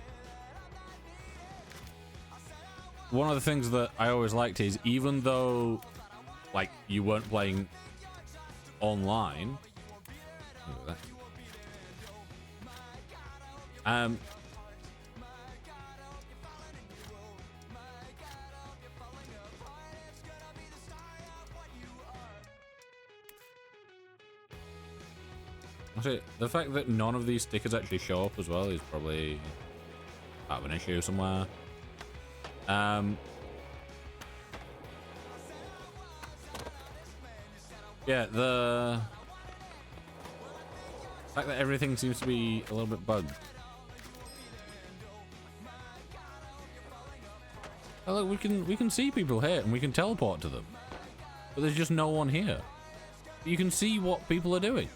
one of the things that I always liked is even though, like, you weren't playing online, look at that. Actually, the fact that none of these stickers actually show up as well is probably part of an issue somewhere. Yeah, the fact that everything seems to be a little bit bugged. Oh, look, we can see people here and we can teleport to them, but there's just no one here. You can see what people are doing.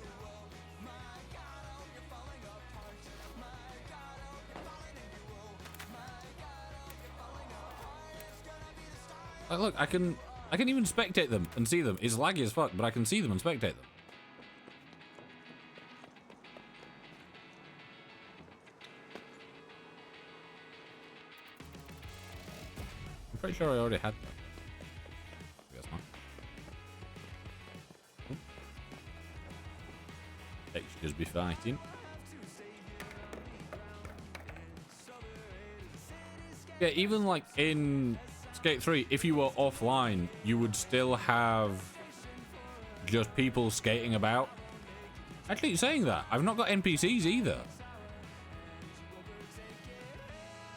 Like, look, I can even spectate them and see them. It's laggy as fuck, but I can see them and spectate them. I'm pretty sure I already had that. I guess not. Textures be fighting. Yeah, even like in Skate 3, if you were offline, you would still have just people skating about. Actually, saying that, I've not got NPCs either.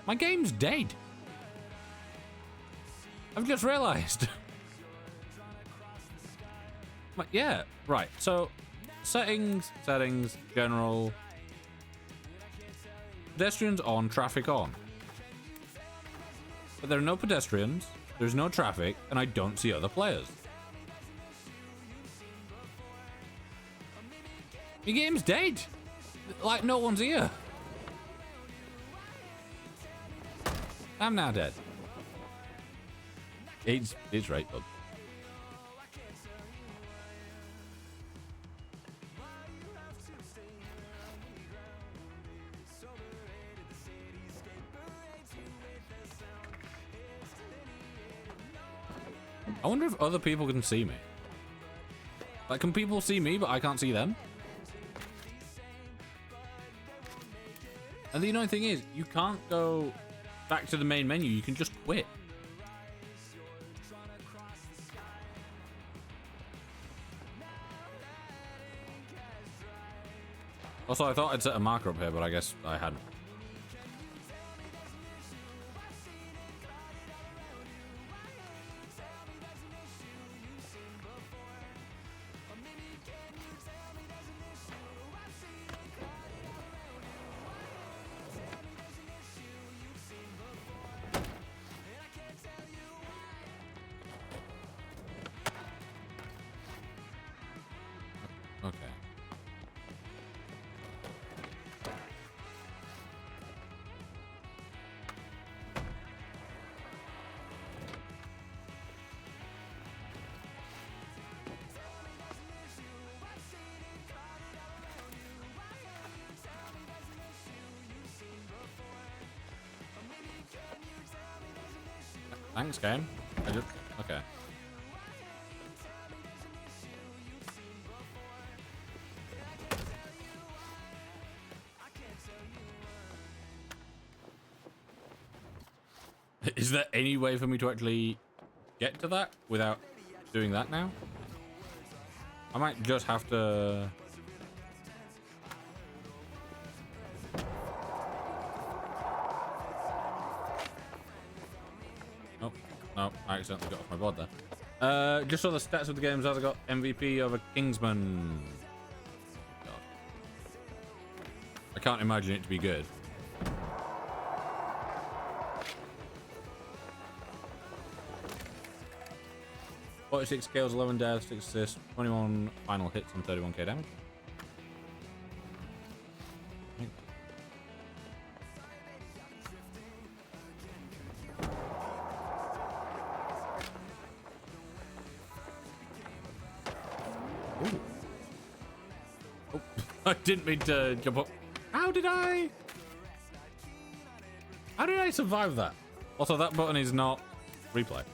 My game's dead. I've just realized. Yeah, right. So, settings, general. Pedestrians on, traffic on. But there are no pedestrians, there's no traffic, and I don't see other players. Your game's dead. Like, no one's here. I'm now dead. It's right, bud. I wonder if other people can see me. Like, can people see me, but I can't see them? And the annoying thing is, you can't go back to the main menu. You can just quit. Also, I thought I'd set a marker up here, but I guess I hadn't. Okay. Thanks, game. Okay. Is there any way for me to actually get to that without doing that now? I might just have to... Oh, no, I accidentally got off my board there. Just saw the stats of the games as I got MVP over Kingsman. God. I can't imagine it to be good. .46 kills, 11 deaths, 6 assists, 21 final hits, and 31k damage. Ooh. Oh, I didn't mean to jump up. How did I survive that? Also, that button is not replay.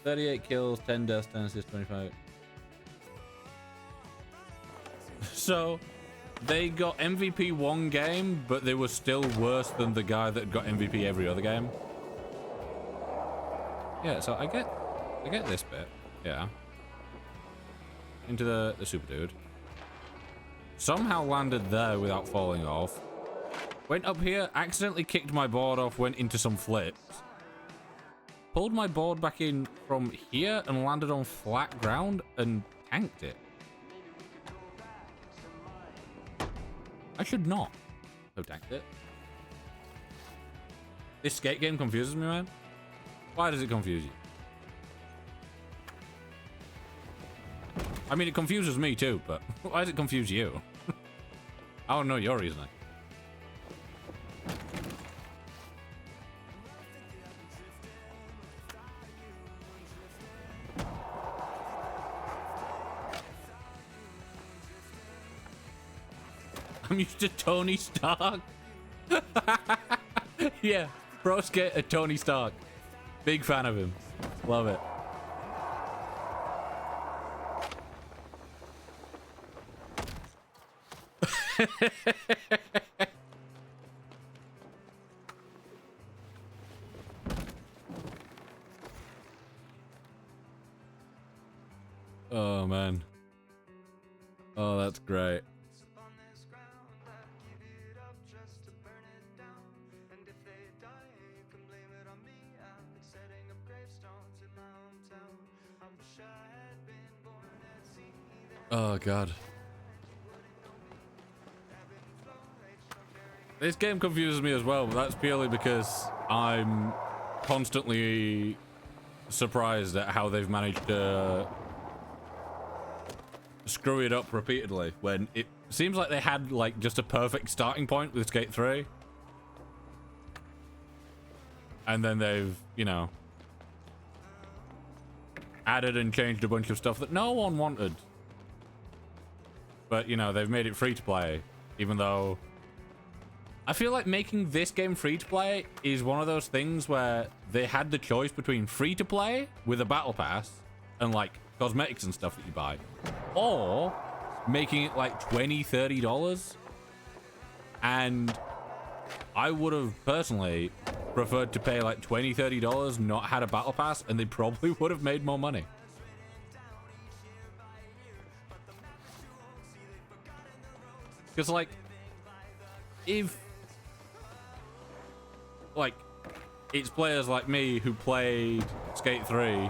38 kills, 10 deaths, 10 assists, 25. So, they got MVP one game, but they were still worse than the guy that got MVP every other game. Yeah, so I get this bit. Yeah. Into the super dude. Somehow landed there without falling off. Went up here, accidentally kicked my board off, went into some flips. Pulled my board back in from here and landed on flat ground and tanked it. I should not have tanked it. This skate game confuses me, man. Why does it confuse you? I mean, it confuses me too, but why does it confuse you? I don't know your reasoning. I'm used to Tony Stark. Yeah, pro skater Tony Stark. Big fan of him. Love it. Oh man. Oh, that's great. Oh god. This game confuses me as well, but that's purely because I'm constantly surprised at how they've managed to screw it up repeatedly when it seems like they had like just a perfect starting point with Skate 3. And then they've, you know, added and changed a bunch of stuff that no one wanted. But, you know, they've made it free to play, even though I feel like making this game free to play is one of those things where they had the choice between free to play with a battle pass and like cosmetics and stuff that you buy, or making it like $20-30. And I would have personally preferred to pay like $20-30, not had a battle pass, and they probably would have made more money. Because like, if like it's players like me who played Skate 3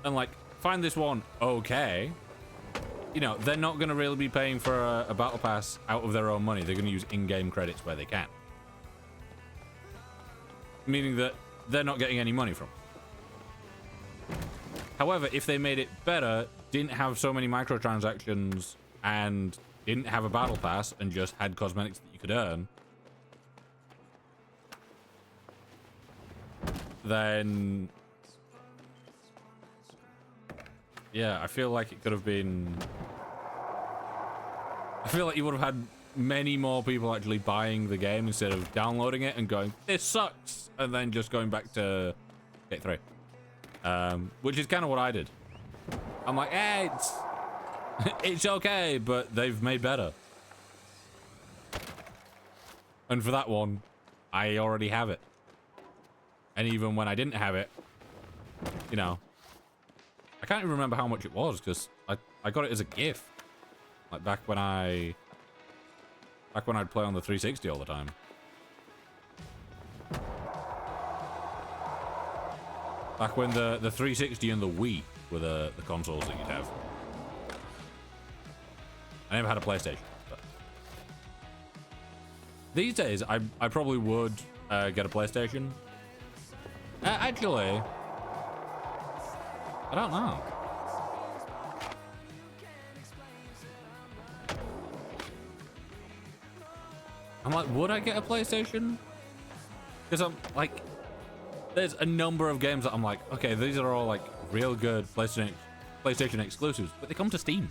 and like find this one okay, you know, they're not going to really be paying for a battle pass out of their own money. They're going to use in-game credits where they can, meaning that they're not getting any money from it. However, if they made it better, didn't have so many microtransactions, and didn't have a battle pass and just had cosmetics that you could earn, then yeah, I feel like it could have been, I feel like you would have had many more people actually buying the game instead of downloading it and going, this sucks, and then just going back to Skate 3. Which is kind of what I did. I'm like, hey, it's okay, but they've made better. And for that one, I already have it. And even when I didn't have it, you know, I can't even remember how much it was, because I got it as a gift. Like back when I'd play on the 360 all the time. Back when the 360 and the Wii were the consoles that you'd have. I never had a PlayStation. But these days, I probably would get a PlayStation. Actually, I don't know. I'm like, would I get a PlayStation? Because I'm like, there's a number of games that I'm like, okay, these are all like real good PlayStation exclusives, but they come to Steam.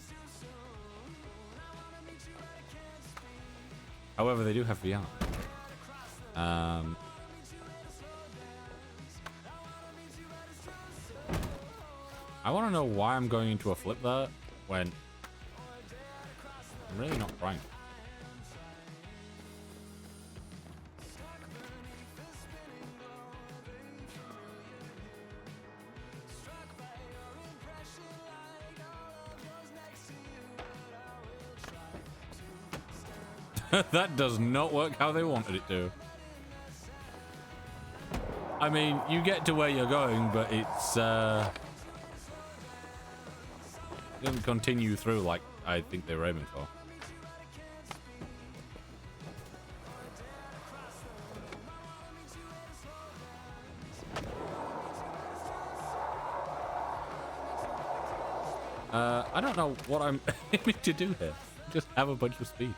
However, they do have VR. I want to know why I'm going into a flip there when I'm really not trying. That does not work how they wanted it to. I mean, you get to where you're going, but it's it doesn't continue through like I think they were aiming for. I don't know what I'm aiming to do here. Just have a bunch of speed.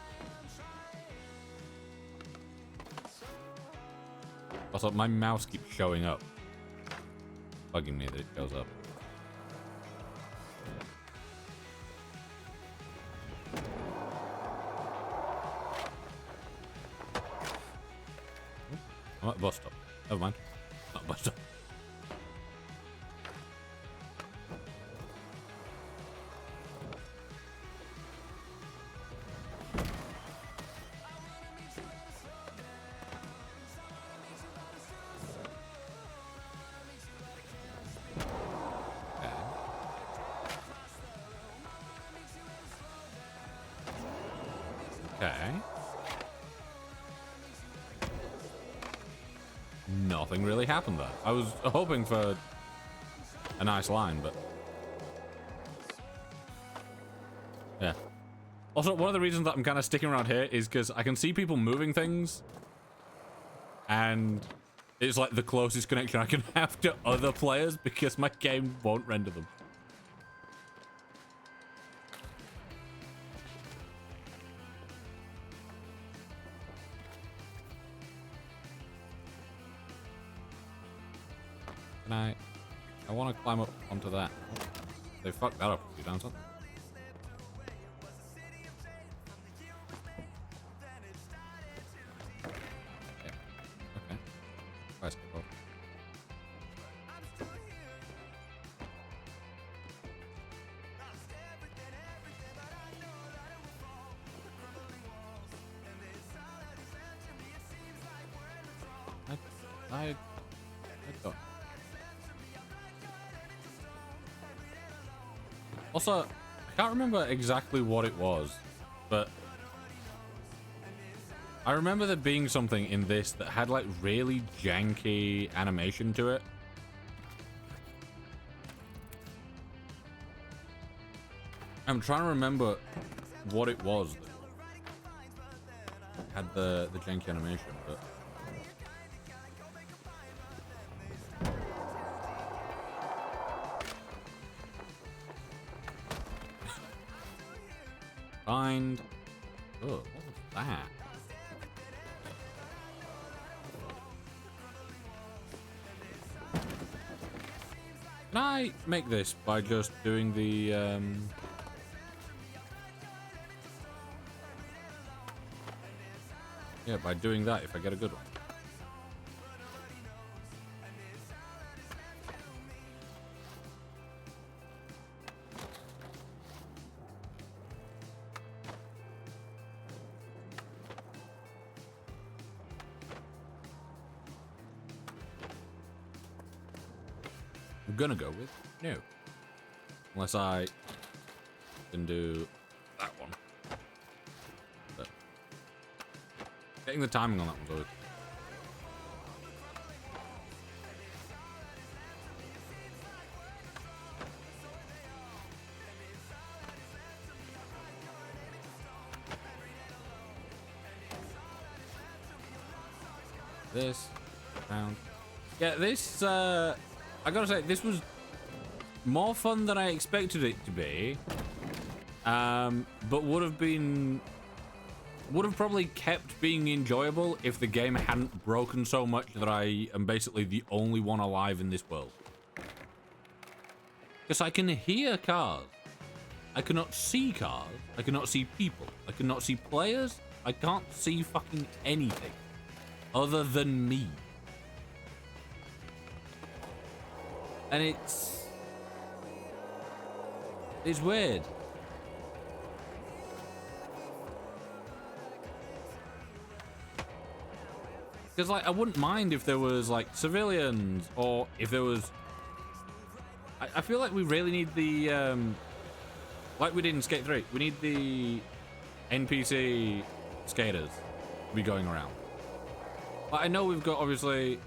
Also, my mouse keeps showing up. Bugging me that it shows up. I'm at a bus stop. Never mind. Not a bus stop. Okay. Nothing really happened there. I was hoping for a nice line, but yeah. Also, one of the reasons that I'm kind of sticking around here is because I can see people moving things, and it's like the closest connection I can have to other players because my game won't render them. I want to climb up onto that. They fucked that up a few times, huh? Basketball. I don't. Also, I can't remember exactly what it was, but I remember there being something in this that had like really janky animation to it. I'm trying to remember what it was that had the janky animation, but find. Oh, what was that? Can I make this by just doing the yeah, by doing that if I get a good one. I'm gonna go with no. Unless I can do that one. But getting the timing on that one's always. This round. Yeah, this I gotta say, this was more fun than I expected it to be. But would have probably kept being enjoyable if the game hadn't broken so much that I am basically the only one alive in this world. Because I can hear cars. I cannot see cars. I cannot see people. I cannot see players. I can't see fucking anything other than me. And it's weird. Because, like, I wouldn't mind if there was, like, civilians, or if there was... I feel like we really need the, like we did in Skate 3, we need the NPC skaters to be going around. But I know we've got, obviously...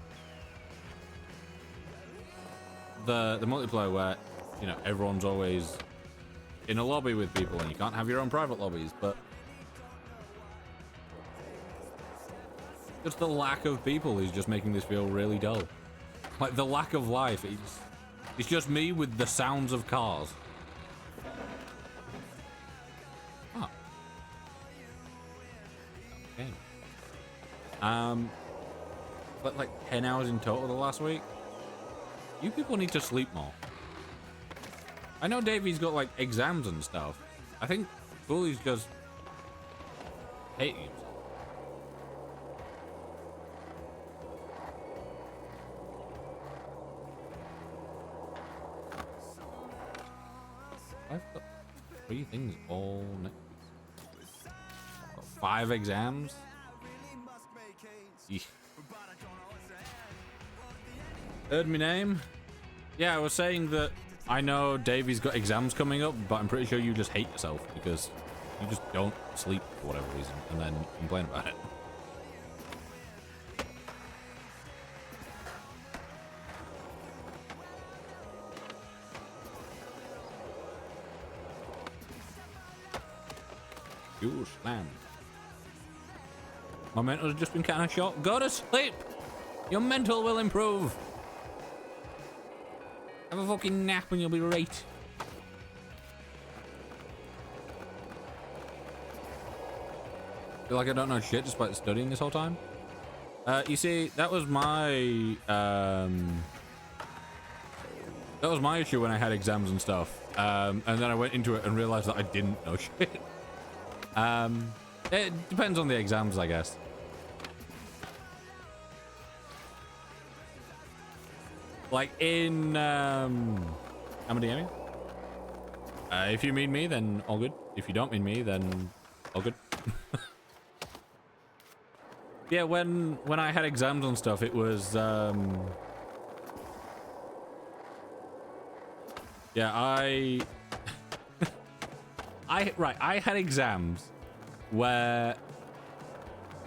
the multiplayer where, you know, everyone's always in a lobby with people and you can't have your own private lobbies, but just the lack of people is just making this feel really dull. Like, the lack of life, it's just me with the sounds of cars. Oh. Okay. But like 10 hours in total the last week. You people need to sleep more. I know Davey's got like exams and stuff. I think Bully's just hating himself. I've got 3 things all next week. Got 5 exams. Eesh. Heard my name? Yeah, I was saying that I know Davey's got exams coming up, but I'm pretty sure you just hate yourself because you just don't sleep for whatever reason and then complain about it. You slam. My mental's just been kind of short. Go to sleep! Your mental will improve! Have a fucking nap and you'll be right. Feel like I don't know shit despite studying this whole time. You see, that was my issue when I had exams and stuff. And then I went into it and realized that I didn't know shit. It depends on the exams, I guess. Like in Amademi. If you mean me, then all good. If you don't mean me, then all good. Yeah, when I had exams and stuff, it was yeah, I had exams where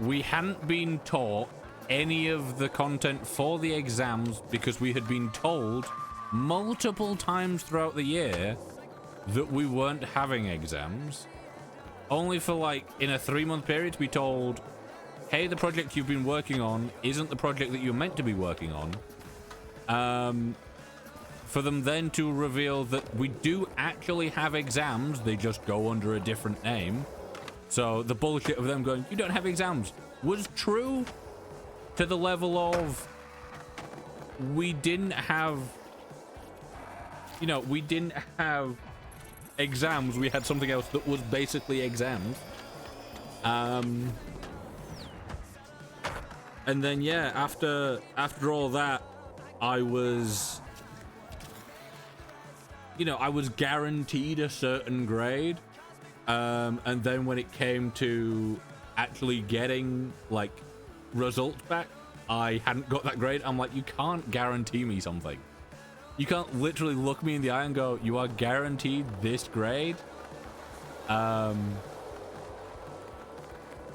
we hadn't been taught any of the content for the exams because we had been told multiple times throughout the year that we weren't having exams, only for like in a 3-month period to be told, hey, the project you've been working on isn't the project that you're meant to be working on. For them then to reveal that we do actually have exams, they just go under a different name. So the bullshit of them going, you don't have exams, was true to the level of we didn't have, you know, we didn't have exams. We had something else that was basically exams. And then, yeah, after all that, I was, you know, I was guaranteed a certain grade. And then when it came to actually getting, like, results back, I hadn't got that grade. I'm like, you can't guarantee me something. You can't literally look me in the eye and go, you are guaranteed this grade.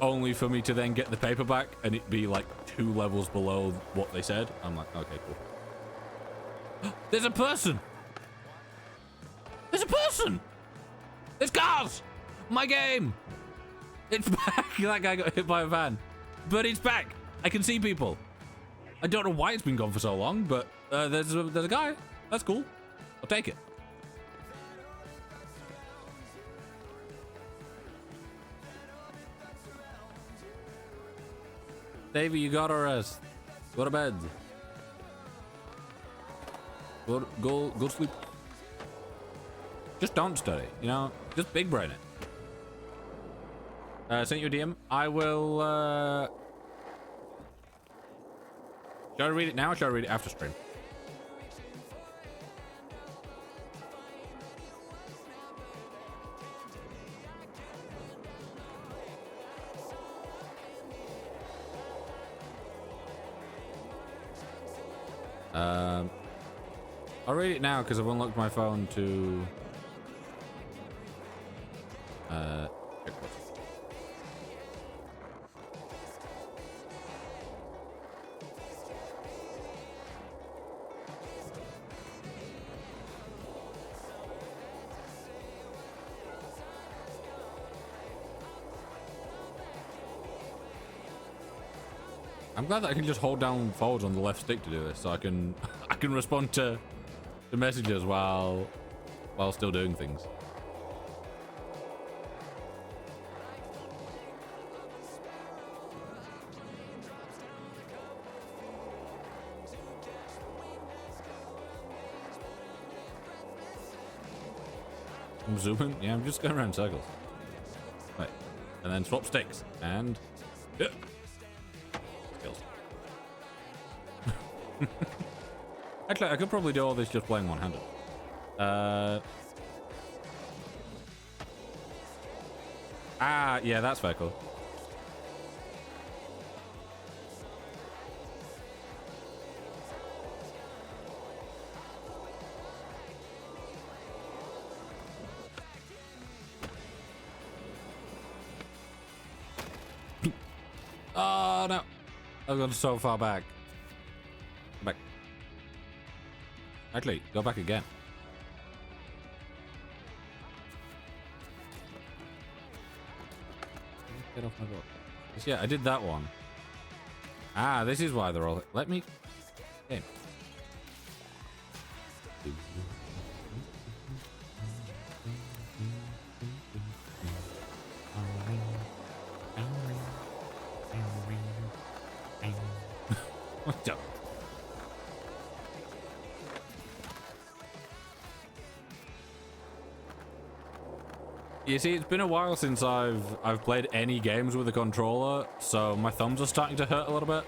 Only for me to then get the paper back and it be like 2 levels below what they said. I'm like, okay, cool. There's a person! There's a person! There's cars! My game! It's back! That guy got hit by a van. But it's back! I can see people. I don't know why it's been gone for so long, but there's a guy. That's cool. I'll take it. Davey, you gotta rest. Go to bed. Go to sleep. Just don't study, you know? Just big brain it. Sent you a DM. I will, Should I read it now or should I read it after stream? I'll read it now because I've unlocked my phone to check what's. I'm glad that I can just hold down forwards on the left stick to do this, so I can respond to the messages while still doing things. I'm zooming. Yeah, I'm just going around in circles. Right, and then swap sticks and. Yeah. Actually, I could probably do all this just playing one-handed. Yeah, that's very cool. Oh, no. I've gone so far back. Back. Actually, go back again. Get off my boat. Yeah, I did that one. Ah, this is why they're all. Let me. Game. What's up? You see, it's been a while since I've played any games with a controller, so my thumbs are starting to hurt a little bit.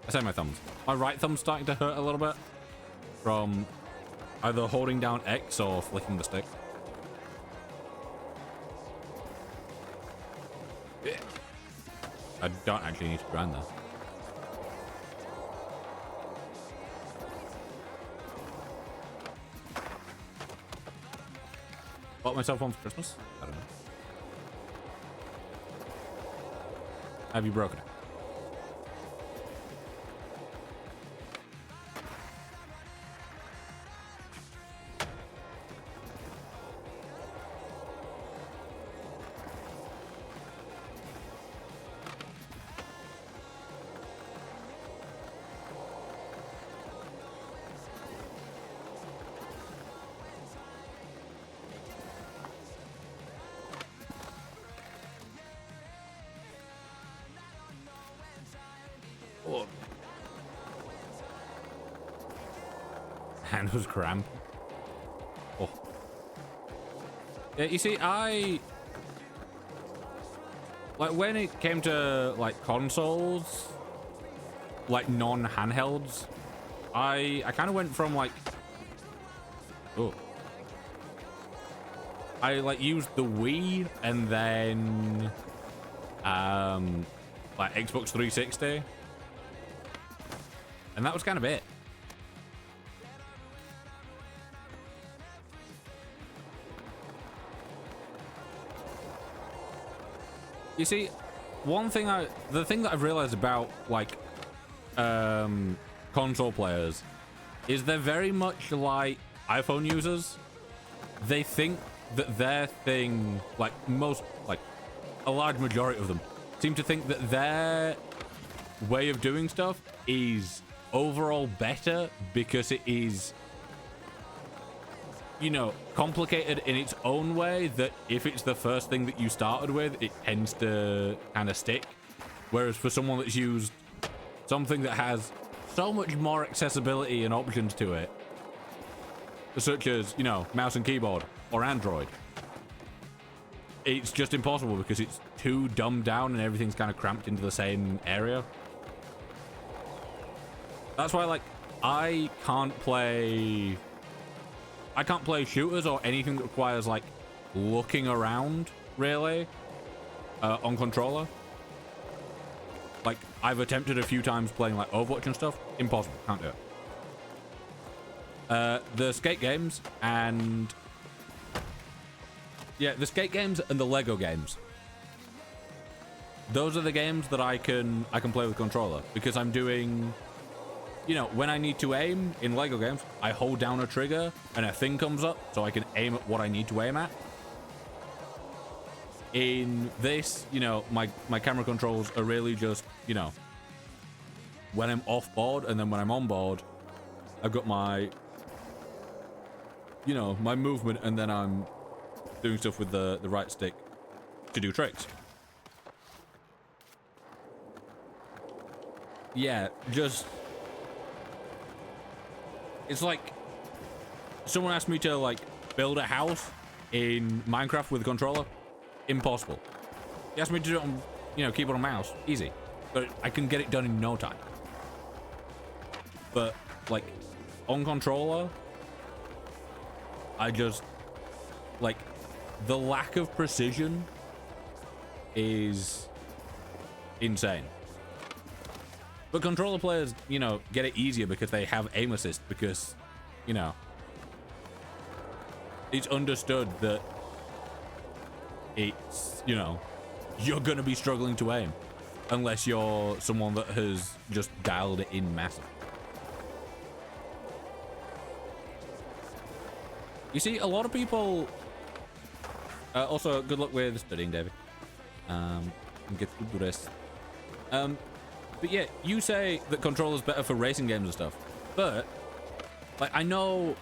I say my thumbs. My right thumb's starting to hurt a little bit. from either holding down X or flicking the stick. I don't actually need to grind that. Bought myself one for Christmas? I don't know. Have you broken it? Oh. Hand was cramped. Oh. Yeah, you see, like when it came to like consoles, like non-handhelds, I kind of went from like, oh, I like used the Wii and then like Xbox 360. And that was kind of it. You see, the thing that I've realized about like console players is they're very much like iPhone users. They think that their thing, like a large majority of them seem to think that their way of doing stuff is overall better because it is, you know, complicated in its own way, that if it's the first thing that you started with, it tends to kind of stick. Whereas for someone that's used something that has so much more accessibility and options to it, such as, you know, mouse and keyboard or Android, it's just impossible because it's too dumbed down and everything's kind of cramped into the same area. That's why, like, I can't play shooters or anything that requires, like, looking around, really, on controller. Like, I've attempted a few times playing, like, Overwatch and stuff. Impossible. Can't do it. The skate games and... yeah, the skate games and the Lego games. Those are the games that I can play with controller, because I'm doing... you know, when I need to aim in Lego games, I hold down a trigger and a thing comes up so I can aim at what I need to aim at. In this, you know, my camera controls are really just, you know, when I'm off board, and then when I'm on board, I've got my, you know, my movement, and then I'm doing stuff with the right stick to do tricks. Yeah, just... it's like someone asked me to like build a house in Minecraft with a controller. Impossible. He asked me to do it on, you know, keyboard and mouse. Easy. But I can get it done in no time. But like on controller, I just like the lack of precision is insane. But controller players, you know, get it easier because they have aim assist, because, you know, it's understood that it's, you know, you're going to be struggling to aim unless you're someone that has just dialed it in massive. You see, a lot of people... also, good luck with studying, David. Get good rest. But yeah, you say that controller's better for racing games and stuff, but like I know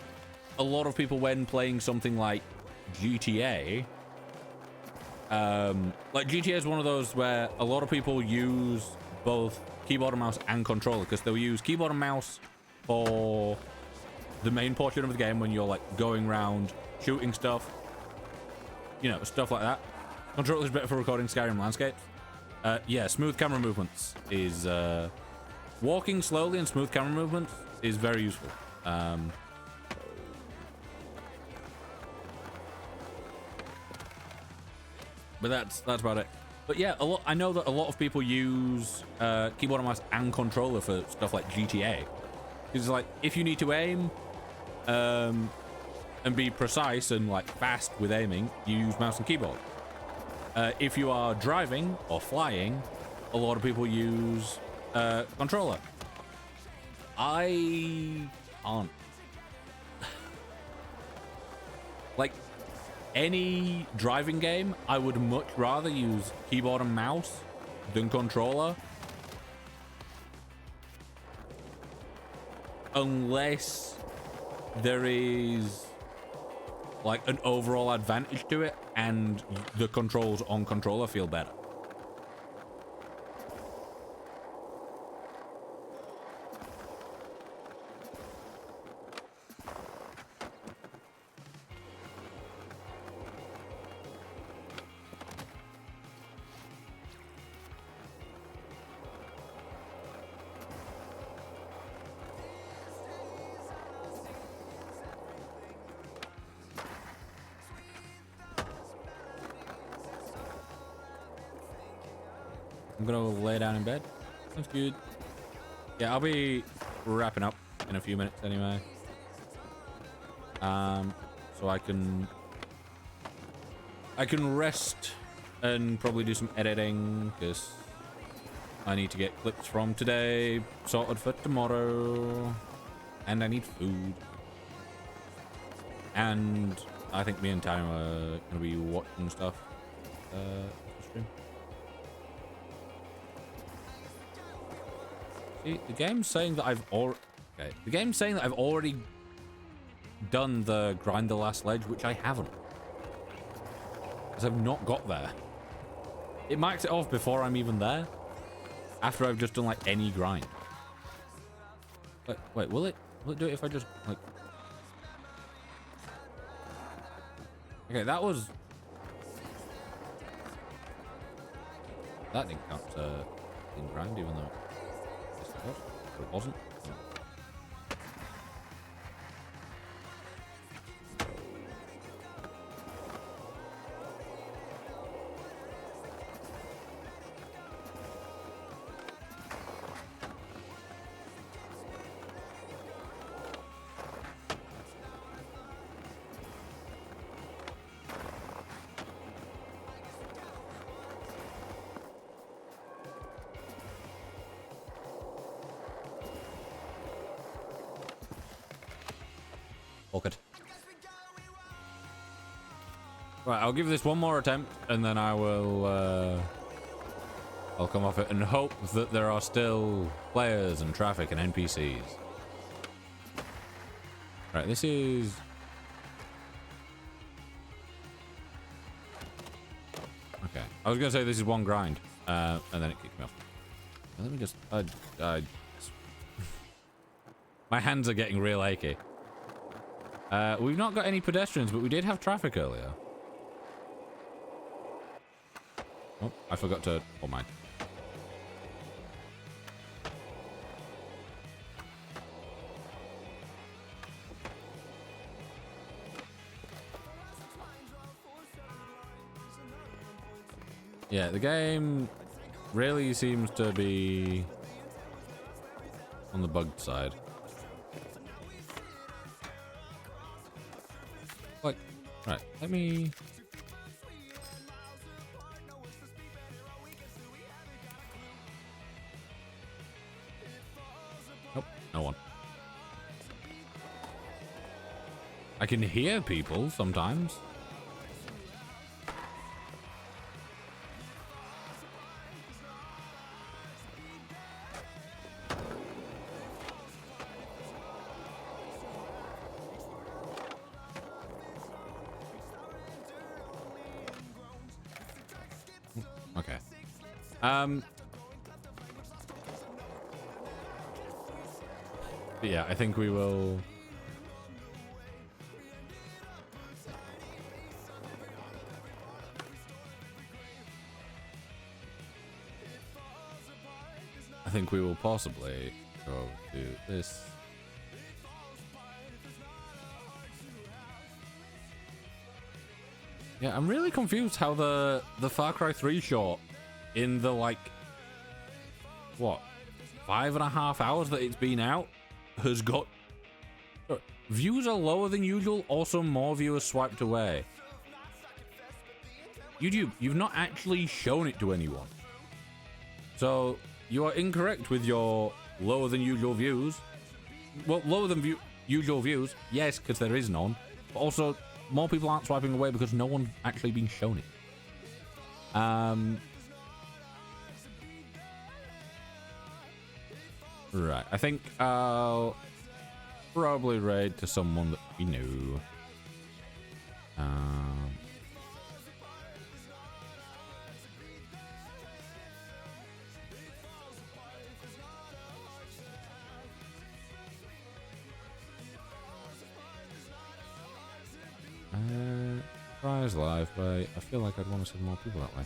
a lot of people when playing something like GTA, like GTA is one of those where a lot of people use both keyboard and mouse and controller, because they'll use keyboard and mouse for the main portion of the game when you're like going around shooting stuff, you know, stuff like that. Controller's better for recording Skyrim landscapes. Yeah, smooth camera movements is... walking slowly and smooth camera movements is very useful. But that's about it. But yeah, I know that a lot of people use keyboard and mouse and controller for stuff like GTA. Because like if you need to aim and be precise and like fast with aiming, you use mouse and keyboard. If you are driving or flying, a lot of people use controller. I can't. Like any driving game, I would much rather use keyboard and mouse than controller. Unless there is like an overall advantage to it and the controls on controller feel better. I'm gonna lay down in bed. Sounds good. Yeah, I'll be wrapping up in a few minutes anyway. So I can rest and probably do some editing because I need to get clips from today sorted for tomorrow, and I need food. And I think me and Time are gonna be watching stuff. Stream. See, the game's saying that the game's saying that I've already done the grind the last ledge, which I haven't. Because I've not got there. It marks it off before I'm even there. After I've just done like any grind. But wait, will it do it if I just like... Okay, that was... That didn't count in grind, even though... It wasn't. Awkward. Right, I'll give this one more attempt, and then I will, I'll come off it and hope that there are still players and traffic and NPCs. Right, this is... Okay, I was gonna say this is one grind, and then it kicked me off. Let me just... My hands are getting real achy. We've not got any pedestrians, but we did have traffic earlier. Oh, I forgot to... Oh, mine. Yeah, the game really seems to be on the bugged side. Like, right, let me... Nope, no one. I can hear people sometimes. Okay. But yeah, I think we will... I think we will possibly go to this. Yeah, I'm really confused how the Far Cry 3 short in the, like, what, 5.5 hours that it's been out has got... Views are lower than usual, also more viewers swiped away. YouTube, you've not actually shown it to anyone. So, you are incorrect with your lower than usual views. Well, lower than usual views, yes, because there is none. But also, more people aren't swiping away because no one's actually been shown it. Right, I think I'll probably raid to someone that we know. Prize live, but I feel like I'd want to send more people that way.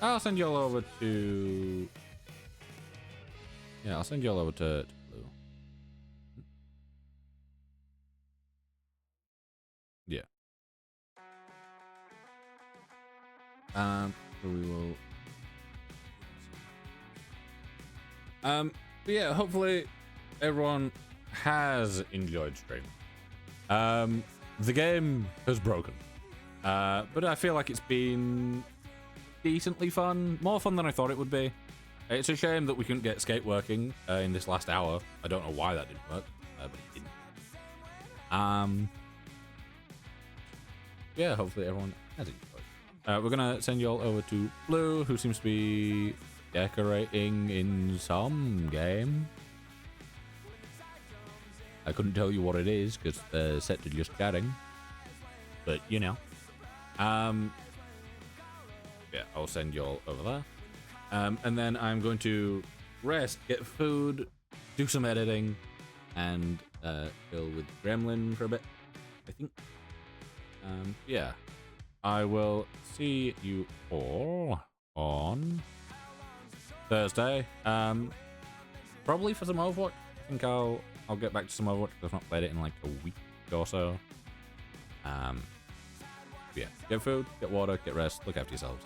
I'll send you all over to... Yeah, I'll send you all over to Blue. Yeah. So we will... but yeah, hopefully everyone has enjoyed stream. The game has broken. But I feel like it's been decently fun. More fun than I thought it would be. It's a shame that we couldn't get skate working in this last hour. I don't know why that didn't work, but it didn't. Yeah, hopefully everyone has enjoyed. We're gonna send you all over to Blue, who seems to be decorating in some game. I couldn't tell you what it is because they're set to just chatting, but you know. Yeah, I'll send you all over there. And then I'm going to rest, get food, do some editing, and chill with Gremlin for a bit, I think. Yeah. I will see you all on Thursday. Probably for some Overwatch. I think I'll get back to some Overwatch because I've not played it in like a week or so. Yeah, get food, get water, get rest, look after yourselves.